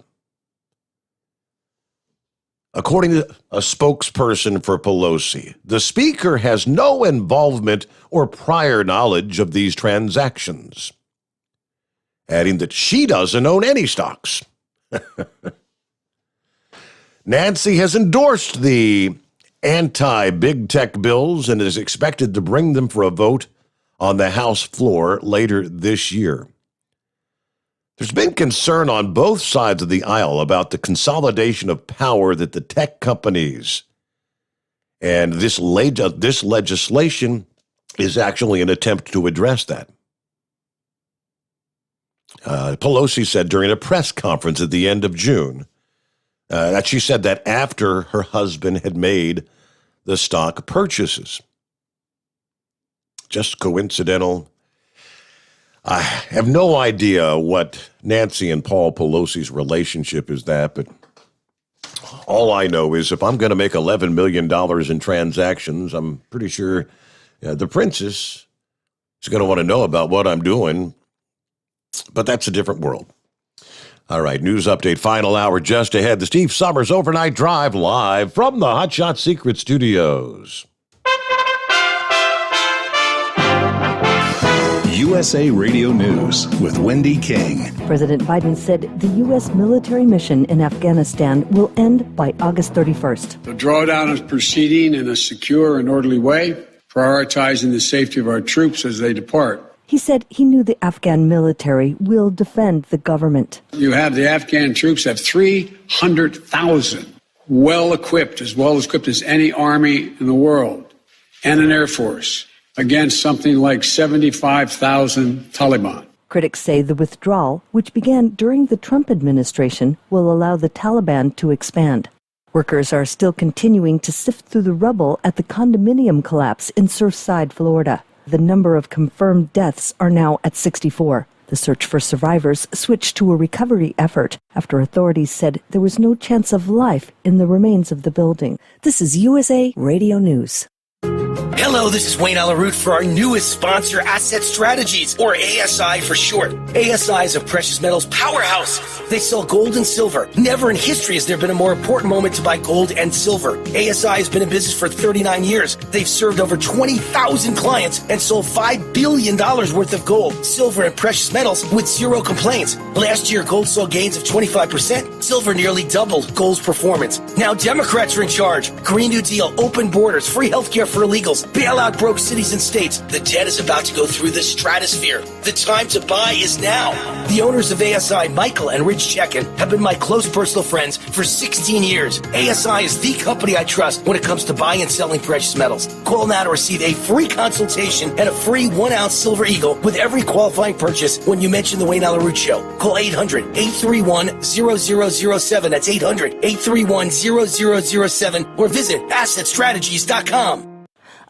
According to a spokesperson for Pelosi, the speaker has no involvement or prior knowledge of these transactions, adding that she doesn't own any stocks. Nancy has endorsed the anti-big tech bills and is expected to bring them for a vote on the House floor later this year. There's been concern on both sides of the aisle about the consolidation of power that the tech companies, and this legislation is actually an attempt to address that. Pelosi said during a press conference at the end of June that she said that after her husband had made the stock purchases. Just coincidental? I have no idea what Nancy and Paul Pelosi's relationship is but all I know is if I'm going to make $11 million in transactions, I'm pretty sure the princess is going to want to know about what I'm doing. But that's a different world. All right, news update, final hour just ahead. The Steve Sommers Overnight Drive live from the Hot Shot Secret Studios. USA Radio News with Wendy King. President Biden said the U.S. military mission in Afghanistan will end by August 31st. The drawdown is proceeding in a secure and orderly way, prioritizing the safety of our troops as they depart. He said he knew the Afghan military will defend the government. You have the Afghan troops have 300,000 well equipped as any army in the world, and an air force against something like 75,000 Taliban. Critics say the withdrawal, which began during the Trump administration, will allow the Taliban to expand. Workers are still continuing to sift through the rubble at the condominium collapse in Surfside, Florida. The number of confirmed deaths are now at 64. The search for survivors switched to a recovery effort after authorities said there was no chance of life in the remains of the building. This is USA Radio News. Hello, this is Wayne Alaroot for our newest sponsor, Asset Strategies, or ASI for short. ASI is a precious metals powerhouse. They sell gold and silver. Never in history has there been a more important moment to buy gold and silver. ASI has been in business for 39 years. They've served over 20,000 clients and sold $5 billion worth of gold, silver, and precious metals with zero complaints. Last year, gold saw gains of 25%. Silver nearly doubled gold's performance. Now Democrats are in charge. Green New Deal, open borders, free healthcare for illegals, bailout broke cities and states. The debt is about to go through the stratosphere. The time to buy is now. The owners of ASI, Michael and Rich Chekin, have been my close personal friends for 16 years. ASI is the company I trust when it comes to buying and selling precious metals. Call now to receive a free consultation and a free 1-ounce silver eagle with every qualifying purchase when you mention the Wayne Alaroot Show. Call 800-831-0007. That's 800-831-0007 or visit assetstrategies.com.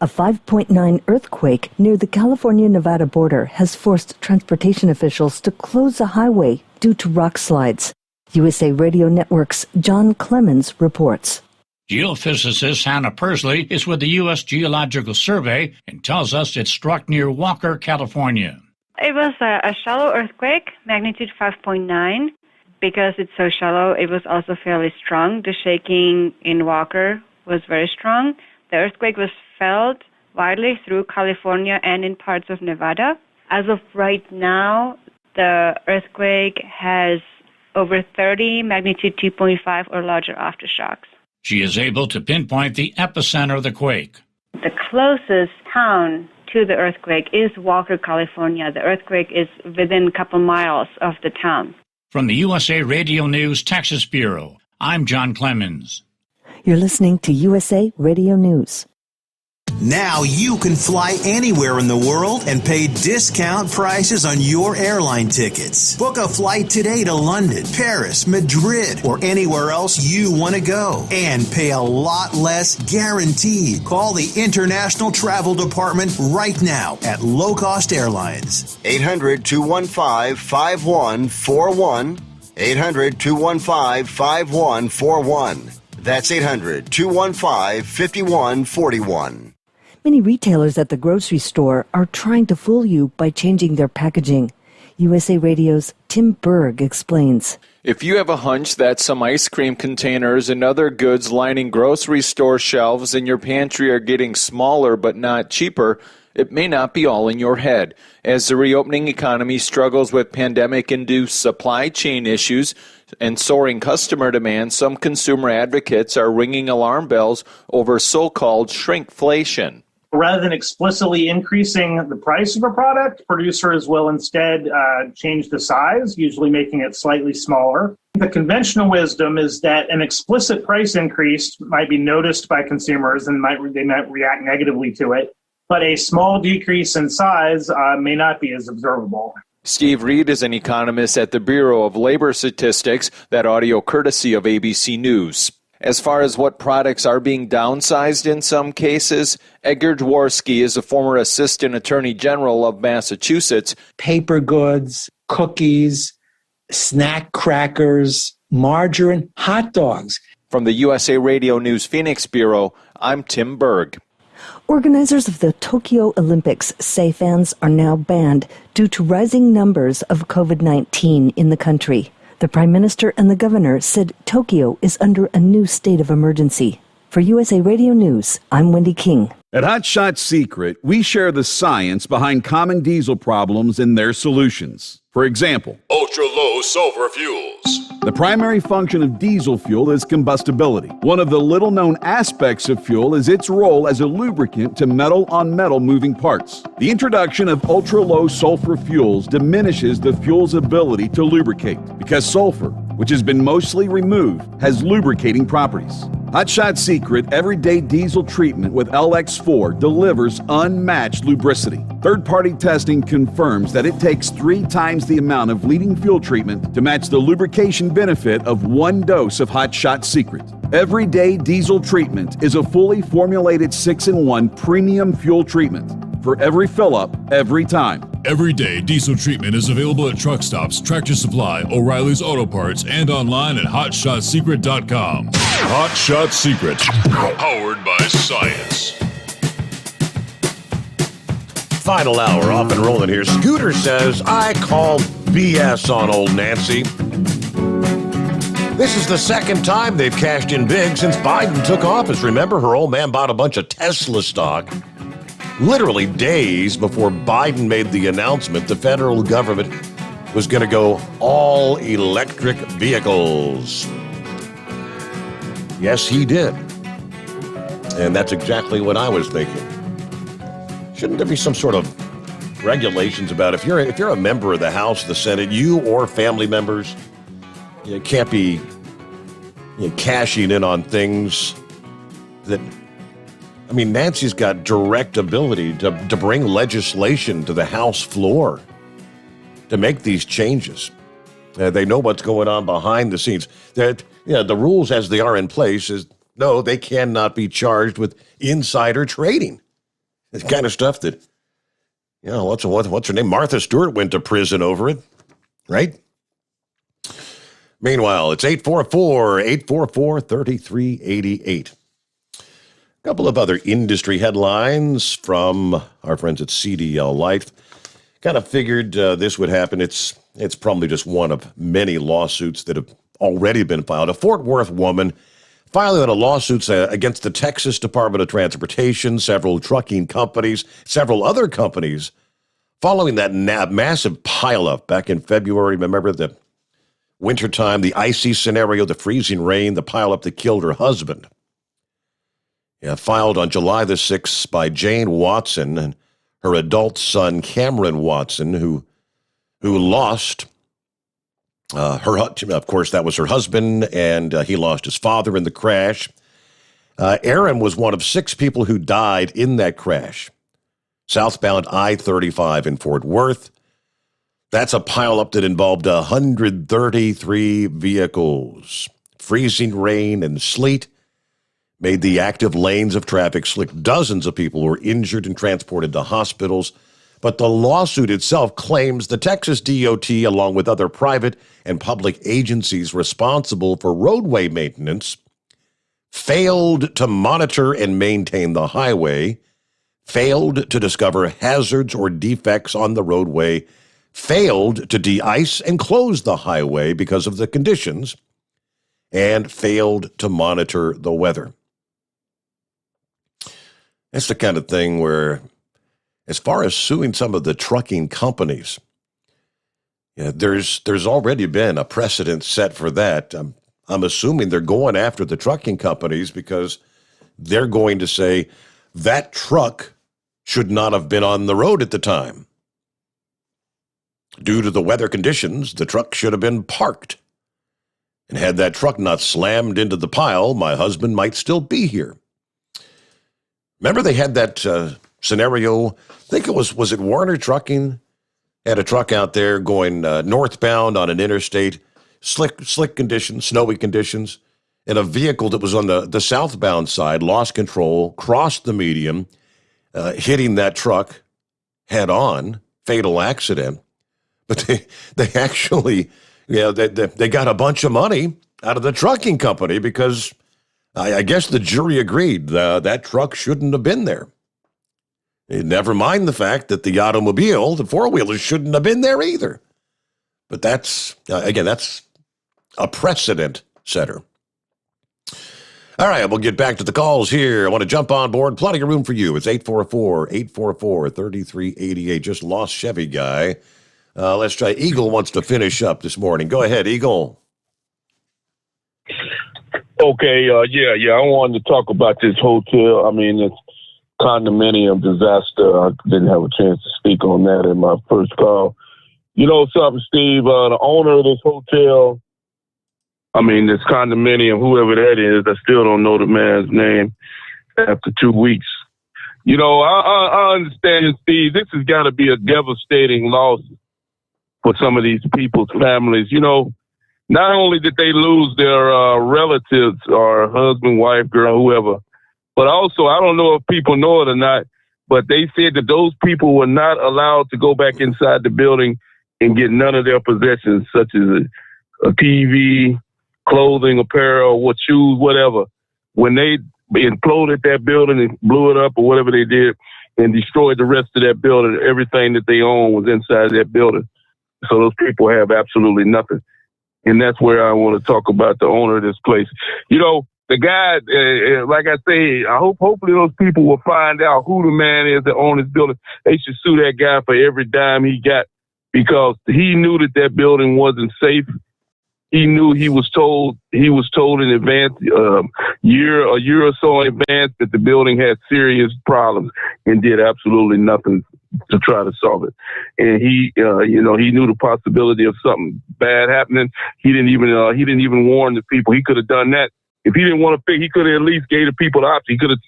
A 5.9 earthquake near the California-Nevada border has forced transportation officials to close a highway due to rock slides. USA Radio Network's John Clemens reports. Geophysicist Hannah Persley is with the U.S. Geological Survey and tells us it struck near Walker, California. It was a shallow earthquake, magnitude 5.9. Because it's so shallow, it was also fairly strong. The shaking in Walker was very strong. The earthquake was felt widely through California and in parts of Nevada. As of right now, the earthquake has over 30 magnitude 2.5 or larger aftershocks. She is able to pinpoint the epicenter of the quake. The closest town to the earthquake is Walker, California. The earthquake is within a couple miles of the town. From the USA Radio News Texas Bureau, I'm John Clemens. You're listening to USA Radio News. Now you can fly anywhere in the world and pay discount prices on your airline tickets. Book a flight today to London, Paris, Madrid, or anywhere else you want to go. And pay a lot less guaranteed. Call the International Travel Department right now at Low Cost Airlines. 800-215-5141. 800-215-5141. That's 800-215-5141. Many retailers at the grocery store are trying to fool you by changing their packaging. USA Radio's Tim Berg explains. If you have a hunch that some ice cream containers and other goods lining grocery store shelves in your pantry are getting smaller but not cheaper, it may not be all in your head. As the reopening economy struggles with pandemic-induced supply chain issues and soaring customer demand, some consumer advocates are ringing alarm bells over so-called shrinkflation. Rather than explicitly increasing the price of a product, producers will instead change the size, usually making it slightly smaller. The conventional wisdom is that an explicit price increase might be noticed by consumers and they might react negatively to it, but a small decrease in size may not be as observable. Steve Reed is an economist at the Bureau of Labor Statistics, that audio courtesy of ABC News. As far as what products are being downsized in some cases, Edgar Dworsky is a former Assistant Attorney General of Massachusetts. Paper goods, cookies, snack crackers, margarine, hot dogs. From the USA Radio News Phoenix Bureau, I'm Tim Berg. Organizers of the Tokyo Olympics say fans are now banned due to rising numbers of COVID-19 in the country. The Prime Minister and the Governor said Tokyo is under a new state of emergency. For USA Radio News, I'm Wendy King. At Hot Shot Secret, we share the science behind common diesel problems and their solutions. For example, ultra-low sulfur fuels. The primary function of diesel fuel is combustibility. One of the little-known aspects of fuel is its role as a lubricant to metal-on-metal moving parts. The introduction of ultra-low sulfur fuels diminishes the fuel's ability to lubricate because sulfur, which has been mostly removed, has lubricating properties. Hot Shot Secret Everyday Diesel Treatment with LX4 delivers unmatched lubricity. Third-party testing confirms that it takes 3 times the amount of leading fuel treatment to match the lubrication benefit of 1 dose of Hot Shot Secret. Everyday Diesel Treatment is a fully formulated 6-in-1 premium fuel treatment for every fill-up, every time. Everyday Diesel Treatment is available at truck stops, Tractor Supply, O'Reilly's Auto Parts, and online at HotShotSecret.com. Hot Shot Secret, powered by science. Final hour, off and rolling here. Scooter says, I call BS on old Nancy. This is the second time they've cashed in big since Biden took office. Remember, her old man bought a bunch of Tesla stock. Literally days before Biden made the announcement the federal government was going to go all electric vehicles. Yes, he did. And that's exactly what I was thinking. Shouldn't there be some sort of regulations about if you're a member of the House, the Senate, you or family members, you can't be cashing in on things that... I mean, Nancy's got direct ability to bring legislation to the House floor to make these changes. They know what's going on behind the scenes. The rules as they are in place is, no, they cannot be charged with insider trading. It's kind of stuff that, what's her name? Martha Stewart went to prison over it, right? Meanwhile, it's 844-844-3388. Couple of other industry headlines from our friends at CDL Life. Kind of figured this would happen. It's probably just one of many lawsuits that have already been filed. A Fort Worth woman filing a lawsuit against the Texas Department of Transportation, several trucking companies, several other companies, following that massive pileup back in February. Remember the wintertime, the icy scenario, the freezing rain, the pileup that killed her husband. Filed on July the 6th by Jane Watson and her adult son, Cameron Watson, who lost of course, that was her husband, and he lost his father in the crash. Aaron was one of 6 people who died in that crash. Southbound I-35 in Fort Worth. That's a pileup that involved 133 vehicles. Freezing rain and sleet made the active lanes of traffic slick. Dozens of people were injured and transported to hospitals. But the lawsuit itself claims the Texas DOT, along with other private and public agencies responsible for roadway maintenance, failed to monitor and maintain the highway, failed to discover hazards or defects on the roadway, failed to de-ice and close the highway because of the conditions, and failed to monitor the weather. That's the kind of thing where, as far as suing some of the trucking companies, there's already been a precedent set for that. I'm assuming they're going after the trucking companies because they're going to say that truck should not have been on the road at the time. Due to the weather conditions, the truck should have been parked. And had that truck not slammed into the pile, my husband might still be here. Remember they had that scenario, I think it was it Warner Trucking? Had a truck out there going northbound on an interstate, slick conditions, snowy conditions, and a vehicle that was on the southbound side lost control, crossed the median, hitting that truck head on, fatal accident. But they actually, they got a bunch of money out of the trucking company because I guess the jury agreed that truck shouldn't have been there. Never mind the fact that the automobile, the four-wheelers, shouldn't have been there either. But that's, again, that's a precedent setter. All right, we'll get back to the calls here. I want to jump on board. Plenty of room for you. It's 844-844-3388. Just lost Chevy guy. Let's try. Eagle wants to finish up this morning. Go ahead, Eagle. Okay, I wanted to talk about this hotel. I mean, it's condominium disaster. I didn't have a chance to speak on that in my first call. You know something, Steve? The owner of this hotel, I mean, this condominium, whoever that is, I still don't know the man's name after 2 weeks. You know, I understand, Steve, this has got to be a devastating loss for some of these people's families. You know, not only did they lose their relatives or husband, wife, girl, whoever, but also, I don't know if people know it or not, but they said that those people were not allowed to go back inside the building and get none of their possessions, such as a TV, clothing, apparel, what shoes, whatever. When they imploded that building and blew it up or whatever they did and destroyed the rest of that building, everything that they owned was inside that building. So those people have absolutely nothing. And that's where I want to talk about the owner of this place. You know, the guy, like I say, hopefully those people will find out who the man is that owns this building. They should sue that guy for every dime he got because he knew that building wasn't safe. He knew he was told in advance, a year or so in advance, that the building had serious problems and did absolutely nothing to try to solve it. And he knew the possibility of something bad happening. He didn't even warn the people. He could have done that. If he didn't want to pick, he could have at least gave the people the option. He could have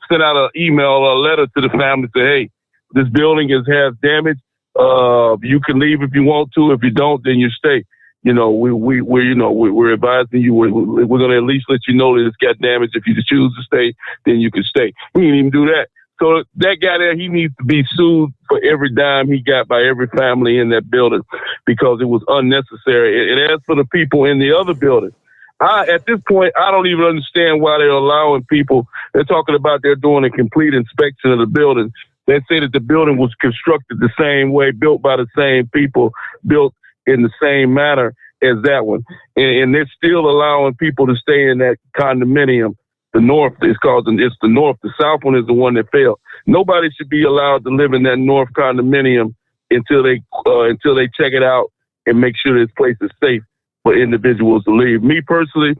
sent out an email or a letter to the family to say, hey, this building has damage. You can leave if you want to. If you don't, then you stay. You know, we're advising you. We're going to at least let you know that it's got damage. If you choose to stay, then you can stay. He didn't even do that. So that guy there, he needs to be sued for every dime he got by every family in that building because it was unnecessary. And as for the people in the other building, at this point, I don't even understand why they're allowing people. They're talking about they're doing a complete inspection of the building. They say that the building was constructed the same way, built by the same people, built in the same manner as that one. And they're still allowing people to stay in that condominium. The north is called, it's the north. The south one is the one that failed. Nobody should be allowed to live in that north condominium until they check it out and make sure this place is safe for individuals to leave. Me personally,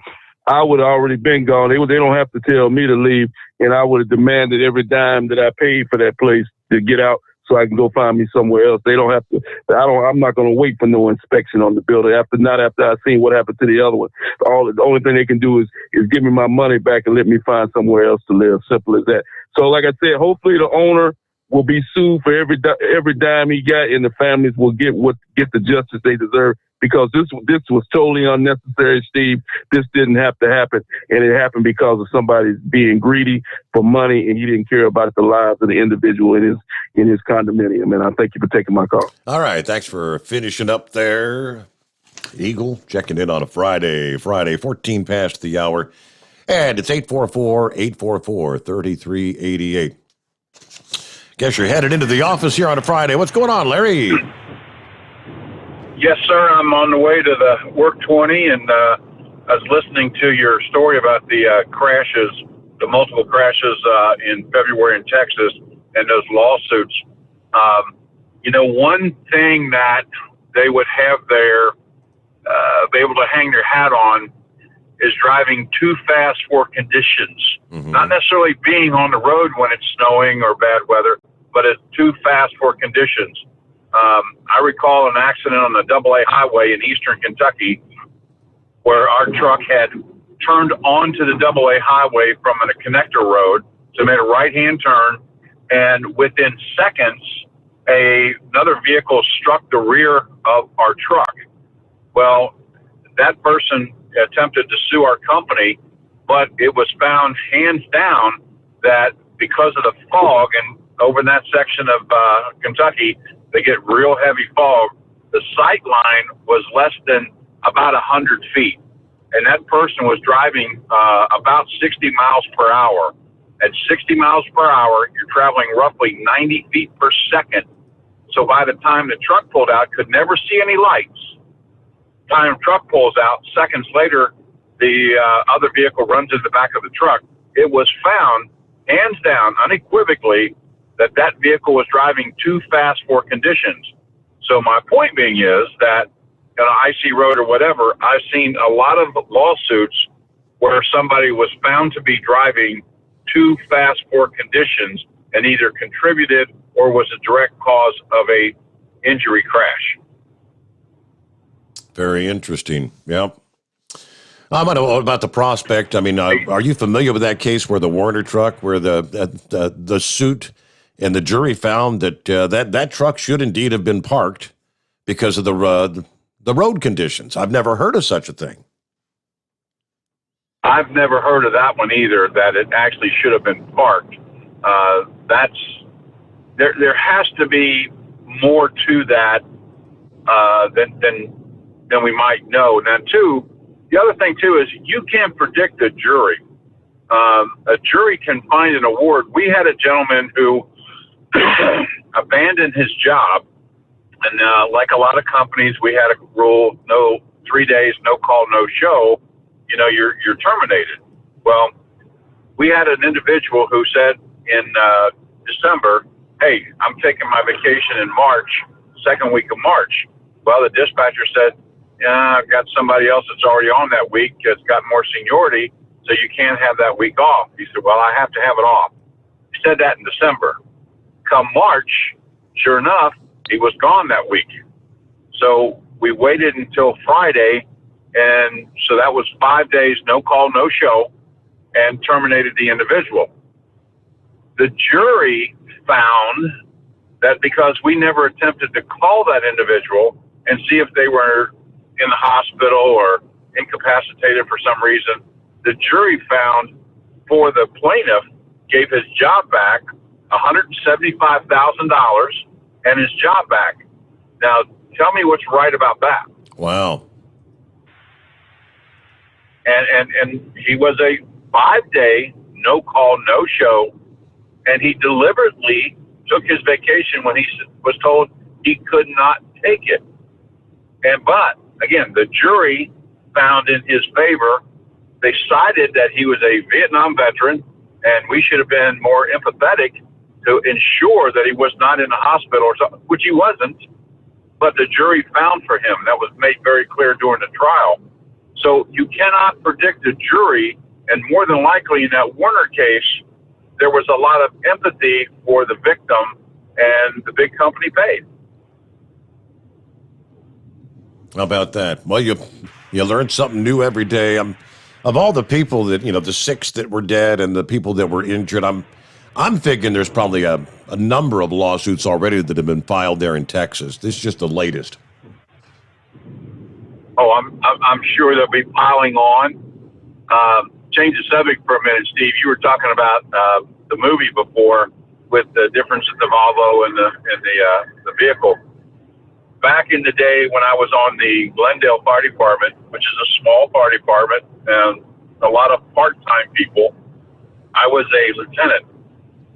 I would have already been gone. They don't have to tell me to leave, and I would have demanded every dime that I paid for that place to get out so I can go find me somewhere else. They don't have to. I'm not going to wait for no inspection on the building not after I seen what happened to the other one. The only thing they can do is give me my money back and let me find somewhere else to live. Simple as that. So, like I said, hopefully the owner will be sued for every dime he got, and the families will get the justice they deserve. Because this was totally unnecessary, Steve. This didn't have to happen, and it happened because of somebody being greedy for money, and he didn't care about the lives of the individual in his condominium. And I thank you for taking my call. All right, thanks for finishing up there, Eagle. Checking in on a Friday, 14 past the hour, and it's 844-844-3388. Guess you're headed into the office here on a Friday. What's going on, Larry? Yes, sir. I'm on the way to the Work 20, and I was listening to your story about the crashes, the multiple crashes in February in Texas, and those lawsuits. One thing that they would have be able to hang their hat on is driving too fast for conditions. Mm-hmm. Not necessarily being on the road when it's snowing or bad weather, but it's too fast for conditions. I recall an accident on the AA highway in eastern Kentucky where our truck had turned onto the AA highway from a connector road, so made a right-hand turn, and within seconds, another vehicle struck the rear of our truck. Well, that person attempted to sue our company but it was found hands down that because of the fog, and over in that section of Kentucky, they get real heavy fog, the sight line was less than about 100 feet. And that person was driving about 60 miles per hour. At 60 miles per hour, you're traveling roughly 90 feet per second. So by the time the truck pulled out, could never see any lights. Time truck pulls out, seconds later, the other vehicle runs in the back of the truck. It was found, hands down, unequivocally, that that vehicle was driving too fast for conditions. So my point being is that on an icy road or whatever, I've seen a lot of lawsuits where somebody was found to be driving too fast for conditions and either contributed or was a direct cause of a injury crash. Very interesting. Yep. I want to know about the Prospect. I mean, are you familiar with that case where the Warner truck, where the suit and the jury found that that truck should indeed have been parked because of the road conditions? I've never heard of such a thing. I've never heard of that one either, that it actually should have been parked. There has to be more to that than we might know. Now, too, the other thing, too, is you can't predict a jury. A jury can find an award. We had a gentleman who abandoned his job, and like a lot of companies, we had a rule: 3 days, no call, no show. You're terminated. Well, we had an individual who said in December, "Hey, I'm taking my vacation in March, second week of March." Well, the dispatcher said, "Yeah, I've got somebody else that's already on that week. It's got more seniority, so you can't have that week off." He said, "Well, I have to have it off." He said that in December. Come March, sure enough, he was gone that week. So we waited until Friday, and so that was 5 days, no call, no show, and terminated the individual. The jury found that because we never attempted to call that individual and see if they were in the hospital or incapacitated for some reason, the jury found for the plaintiff gave his job back, $175,000, and his job back. Now, tell me what's right about that. Wow. And he was a 5-day, no call, no show, and he deliberately took his vacation when he was told he could not take it. But again, the jury found in his favor. They cited that he was a Vietnam veteran, and we should have been more empathetic to ensure that he was not in a hospital or something, which he wasn't. But the jury found for him. That was made very clear during the trial. So you cannot predict a jury, and more than likely in that Warner case, there was a lot of empathy for the victim, and the big company paid. How about that? Well, you learn something new every day. Of all the people that, the 6 that were dead and the people that were injured, I'm thinking there's probably a number of lawsuits already that have been filed there in Texas. This is just the latest. Oh, I'm sure they'll be piling on. Change the subject for a minute, Steve. You were talking about the movie before with the difference of the Volvo and the vehicle. Back in the day when I was on the Glendale Fire Department, which is a small fire department and a lot of part-time people, I was a lieutenant.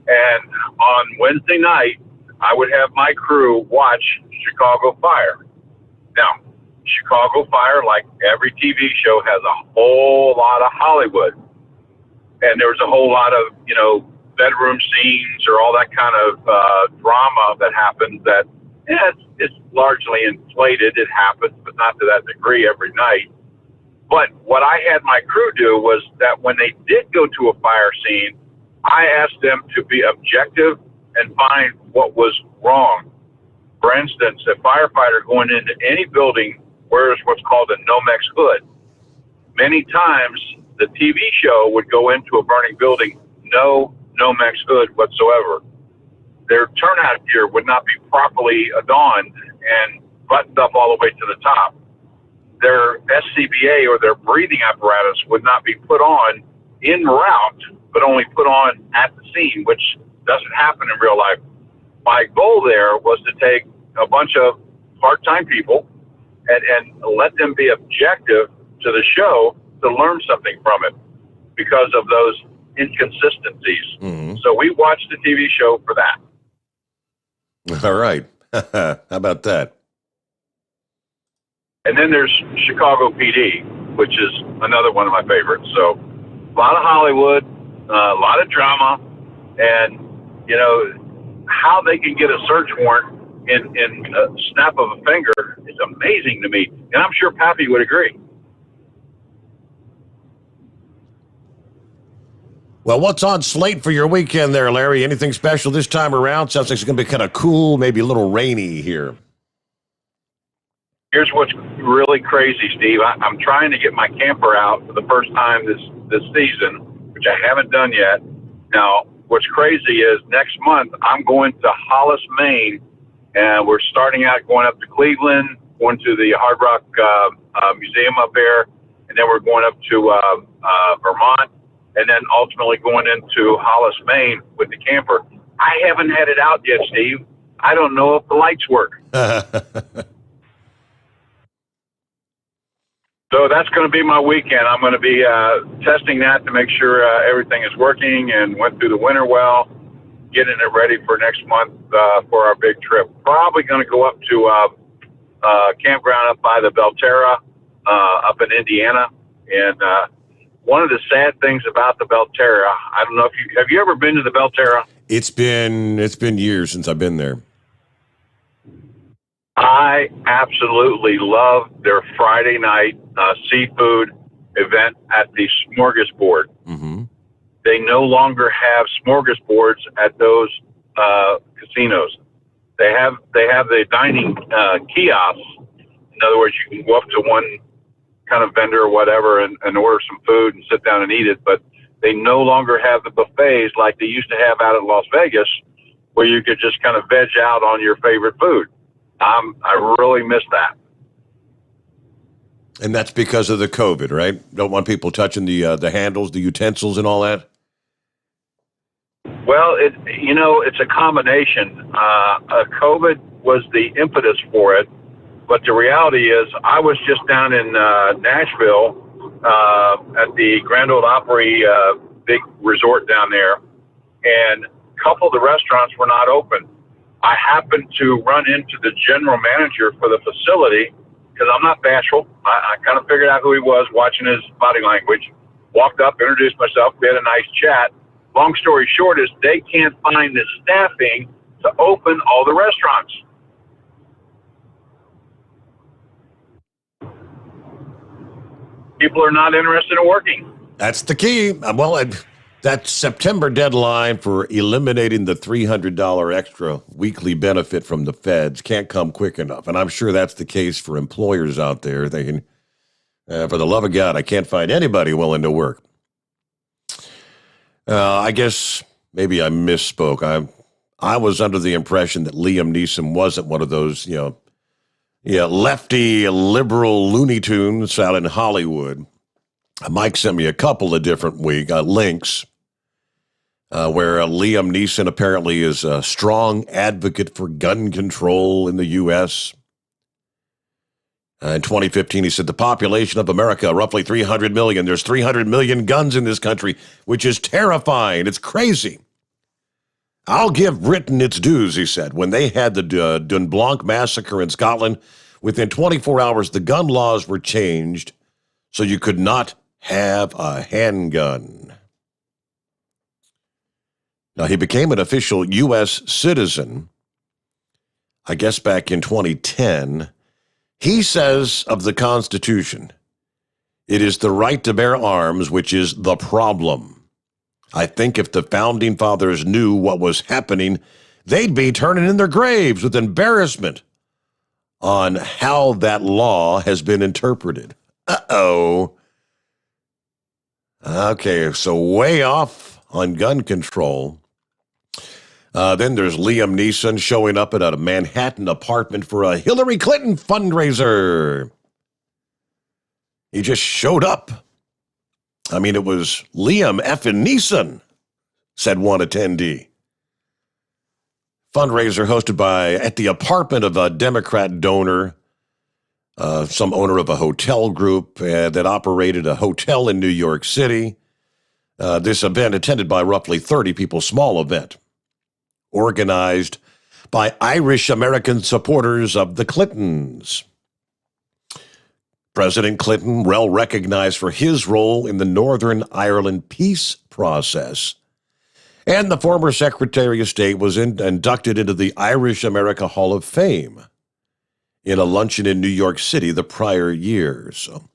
And on Wednesday night, I would have my crew watch Chicago Fire. Now, Chicago Fire, like every TV show, has a whole lot of Hollywood. And there was a whole lot of, bedroom scenes or all that kind of drama that happened that, it's largely inflated. It happens, but not to that degree every night. But what I had my crew do was that when they did go to a fire scene, I asked them to be objective and find what was wrong. For instance, a firefighter going into any building wears what's called a Nomex hood. Many times, the TV show would go into a burning building, no Nomex hood whatsoever. Their turnout gear would not be properly adorned and buttoned up all the way to the top. Their SCBA or their breathing apparatus would not be put on en route, but only put on at the scene, which doesn't happen in real life. My goal there was to take a bunch of part-time people and let them be objective to the show to learn something from it because of those inconsistencies. Mm-hmm. So we watched the TV show for that. All right. How about that? And then there's Chicago PD, which is another one of my favorites. So a lot of Hollywood, a lot of drama, and, you know, how they can get a search warrant in a snap of a finger is amazing to me. And I'm sure Pappy would agree. Well, what's on slate for your weekend there, Larry? Anything special this time around? Sounds like it's going to be kind of cool, maybe a little rainy here. Here's what's really crazy, Steve. I'm trying to get my camper out for the first time this season, which I haven't done yet. Now, what's crazy is next month I'm going to Hollis, Maine, and we're starting out going up to Cleveland, going to the Hard Rock Museum up there, and then we're going up to Vermont, and then ultimately going into Hollis, Maine with the camper. I haven't had it out yet, Steve. I don't know if the lights work. So that's going to be my weekend. I'm going to be testing that to make sure everything is working and went through the winter well, getting it ready for next month for our big trip. Probably going to go up to campground up by the Belterra up in Indiana. And one of the sad things about the Belterra, I don't know if have you ever been to the Belterra? It's been years since I've been there. I absolutely love their Friday night seafood event at the Smorgasbord. Mm-hmm. They no longer have smorgasbords at those casinos. They have the dining kiosks. In other words, you can go up to one kind of vendor or whatever and order some food and sit down and eat it. But they no longer have the buffets like they used to have out in Las Vegas, where you could just kind of veg out on your favorite food. I really miss that. And that's because of the COVID, right? Don't want people touching the handles, the utensils, and all that. Well, it's a combination. COVID was the impetus for it, but the reality is, I was just down in Nashville at the Grand Ole Opry big resort down there, and a couple of the restaurants were not open. I happened to run into the general manager for the facility because I'm not bashful. I kind of figured out who he was watching his body language. Walked up, introduced myself. We had a nice chat. Long story short is they can't find the staffing to open all the restaurants. People are not interested in working. That's the key. Well, that September deadline for eliminating the $300 extra weekly benefit from the feds can't come quick enough. And I'm sure that's the case for employers out there thinking, for the love of God, I can't find anybody willing to work. I guess maybe I misspoke. I was under the impression that Liam Neeson wasn't one of those, lefty liberal Looney Tunes out in Hollywood. Mike sent me a couple of different links where Liam Neeson apparently is a strong advocate for gun control in the U.S. In 2015, he said the population of America, roughly 300 million. There's 300 million guns in this country, which is terrifying. It's crazy. I'll give Britain its dues, he said. When they had the Dunblanc massacre in Scotland, within 24 hours, the gun laws were changed so you could not have a handgun. Now, he became an official U.S. citizen, I guess back in 2010. He says of the Constitution, it is the right to bear arms which is the problem. I think if the Founding Fathers knew what was happening, they'd be turning in their graves with embarrassment on how that law has been interpreted. Uh-oh. Okay, so way off on gun control. Then there's Liam Neeson showing up at a Manhattan apartment for a Hillary Clinton fundraiser. He just showed up. I mean, it was Liam effing Neeson, said one attendee. Fundraiser hosted at the apartment of a Democrat donor, some owner of a hotel group that operated a hotel in New York City. This event attended by roughly 30 people, small event, organized by Irish American supporters of the Clintons. President Clinton, well recognized for his role in the Northern Ireland peace process, and the former Secretary of State was inducted into the Irish America Hall of Fame in a luncheon in New York City the prior year. So,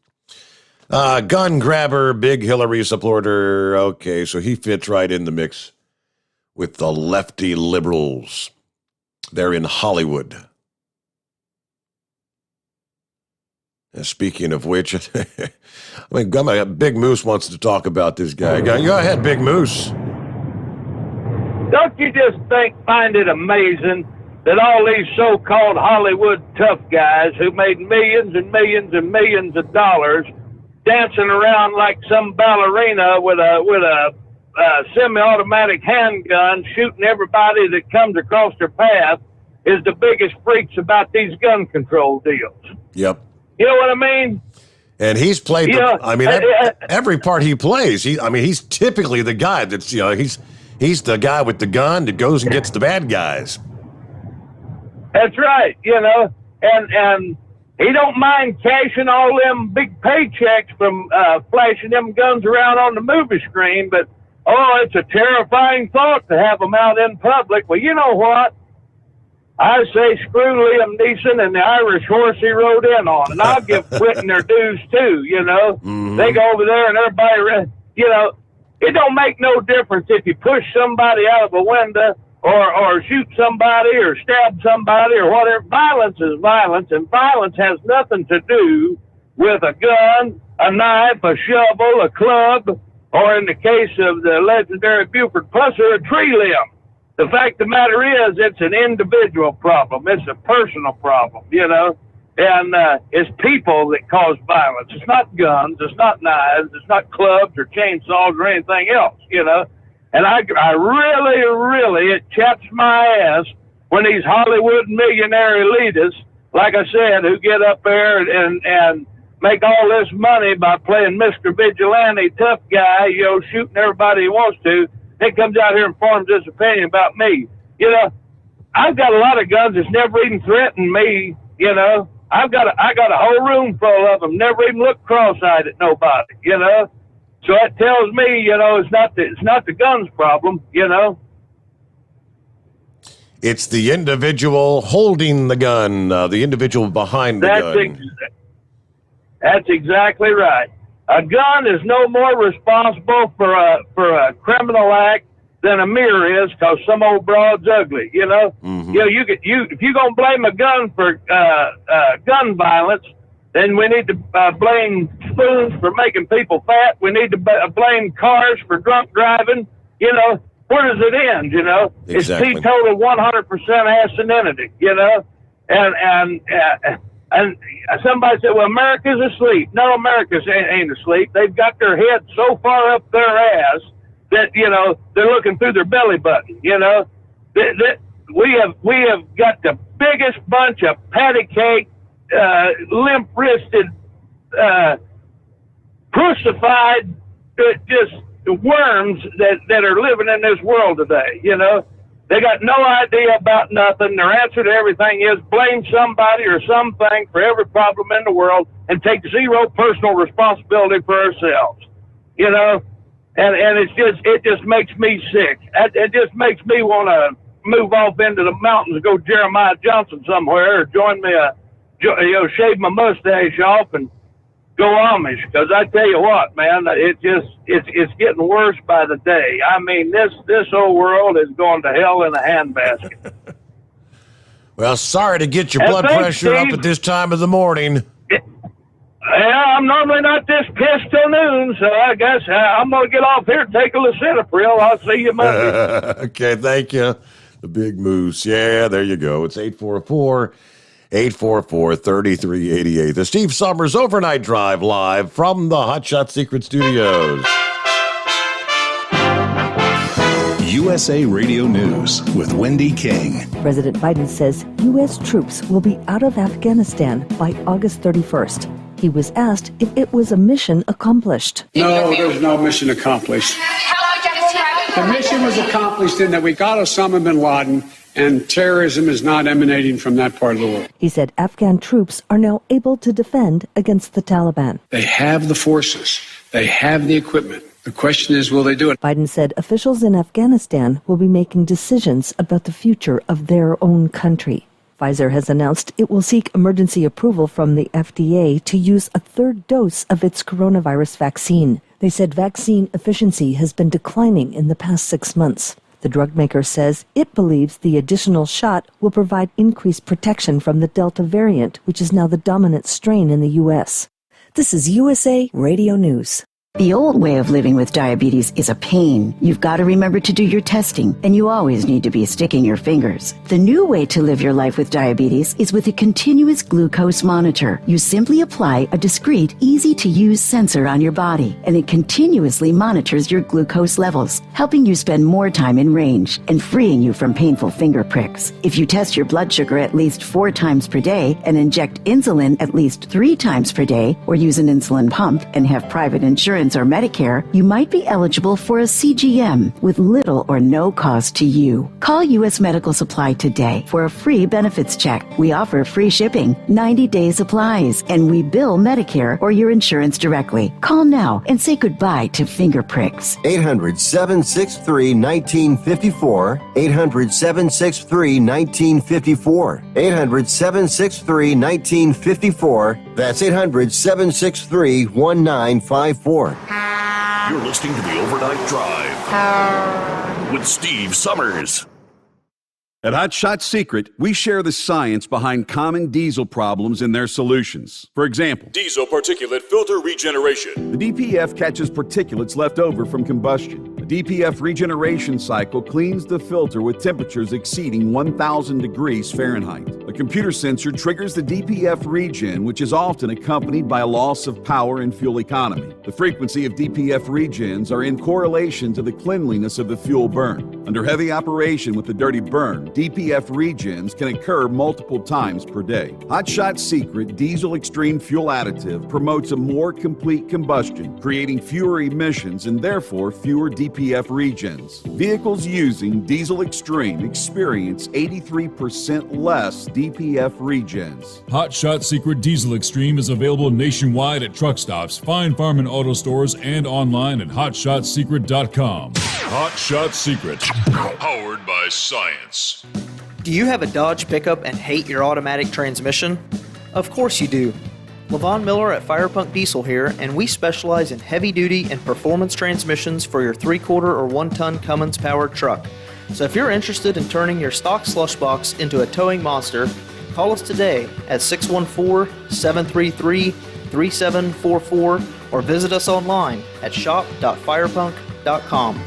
gun grabber, big Hillary supporter. Okay, so he fits right in the mix with the lefty liberals. They're in Hollywood. And speaking of which, Big Moose wants to talk about this guy. Go ahead, Big Moose. Don't you just find it amazing that all these so-called Hollywood tough guys who made millions and millions and millions of dollars dancing around like some ballerina with a semi-automatic handgun shooting everybody that comes across their path is the biggest freaks about these gun control deals? Yep. You know what I mean? And he's played, every part he plays, he's typically the guy that's, he's the guy with the gun that goes and gets the bad guys. That's right, and he don't mind cashing all them big paychecks from flashing them guns around on the movie screen, but, it's a terrifying thought to have them out in public. Well, you know what? I say screw Liam Neeson and the Irish horse he rode in on, and I'll give Britain their dues too, Mm-hmm. They go over there and everybody, it don't make no difference if you push somebody out of a window or shoot somebody or stab somebody or whatever. Violence is violence, and violence has nothing to do with a gun, a knife, a shovel, a club, or in the case of the legendary Buford Pusser, a tree limb. The fact of the matter is, it's an individual problem. It's a personal problem, and it's people that cause violence. It's not guns, it's not knives, it's not clubs or chainsaws or anything else, And I really, it chaps my ass when these Hollywood millionaire elitists, like I said, who get up there and make all this money by playing Mr. Vigilante tough guy, shooting everybody he wants to. He comes out here and forms this opinion about me. I've got a lot of guns that's never even threatened me. I got a whole room full of them, never even looked cross-eyed at nobody. So that tells me, it's not the guns problem. It's the individual holding the gun, the individual behind the gun. That's exactly right. A gun is no more responsible for a criminal act than a mirror is, because some old broad's ugly. Mm-hmm. If you're gonna blame a gun for gun violence, then we need to blame spoons for making people fat. We need to blame cars for drunk driving. Where does it end? Exactly. It's teetotal 100% asininity. And somebody said, well, America's asleep. No, America ain't asleep. They've got their head so far up their ass that, they're looking through their belly button. We have got the biggest bunch of patty cake, limp-wristed, crucified, just worms that are living in this world today, They got no idea about nothing. Their answer to everything is blame somebody or something for every problem in the world and take zero personal responsibility for ourselves. And it just makes me sick. It just makes me want to move off into the mountains and go Jeremiah Johnson somewhere, or join me shave my mustache off and go Amish. Because I tell you what, man, it's getting worse by the day. I mean, this whole world is going to hell in a handbasket. Well, sorry to get your blood pressure up at this time of the morning. Yeah, I'm normally not this pissed till noon, so I guess I'm going to get off here and take a lisinopril. I'll see you Monday. Okay, thank you. The Big Moose. Yeah, there you go. It's 844 844-3388. The Steve Sommers Overnight Drive live from the Hot Shot Secret Studios. USA Radio News with Wendy King. President Biden says U.S. troops will be out of Afghanistan by August 31st. He was asked if it was a mission accomplished. No, there's no mission accomplished. The mission was accomplished in that we got Osama bin Laden, and terrorism is not emanating from that part of the world. He said Afghan troops are now able to defend against the Taliban. They have the forces. They have the equipment. The question is, will they do it? Biden said officials in Afghanistan will be making decisions about the future of their own country. Pfizer has announced it will seek emergency approval from the FDA to use a third dose of its coronavirus vaccine. They said vaccine efficiency has been declining in the past 6 months. The drug maker says it believes the additional shot will provide increased protection from the Delta variant, which is now the dominant strain in the U.S. This is USA Radio News. The old way of living with diabetes is a pain. You've got to remember to do your testing, and you always need to be sticking your fingers. The new way to live your life with diabetes is with a continuous glucose monitor. You simply apply a discreet, easy-to-use sensor on your body, and it continuously monitors your glucose levels, helping you spend more time in range and freeing you from painful finger pricks. If you test your blood sugar at least 4 times per day and inject insulin at least 3 times per day, or use an insulin pump and have private insurance or Medicare, you might be eligible for a CGM with little or no cost to you. Call U.S. Medical Supply today for a free benefits check. We offer free shipping, 90-day supplies, and we bill Medicare or your insurance directly. Call now and say goodbye to finger pricks. 800-763-1954. 800-763-1954. 800-763-1954. That's 800-763-1954. You're listening to the Overnight Drive with Steve Sommers. At Hot Shot Secret, we share the science behind common diesel problems and their solutions. For example, diesel particulate filter regeneration. The DPF catches particulates left over from combustion. The DPF regeneration cycle cleans the filter with temperatures exceeding 1,000 degrees Fahrenheit. A computer sensor triggers the DPF regen, which is often accompanied by a loss of power and fuel economy. The frequency of DPF regens are in correlation to the cleanliness of the fuel burn. Under heavy operation with the dirty burn, DPF regens can occur multiple times per day. Hot Shot Secret Diesel Extreme Fuel Additive promotes a more complete combustion, creating fewer emissions and therefore fewer DPF regens. Vehicles using Diesel Extreme experience 83% less DPF regens. Hot Shot Secret Diesel Extreme is available nationwide at truck stops, fine farm and auto stores, and online at hotshotsecret.com. Hot Shot Secret, powered by science. Do you have a Dodge pickup and hate your automatic transmission? Of course you do. LaVon Miller at Firepunk Diesel here, and we specialize in heavy-duty and performance transmissions for your 3/4 or 1-ton Cummins-powered truck. So if you're interested in turning your stock slush box into a towing monster, call us today at 614-733-3744 or visit us online at shop.firepunk.com.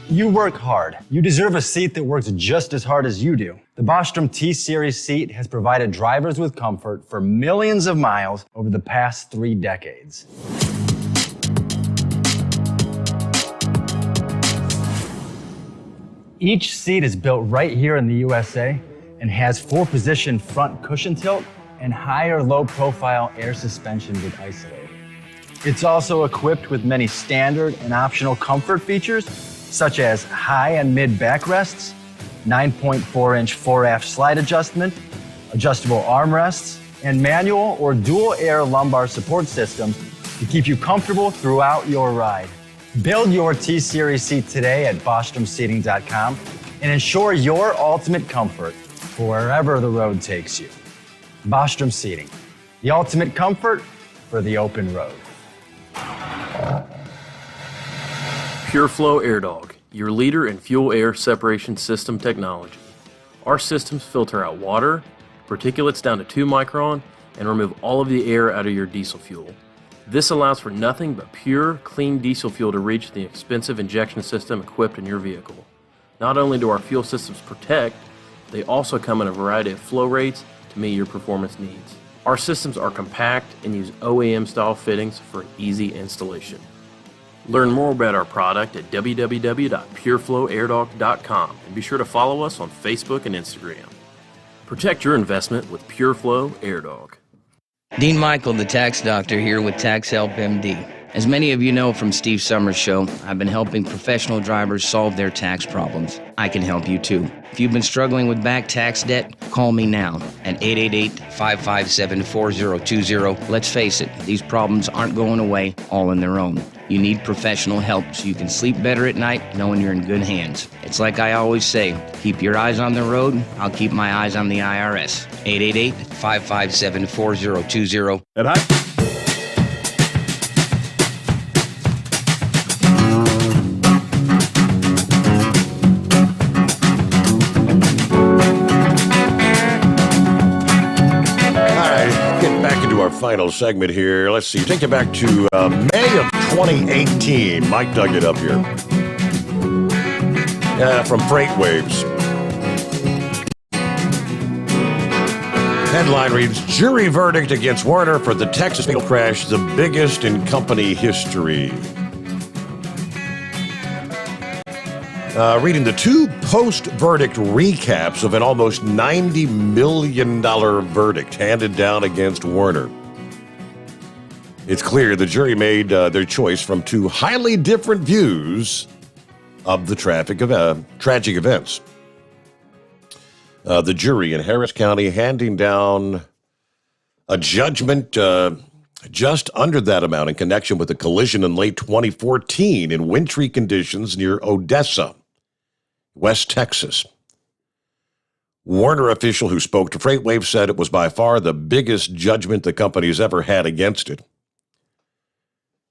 You work hard. You deserve a seat that works just as hard as you do. The Bostrom T-Series seat has provided drivers with comfort for millions of miles over the past 3 decades. Each seat is built right here in the USA and has 4-position front cushion tilt and higher low-profile air suspension with Isolate. It's also equipped with many standard and optional comfort features, such as high and mid backrests, 9.4-inch 4-aft slide adjustment, adjustable armrests, and manual or dual air lumbar support systems to keep you comfortable throughout your ride. Build your T-Series seat today at BostromSeating.com and ensure your ultimate comfort for wherever the road takes you. Bostrom Seating, the ultimate comfort for the open road. PureFlow AirDog, your leader in fuel air separation system technology. Our systems filter out water, particulates down to 2 micron, and remove all of the air out of your diesel fuel. This allows for nothing but pure, clean diesel fuel to reach the expensive injection system equipped in your vehicle. Not only do our fuel systems protect, they also come in a variety of flow rates to meet your performance needs. Our systems are compact and use OEM-style fittings for easy installation. Learn more about our product at www.pureflowairdog.com and be sure to follow us on Facebook and Instagram. Protect your investment with PureFlow AirDog. Dean Michael, the tax doctor, here with Tax Help MD. As many of you know from Steve Sommers' show, I've been helping professional drivers solve their tax problems. I can help you too. If you've been struggling with back tax debt, call me now at 888-557-4020. Let's face it, these problems aren't going away all on their own. You need professional help so you can sleep better at night knowing you're in good hands. It's like I always say, keep your eyes on the road, I'll keep my eyes on the IRS. 888-557-4020. And final segment here. Let's see. Take it back to May of 2018. Mike dug it up here. From Freight Waves. Headline reads, jury verdict against Werner for the Texas fatal crash, the biggest in company history. Reading the two post-verdict recaps of an almost $90 million verdict handed down against Werner. It's clear the jury made their choice from two highly different views of the tragic events. The jury in Harris County handing down a judgment just under that amount in connection with a collision in late 2014 in wintry conditions near Odessa, West Texas. Werner official who spoke to FreightWave said it was by far the biggest judgment the company's ever had against it.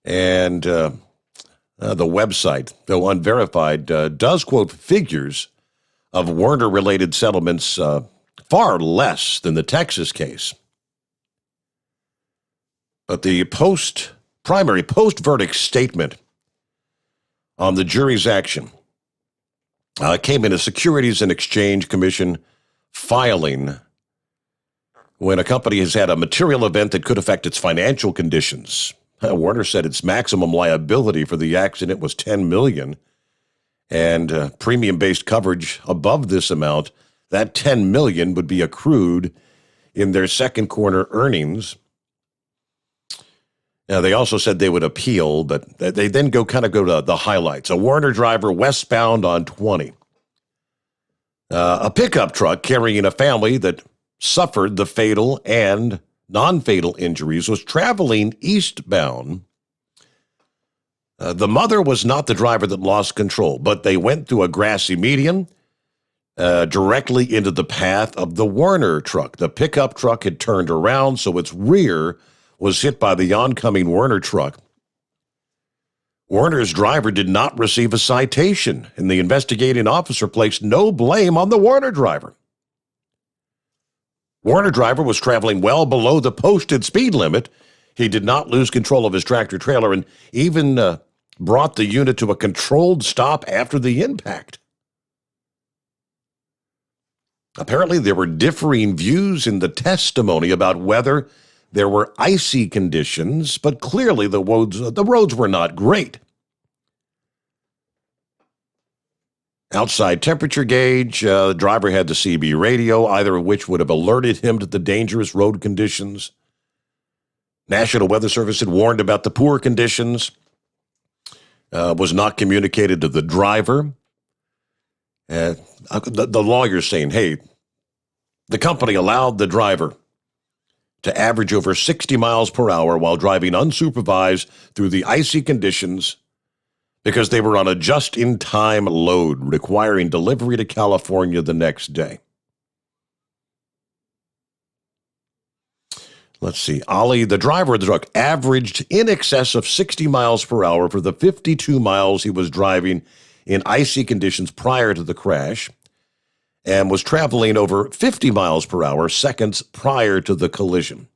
And the website, though unverified, does quote figures of Werner-related settlements far less than the Texas case. But the primary post-verdict statement on the jury's action came in a Securities and Exchange Commission filing when a company has had a material event that could affect its financial conditions. Werner said its maximum liability for the accident was $10 million, and premium-based coverage above this amount, that $10 million would be accrued in their second quarter earnings. Now, they also said they would appeal, but they then go to the highlights. A Werner driver westbound on 20. A pickup truck carrying a family that suffered the fatal and non-fatal injuries was traveling eastbound. The mother was not the driver that lost control, but they went through a grassy median directly into the path of the Werner truck. The pickup truck had turned around, so its rear was hit by the oncoming Werner truck. Werner's driver did not receive a citation, and the investigating officer placed no blame on the Werner driver. Werner driver was traveling well below the posted speed limit. He did not lose control of his tractor-trailer and even brought the unit to a controlled stop after the impact. Apparently, there were differing views in the testimony about whether there were icy conditions, but clearly the roads were not great. Outside temperature gauge, the driver had the CB radio, either of which would have alerted him to the dangerous road conditions. National Weather Service had warned about the poor conditions, was not communicated to the driver. The lawyer's saying, hey, the company allowed the driver to average over 60 miles per hour while driving unsupervised through the icy conditions because they were on a just-in-time load requiring delivery to California the next day. Let's see. Ali, the driver of the truck, averaged in excess of 60 miles per hour for the 52 miles he was driving in icy conditions prior to the crash and was traveling over 50 miles per hour seconds prior to the collision.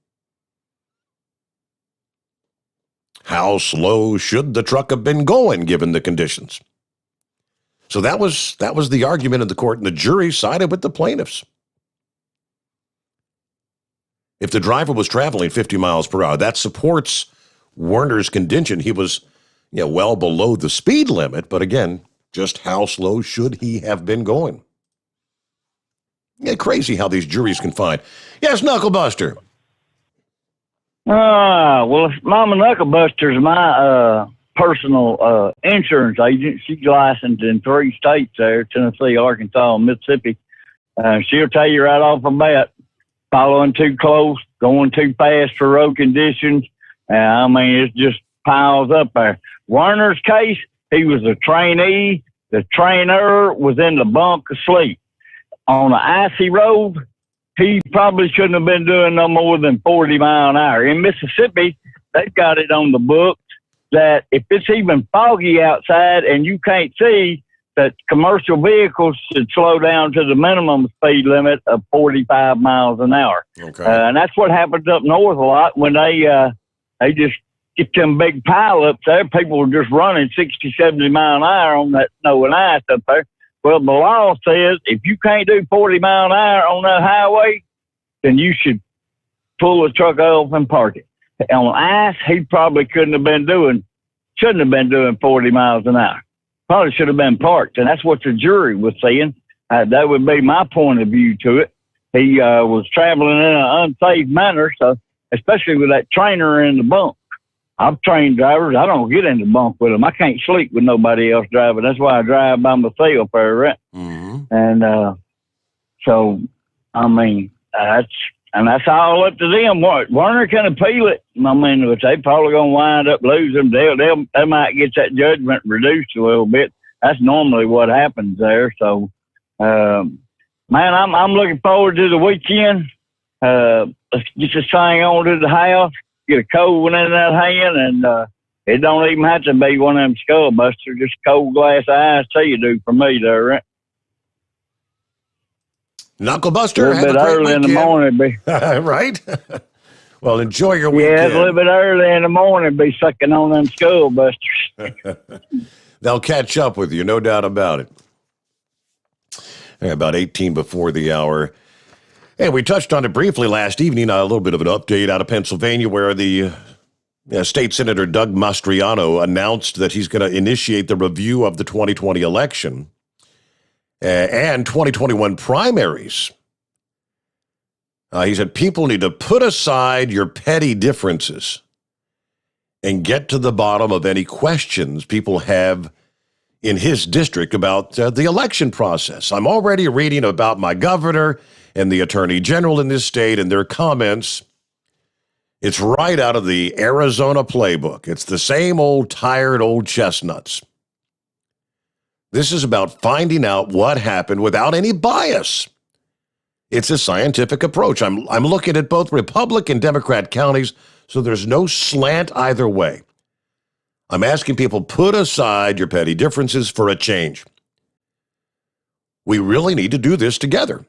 How slow should the truck have been going given the conditions? So that was the argument in the court, and the jury sided with the plaintiffs. If the driver was traveling 50 miles per hour, that supports Werner's contention. He was well below the speed limit, but again, just how slow should he have been going? Yeah, crazy how these juries can find. Yes, Knucklebuster. Well, Mama Knucklebuster's my personal insurance agent. She's licensed in 3 states there, Tennessee, Arkansas, and Mississippi. She'll tell you right off the bat, following too close, going too fast for road conditions. I mean, it just piles up there. Werner's case, he was a trainee. The trainer was in the bunk asleep. On an icy road, he probably shouldn't have been doing no more than 40 miles an hour. In Mississippi, they've got it on the books that if it's even foggy outside and you can't see, that commercial vehicles should slow down to the minimum speed limit of 45 miles an hour. Okay. And that's what happens up north a lot when they just get them big pileups there. People are just running 60, 70 mile an hour on that snow and ice up there. Well, the law says if you can't do 40 mile an hour on that highway, then you should pull the truck off and park it. On ice, he probably shouldn't have been doing 40 miles an hour. Probably should have been parked. And that's what the jury was saying. That would be my point of view to it. He was traveling in an unsafe manner, so especially with that trainer in the bunk. I've trained drivers. I don't get in the bunk with them. I can't sleep with nobody else driving. That's why I drive by myself there, right? Mm-hmm. And so, I mean, that's all up to them. Werner can appeal it. I mean, which they probably gonna wind up losing. They might get that judgment reduced a little bit. That's normally what happens there. So, man, I'm looking forward to the weekend. Let's get this thing on to the house. Get a cold one in that hand, and it don't even have to be one of them skull busters. Just a cold glass of ice tea do for me there, right? Knucklebuster, a little bit early in the morning, right? Well, enjoy your weekend. Yeah, a little bit early in the morning, be sucking on them skull busters. They'll catch up with you, no doubt about it. About 18 before the hour. And we touched on it briefly last evening, a little bit of an update out of Pennsylvania where the State Senator Doug Mastriano announced that he's going to initiate the review of the 2020 election and 2021 primaries. He said people need to put aside your petty differences and get to the bottom of any questions people have in his district about the election process. I'm already reading about my governor and the attorney general in this state and their comments. It's right out of the Arizona playbook. It's the same old tired old chestnuts. This is about finding out what happened without any bias. It's a scientific approach. I'm looking at both Republican and Democrat counties, so there's no slant either way. I'm asking people, put aside your petty differences for a change. We really need to do this together.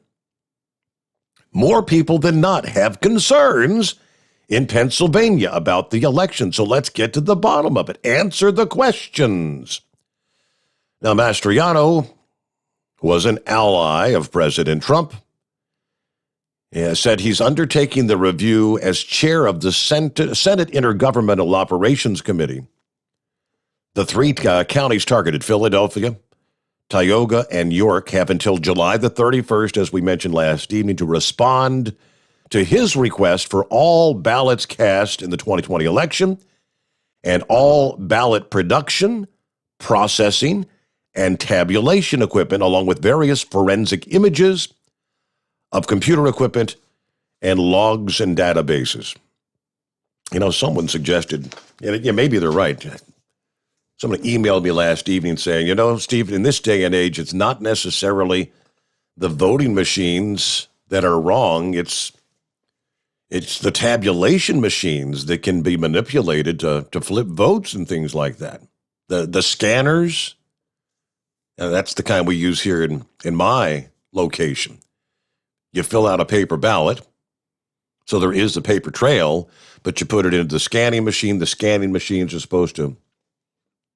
More people than not have concerns in Pennsylvania about the election, so let's get to the bottom of it. Answer the questions. Now, Mastriano was an ally of President Trump. He said he's undertaking the review as chair of the Senate Intergovernmental Operations Committee. The 3 counties targeted, Philadelphia, Tioga, and York, have until July the 31st, as we mentioned last evening, to respond to his request for all ballots cast in the 2020 election and all ballot production, processing, and tabulation equipment, along with various forensic images of computer equipment and logs and databases. You know, someone suggested, and maybe they're right. Someone emailed me last evening saying, you know, Steve, in this day and age, it's not necessarily the voting machines that are wrong. It's the tabulation machines that can be manipulated to flip votes and things like that. The scanners, that's the kind we use here in my location. You fill out a paper ballot, so there is a paper trail, but you put it into the scanning machine. The scanning machines are supposed to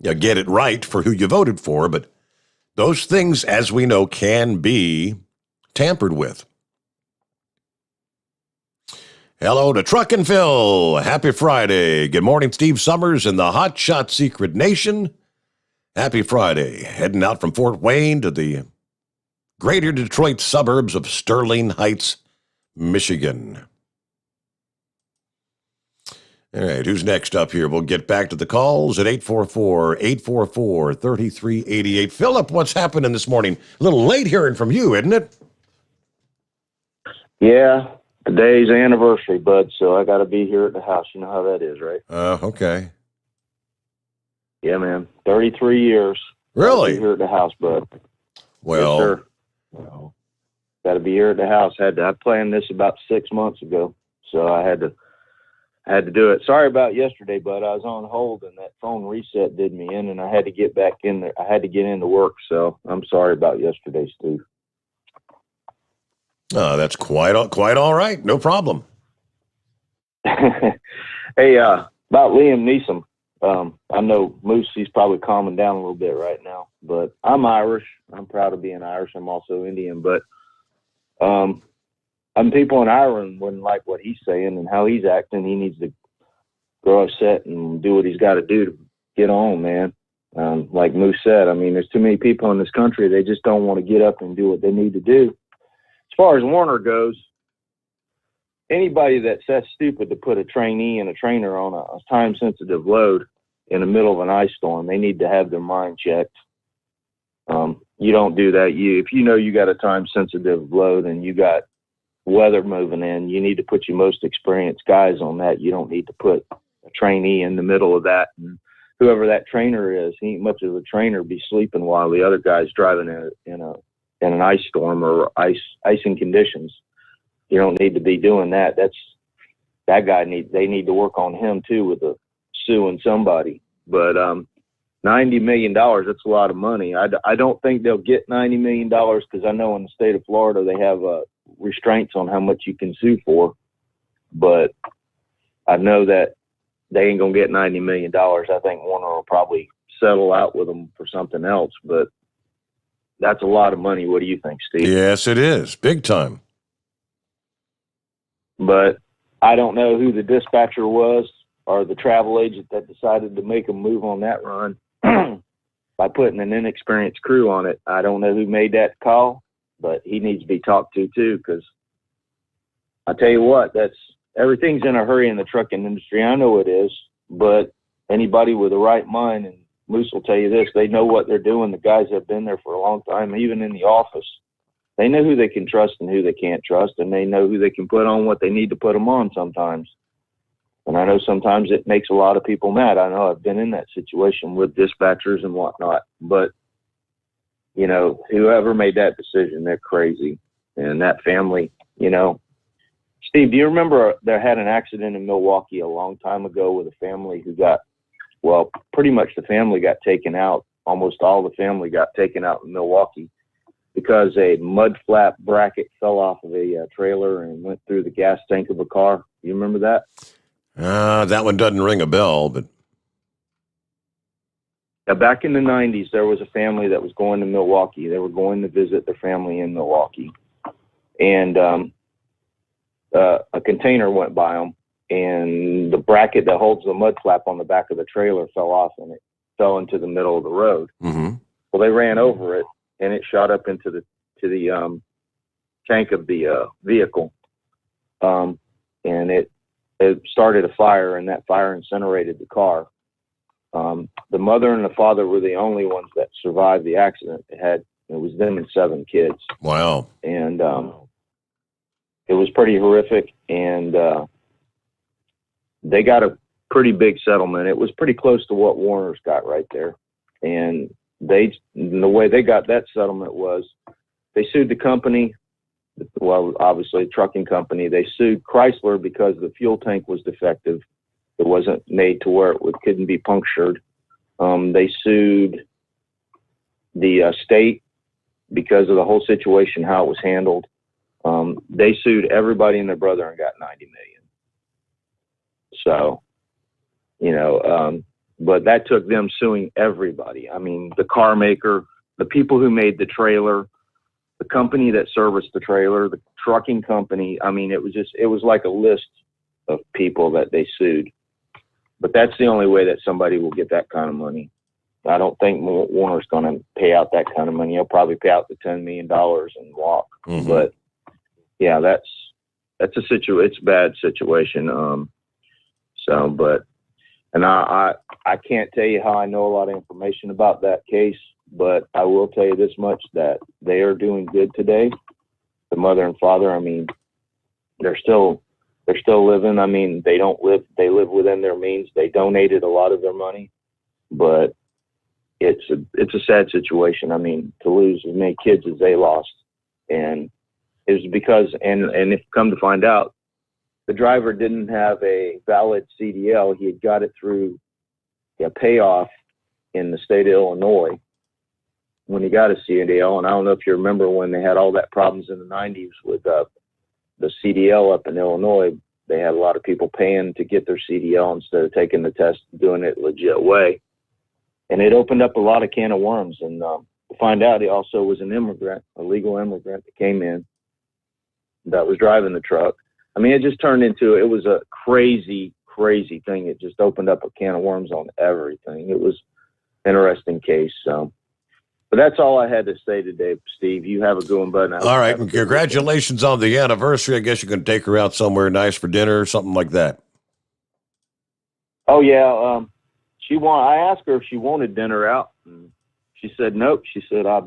get it right for who you voted for, but those things, as we know, can be tampered with. Hello to Truck and Phil. Happy Friday. Good morning, Steve Summers and the Hot Shot Secret Nation. Happy Friday. Heading out from Fort Wayne to the greater Detroit suburbs of Sterling Heights, Michigan. All right, who's next up here? We'll get back to the calls at 844-844-3388. Philip, what's happening this morning? A little late hearing from you, isn't it? Yeah, today's anniversary, bud, so I got to be here at the house. You know how that is, right? Okay. Yeah, man. 33 years. Really? Here at the house, bud. Well, yes, sir. Got to be here at the house. I planned this about 6 months ago, so I had to do it. Sorry about yesterday, bud. I was on hold, and that phone reset did me in, and I had to get back in there. I had to get into work, so I'm sorry about yesterday, Steve. That's quite all right. No problem. Hey, about Liam Neeson. I know Moose, he's probably calming down a little bit right now, but I'm Irish. I'm proud of being Irish. I'm also Indian, but people in Ireland wouldn't like what he's saying and how he's acting. He needs to grow upset and do what he's got to do to get on, man. Like Moose said, I mean, there's too many people in this country. They just don't want to get up and do what they need to do. As far as Warner goes, anybody that's that stupid to put a trainee and a trainer on a time-sensitive load in the middle of an ice storm, they need to have their mind checked. You don't do that. If you know you got a time-sensitive load and you got weather moving in, you need to put your most experienced guys on that. You don't need to put a trainee in the middle of that. And whoever that trainer is, he ain't much of a trainer, be sleeping while the other guy's driving in an ice storm or icing conditions. You don't need to be doing that. They need to work on him too with suing somebody. But $90 million, that's a lot of money. I don't think they'll get $90 million because I know in the state of Florida they have restraints on how much you can sue for. But I know that they ain't going to get $90 million. I think Warner will probably settle out with them for something else. But that's a lot of money. What do you think, Steve? Yes, it is. Big time. But I don't know who the dispatcher was or the travel agent that decided to make a move on that run by putting an inexperienced crew on it. I don't know who made that call, but he needs to be talked to too, because I tell you what, everything's in a hurry in the trucking industry. I know it is, but anybody with the right mind, and Moose will tell you this, they know what they're doing. The guys have been there for a long time, even in the office. They know who they can trust and who they can't trust, and they know who they can put on what they need to put them on sometimes. And I know sometimes it makes a lot of people mad. I know I've been in that situation with dispatchers and whatnot. But, you know, whoever made that decision, they're crazy. And that family, you know. Steve, do you remember there had an accident in Milwaukee a long time ago with a family who pretty much the family got taken out. Almost all the family got taken out in Milwaukee because a mud flap bracket fell off of a trailer and went through the gas tank of a car. You remember that? That one doesn't ring a bell, but. Back in the 90s, there was a family that was going to Milwaukee. They were going to visit their family in Milwaukee. And a container went by them, and the bracket that holds the mud flap on the back of the trailer fell off, and it fell into the middle of the road. Mm-hmm. Well, they ran over it, and it shot up into the tank of the vehicle, and it started a fire, and that fire incinerated the car. The mother and the father were the only ones that survived the accident. It was them and 7 kids. Wow. And it was pretty horrific, and they got a pretty big settlement. It was pretty close to what Warner's got right there. And the way they got that settlement was they sued the company, well, obviously a trucking company. They sued Chrysler because the fuel tank was defective. It wasn't made to where it couldn't be punctured. They sued the state because of the whole situation, how it was handled. They sued everybody and their brother and got $90 million. So, you know, but that took them suing everybody. I mean, the car maker, the people who made the trailer, the company that serviced the trailer, the trucking company. I mean, it was like a list of people that they sued. But that's the only way that somebody will get that kind of money. I don't think Warner's going to pay out that kind of money. He'll probably pay out the $10 million and walk. Mm-hmm. But yeah, that's a it's a bad situation. And I can't tell you how I know a lot of information about that case, but I will tell you this much, that they are doing good today. The mother and father, I mean, they're still living. I mean, they live within their means. They donated a lot of their money, but it's a sad situation. I mean, to lose as many kids as they lost. And it was because, and if come to find out, the driver didn't have a valid CDL. He had got it through a payoff in the state of Illinois when he got a CDL. And I don't know if you remember when they had all that problems in the 90s with the CDL up in Illinois. They had a lot of people paying to get their CDL instead of taking the test, doing it legit way. And it opened up a lot of can of worms. And to find out, he also was an immigrant, a legal immigrant that came in that was driving the truck. I mean, it just turned into, it was a crazy, crazy thing. It just opened up a can of worms on everything. It was an interesting case. So, but that's all I had to say today, Steve. You have a good one, bud. All right. Congratulations on the anniversary. I guess you can take her out somewhere nice for dinner or something like that. Oh, yeah. I asked her if she wanted dinner out, and she said nope. She said, I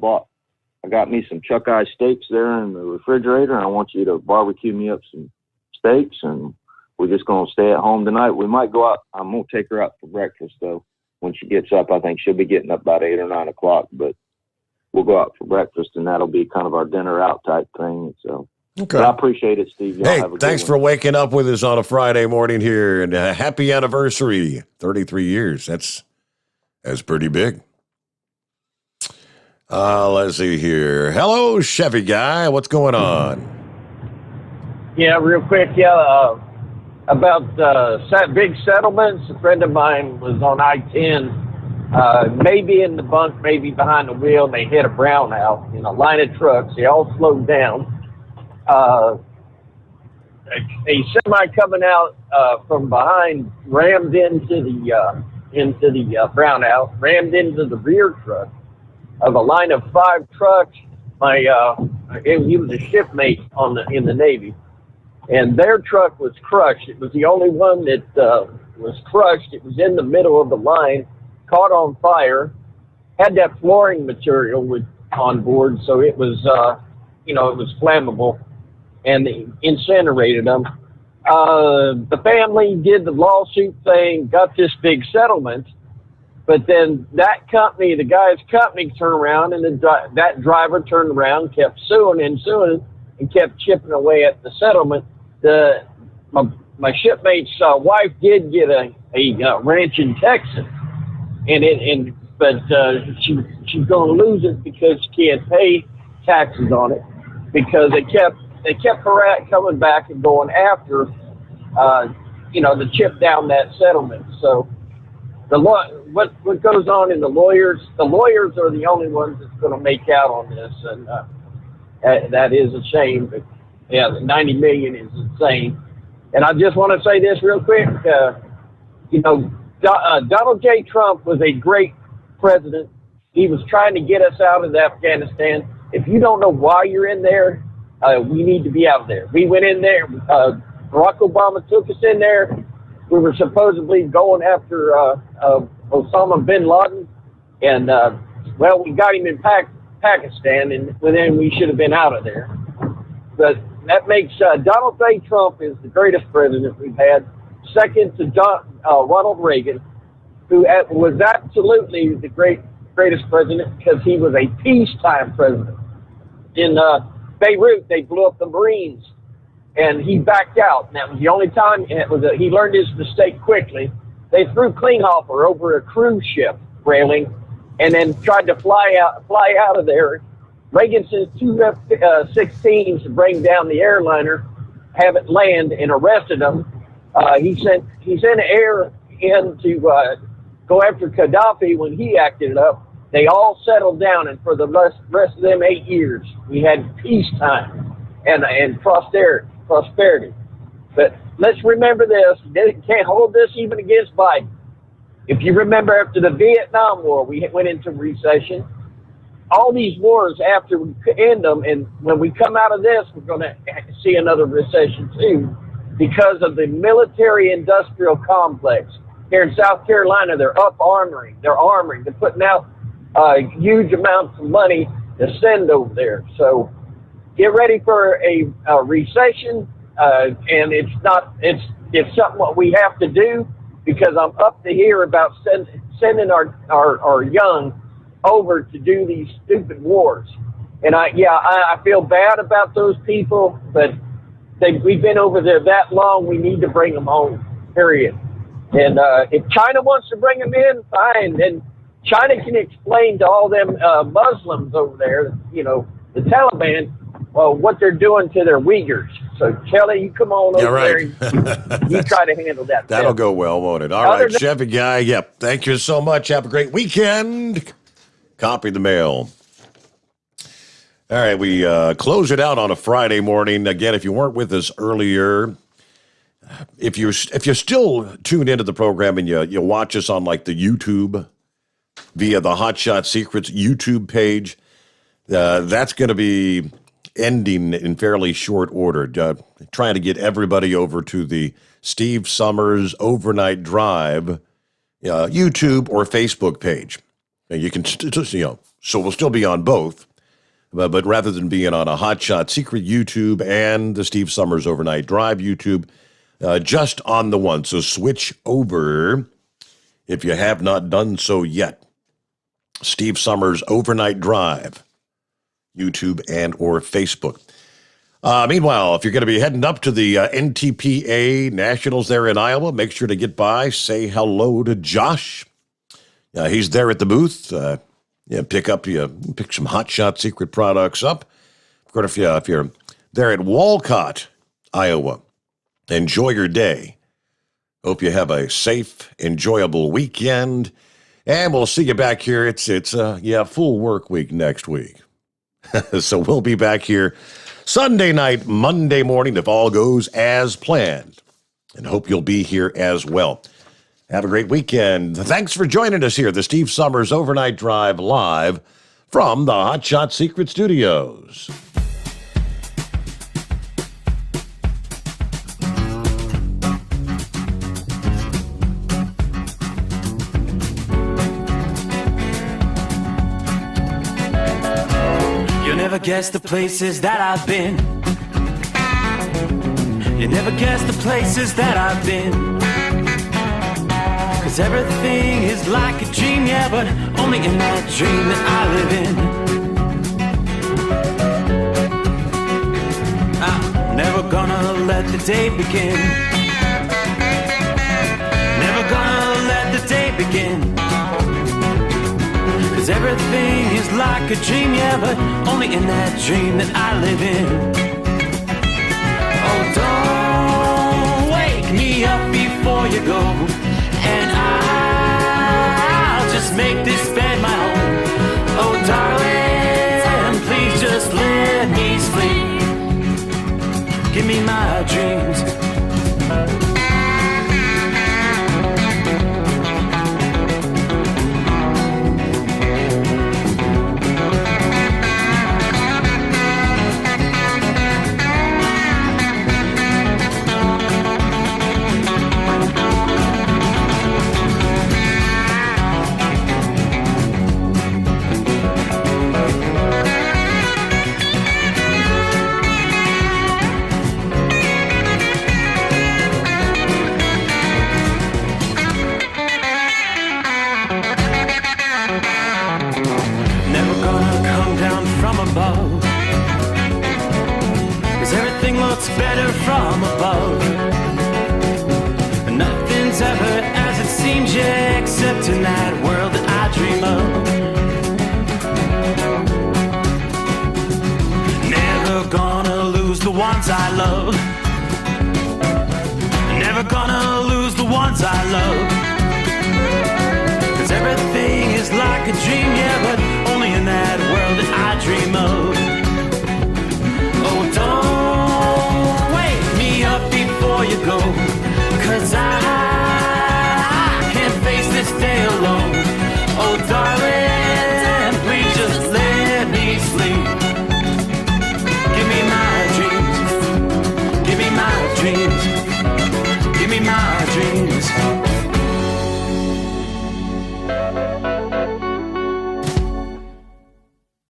got me some chuck eye steaks there in the refrigerator, and I want you to barbecue me up some steaks, and we're just going to stay at home tonight. We might go out. I'm going to take her out for breakfast, though. When she gets up, I think she'll be getting up about 8 or 9 o'clock, but we'll go out for breakfast, and that'll be kind of our dinner out type thing. So, okay. I appreciate it, Steve. Hey, thanks for waking up with us on a Friday morning here, and happy anniversary, 33 years. That's pretty big. Let's see here. Hello, Chevy guy. What's going on? Yeah, real quick. About big settlements. A friend of mine was on I-10, maybe in the bunk, maybe behind the wheel, and they hit a brownout in a line of trucks. They all slowed down. A semi coming out from behind rammed into the brownout, rammed into the rear truck of a line of 5 trucks. He was a shipmate in the Navy, and their truck was crushed. It was the only one that was crushed. It was in the middle of the line, caught on fire, had that flooring material on board, so it was it was flammable, and they incinerated them. The family did the lawsuit thing, got this big settlement, but then that company, the guy's company, turned around, and that driver turned around, kept suing, and kept chipping away at the settlement. My shipmate's wife did get a ranch in Texas, but she's going to lose it because she can't pay taxes on it, because they kept her coming back and going after to chip down that settlement. So what goes on in the lawyers are the only ones that's going to make out on this, and that is a shame. But yeah, the $90 million is insane. And I just want to say this real quick. Donald J. Trump was a great president. He was trying to get us out of Afghanistan. If you don't know why you're in there, we need to be out of there. We went in there. Barack Obama took us in there. We were supposedly going after Osama bin Laden, and we got him in Pakistan, and then we should have been out of there. But that makes Donald J. Trump is the greatest president we've had, second to Ronald Reagan, who was absolutely the greatest president because he was a peacetime president. In Beirut, they blew up the Marines, and he backed out. And that was the only time he learned his mistake quickly. They threw Klinghoffer over a cruise ship railing, and then tried to fly out of there. Reagan sent 2 F-16s to bring down the airliner, have it land, and arrested him. He sent air in to go after Gaddafi when he acted up. They all settled down, and for the rest of them 8 years, we had peacetime and prosperity. But let's remember this. They can't hold this even against Biden. If you remember, after the Vietnam War, we went into recession. All these wars, after we end them, and when we come out of this, we're going to see another recession too, because of the military-industrial complex. Here in South Carolina, they're armoring. They're putting out huge amounts of money to send over there. So get ready for a recession, and it's something what we have to do, because I'm up to here about sending our young over to do these stupid wars. And I feel bad about those people, but we've been over there that long. We need to bring them home, period. And if China wants to bring them in, fine. And China can explain to all them Muslims over there, the Taliban, what they're doing to their Uyghurs. So, Kelly, you come on over there and you try to handle that. That'll go well, won't it? All right, Chevy Guy. Yep. Thank you so much. Have a great weekend. Copy the mail. All right, we close it out on a Friday morning. Again, if you weren't with us earlier, if you're still tuned into the program and you watch us on like the YouTube via the Hot Shot Secrets YouTube page, that's going to be ending in fairly short order. Trying to get everybody over to the Steve Sommers Overnight Drive YouTube or Facebook page. And you can, so we'll still be on both, but rather than being on a Hot Shot Secret YouTube and the Steve Sommers Overnight Drive YouTube, just on the one. So switch over if you have not done so yet. Steve Sommers Overnight Drive, YouTube and or Facebook. Meanwhile, if you're going to be heading up to the NTPA Nationals there in Iowa, make sure to get by, say hello to Josh. He's there at the booth. Pick some Hot Shot Secret products up. Of course, if you're there at Walcott, Iowa, enjoy your day. Hope you have a safe, enjoyable weekend, and we'll see you back here. It's full work week next week. So we'll be back here Sunday night, Monday morning, if all goes as planned. And hope you'll be here as well. Have a great weekend. Thanks for joining us here, the Steve Sommers Overnight Drive, live from the Hot Shot Secret Studios. Never guess the places that I've been. You never guess the places that I've been. 'Cause everything is like a dream, yeah, but only in that dream that I live in. I'm never gonna let the day begin. Never gonna let the day begin. 'Cause everything is like a dream, yeah, but only in that dream that I live in. Oh, don't wake me up before you go, and I'll just make this bed my home. Oh, darling, please just let me sleep. Give me my dreams. Better from above. Nothing's ever as it seems, yeah, except in that world that I dream of. Never gonna lose the ones I love. Never gonna lose the ones I love. 'Cause everything is like a dream, yeah, but only in that world that I dream of. Oh, don't wake me up before you go, me. Give me my dreams. Give me my dreams. Give me my